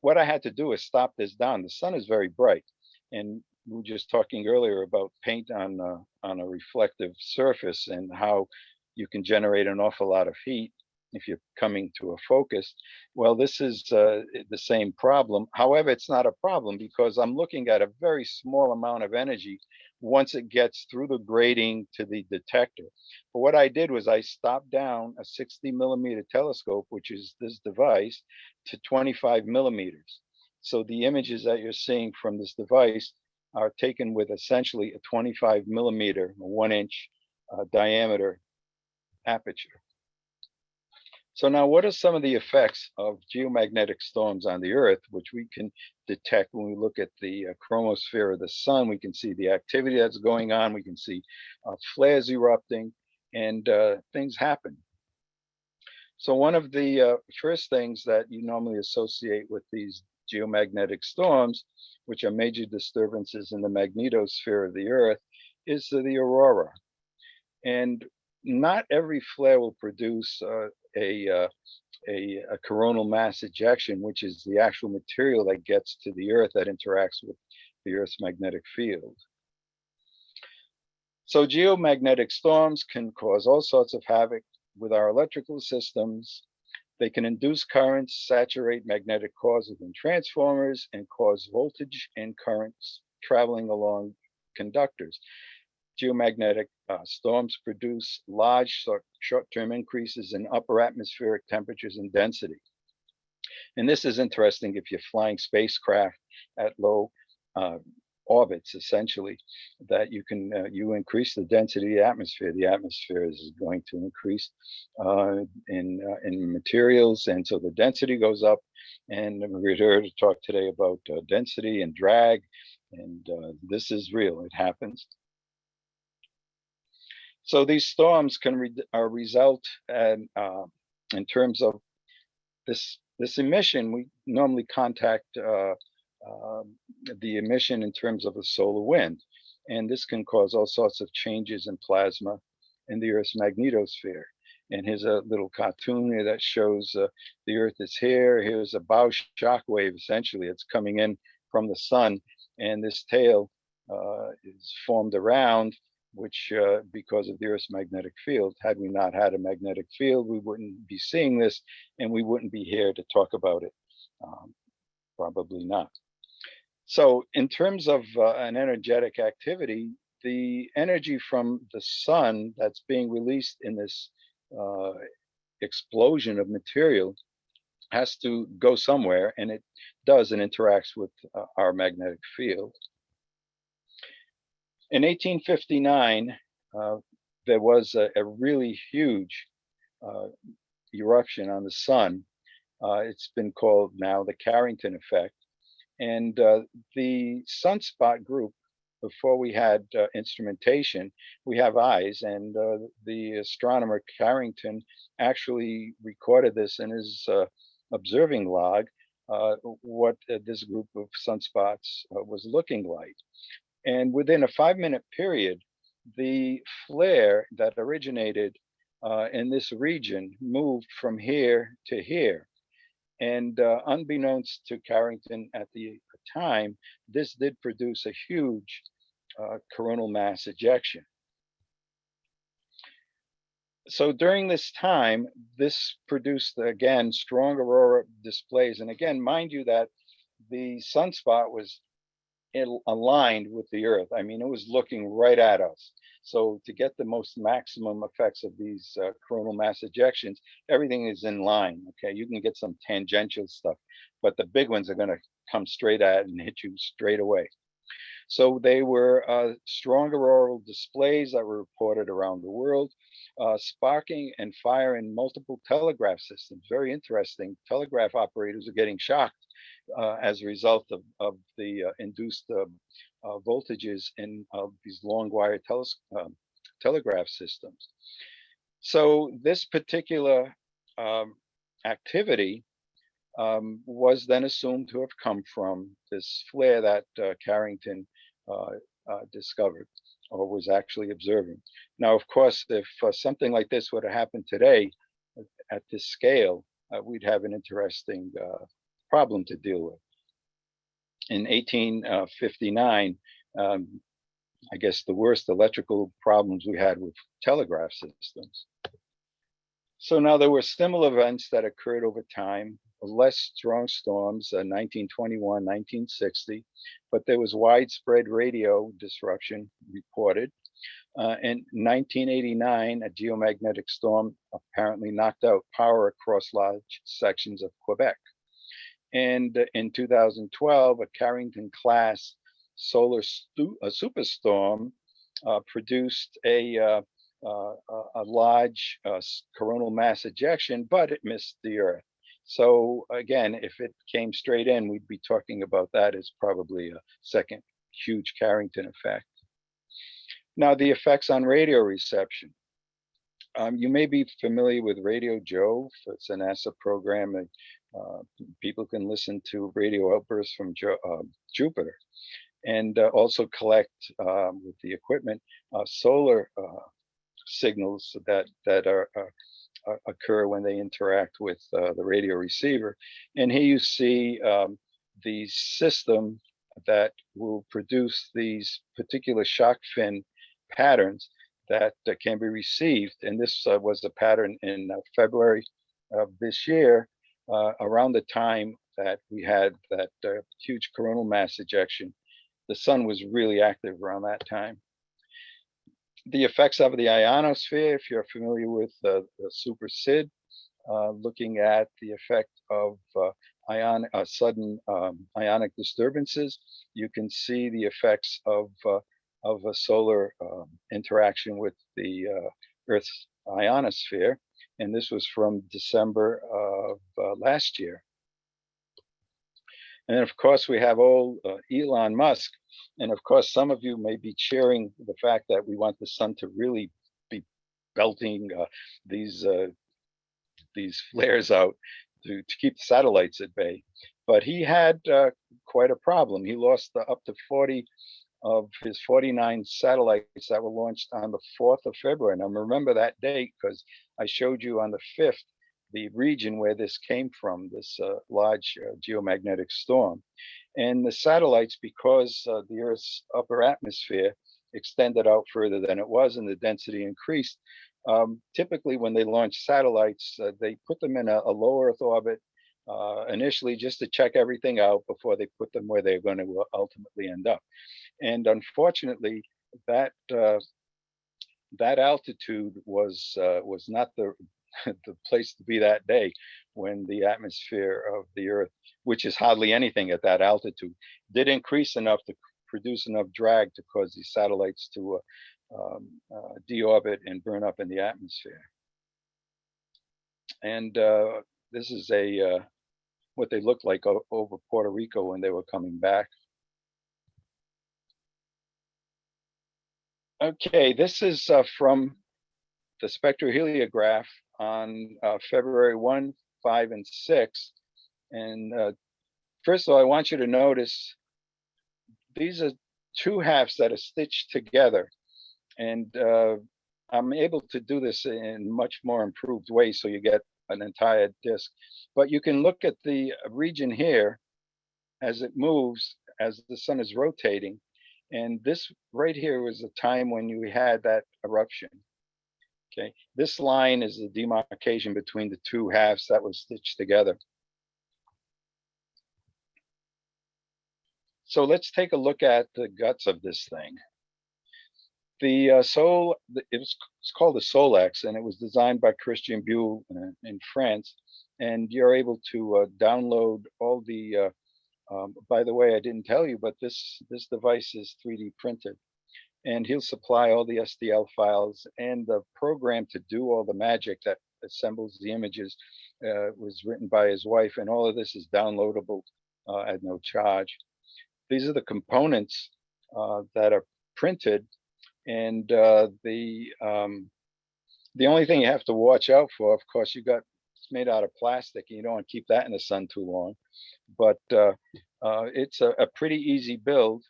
S6: what I had to do is stop this down. The sun is very bright. And we were just talking earlier about paint on a reflective surface and how you can generate an awful lot of heat if you're coming to a focus. Well, this is the same problem. However, it's not a problem because I'm looking at a very small amount of energy once it gets through the grating to the detector. But what I did was I stopped down a 60mm telescope, which is this device, to 25 millimeters. So the images that you're seeing from this device are taken with essentially a 25mm, 1-inch diameter aperture. So now what are some of the effects of geomagnetic storms on the Earth, which we can detect when we look at the chromosphere of the sun? We can see the activity that's going on. We can see flares erupting, and things happen. So one of the first things that you normally associate with these geomagnetic storms, which are major disturbances in the magnetosphere of the Earth, is the aurora. And not every flare will produce a coronal mass ejection, which is the actual material that gets to the Earth that interacts with the Earth's magnetic field. So geomagnetic storms can cause all sorts of havoc with our electrical systems. They can induce currents, saturate magnetic cores within transformers, and cause voltage and currents traveling along conductors. Geomagnetic storms produce large short-term increases in upper atmospheric temperatures and density. And this is interesting if you're flying spacecraft at low orbits, essentially, that you can you increase the density of the atmosphere. The atmosphere is going to increase in materials, and so the density goes up. And we're here to talk today about density and drag, and this is real. It happens. So these storms can result in terms of this emission. We normally contact the emission in terms of the solar wind, and this can cause all sorts of changes in plasma in the Earth's magnetosphere. And here's a little cartoon here that shows the Earth is here. Here's a bow shock wave. Essentially, it's coming in from the sun, and this tail is formed around, which because of the Earth's magnetic field. Had we not had a magnetic field, we wouldn't be seeing this, and we wouldn't be here to talk about it. Probably not. So in terms of an energetic activity, the energy from the sun that's being released in this explosion of material has to go somewhere, and it does and interacts with our magnetic field. In 1859, there was a really huge eruption on the sun. It's been called now the Carrington effect. And the sunspot group, before we had instrumentation, we have eyes, and the astronomer Carrington actually recorded this in his observing log, what this group of sunspots was looking like. And within a 5-minute period, the flare that originated in this region moved from here to here. And unbeknownst to Carrington at the time, this did produce a huge coronal mass ejection. So during this time, this produced, again, strong aurora displays. And again, mind you that the sunspot was aligned with the Earth. I mean, it was looking right at us. So to get the most maximum effects of these coronal mass ejections, everything is in line. Okay, you can get some tangential stuff, but the big ones are going to come straight at and hit you straight away. So they were strong auroral displays that were reported around the world, sparking and fire in multiple telegraph systems. Very interesting. Telegraph operators are getting shocked as a result of the induced voltages in these long wire telegraph systems. So this particular activity was then assumed to have come from this flare that Carrington discovered or was actually observing. Now, of course, if something like this would have happened today at this scale, we'd have an interesting problem to deal with. In 1859, I guess the worst electrical problems we had with telegraph systems. So now there were similar events that occurred over time, less strong storms, 1921, 1960, but there was widespread radio disruption reported. In 1989, a geomagnetic storm apparently knocked out power across large sections of Quebec. And in 2012, a Carrington class solar superstorm produced a large coronal mass ejection, but it missed the Earth. So again, if it came straight in, we'd be talking about that as probably a second huge Carrington effect. Now, the effects on radio reception. You may be familiar with Radio Jove. It's a NASA program. And, people can listen to radio outbursts from Jupiter, and also collect with the equipment solar signals that are occur when they interact with the radio receiver. And here you see the system that will produce these particular shock fin patterns that can be received. And this was a pattern in February of this year, around the time that we had that huge coronal mass ejection. The sun was really active around that time. The effects of the ionosphere, if you're familiar with the super SID, looking at the effect of sudden ionic disturbances, you can see the effects of a solar interaction with the Earth's ionosphere. And this was from December of last year. And of course, we have old Elon Musk. And of course, some of you may be cheering the fact that we want the sun to really be belting these flares out to keep the satellites at bay. But he had quite a problem. He lost up to 40 of his 49 satellites that were launched on the 4th of February. Now remember that date because I showed you on the 5th the region where this came from, this large geomagnetic storm. And the satellites, because the Earth's upper atmosphere extended out further than it was and the density increased, typically when they launch satellites, they put them in a low Earth orbit initially just to check everything out before they put them where they're going to ultimately end up. And unfortunately, that altitude was not the place to be that day when the atmosphere of the Earth, which is hardly anything at that altitude, did increase enough to produce enough drag to cause these satellites to deorbit and burn up in the atmosphere. And this is what they looked like over Puerto Rico when they were coming back. Okay, this is from the spectroheliograph on February 1, 5, and 6. And first of all, I want you to notice these are two halves that are stitched together. And I'm able to do this in much more improved way so you get an entire disk. But you can look at the region here as it moves, as the sun is rotating. And this right here was a time when you had that eruption. Okay, this line is the demarcation between the two halves that was stitched together. So let's take a look at the guts of this thing. The it's called the Solex, and it was designed by Christian Buell in France. And you're able to download all the, by the way, I didn't tell you, but this device is 3D printed. And he'll supply all the STL files, and the program to do all the magic that assembles the images was written by his wife, and all of this is downloadable at no charge. These are the components that are printed, and the only thing you have to watch out for, of course, you It's made out of plastic. You don't want to keep that in the sun too long. But it's a pretty easy build,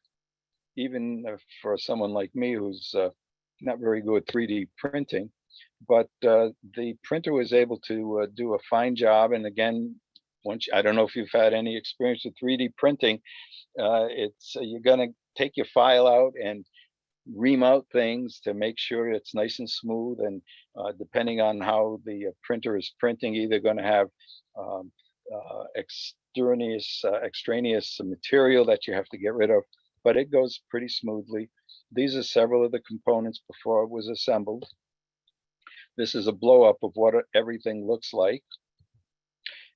S6: even for someone like me who's not very good at 3D printing. But the printer was able to do a fine job. And again, I don't know if you've had any experience with 3D printing. It's you're going to take your file out and ream out things to make sure it's nice and smooth. And depending on how the printer is printing, either going to have extraneous material that you have to get rid of, but it goes pretty smoothly. These are several of the components before it was assembled. This is a blow up of what everything looks like.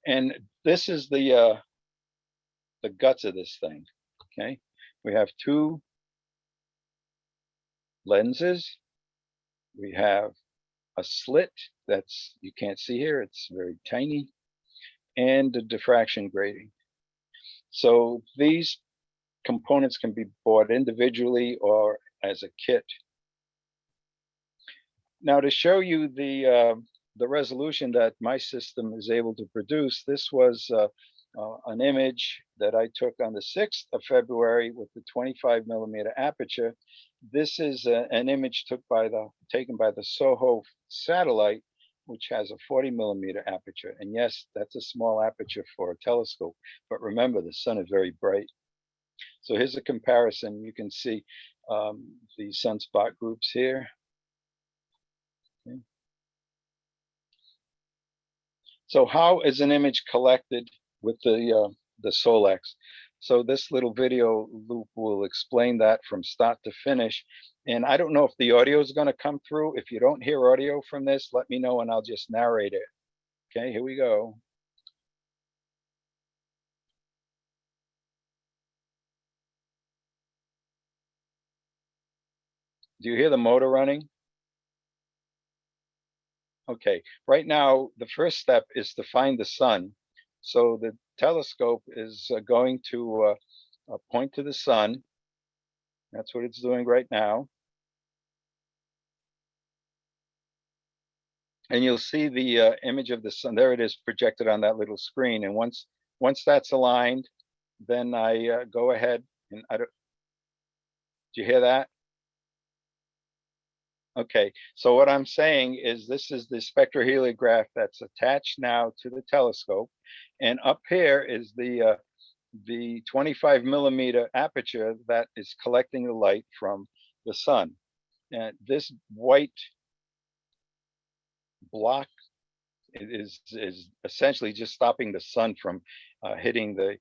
S6: And this is the guts of this thing. Okay, we have two lenses. We have a slit that's, you can't see here, it's very tiny, and a diffraction grating. So these components can be bought individually or as a kit. Now, to show you the resolution that my system is able to produce, this was an image that I took on the 6th of February with the 25mm aperture. This is an image taken by the SOHO satellite, which has a 40mm aperture. And yes, that's a small aperture for a telescope, but remember, the sun is very bright. So here's a comparison. You can see the sunspot groups here. Okay. So how is an image collected with the Solex? So this little video loop will explain that from start to finish. And I don't know if the audio is going to come through. If you don't hear audio from this, let me know and I'll just narrate it. Okay, here we go. Do you hear the motor running? Okay, right now, the first step is to find the sun. So the telescope is going to point to the sun. That's what it's doing right now. And you'll see the image of the sun. There it is projected on that little screen. And once that's aligned, then I go ahead and do you hear that? Okay, so what I'm saying is this is the spectroheliograph that's attached now to the telescope. And up here is the 25mm aperture that is collecting the light from the sun. And this white block is essentially just stopping the sun from hitting the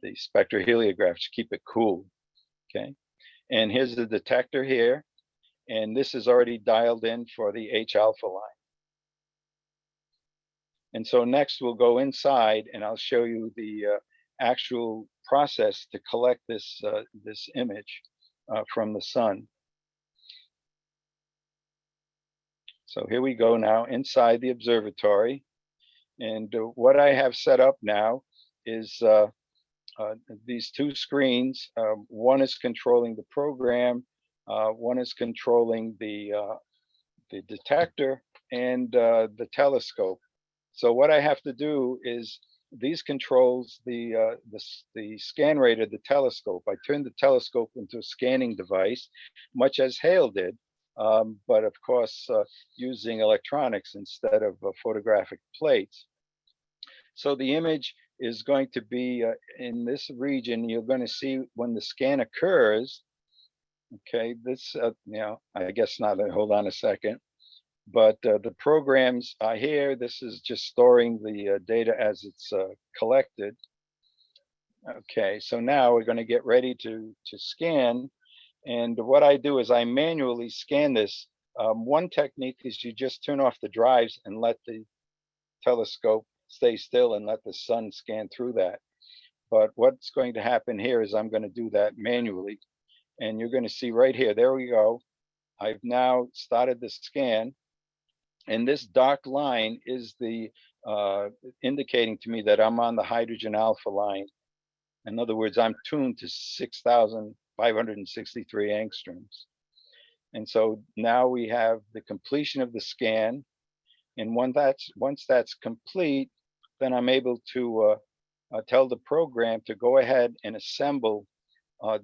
S6: spectroheliograph to keep it cool. Okay, and here's the detector here. And this is already dialed in for the H alpha line. And so next we'll go inside and I'll show you the actual process to collect this image from the sun. So here we go now inside the observatory. And what I have set up now is these two screens. One is controlling the program. One is controlling the detector and the telescope. So what I have to do is these controls the scan rate of the telescope. I turned the telescope into a scanning device, much as Hale did, but of course using electronics instead of photographic plates. So the image is going to be in this region. You're going to see when the scan occurs. Okay, this, I guess not, hold on a second. But the programs are here. This is just storing the data as it's collected. Okay, so now we're going to get ready to scan. And what I do is I manually scan this. One technique is you just turn off the drives and let the telescope stay still and let the sun scan through that. But what's going to happen here is I'm going to do that manually. And you're going to see right here, there we go. I've now started the scan. And this dark line is the indicating to me that I'm on the hydrogen alpha line. In other words, I'm tuned to 6,563 angstroms. And so now we have the completion of the scan. And once that's complete, then I'm able to tell the program to go ahead and assemble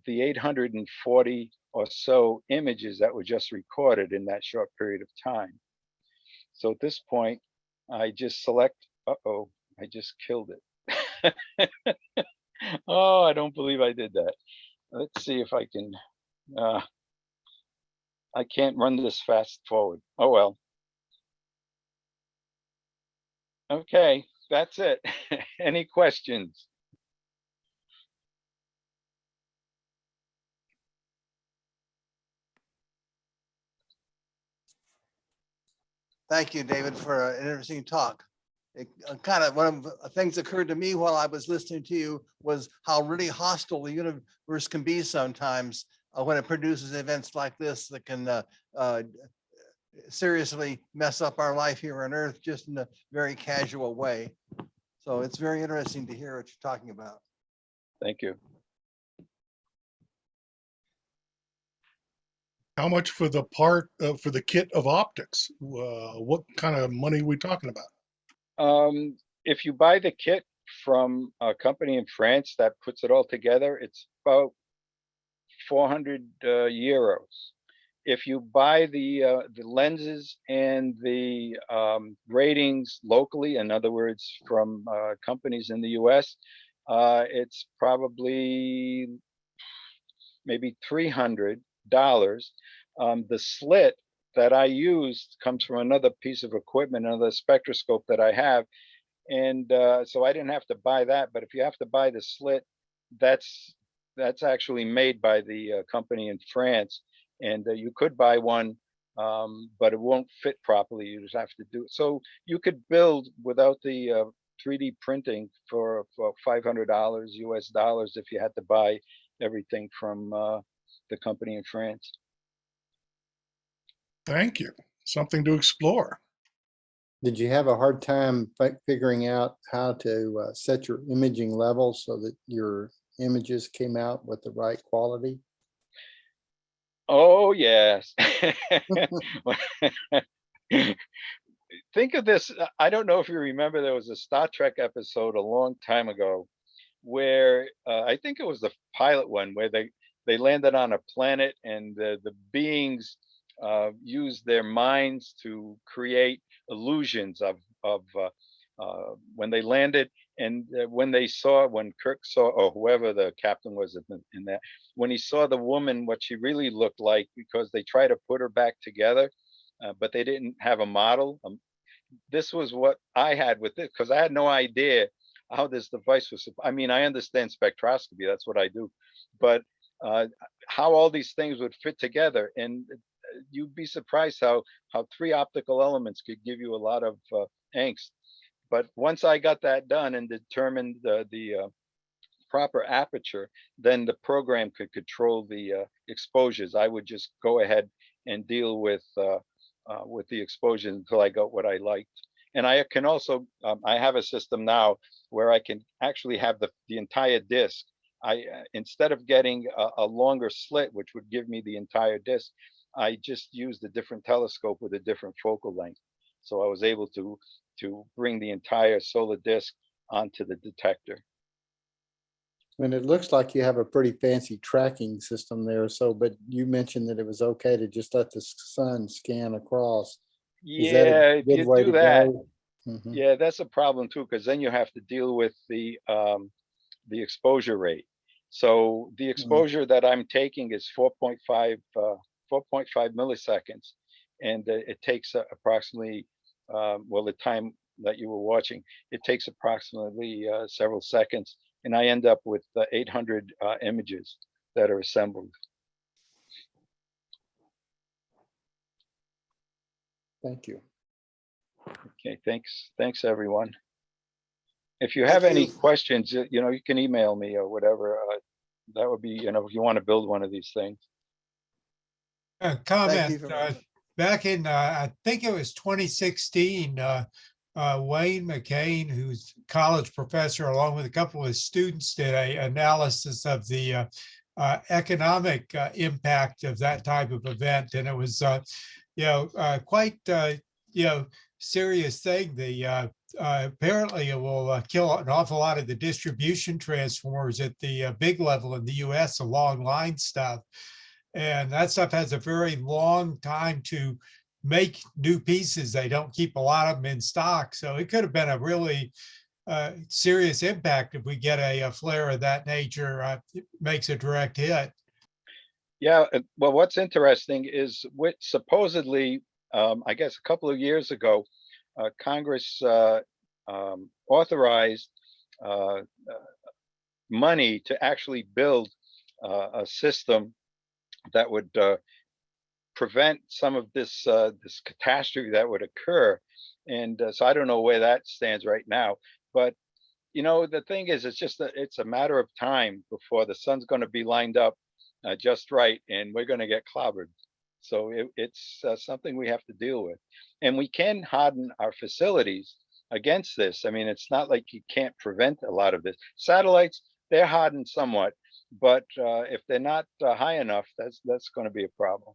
S6: the 840 or so images that were just recorded in that short period of time. So at this point, I just select, uh-oh, I just killed it. Oh, I don't believe I did that. Let's see if I can, I can't run this fast forward. Oh, well. Okay, that's it. Any questions?
S1: Thank you, David, for an interesting talk. It kind of, one of the things occurred to me while I was listening to you was how really hostile the universe can be sometimes when it produces events like this that can seriously mess up our life here on Earth just in a very casual way. So it's very interesting to hear what you're talking about.
S6: Thank you.
S12: How much for the part for the kit of optics? What kind of money are we talking about?
S6: If you buy the kit from a company in France that puts it all together, it's about 400 euros. If you buy the lenses and the ratings locally, in other words, from companies in the US, it's probably maybe $300. The slit that I used comes from another piece of equipment, another spectroscope that I have. And so I didn't have to buy that. But if you have to buy the slit, that's actually made by the company in France. And you could buy one, but it won't fit properly. You just have to do it. So you could build without the 3D printing for $500 US dollars if you had to buy everything from the company in France.
S12: Thank you. Something to explore.
S13: Did you have a hard time figuring out how to set your imaging levels so that your images came out with the right quality?
S6: Oh, yes. Think of this. I don't know if you remember, there was a Star Trek episode a long time ago where I think it was the pilot one where they landed on a planet and the beings used their minds to create illusions of when they landed. And when Kirk saw, or whoever the captain was in that, when he saw the woman, what she really looked like, because they tried to put her back together, but they didn't have a model. This was what I had with it, because I had no idea how this device was. I mean, I understand spectroscopy, that's what I do, but how all these things would fit together. And you'd be surprised how 3 optical elements could give you a lot of angst. But once I got that done and determined the proper aperture, then the program could control the exposures. I would just go ahead and deal with the exposure until I got what I liked. And I can also, I have a system now where I can actually have the entire disc. Instead of getting a longer slit, which would give me the entire disc, I just used a different telescope with a different focal length. So I was able to bring the entire solar disk onto the detector.
S13: And it looks like you have a pretty fancy tracking system there. So, but you mentioned that it was okay to just let the sun scan across.
S6: Yeah, if you do that,
S13: Mm-hmm.
S6: yeah, that's a problem too, because then you have to deal with the exposure rate. So the exposure that I'm taking is 4.5 milliseconds, and it takes approximately, well, the time that you were watching, it takes approximately several seconds, and I end up with 800 images that are assembled.
S13: Thank you.
S6: Okay, thanks everyone. If you have any questions, you can email me or whatever. That would be, if you want to build one of these things.
S8: Comment, back in, I think it was 2016, Wayne McCain, who's college professor, along with a couple of his students, did an analysis of the economic impact of that type of event. And it was, quite, serious thing. Apparently it will kill an awful lot of the distribution transformers at the big level in the US, the long line stuff. And that stuff has a very long time to make new pieces. They don't keep a lot of them in stock. So it could have been a really serious impact if we get a flare of that nature. It makes a direct hit.
S6: Yeah, well, what's interesting is what supposedly, I guess a couple of years ago, Congress authorized money to actually build a system that would prevent some of this this catastrophe that would occur. And so I don't know where that stands right now, but you know, the thing is, it's a matter of time before the sun's going to be lined up just right, and we're going to get clobbered. So it's something we have to deal with, and we can harden our facilities against this. I mean, it's not like you can't prevent a lot of this. Satellites, they're hardened somewhat, but if they're not high enough, that's going to be a problem.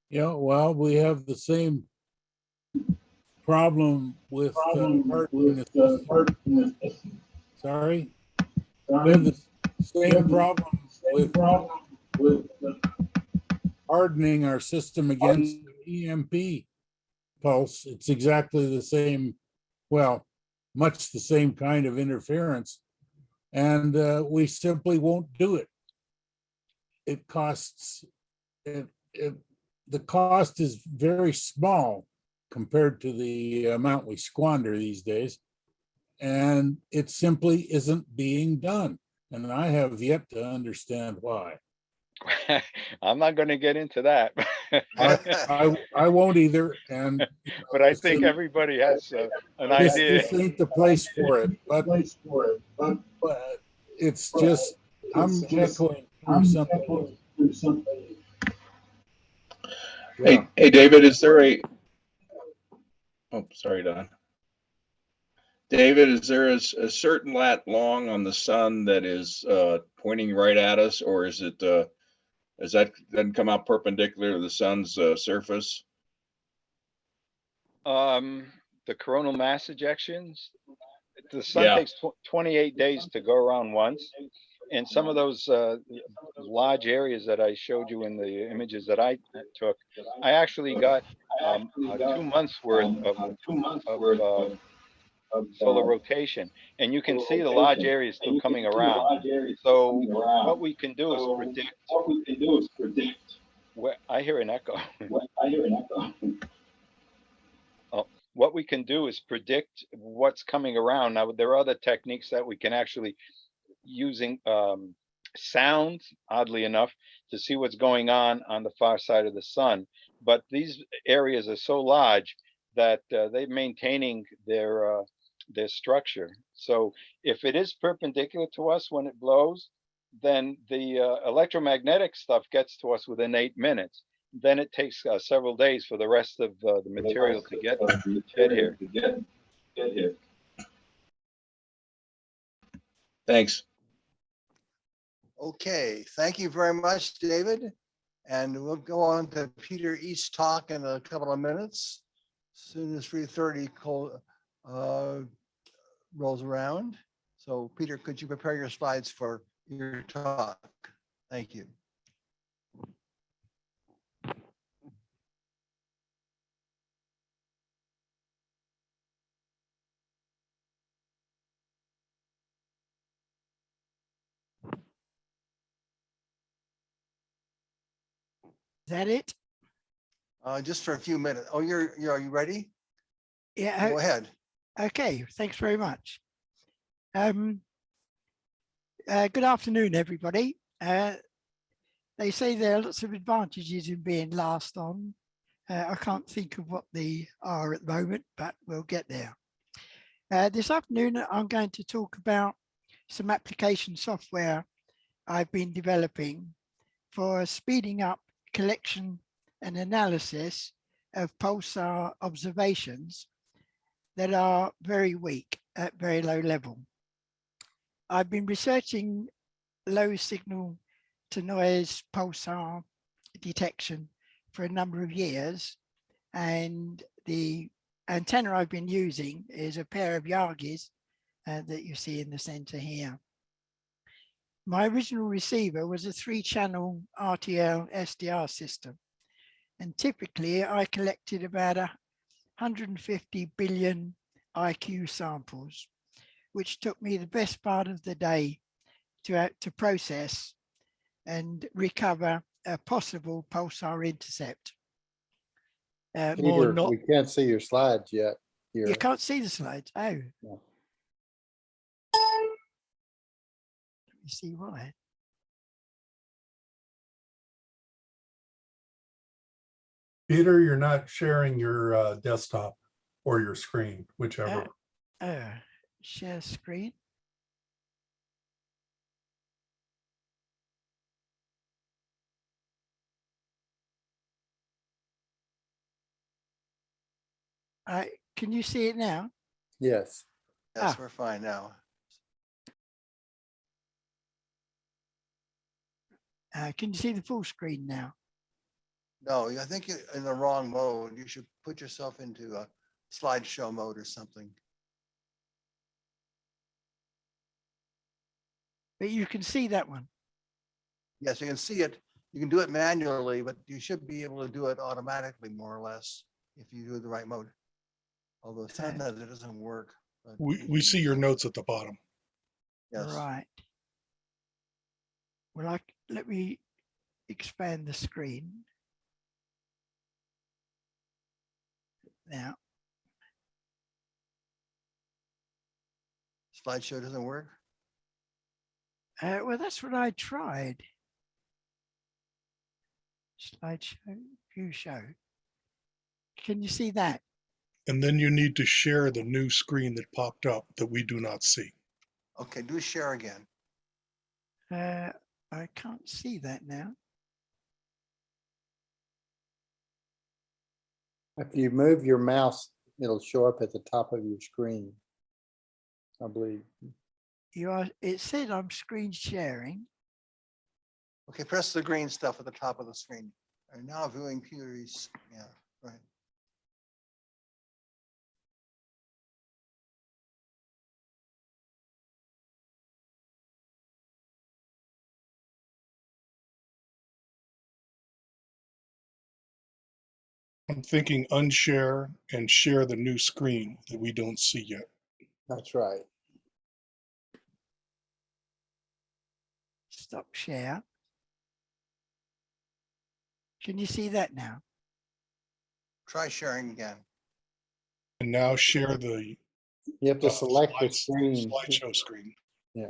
S10: Yeah, well, we have the same problem with hardening the system. Sorry? We have the same problem with hardening our system against the EMP pulse. It's exactly the same, well, much the same kind of interference. And we simply won't do it. It costs, the cost is very small compared to the amount we squander these days. And it simply isn't being done. And I have yet to understand why.
S6: I'm not going to get into that.
S10: I won't either. And
S6: but I think everybody has an idea.
S10: This ain't the place for it. But it's just, I'm echoing something.
S3: Hey, David, is there a, oh, sorry, Don. David, is there a certain lat long on the sun that is pointing right at us, or is it, does that then come out perpendicular to the sun's surface?
S6: The coronal mass ejections, the sun takes 28 days to go around once. And some of those large areas that I showed you in the images that I took, I actually got 2 months worth of solar rotation, and you can see the large areas still coming around. So what we can do is predict. I hear an echo. What we can do is predict what's coming around. Now there are other techniques that we can actually using sound, oddly enough, to see what's going on the far side of the sun. But these areas are so large that they're maintaining their structure. So if it is perpendicular to us when it blows, then the electromagnetic stuff gets to us within 8 minutes. Then it takes several days for the rest of the material to get here.
S3: Thanks.
S4: Okay, thank you very much, David. And we'll go on to Peter East's talk in a couple of minutes. As soon as 3:30 rolls around. So Peter, could you prepare your slides for your talk? Thank you.
S14: Is that it?
S4: Just for a few minutes. Oh, are you ready?
S14: Yeah.
S4: Go ahead.
S14: Okay, thanks very much. Good afternoon, everybody. They say there are lots of advantages in being last on. I can't think of what they are at the moment, but we'll get there. This afternoon, I'm going to talk about some application software I've been developing for speeding up collection and analysis of pulsar observations that are very weak at very low level. I've been researching low signal to noise pulsar detection for a number of years. And the antenna I've been using is a pair of Yagis that you see in the center here. My original receiver was a 3-channel RTL SDR system. And typically I collected about 150 billion IQ samples, which took me the best part of the day to process and recover a possible pulsar intercept.
S13: Peter, we can't see your slides yet. Here.
S14: You can't see the slides. Oh.
S13: No.
S14: Let me see why.
S16: Peter, you're not sharing your desktop or your screen, whichever.
S14: Share screen. Can you see it now?
S13: Yes.
S1: Yes, we're fine now.
S14: Can you see the full screen now?
S1: No, I think you're in the wrong mode. You should put yourself into a slideshow mode or something.
S14: But you can see that one.
S1: Yes, you can see it. You can do it manually, but you should be able to do it automatically, more or less, if you do the right mode. Although sometimes it doesn't work.
S12: We see your notes at the bottom.
S1: Yes.
S14: Right. Well, let me expand the screen. Now.
S1: Slideshow doesn't work?
S14: Well, that's what I tried. Slideshow, view show. Can you see that?
S12: And then you need to share the new screen that popped up that we do not see.
S1: Okay, do share again.
S14: I can't see that now.
S13: If you move your mouse, it'll show up at the top of your screen, I believe.
S14: It said I'm screen sharing.
S1: Okay, press the green stuff at the top of the screen. And now viewing Peter's, yeah, right.
S12: I'm thinking unshare and share the new screen that we don't see yet.
S13: That's right.
S14: Stop share. Can you see that now?
S1: Try sharing again.
S12: And now share the
S13: You have to select the screen.
S12: Slideshow screen.
S13: Yeah.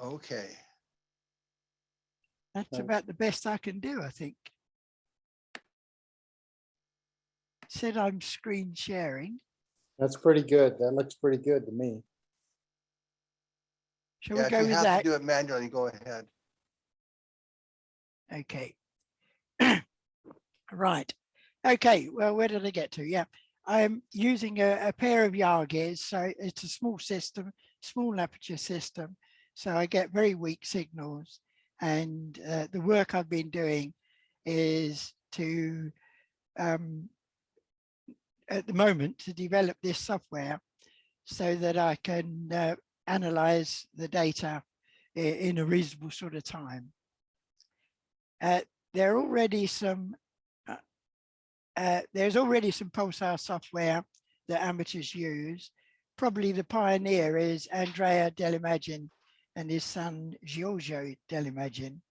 S1: Okay.
S14: That's about the best I can do, I think. It said I'm screen sharing.
S13: That's pretty good. That looks pretty good to me.
S14: Shall
S1: Yeah,
S14: we go
S1: if you
S14: with
S1: have
S14: that?
S1: to do it manually, go ahead.
S14: Okay. Right. Okay. Well, where did I get to? Yeah. I'm using a pair of Yagis. So it's a small system, small aperture system. So I get very weak signals. And the work I've been doing is to, at the moment, to develop this software so that I can analyze the data in a reasonable sort of time. There's already some pulsar software that amateurs use. Probably the pioneer is Andrea Dell'Immagine and his son Giorgio Dell'Immagine.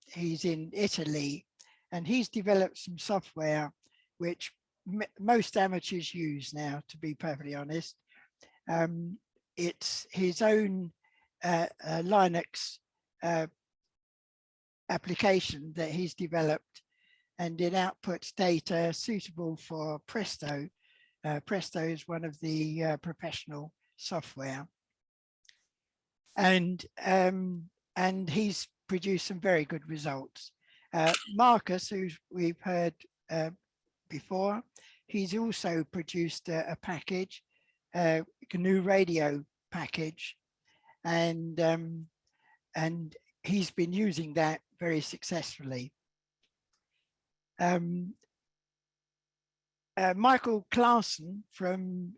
S14: He's in Italy, and he's developed some software which most amateurs use now, to be perfectly honest. It's his own Linux application that he's developed and it outputs data suitable for Presto. Presto is one of the professional software. And he's produced some very good results. Marcus, who we've heard before, he's also produced a package, a GNU radio package, and he's been using that very successfully. Michael Claassen from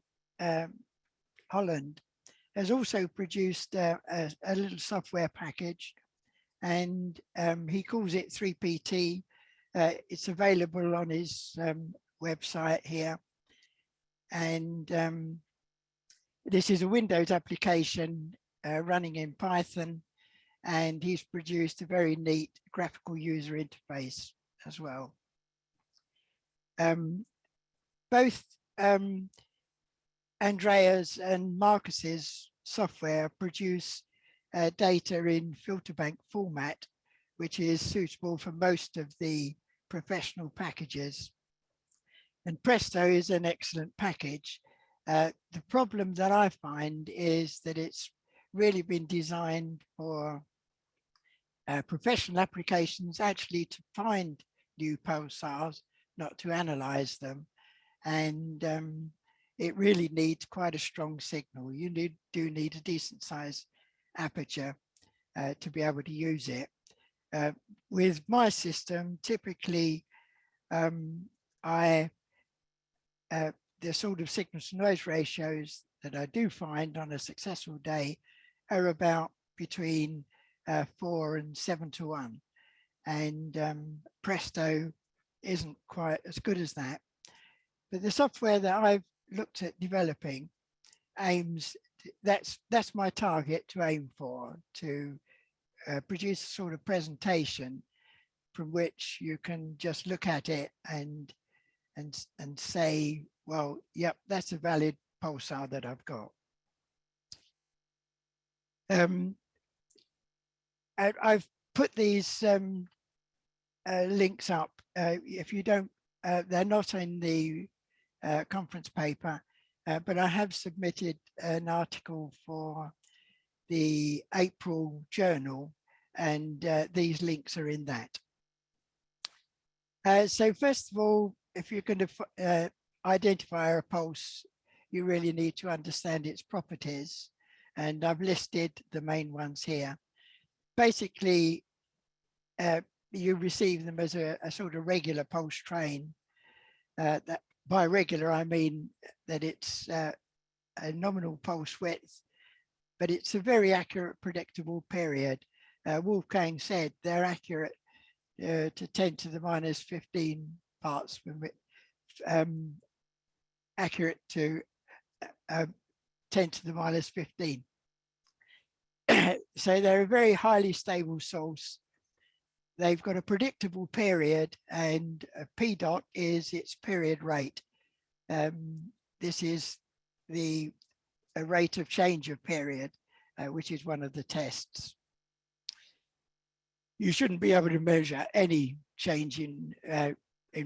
S14: Holland has also produced a little software package, and he calls it 3PT. It's available on his website here. And this is a Windows application running in Python, and he's produced a very neat graphical user interface as well. Both Andrea's and Marcus's software produce data in filter bank format, which is suitable for most of the professional packages. And Presto is an excellent package. The problem that I find is that it's really been designed for professional applications, actually to find new pulsars, not to analyze them. And it really needs quite a strong signal. You do need a decent size aperture to be able to use it. With my system, typically the sort of signal to noise ratios that I do find on a successful day are about between 4 and 7 to 1. And Presto isn't quite as good as that. But the software that I've looked at developing aims, that's my target to aim for, to produce a sort of presentation from which you can just look at it and say, well, yep, that's a valid pulsar that I've got. I've put these links up. If you don't, they're not in the conference paper, but I have submitted an article for the April journal, and these links are in that. So first of all, if you're going to identify a pulse, you really need to understand its properties, and I've listed the main ones here. Basically, you receive them as a sort of regular pulse train. That by regular, I mean that it's a nominal pulse width, but it's a very accurate, predictable period. Wolfgang said they're accurate to 10 to the minus 15 parts per minute, accurate to 10 to the minus 15. So they're a very highly stable source. They've got a predictable period, and P dot is its period rate. This is the rate of change of period, which is one of the tests. You shouldn't be able to measure any change in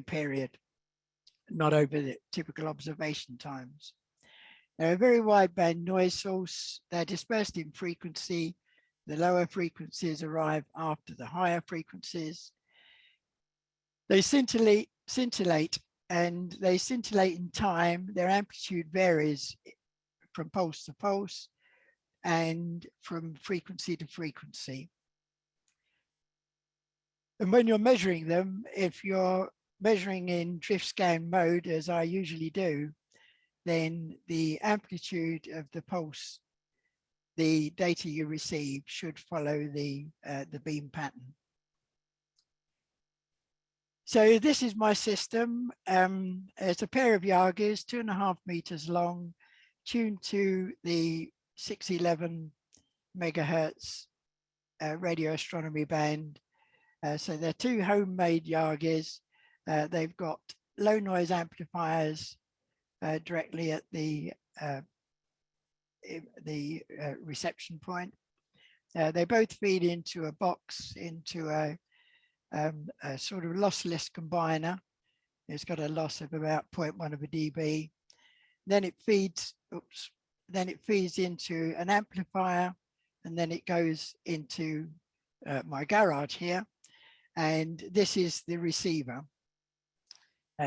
S14: period, not over the typical observation times. They're a very wideband noise source. They're dispersed in frequency. The lower frequencies arrive after the higher frequencies. They scintillate, and they scintillate in time. Their amplitude varies from pulse to pulse and from frequency to frequency. And when you're measuring them, if you're measuring in drift scan mode, as I usually do, then the amplitude of the pulse, the data you receive, should follow the beam pattern. So this is my system. It's a pair of Yagis, 2.5 meters long, tuned to the 611 megahertz radio astronomy band. So they're 2 homemade Yagis. They've got low noise amplifiers directly at the reception point. They both feed into a box, into a a sort of lossless combiner. It's got a loss of about 0.1 of a dB. Then it feeds, then it feeds into an amplifier, and then it goes into my garage here. And this is the receiver.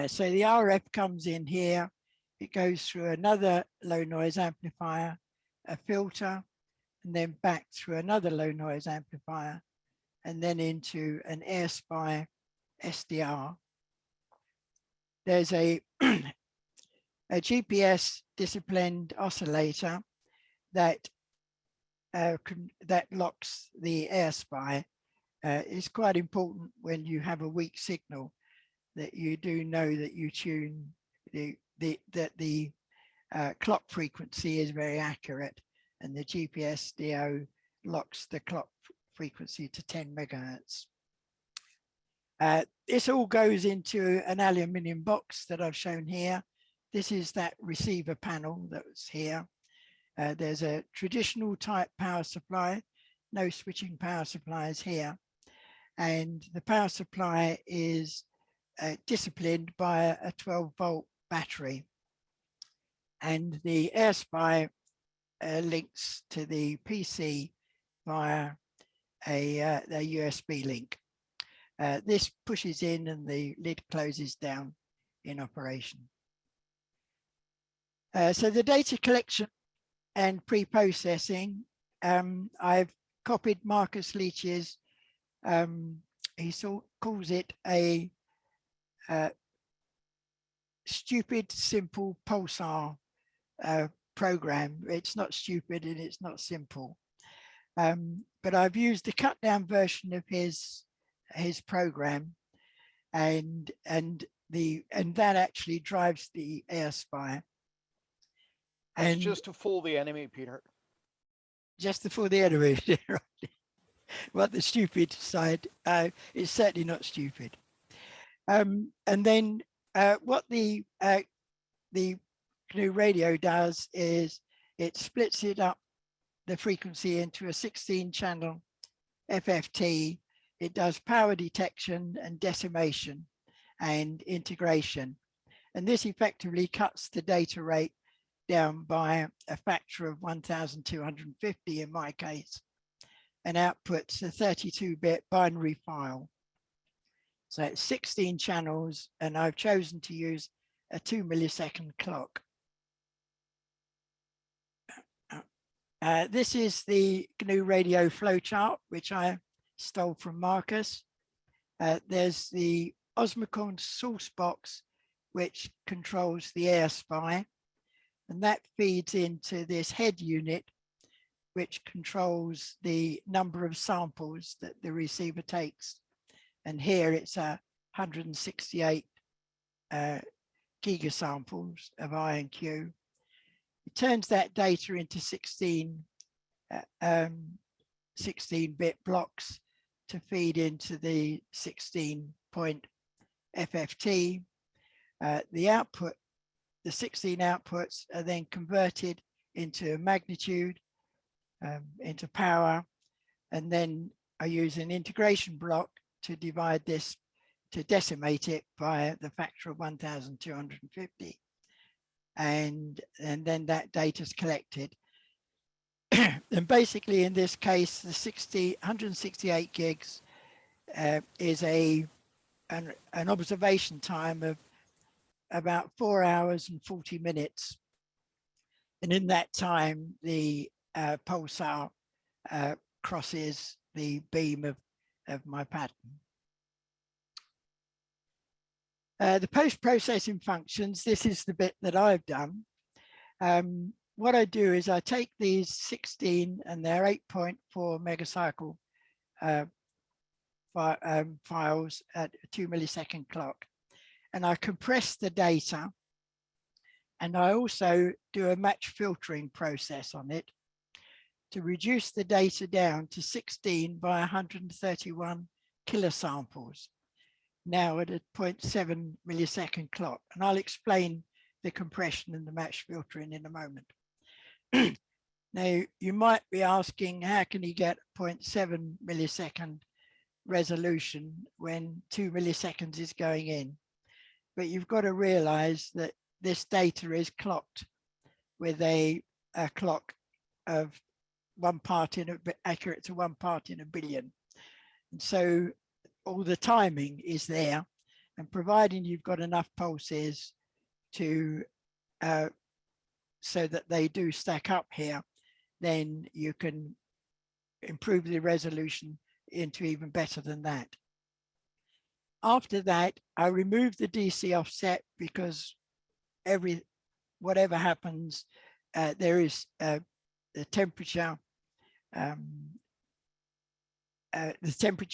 S14: So the RF comes in here. It goes through another low noise amplifier, a filter, and then back through another low noise amplifier, and then into an AirSpy SDR. There's a GPS disciplined oscillator that that locks the AirSpy. It's quite important when you have a weak signal that you do know that you tune that the clock frequency is very accurate, and the GPS DO locks the clock frequency to 10 megahertz. This all goes into an aluminium box that I've shown here. This is that receiver panel that's here. There's a traditional type power supply, no switching power supplies here. And the power supply is disciplined by a 12-volt battery. And the AirSpy links to the PC via a USB link. This pushes in and the lid closes down in operation. So the data collection and pre-processing, I've copied Marcus Leach's, he calls it a stupid, simple Pulsar program. It's not stupid and it's not simple. But I've used the cut down version of his program, and that actually drives the AirSpy.
S9: And just to fool the enemy, Peter.
S14: Just to fool the enemy. What the stupid side is certainly not stupid. And then what the GNU radio does is it splits it up, the frequency, into a 16-channel FFT. It does power detection and decimation and integration. And this effectively cuts the data rate down by a factor of 1,250 in my case, and outputs a 32-bit binary file. So it's 16 channels, and I've chosen to use a 2 millisecond clock. This is the GNU radio flowchart, which I stole from Marcus. There's the Osmicon source box, which controls the AirSpy, and that feeds into this head unit, which controls the number of samples that the receiver takes. And here it's 168 gigasamples of I and Q. It turns that data into 16-bit blocks to feed into the 16-point FFT. The output, the 16 outputs are then converted into magnitude, into power, and then I use an integration block to divide this, to decimate it by the factor of 1,250. And then that data is collected. And basically in this case, the 168 gigs is an observation time of about 4 hours and 40 minutes. And in that time, the Pulsar crosses the beam of my pattern. The post-processing functions, this is the bit that I've done. What I do is I take these 16 and their 8.4 megacycle files at a 2 millisecond clock, and I compress the data, and I also do a match filtering process on it to reduce the data down to 16 by 131 kilosamples, now at a 0.7 millisecond clock. And I'll explain the compression and the match filtering in a moment. Now, you might be asking, how can you get 0.7 millisecond resolution when 2 milliseconds is going in. But you've got to realize that this data is clocked with a clock of 1 part in a bit accurate to 1 part in a billion. And so all the timing is there, and providing you've got enough pulses to so that they do stack up here, then you can improve the resolution into even better than that. After that, I remove the DC offset because whatever happens, there is the temperature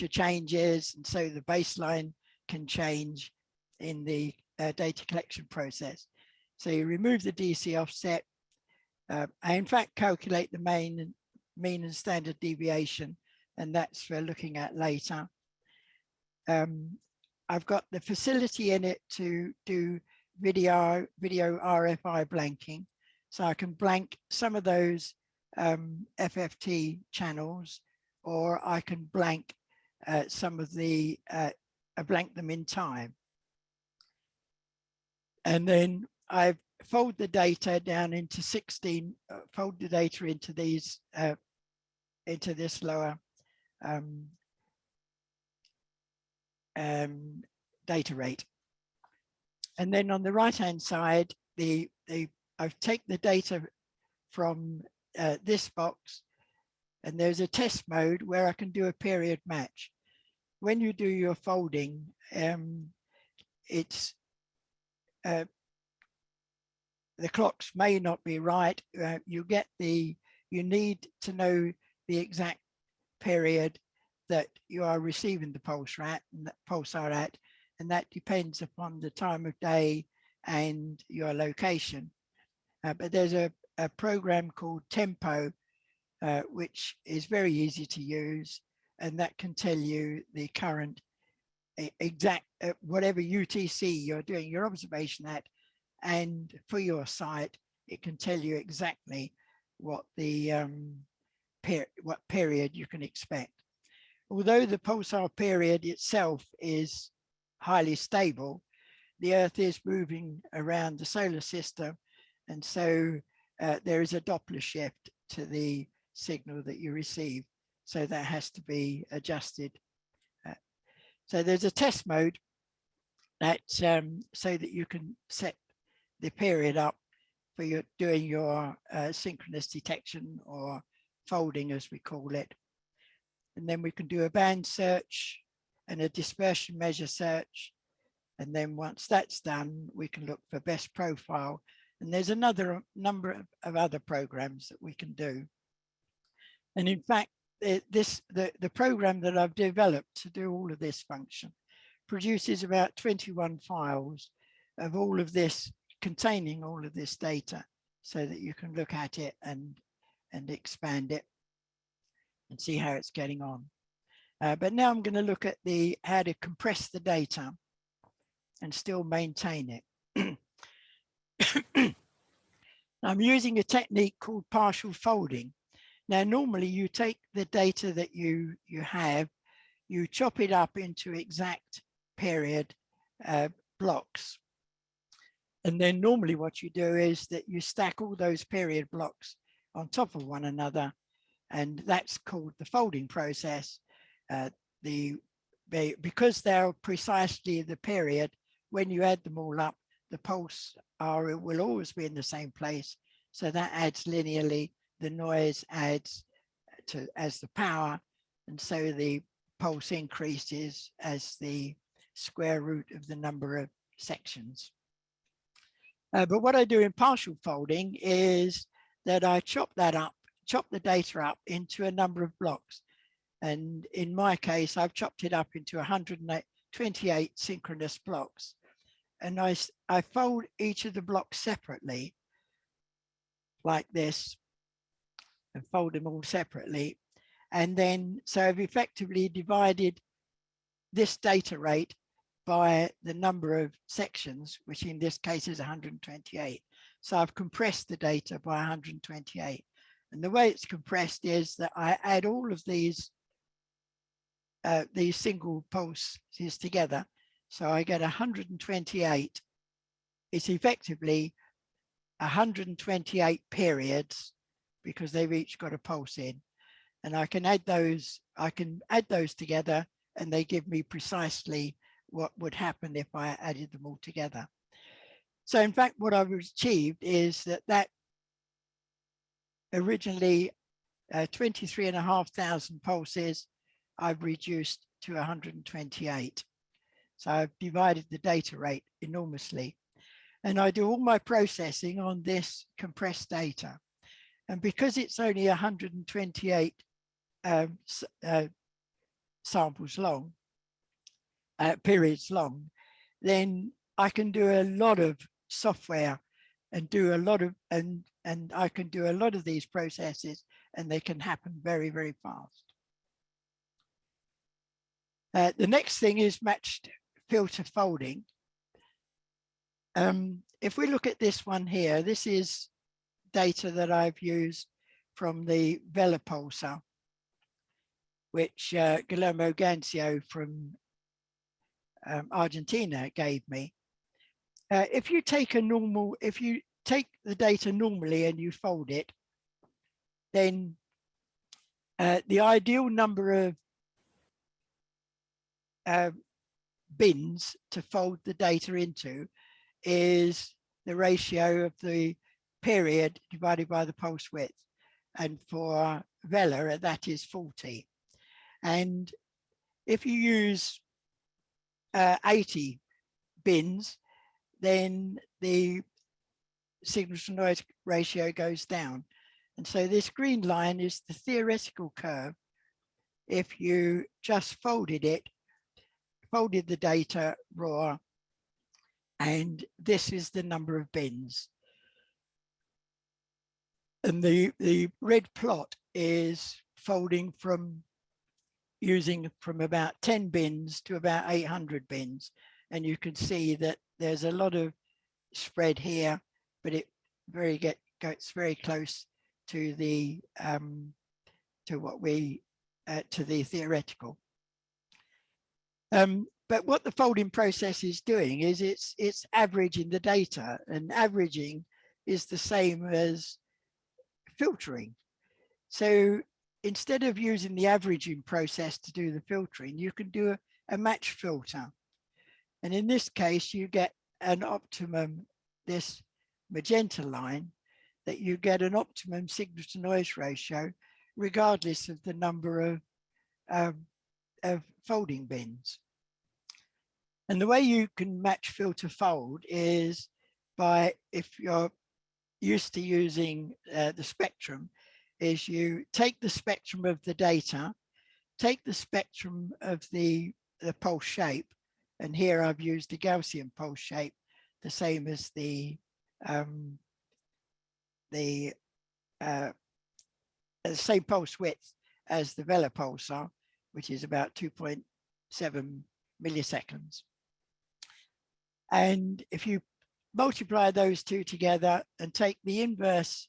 S14: changes, and so the baseline can change in the data collection process. So you remove the DC offset. I in fact calculate the mean and standard deviation, and that's for looking at later. I've got the facility in it to do video RFI blanking, so I can blank some of those FFT channels, or I can blank some of the blank them in time. And then I fold the data down into 16, fold the data into these, into this lower data rate. And then on the right-hand side, I take the data from this box, and there's a test mode where I can do a period match. When you do your folding, it's the clocks may not be right. You need to know the exact period that you are receiving the pulsar at, and that depends upon the time of day and your location. But there's a program called Tempo, which is very easy to use, and that can tell you the current exact whatever UTC you're doing your observation at, and for your site it can tell you exactly what the what period you can expect. Although the pulsar period itself is highly stable, the Earth is moving around the solar system, and so there is a Doppler shift to the signal that you receive, so that has to be adjusted. So there's a test mode that so that you can set the period up for your doing your synchronous detection, or folding as we call it. And then we can do a band search and a dispersion measure search. And then once that's done, we can look for best profile. And there's another number of other programs that we can do. And in fact, the program that I've developed to do all of this function produces about 21 files of all of this, containing all of this data, so that you can look at it and expand it and see how it's getting on. But now I'm going to look at how to compress the data and still maintain it. I'm using a technique called partial folding. Now, normally you take the data that you have, you chop it up into exact period blocks. And then normally what you do is that you stack all those period blocks on top of one another, and that's called the folding process. Because they're precisely the period, when you add them all up, the pulsar will always be in the same place. So that adds linearly, the noise adds as the power, and so the pulse increases as the square root of the number of sections. But what I do in partial folding is that I chop the data up into a number of blocks. And in my case, I've chopped it up into 128 synchronous blocks. And I fold each of the blocks separately, like this, and fold them all separately. And then, so I've effectively divided this data rate by the number of sections, which in this case is 128. So I've compressed the data by 128. And the way it's compressed is that I add all of these these single pulses together. So I get 128. It's effectively 128 periods because they've each got a pulse in. And I can add those together and they give me precisely what would happen if I added them all together. So in fact, what I've achieved is that originally 23,500 pulses, I've reduced to 128. So I've divided the data rate enormously. And I do all my processing on this compressed data. And because it's only 128 samples long, periods long, then I can do a lot of software and do a lot of, and I can do a lot of these processes and they can happen very, very fast. The next thing is matched filter folding. If we look at this one here, this is data that I've used from the Vela Pulsar, which Guillermo Gancio from Argentina gave me. If you take the data normally and you fold it, then the ideal number of bins to fold the data into is the ratio of the period divided by the pulse width. And for Vela, that is 40. And if you use 80 bins, then the signal to noise ratio goes down. And so this green line is the theoretical curve. If you just folded the data raw, and this is the number of bins. And the red plot is folding from about 10 bins to about 800 bins. And you can see that there's a lot of spread here, but it gets very close to the to the theoretical. But what the folding process is doing is it's averaging the data, and averaging is the same as filtering. So instead of using the averaging process to do the filtering, you can do a match filter. And in this case, you get an optimum, this magenta line, that you get an optimum signal to noise ratio, regardless of the number of folding bins. And the way you can match filter fold is by, if you're used to using the spectrum, is you take the spectrum of the data, take the spectrum of the pulse shape, and here I've used the Gaussian pulse shape, the same as the same pulse width as the Vela pulsar, which is about 2.7 milliseconds. And if you multiply those two together and take the inverse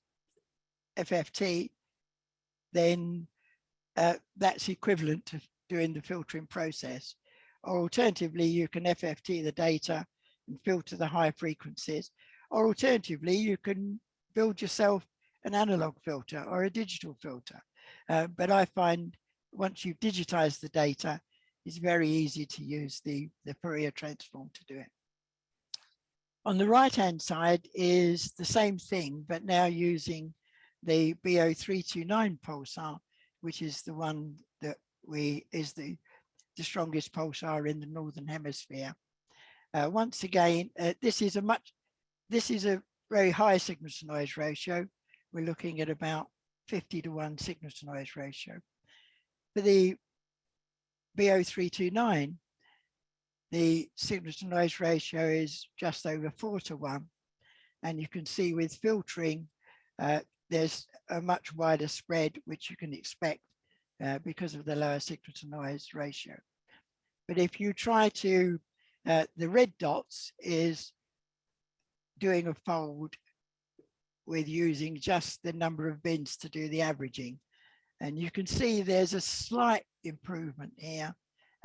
S14: FFT, then that's equivalent to doing the filtering process. Or alternatively, you can FFT the data and filter the high frequencies. Or alternatively, you can build yourself an analog filter or a digital filter. But I find once you've digitized the data, it's very easy to use the Fourier transform to do it. On the right-hand side is the same thing, but now using the BO329 pulsar, which is the one that is the strongest pulsar in the Northern Hemisphere. Once again, this is a very high signal to noise ratio. We're looking at about 50:1 signal to noise ratio. For the BO329, the signal to noise ratio is just over 4:1. And you can see with filtering, there's a much wider spread, which you can expect because of the lower signal to noise ratio. But if you try to, the red dots is doing a fold with using just the number of bins to do the averaging. And you can see there's a slight improvement here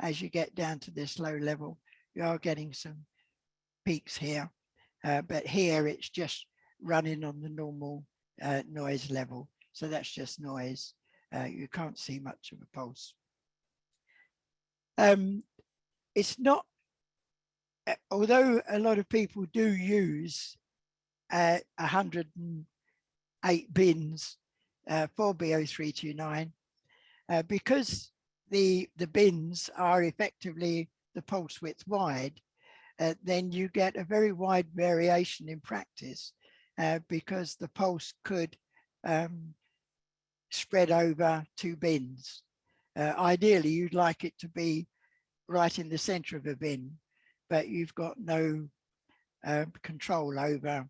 S14: as you get down to this low level. You are getting some peaks here, but here it's just running on the normal noise level. So that's just noise. You can't see much of a pulse. It's not, although a lot of people do use 108 bins for BO329, because the bins are effectively the pulse width wide, then you get a very wide variation in practice because the pulse could spread over 2 bins. Ideally, you'd like it to be right in the center of a bin, but you've got no control over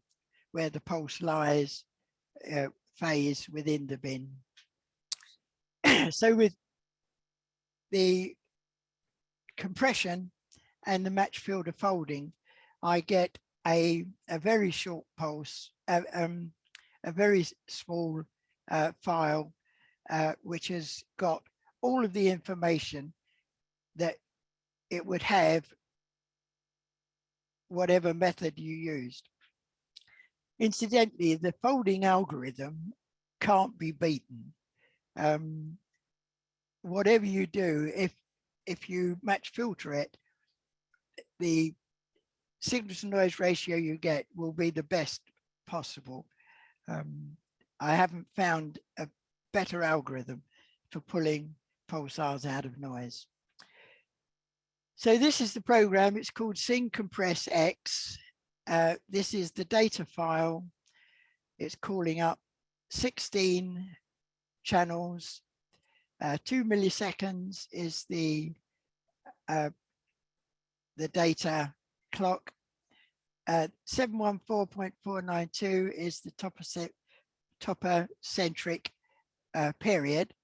S14: where the pulse lies phase within the bin. So with the compression and the match filter folding, I get a very short pulse, a very small file, which has got all of the information that it would have whatever method you used. Incidentally, the folding algorithm can't be beaten. Whatever you do, if you match filter it, the signal to noise ratio you get will be the best possible. I haven't found a better algorithm for pulling pulsars out of noise. So this is the program. It's called Sing Compress X. This is the data file. It's calling up 16 channels. 2 milliseconds is the data clock. 714.492 is the topocentric period.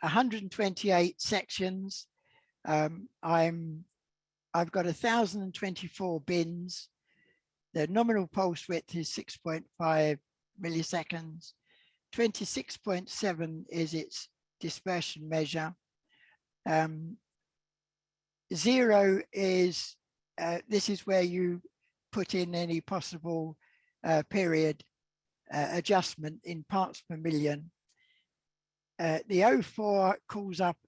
S14: 128 sections. I've got 1,024 bins. The nominal pulse width is 6.5 milliseconds. 26.7 is its dispersion measure. 0 is, this is where you put in any possible period adjustment in parts per million. The 04 calls up,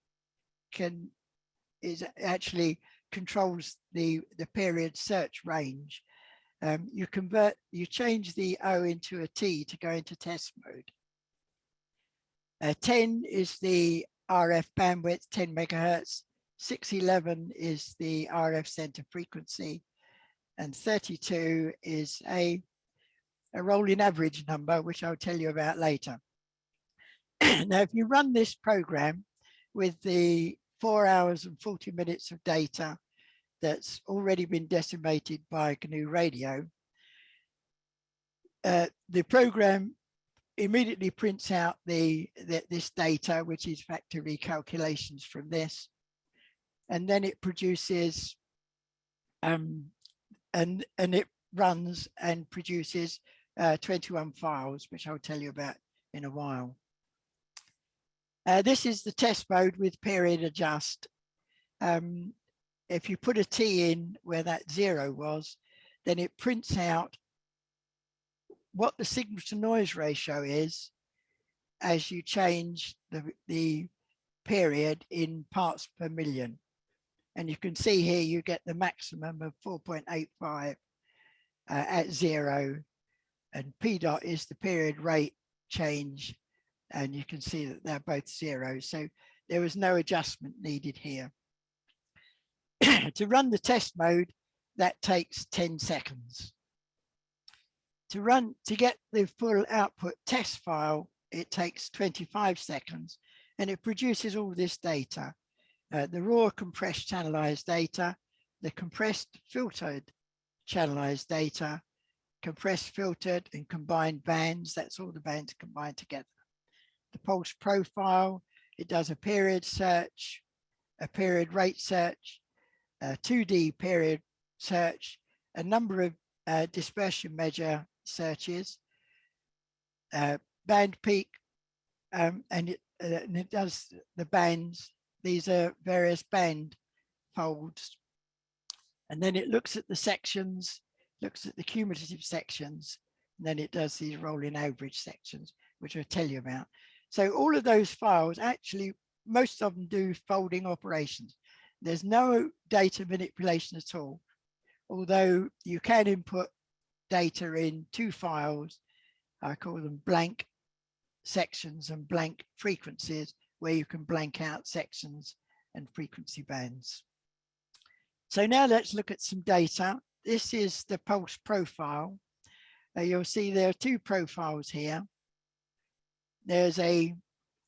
S14: actually controls the period search range. You change the O into a T to go into test mode. 10 is the RF bandwidth, 10 megahertz. 611 is the RF center frequency, and 32 is a rolling average number, which I'll tell you about later. Now, if you run this program with the 4 hours and 40 minutes of data that's already been decimated by GNU radio, the program immediately prints out this data, which is factory calculations from this, and then it produces and it runs and produces 21 files, which I'll tell you about in a while. This is the test mode with period adjust. If you put a T in where that 0 was, then it prints out what the signal to noise ratio is as you change the period in parts per million. And you can see here you get the maximum of 4.85 at 0, and P dot is the period rate change, and you can see that they're both 0. So there was no adjustment needed here. To run the test mode, that takes 10 seconds. To get the full output test file, it takes 25 seconds, and it produces all this data. The raw compressed channelized data, the compressed filtered channelized data, compressed filtered and combined bands, that's all the bands combined together. The pulse profile, it does a period search, a period rate search, a 2D period search, a number of dispersion measure searches, band peak, and and it does the bands. These are various band folds. And then it looks at the sections, looks at the cumulative sections, and then it does these rolling average sections, which I'll tell you about. So all of those files, actually, most of them do folding operations. There's no data manipulation at all, although you can input data in two files. I call them blank sections and blank frequencies, where you can blank out sections and frequency bands. So now let's look at some data. This is the pulse profile. You'll see there are two profiles here. There's a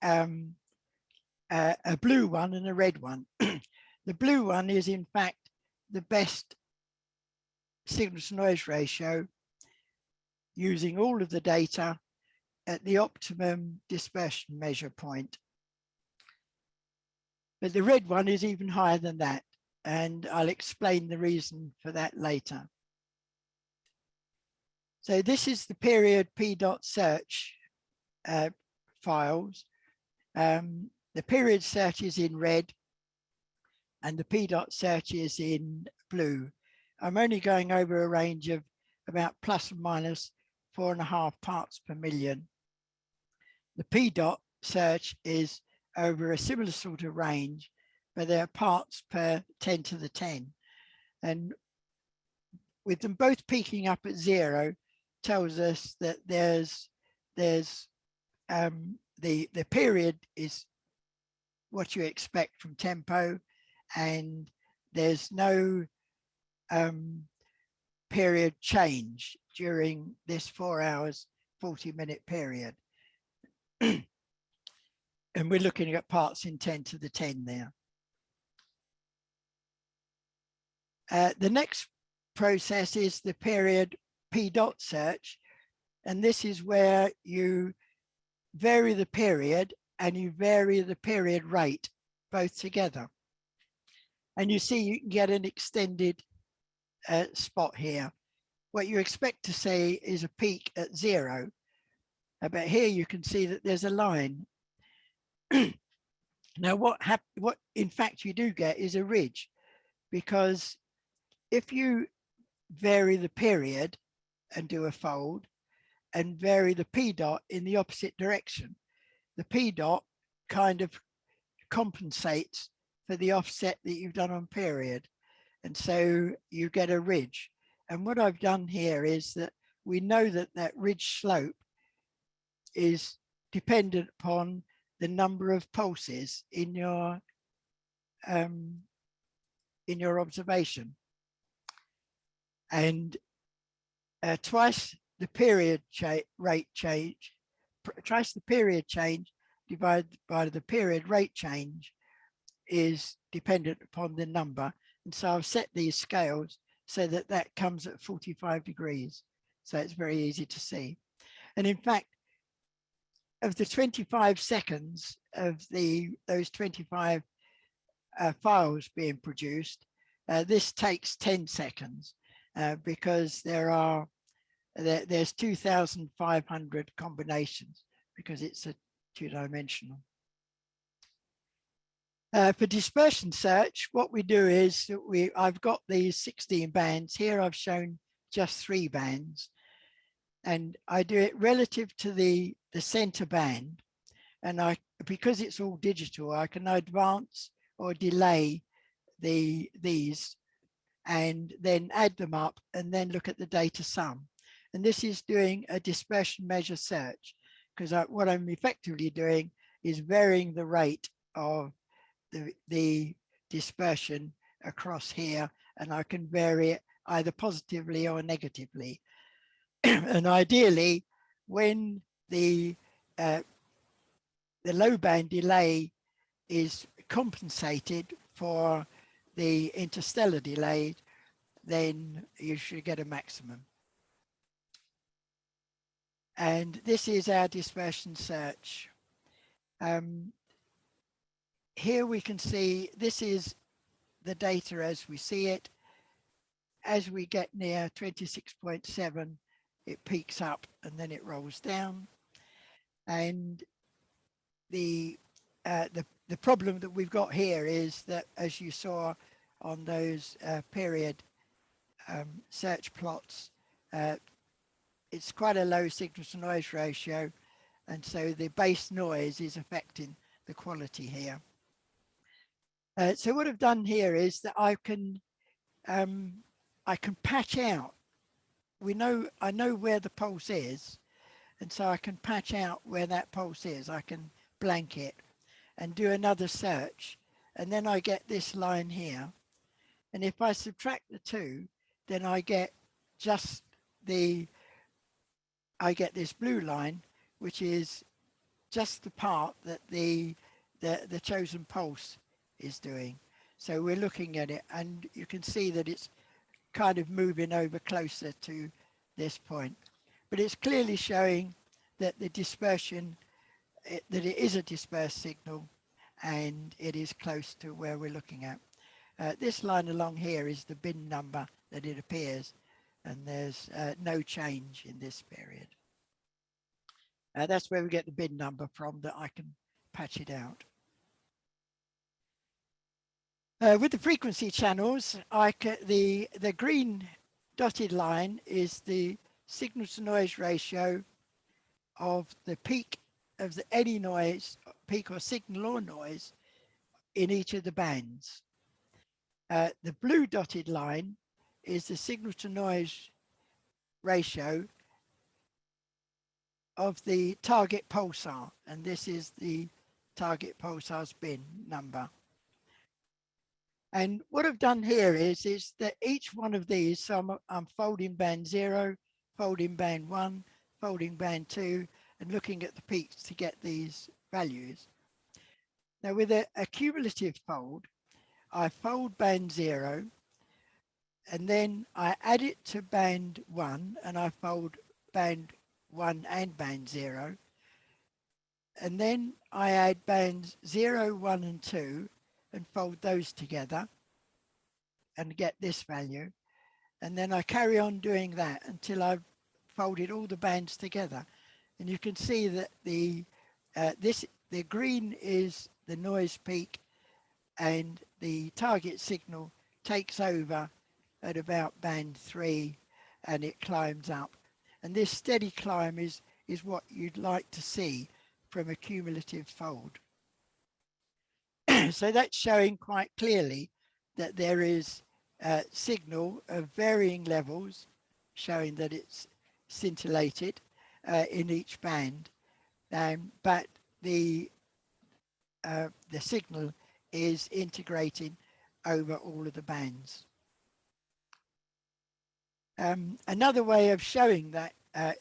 S14: blue one and a red one. The blue one is in fact the best signal to noise ratio, using all of the data at the optimum dispersion measure point. But the red one is even higher than that, and I'll explain the reason for that later. So this is the period p.search files. The period search is in red and the p.search is in blue. I'm only going over a range of about plus or minus 4.5 parts per million. The p.search is over a similar sort of range, but there are parts per 10 to the 10. And with them both peaking up at 0, tells us that the period is what you expect from tempo, and there's no period change during this 4 hours, 40-minute period. And we're looking at parts in 10 to the 10 there. The next process is the period p.search, and this is where you vary the period and you vary the period rate both together. And you see you can get an extended spot here. What you expect to see is a peak at 0, but here you can see that there's a line. Now what in fact you do get is a ridge, because if you vary the period and do a fold and vary the p-dot in the opposite direction, the p-dot kind of compensates for the offset that you've done on period, and so you get a ridge. And what I've done here is that we know that that ridge slope is dependent upon the number of pulses in your observation, and twice the period rate change, twice the period change divided by the period rate change is dependent upon the number. And so I've set these scales so that that comes at 45 degrees. So it's very easy to see. And in fact, of the 25 seconds of those 25 files being produced, this takes 10 seconds because there's 2,500 combinations, because it's a two-dimensional. For dispersion search, what we do is I've got these 16 bands. Here I've shown just 3 bands, and I do it relative to the center band. And because it's all digital, I can advance or delay these and then add them up and then look at the data sum. And this is doing a dispersion measure search, because what I'm effectively doing is varying the rate of the dispersion across here, and I can vary it either positively or negatively. And ideally, when the low band delay is compensated for the interstellar delay, then you should get a maximum. And this is our dispersion search. Here we can see, this is the data as we see it. As we get near 26.7, it peaks up and then it rolls down. And the problem that we've got here is that, as you saw on those period search plots, it's quite a low signal to noise ratio, and so the base noise is affecting the quality here. So what I've done here is that I can patch out. I know where the pulse is, and so I can patch out where that pulse is. I can blank it and do another search, and then I get this line here. And if I subtract the two, then I get just I get this blue line, which is just the part that the chosen pulse is doing. So we're looking at it, and you can see that it's kind of moving over closer to this point. But it's clearly showing that the dispersion, that it is a dispersed signal, and it is close to where we're looking at. This line along here is the bin number that it appears, and there's no change in this period. That's where we get the bin number from, that I can patch it out. With the frequency channels, the green dotted line is the signal to noise ratio of the peak of any noise, peak or signal or noise in each of the bands. The blue dotted line is the signal to noise ratio of the target pulsar, and this is the target pulsar's bin number. And what I've done here is that each one of these, so I'm folding band 0, folding band 1, folding band 2, and looking at the peaks to get these values. Now with a cumulative fold, I fold band 0, and then I add it to band 1, and I fold band 1 and band 0. And then I add bands 0, 1, and 2, and fold those together and get this value. And then I carry on doing that until I've folded all the bands together. And you can see that the green is the noise peak, and the target signal takes over at about band 3, and it climbs up. And this steady climb is what you'd like to see from a cumulative fold. So that's showing quite clearly that there is a signal of varying levels, showing that it's scintillated in each band, but the signal is integrating over all of the bands. Another way of showing that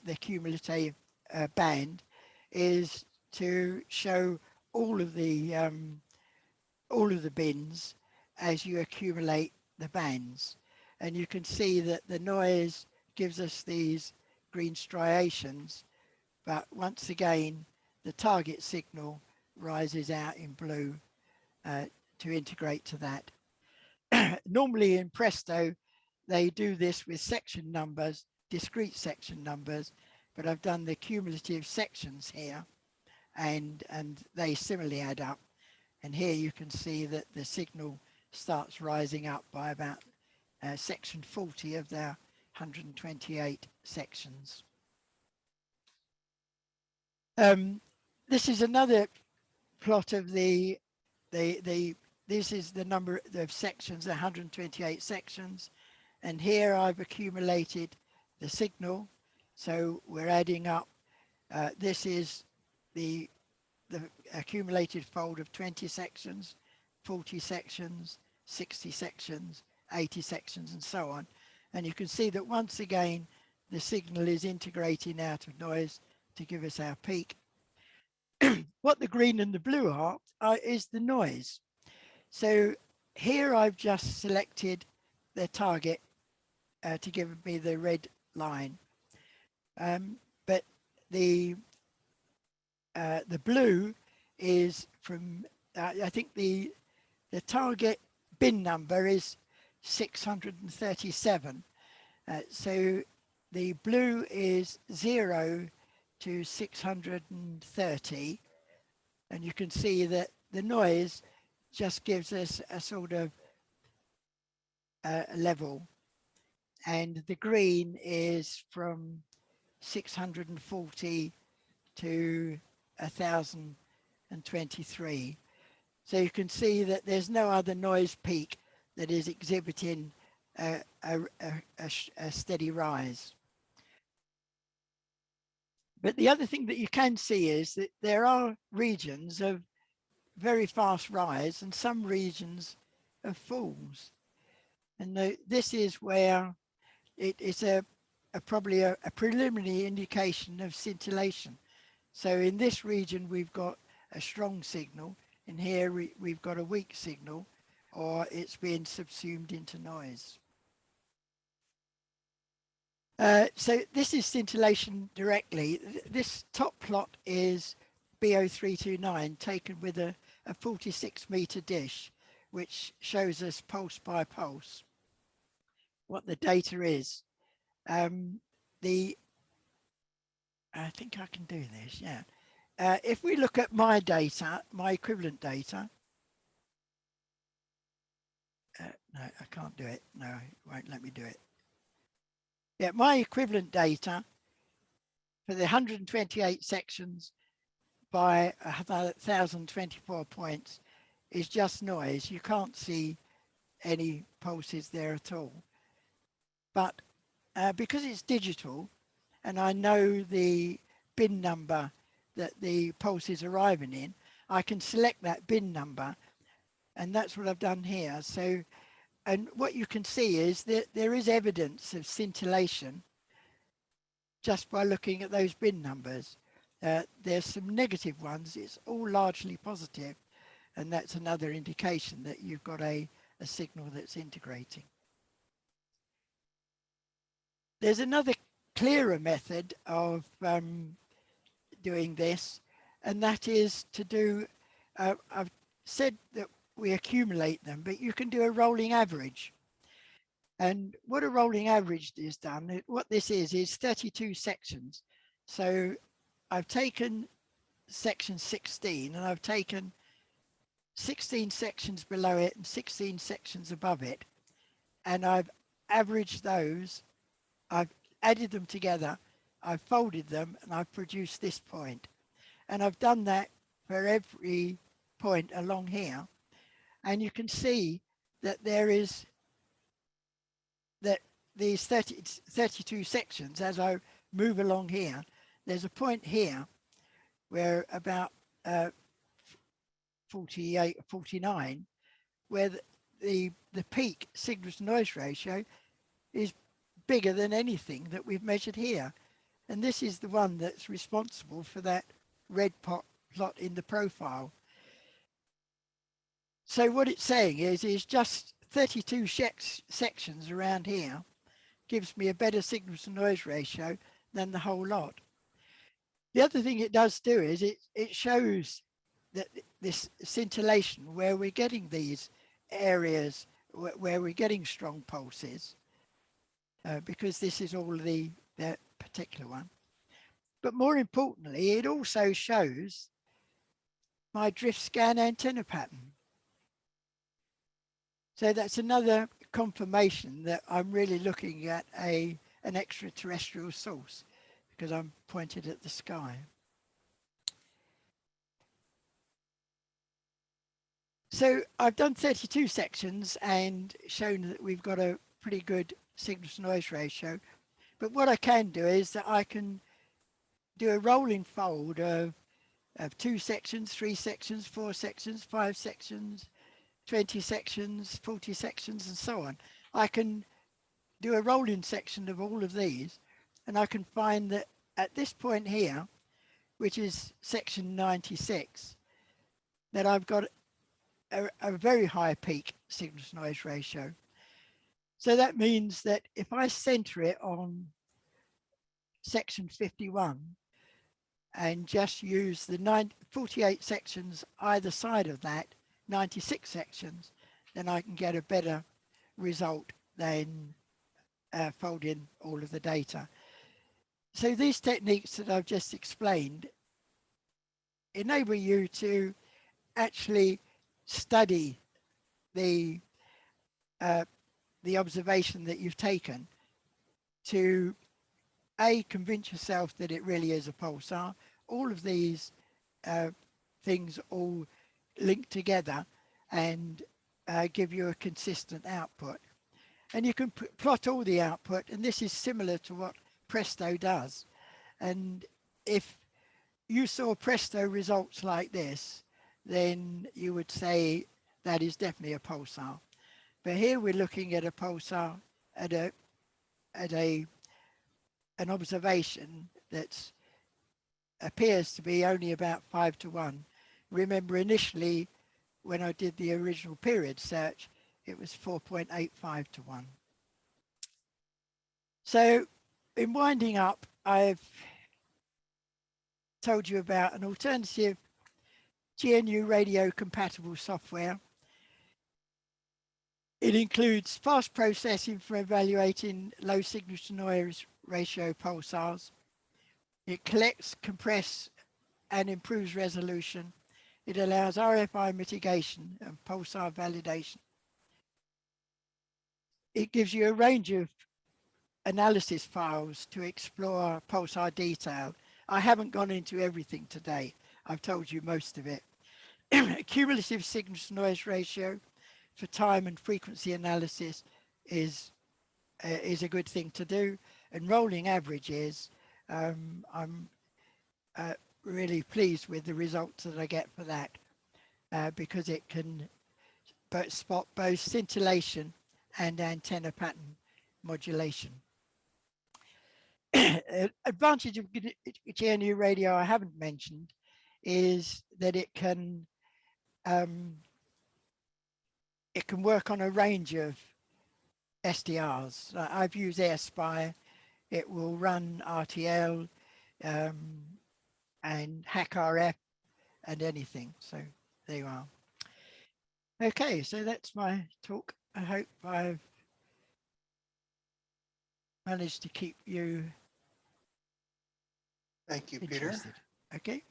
S14: the cumulative band is to show all of the bins as you accumulate the bands, and you can see that the noise gives us these green striations, but once again the target signal rises out in blue to integrate to that. Normally in Presto they do this with section numbers, discrete section numbers, but I've done the cumulative sections here, and they similarly add up. And here you can see that the signal starts rising up by about section 40 of their 128 sections. This is another plot of this is the number of sections, 128 sections. And here I've accumulated the signal. So we're adding up, this is the accumulated fold of 20 sections, 40 sections, 60 sections, 80 sections, and so on. And you can see that once again, the signal is integrating out of noise to give us our peak. What the green and the blue are is the noise. So here I've just selected the target to give me the red line. But the blue is from, I think the target bin number is 637. So the blue is 0 to 630, And you can see that the noise just gives us a sort of level. And the green is from 640 to 1023. So you can see that there's no other noise peak that is exhibiting a steady rise. But the other thing that you can see is that there are regions of very fast rise and some regions of falls. And this is where it's probably a preliminary indication of scintillation. So in this region, we've got a strong signal, and here we've got a weak signal, or it's being subsumed into noise. So this is scintillation directly. This top plot is BO329 taken with a 46-meter dish, which shows us pulse by pulse what the data is. I think I can do this, yeah. If we look at my data, my equivalent data, no, I can't do it. No, it won't let me do it. Yeah, my equivalent data for the 128 sections by 1,024 points is just noise. You can't see any pulses there at all. But because it's digital and I know the bin number that the pulse is arriving in, I can select that bin number, and that's what I've done here. So, and what you can see is that there is evidence of scintillation just by looking at those bin numbers. There's some negative ones, it's all largely positive, and that's another indication that you've got a signal that's integrating. There's another clearer method of doing this, and that is to do, I've said that we accumulate them, but you can do a rolling average. And what a rolling average is done, what this is 32 sections. So I've taken section 16 and I've taken 16 sections below it and 16 sections above it, and I've averaged those, I've added them together, I've folded them, and I've produced this point. And I've done that for every point along here. And you can see that there is that these 32 sections, as I move along here, there's a point here where about 48, 49, where the peak signal to noise ratio is bigger than anything that we've measured here. And this is the one that's responsible for that red plot in the profile. So what it's saying is just 32 sections around here gives me a better signal to noise ratio than the whole lot. The other thing it does do is it shows that this scintillation, where we're getting these areas where we're getting strong pulses, because this is all the particular one. But more importantly, it also shows my drift scan antenna pattern. So that's another confirmation that I'm really looking at an extraterrestrial source, because I'm pointed at the sky. So I've done 32 sections and shown that we've got a pretty good signal to noise ratio. But what I can do is that I can do a rolling fold of 2 sections, 3 sections, 4 sections, 5 sections, 20 sections, 40 sections, and so on. I can do a rolling section of all of these, and I can find that at this point here, which is section 96, that I've got a very high peak signal to noise ratio. So that means that if I center it on section 51 and just use the 48 sections either side of that, 96 sections, then I can get a better result than folding all of the data. So these techniques that I've just explained enable you to actually study the observation that you've taken to convince yourself that it really is a pulsar. All of these things all link together and give you a consistent output. And you can plot all the output, and this is similar to what Presto does. And if you saw Presto results like this, then you would say that is definitely a pulsar. But here we're looking at a pulsar at an observation that appears to be only about 5 to 1. Remember, initially when I did the original period search, it was 4.85 to 1. So in winding up, I've told you about an alternative GNU radio compatible software. It includes fast processing for evaluating low signal to noise ratio pulsars. It collects, compresses, and improves resolution. It allows RFI mitigation and pulsar validation. It gives you a range of analysis files to explore pulsar detail. I haven't gone into everything today. I've told you most of it. Cumulative signal to noise ratio for time and frequency analysis is a good thing to do. And rolling averages, I'm really pleased with the results that I get for that because it can spot both scintillation and antenna pattern modulation. Advantage of GNU radio I haven't mentioned is that it can work on a range of SDRs. I've used AirSpy. It will run RTL and HackRF and anything. So there you are. Okay, so that's my talk. I hope I've managed to keep you
S4: Thank you, Peter.
S14: interested. Okay.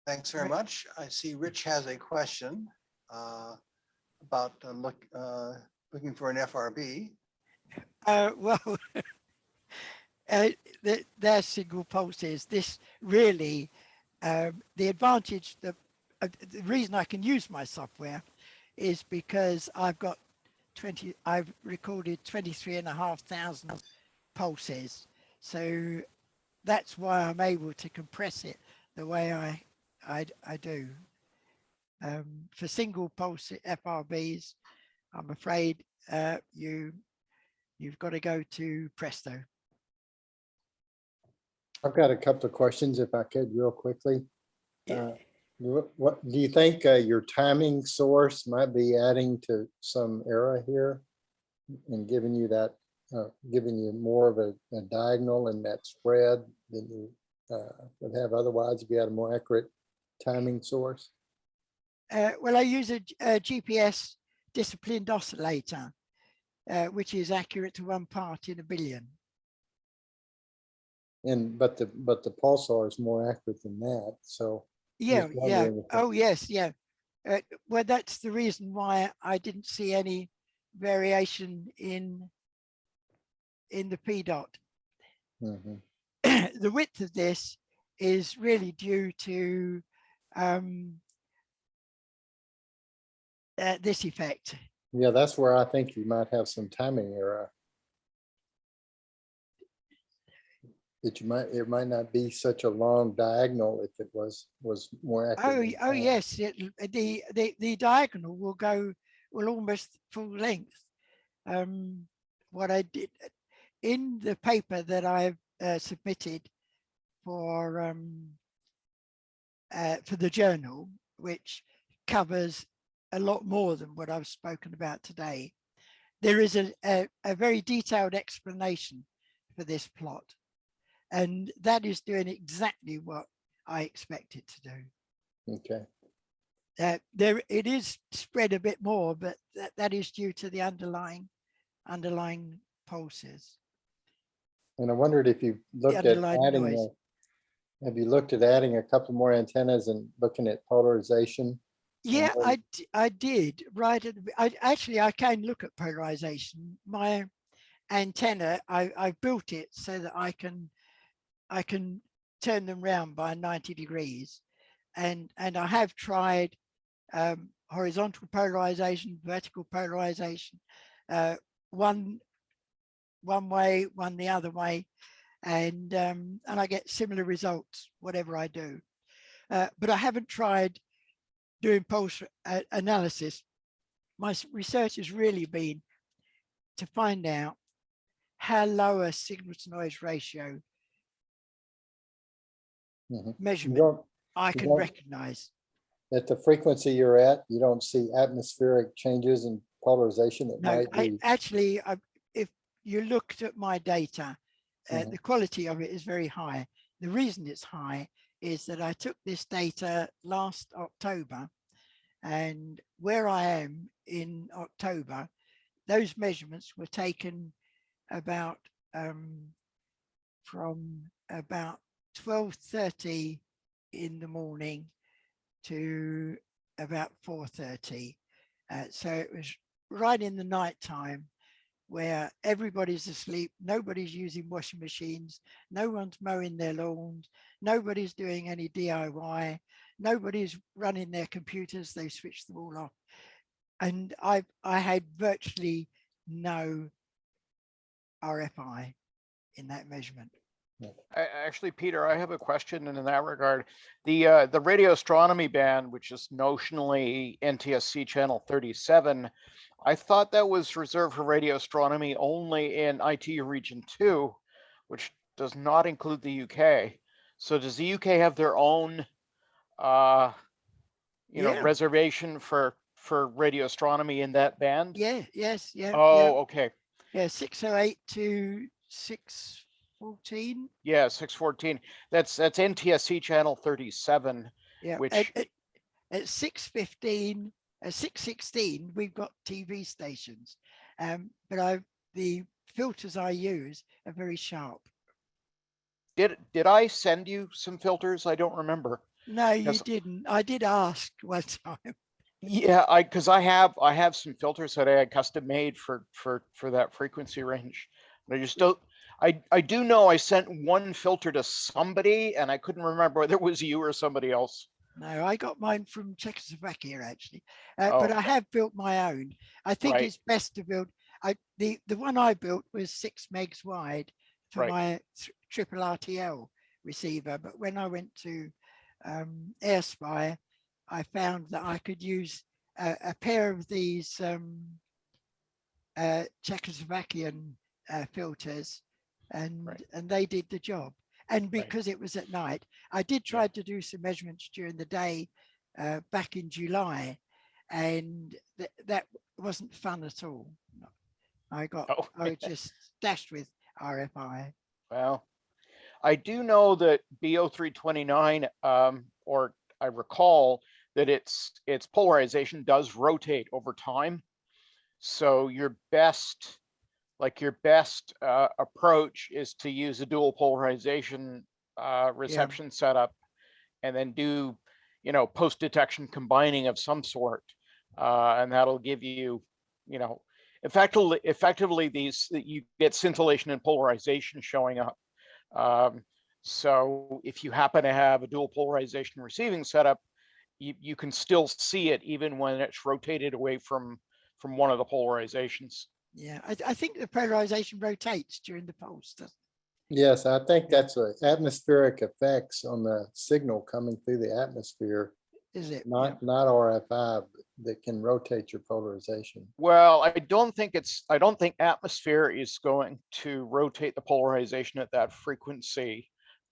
S4: Thanks very much. I see Rich has a question about looking for an FRB.
S14: Well, they're single pulses. This really, the advantage, the reason I can use my software is because I've recorded 23,500 pulses. So that's why I'm able to compress it the way I do. For single pulse FRBs, I'm afraid you've got to go to Presto.
S13: I've got a couple of questions if I could real quickly.
S14: Yeah.
S13: What do you think your timing source might be adding to some error here and giving you that, giving you more of a diagonal in that spread than you would have otherwise if you had a more accurate timing source?
S14: Well, I use a GPS disciplined oscillator, which is accurate to 1 part in a billion.
S13: But the pulsar is more accurate than that. So
S14: yeah. Oh yes, yeah. Well, that's the reason why I didn't see any variation in the P dot. The width of this is really due to this effect.
S13: Yeah, that's where I think you might have some timing error. That it might not be such a long diagonal if it was more accurate.
S14: Oh yes, the diagonal will almost full length. What I did in the paper that I've submitted for the journal, which covers a lot more than what I've spoken about today, there is a very detailed explanation for this plot. And that is doing exactly what I expect it to do.
S13: Okay.
S14: It is spread a bit more, but that is due to the underlying pulses.
S13: And I wondered if you looked at adding Have you looked at adding a couple more antennas and looking at polarization?
S14: Yeah,
S13: then-
S14: I did. Right at the, I can look at polarization. My antenna, I built it so that I can turn them round by 90 degrees. And I have tried horizontal polarization, vertical polarization, one way, one the other way, and I get similar results whatever I do. But I haven't tried doing pulse analysis. My research has really been to find out how low a signal to noise ratio
S13: You
S14: measurement
S13: don't,
S14: I
S13: you
S14: can
S13: don't-
S14: recognize.
S13: at the frequency you're at, you don't see atmospheric changes in polarization that
S14: No,
S13: might be.
S14: If you looked at my data,
S13: Mhm.
S14: the quality of it is very high. The reason it's high is that I took this data last October, and where I am in October, those measurements were taken about from about 12:30 in the morning to about 4:30. So it was right in the night time where everybody's asleep, nobody's using washing machines, no one's mowing their lawns, nobody's doing any DIY, nobody's running their computers, they switched them all off. And I had virtually no RFI in that measurement.
S9: Actually, Peter, I have a question in that regard. The radio astronomy band, which is notionally NTSC channel 37, I thought that was reserved for radio astronomy only in ITU region 2, which does not include the UK. So does the UK have their own reservation for radio astronomy in that band?
S14: Yeah, yes, yeah.
S9: Oh, okay.
S14: Yeah, 608 to 614.
S9: Yeah, 614. That's NTSC channel 37.
S14: Yeah,
S9: which
S14: at 615, 616, we've got TV stations, but the filters I use are very sharp.
S9: did I send you some filters? I don't remember.
S14: No, you
S9: Yes.
S14: didn't. I did ask one time.
S9: Yeah, because I have some filters that I had custom made for that frequency range. And I just don't. I do know I sent one filter to somebody, and I couldn't remember whether it was you or somebody else.
S14: No, I got mine from Czechoslovakia actually, but I
S9: okay.
S14: have built my own. I think
S9: Right.
S14: it's best to build. The one I built was 6 megs wide for
S9: Right.
S14: my triple RTL receiver, but when I went to AirSpy, I found that I could use a pair of these Czechoslovakian filters, and they did the job. And because it was at night, I did try to do some measurements during the day back in July, and that wasn't fun at all. I was just dashed with RFI.
S9: Well, I do know that BO329, or I recall that its polarization does rotate over time. So your best approach is to use a dual polarization reception setup, and then do, post detection combining of some sort, and that'll give you, effectively you get scintillation and polarization showing up. So if you happen to have a dual polarization receiving setup, you can still see it even when it's rotated away from one of the polarizations.
S14: Yeah, I think the polarization rotates during the pulse, doesn't it?
S13: Yes, I think that's atmospheric effects on the signal coming through the atmosphere.
S14: Is it?
S13: Not RFI that can rotate your polarization.
S9: Well, I don't think atmosphere is going to rotate the polarization at that frequency.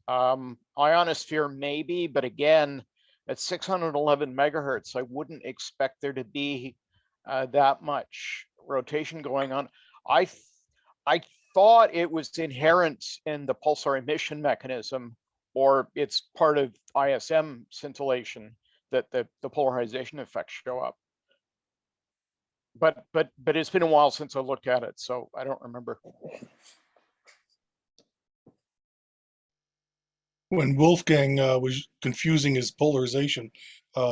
S9: Ionosphere maybe, but again, at 611 megahertz, I wouldn't expect there to be that much rotation going on. I thought it was inherent in the pulsar emission mechanism, or it's part of ISM scintillation, that the polarization effects show up. But it's been a while since I looked at it, so I don't remember.
S12: When Wolfgang was confusing his polarization,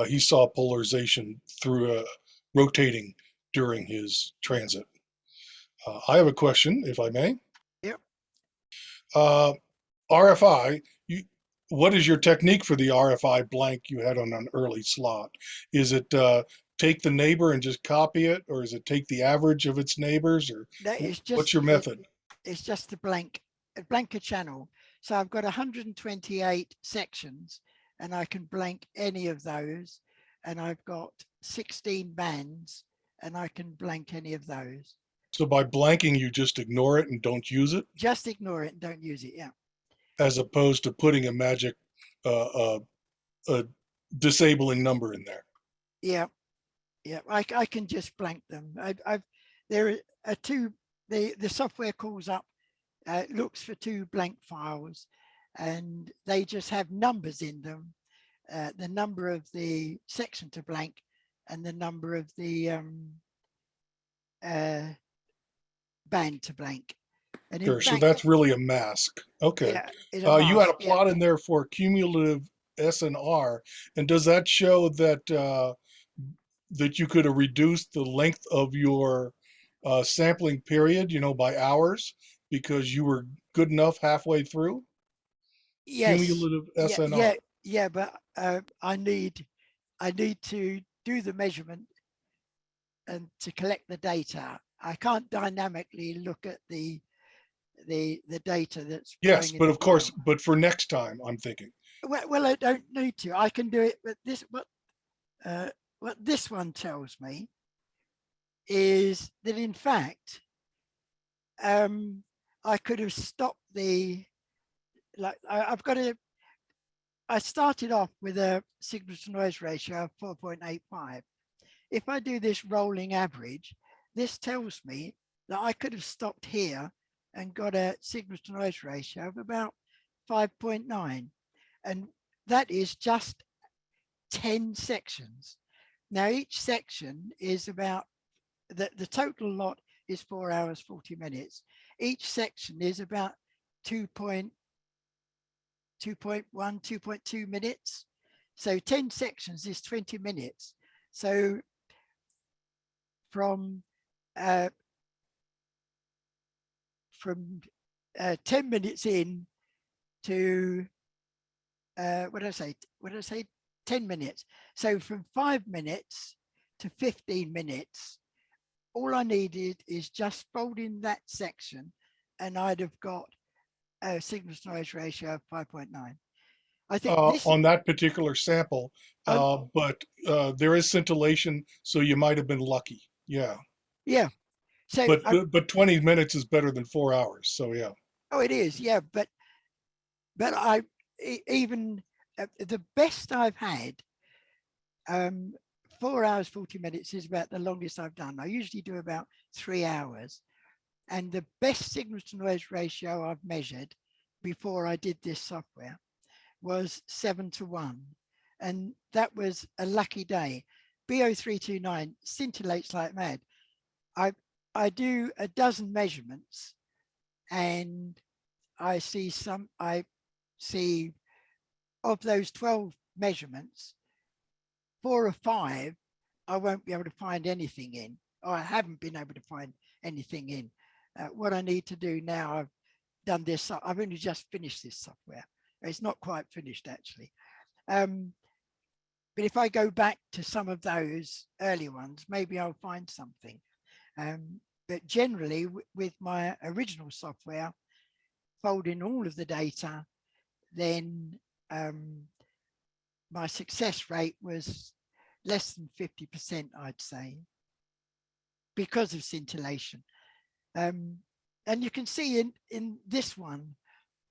S12: he saw polarization through rotating during his transit. I have a question, if I may.
S14: Yep.
S12: RFI, what is your technique for the RFI blank you had on an early slot? Is it take the neighbor and just copy it, or is it take the average of its neighbors, or
S14: That is
S12: what's
S14: just
S12: your method?
S14: it's just a blank channel. So I've got 128 sections, and I can blank any of those. And I've got 16 bands, and I can blank any of those.
S12: So by blanking, you just ignore it and don't use it,
S14: Just ignore it and don't use it. Yeah.
S12: as opposed to putting a magic disabling number in there.
S14: Yeah. Yeah. I can just blank them. There are two. The software calls up, looks for two blank files, and they just have numbers in them. The number of the section to blank and the number of the band to blank. And in
S12: Sure. So
S14: fact,
S12: that's really a mask. Okay.
S14: yeah, it's a
S12: You had a
S14: mask, yeah.
S12: plot in there for cumulative SNR, and does that show that that you could have reduced the length of your sampling period, by hours, because you were good enough halfway through?
S14: Yes.
S12: Cumulative
S14: Yeah,
S12: SNR.
S14: yeah, but I need to do the measurement and to collect the data. I can't dynamically look at the data that's
S12: Yes,
S14: flowing in
S12: but
S14: the
S12: of course,
S14: file.
S12: but for next time, I'm thinking.
S14: Well, I don't need to. I can do it, but what this one tells me is that in fact, I could have stopped I started off with a signal to noise ratio of 4.85. If I do this rolling average, this tells me that I could have stopped here and got a signal to noise ratio of about 5.9. And that is just 10 sections. Now each section is about, the total lot is 4 hours, 40 minutes. Each section is about 2.1, 2.2 minutes. So 10 sections is 20 minutes. So from 10 minutes in to, what did I say? 10 minutes. So from 5 minutes to 15 minutes, all I needed is just fold in that section and I'd have got a signal to noise ratio of 5.9. I think this
S12: on that particular sample, but there is scintillation, so you might have been lucky. Yeah.
S14: Yeah. So
S12: but 20 minutes is better than 4 hours. So yeah.
S14: Oh, it is. Yeah. But I even the best I've had, 4 hours, 40 minutes is about the longest I've done. I usually do about 3 hours. And the best signal to noise ratio I've measured before I did this software was 7:1. And that was a lucky day. BO329 scintillates like mad. I do a dozen measurements and I see of those 12 measurements, 4 or 5, I won't be able to find anything in, or I haven't been able to find anything in. What I need to do now, I've done this, I've only just finished this software. It's not quite finished actually. But if I go back to some of those early ones, maybe I'll find something. But generally with my original software, folding all of the data, then my success rate was less than 50%, I'd say, because of scintillation. And you can see in this one,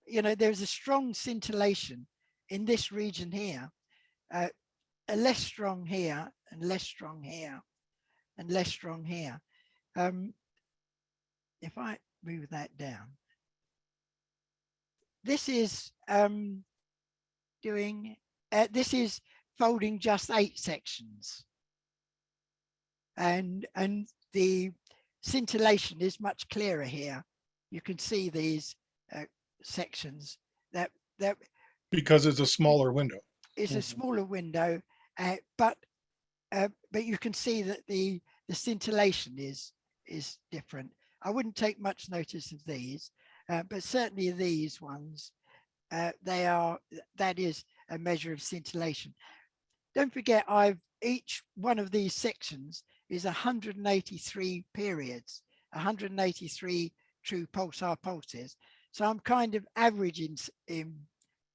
S14: there's a strong scintillation in this region here, a less strong here and less strong here and less strong here. If I move that down, this is this is folding just 8 sections, and the scintillation is much clearer here. You can see these sections that
S12: Because it's a smaller window.
S14: It's a smaller window, but you can see that the scintillation is different. I wouldn't take much notice of these, but certainly these ones, that is a measure of scintillation. Don't forget, each one of these sections is 183 periods, 183 true pulsar pulses. So I'm kind of averaging in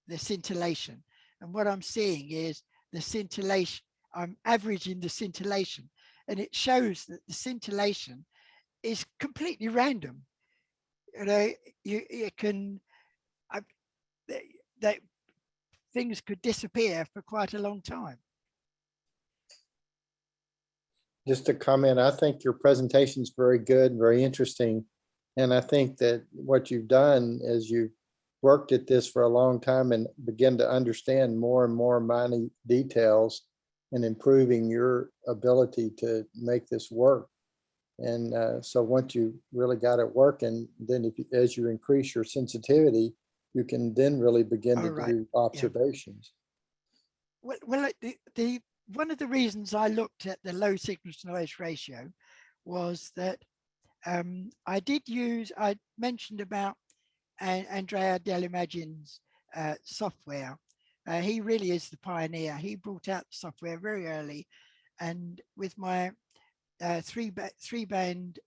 S14: the scintillation. And what I'm seeing is the scintillation, I'm averaging the scintillation, and it shows that the scintillation is completely random. You know, you can, that things could disappear for quite a long time.
S13: Just a comment, I think your presentation is very good, very interesting. And I think that what you've done is you've worked at this for a long time and begin to understand more and more minute details and improving your ability to make this work. And so once you really got it working, then as you increase your sensitivity, you can then really begin to do observations.
S14: Yeah. Well, one of the reasons I looked at the low signal to noise ratio was that I mentioned about Andrea Dell'imagine's software. He really is the pioneer. He brought out the software very early, and with my three-band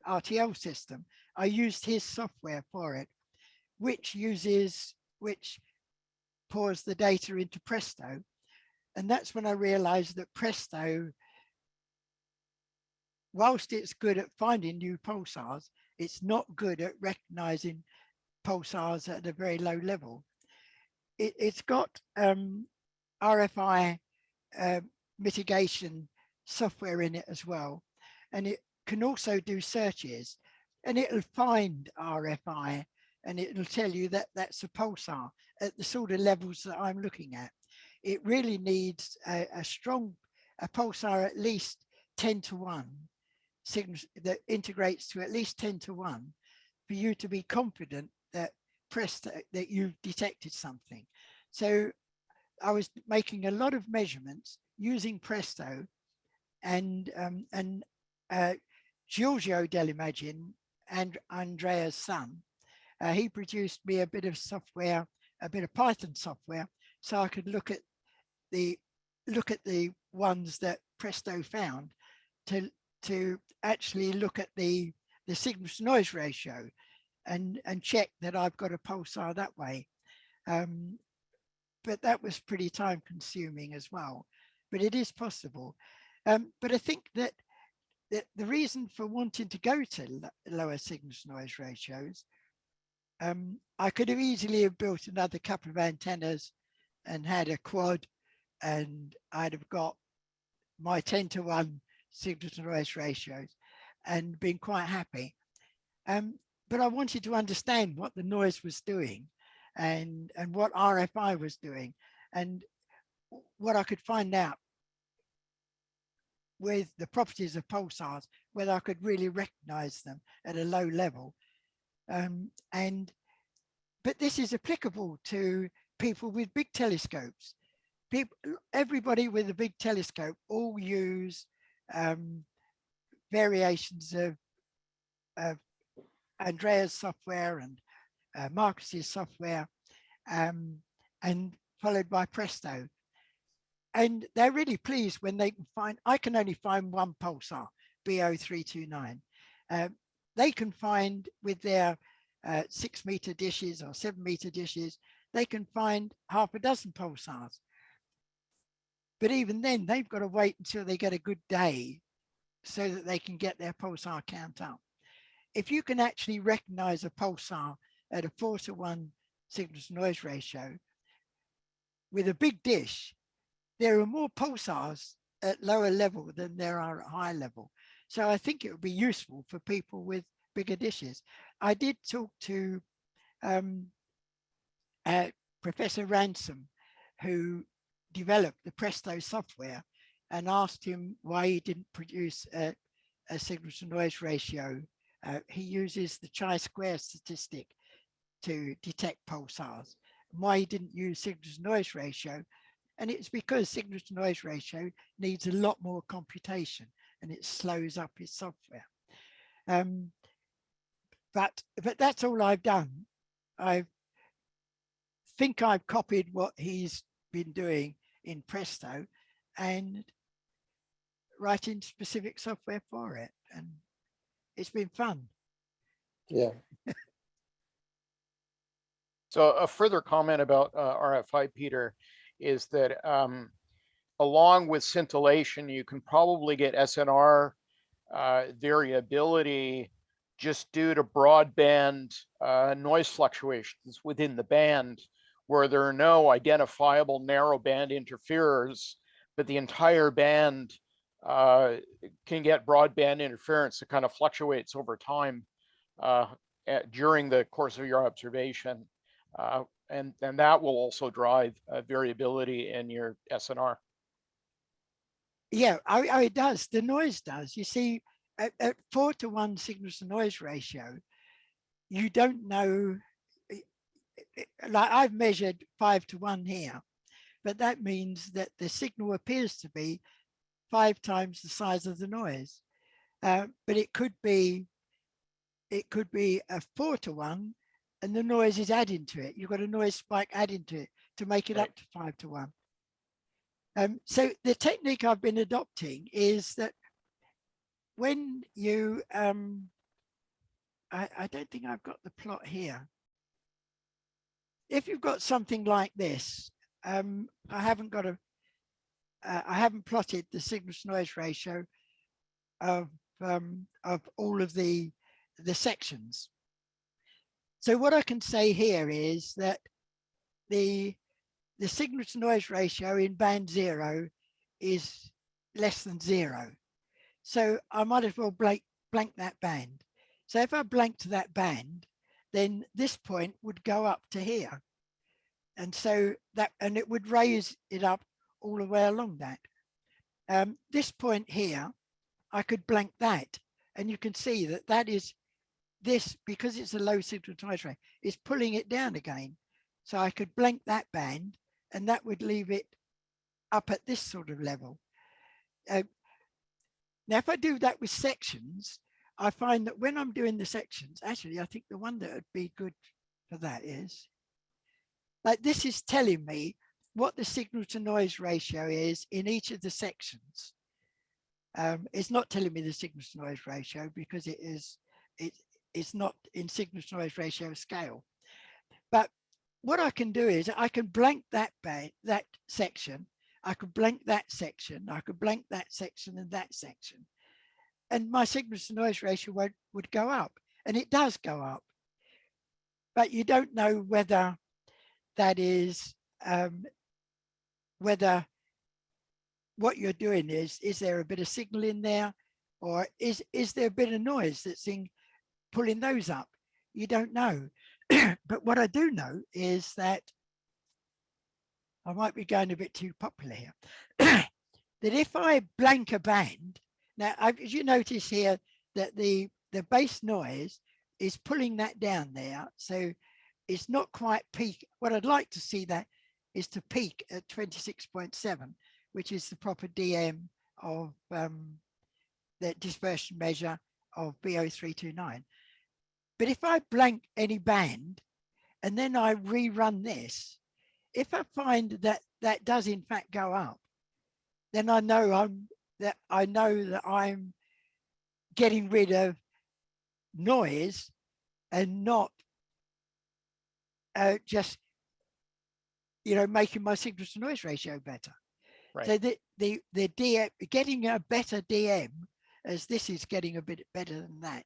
S14: RTL system, I used his software for it, which pours the data into Presto. And that's when I realized that Presto, whilst it's good at finding new pulsars, it's not good at recognizing pulsars at a very low level. It's got RFI mitigation software in it as well. And it can also do searches, and it'll find RFI, and it'll tell you that that's a pulsar at the sort of levels that I'm looking at. It really needs a pulsar at least 10:1 signals that integrates to at least 10:1 for you to be confident that that you've detected something. So I was making a lot of measurements using Presto, and Giorgio Dell'Imagine, and Andrea's son, he produced me a bit of software, a bit of Python software, so I could look at the ones that Presto found to actually look at the signal to noise ratio and check that I've got a pulsar that way. But that was pretty time consuming as well, but it is possible. But I think that the reason for wanting to go to lower signal to noise ratios, I could have easily have built another couple of antennas and had a quad, and I'd have got my 10:1 signal to noise ratios and been quite happy. But I wanted to understand what the noise was doing and what RFI was doing, and what I could find out with the properties of pulsars, whether I could really recognize them at a low level. But this is applicable to people with big telescopes. Everybody with a big telescope all use variations of Andrea's software and Marcus's software, and followed by Presto. And they're really pleased when they can find, I can only find one pulsar, BO329. They can find with their 6-meter dishes or 7-meter dishes, they can find half a dozen pulsars. But even then, they've got to wait until they get a good day so that they can get their pulsar count up. If you can actually recognize a pulsar at a 4:1 signal to noise ratio with a big dish, there are more pulsars at lower level than there are at high level. So I think it would be useful for people with bigger dishes. I did talk to Professor Ransom, who developed the Presto software, and asked him why he didn't produce a signal to noise ratio. He uses the chi-square statistic to detect pulsars, why he didn't use signal to noise ratio. And it's because signal to noise ratio needs a lot more computation and it slows up his software. But that's all I've done. I think I've copied what he's been doing in Presto and writing specific software for it. And it's been fun.
S13: Yeah.
S9: So a further comment about RFI, Peter, is that along with scintillation, you can probably get SNR variability just due to broadband noise fluctuations within the band, where there are no identifiable narrowband interferers, but the entire band can get broadband interference that kind of fluctuates over time during the course of your observation. And that will also drive variability in your SNR.
S14: Yeah, it does. The noise does. You see, at 4:1 signal to noise ratio, you don't know. Like I've measured 5:1 here, but that means that the signal appears to be 5 times the size of the noise. But it could be a 4:1, and the noise is adding to it. You've got a noise spike adding to it to make it up to 5:1. So the technique I've been adopting is that when you, I don't think I've got the plot here. If you've got something like this, I haven't plotted the signal to noise ratio of all of the sections. So what I can say here is that the signal to noise ratio in band 0 is less than 0. So I might as well blank that band. So if I blanked that band, then this point would go up to here. And so and it would raise it up all the way along that. This point here, I could blank that. And you can see that is this, because it's a low signal to noise ratio, is pulling it down again. So I could blank that band and that would leave it up at this sort of level. Now, if I do that with sections, I find that when I'm doing the sections, actually, I think the one that would be good for that is, like this is telling me what the signal to noise ratio is in each of the sections. It's not telling me the signal to noise ratio because it's not in signal to noise ratio scale. But what I can do is I can blank that section, I could blank that section, I could blank that section and that section. And my signal to noise ratio would go up, and it does go up. But you don't know whether that is, whether what you're doing is there a bit of signal in there, or is there a bit of noise that's pulling those up? You don't know. But what I do know is that I might be going a bit too popular here. That if I blank a band, now as you notice here that the base noise is pulling that down there, so it's not quite peak. What I'd like to see that is to peak at 26.7, which is the proper DM of the dispersion measure of BO329. But if I blank any band and then I rerun this, if I find that that does in fact go up, then I know that I'm getting rid of noise and not just making my signal to noise ratio better. Right. So the DM, getting a better DM, as this is getting a bit better than that.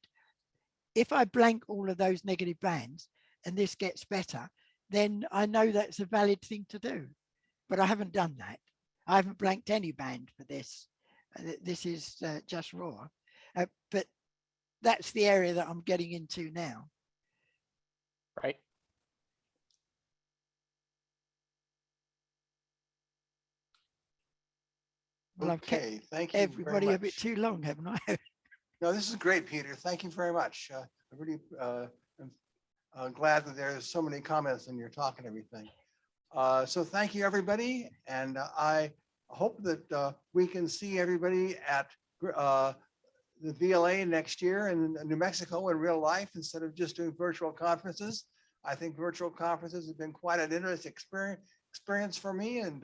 S14: If I blank all of those negative bands and this gets better, then I know that's a valid thing to do. But I haven't done that. I haven't blanked any band for this. This is just raw. But that's the area that I'm getting into now.
S9: Right.
S14: Well,
S4: okay, thank you.
S14: Everybody a bit too long, haven't I?
S4: No, this is great, Peter. Thank you very much. I really glad that there's so many comments in your talk and everything. So thank you, everybody. And I hope that we can see everybody at the VLA next year in New Mexico in real life instead of just doing virtual conferences. I think virtual conferences have been quite an interesting experience for me, and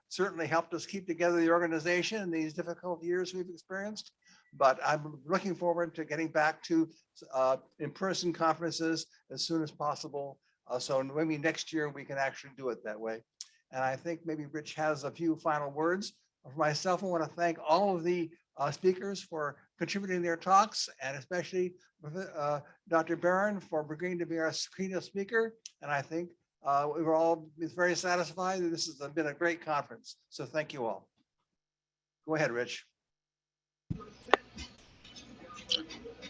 S4: certainly helped us keep together the organization in these difficult years we've experienced. But I'm looking forward to getting back to in-person conferences as soon as possible. So maybe next year we can actually do it that way. And I think maybe Rich has a few final words. For myself, I want to thank all of the speakers for contributing their talks, and especially Dr. Barron for agreeing to be our keynote speaker. And I think we were all very satisfied that this has been a great conference. So thank you all. Go ahead, Rich.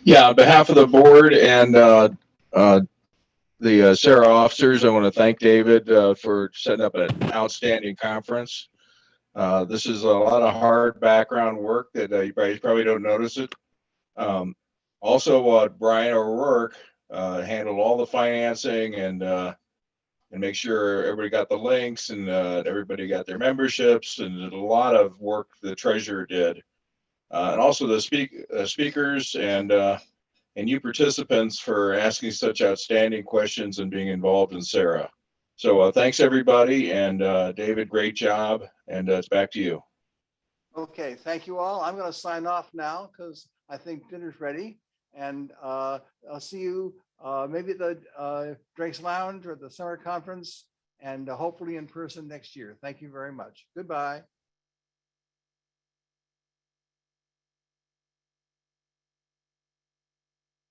S3: Yeah, on behalf of the board and the SARA officers, I want to thank David for setting up an outstanding conference. This is a lot of hard background work that you probably don't notice it. Also, Brian O'Rourke handled all the financing and make sure everybody got the links and everybody got their memberships, and a lot of work the treasurer did. And also the speakers and you participants for asking such outstanding questions and being involved in SARA. So thanks everybody, and David, great job, and it's back to you.
S4: Okay, thank you all. I'm going to sign off now because I think dinner's ready, and I'll see you maybe at the Drake's Lounge or the summer conference, and hopefully in person next year. Thank you very much. Goodbye.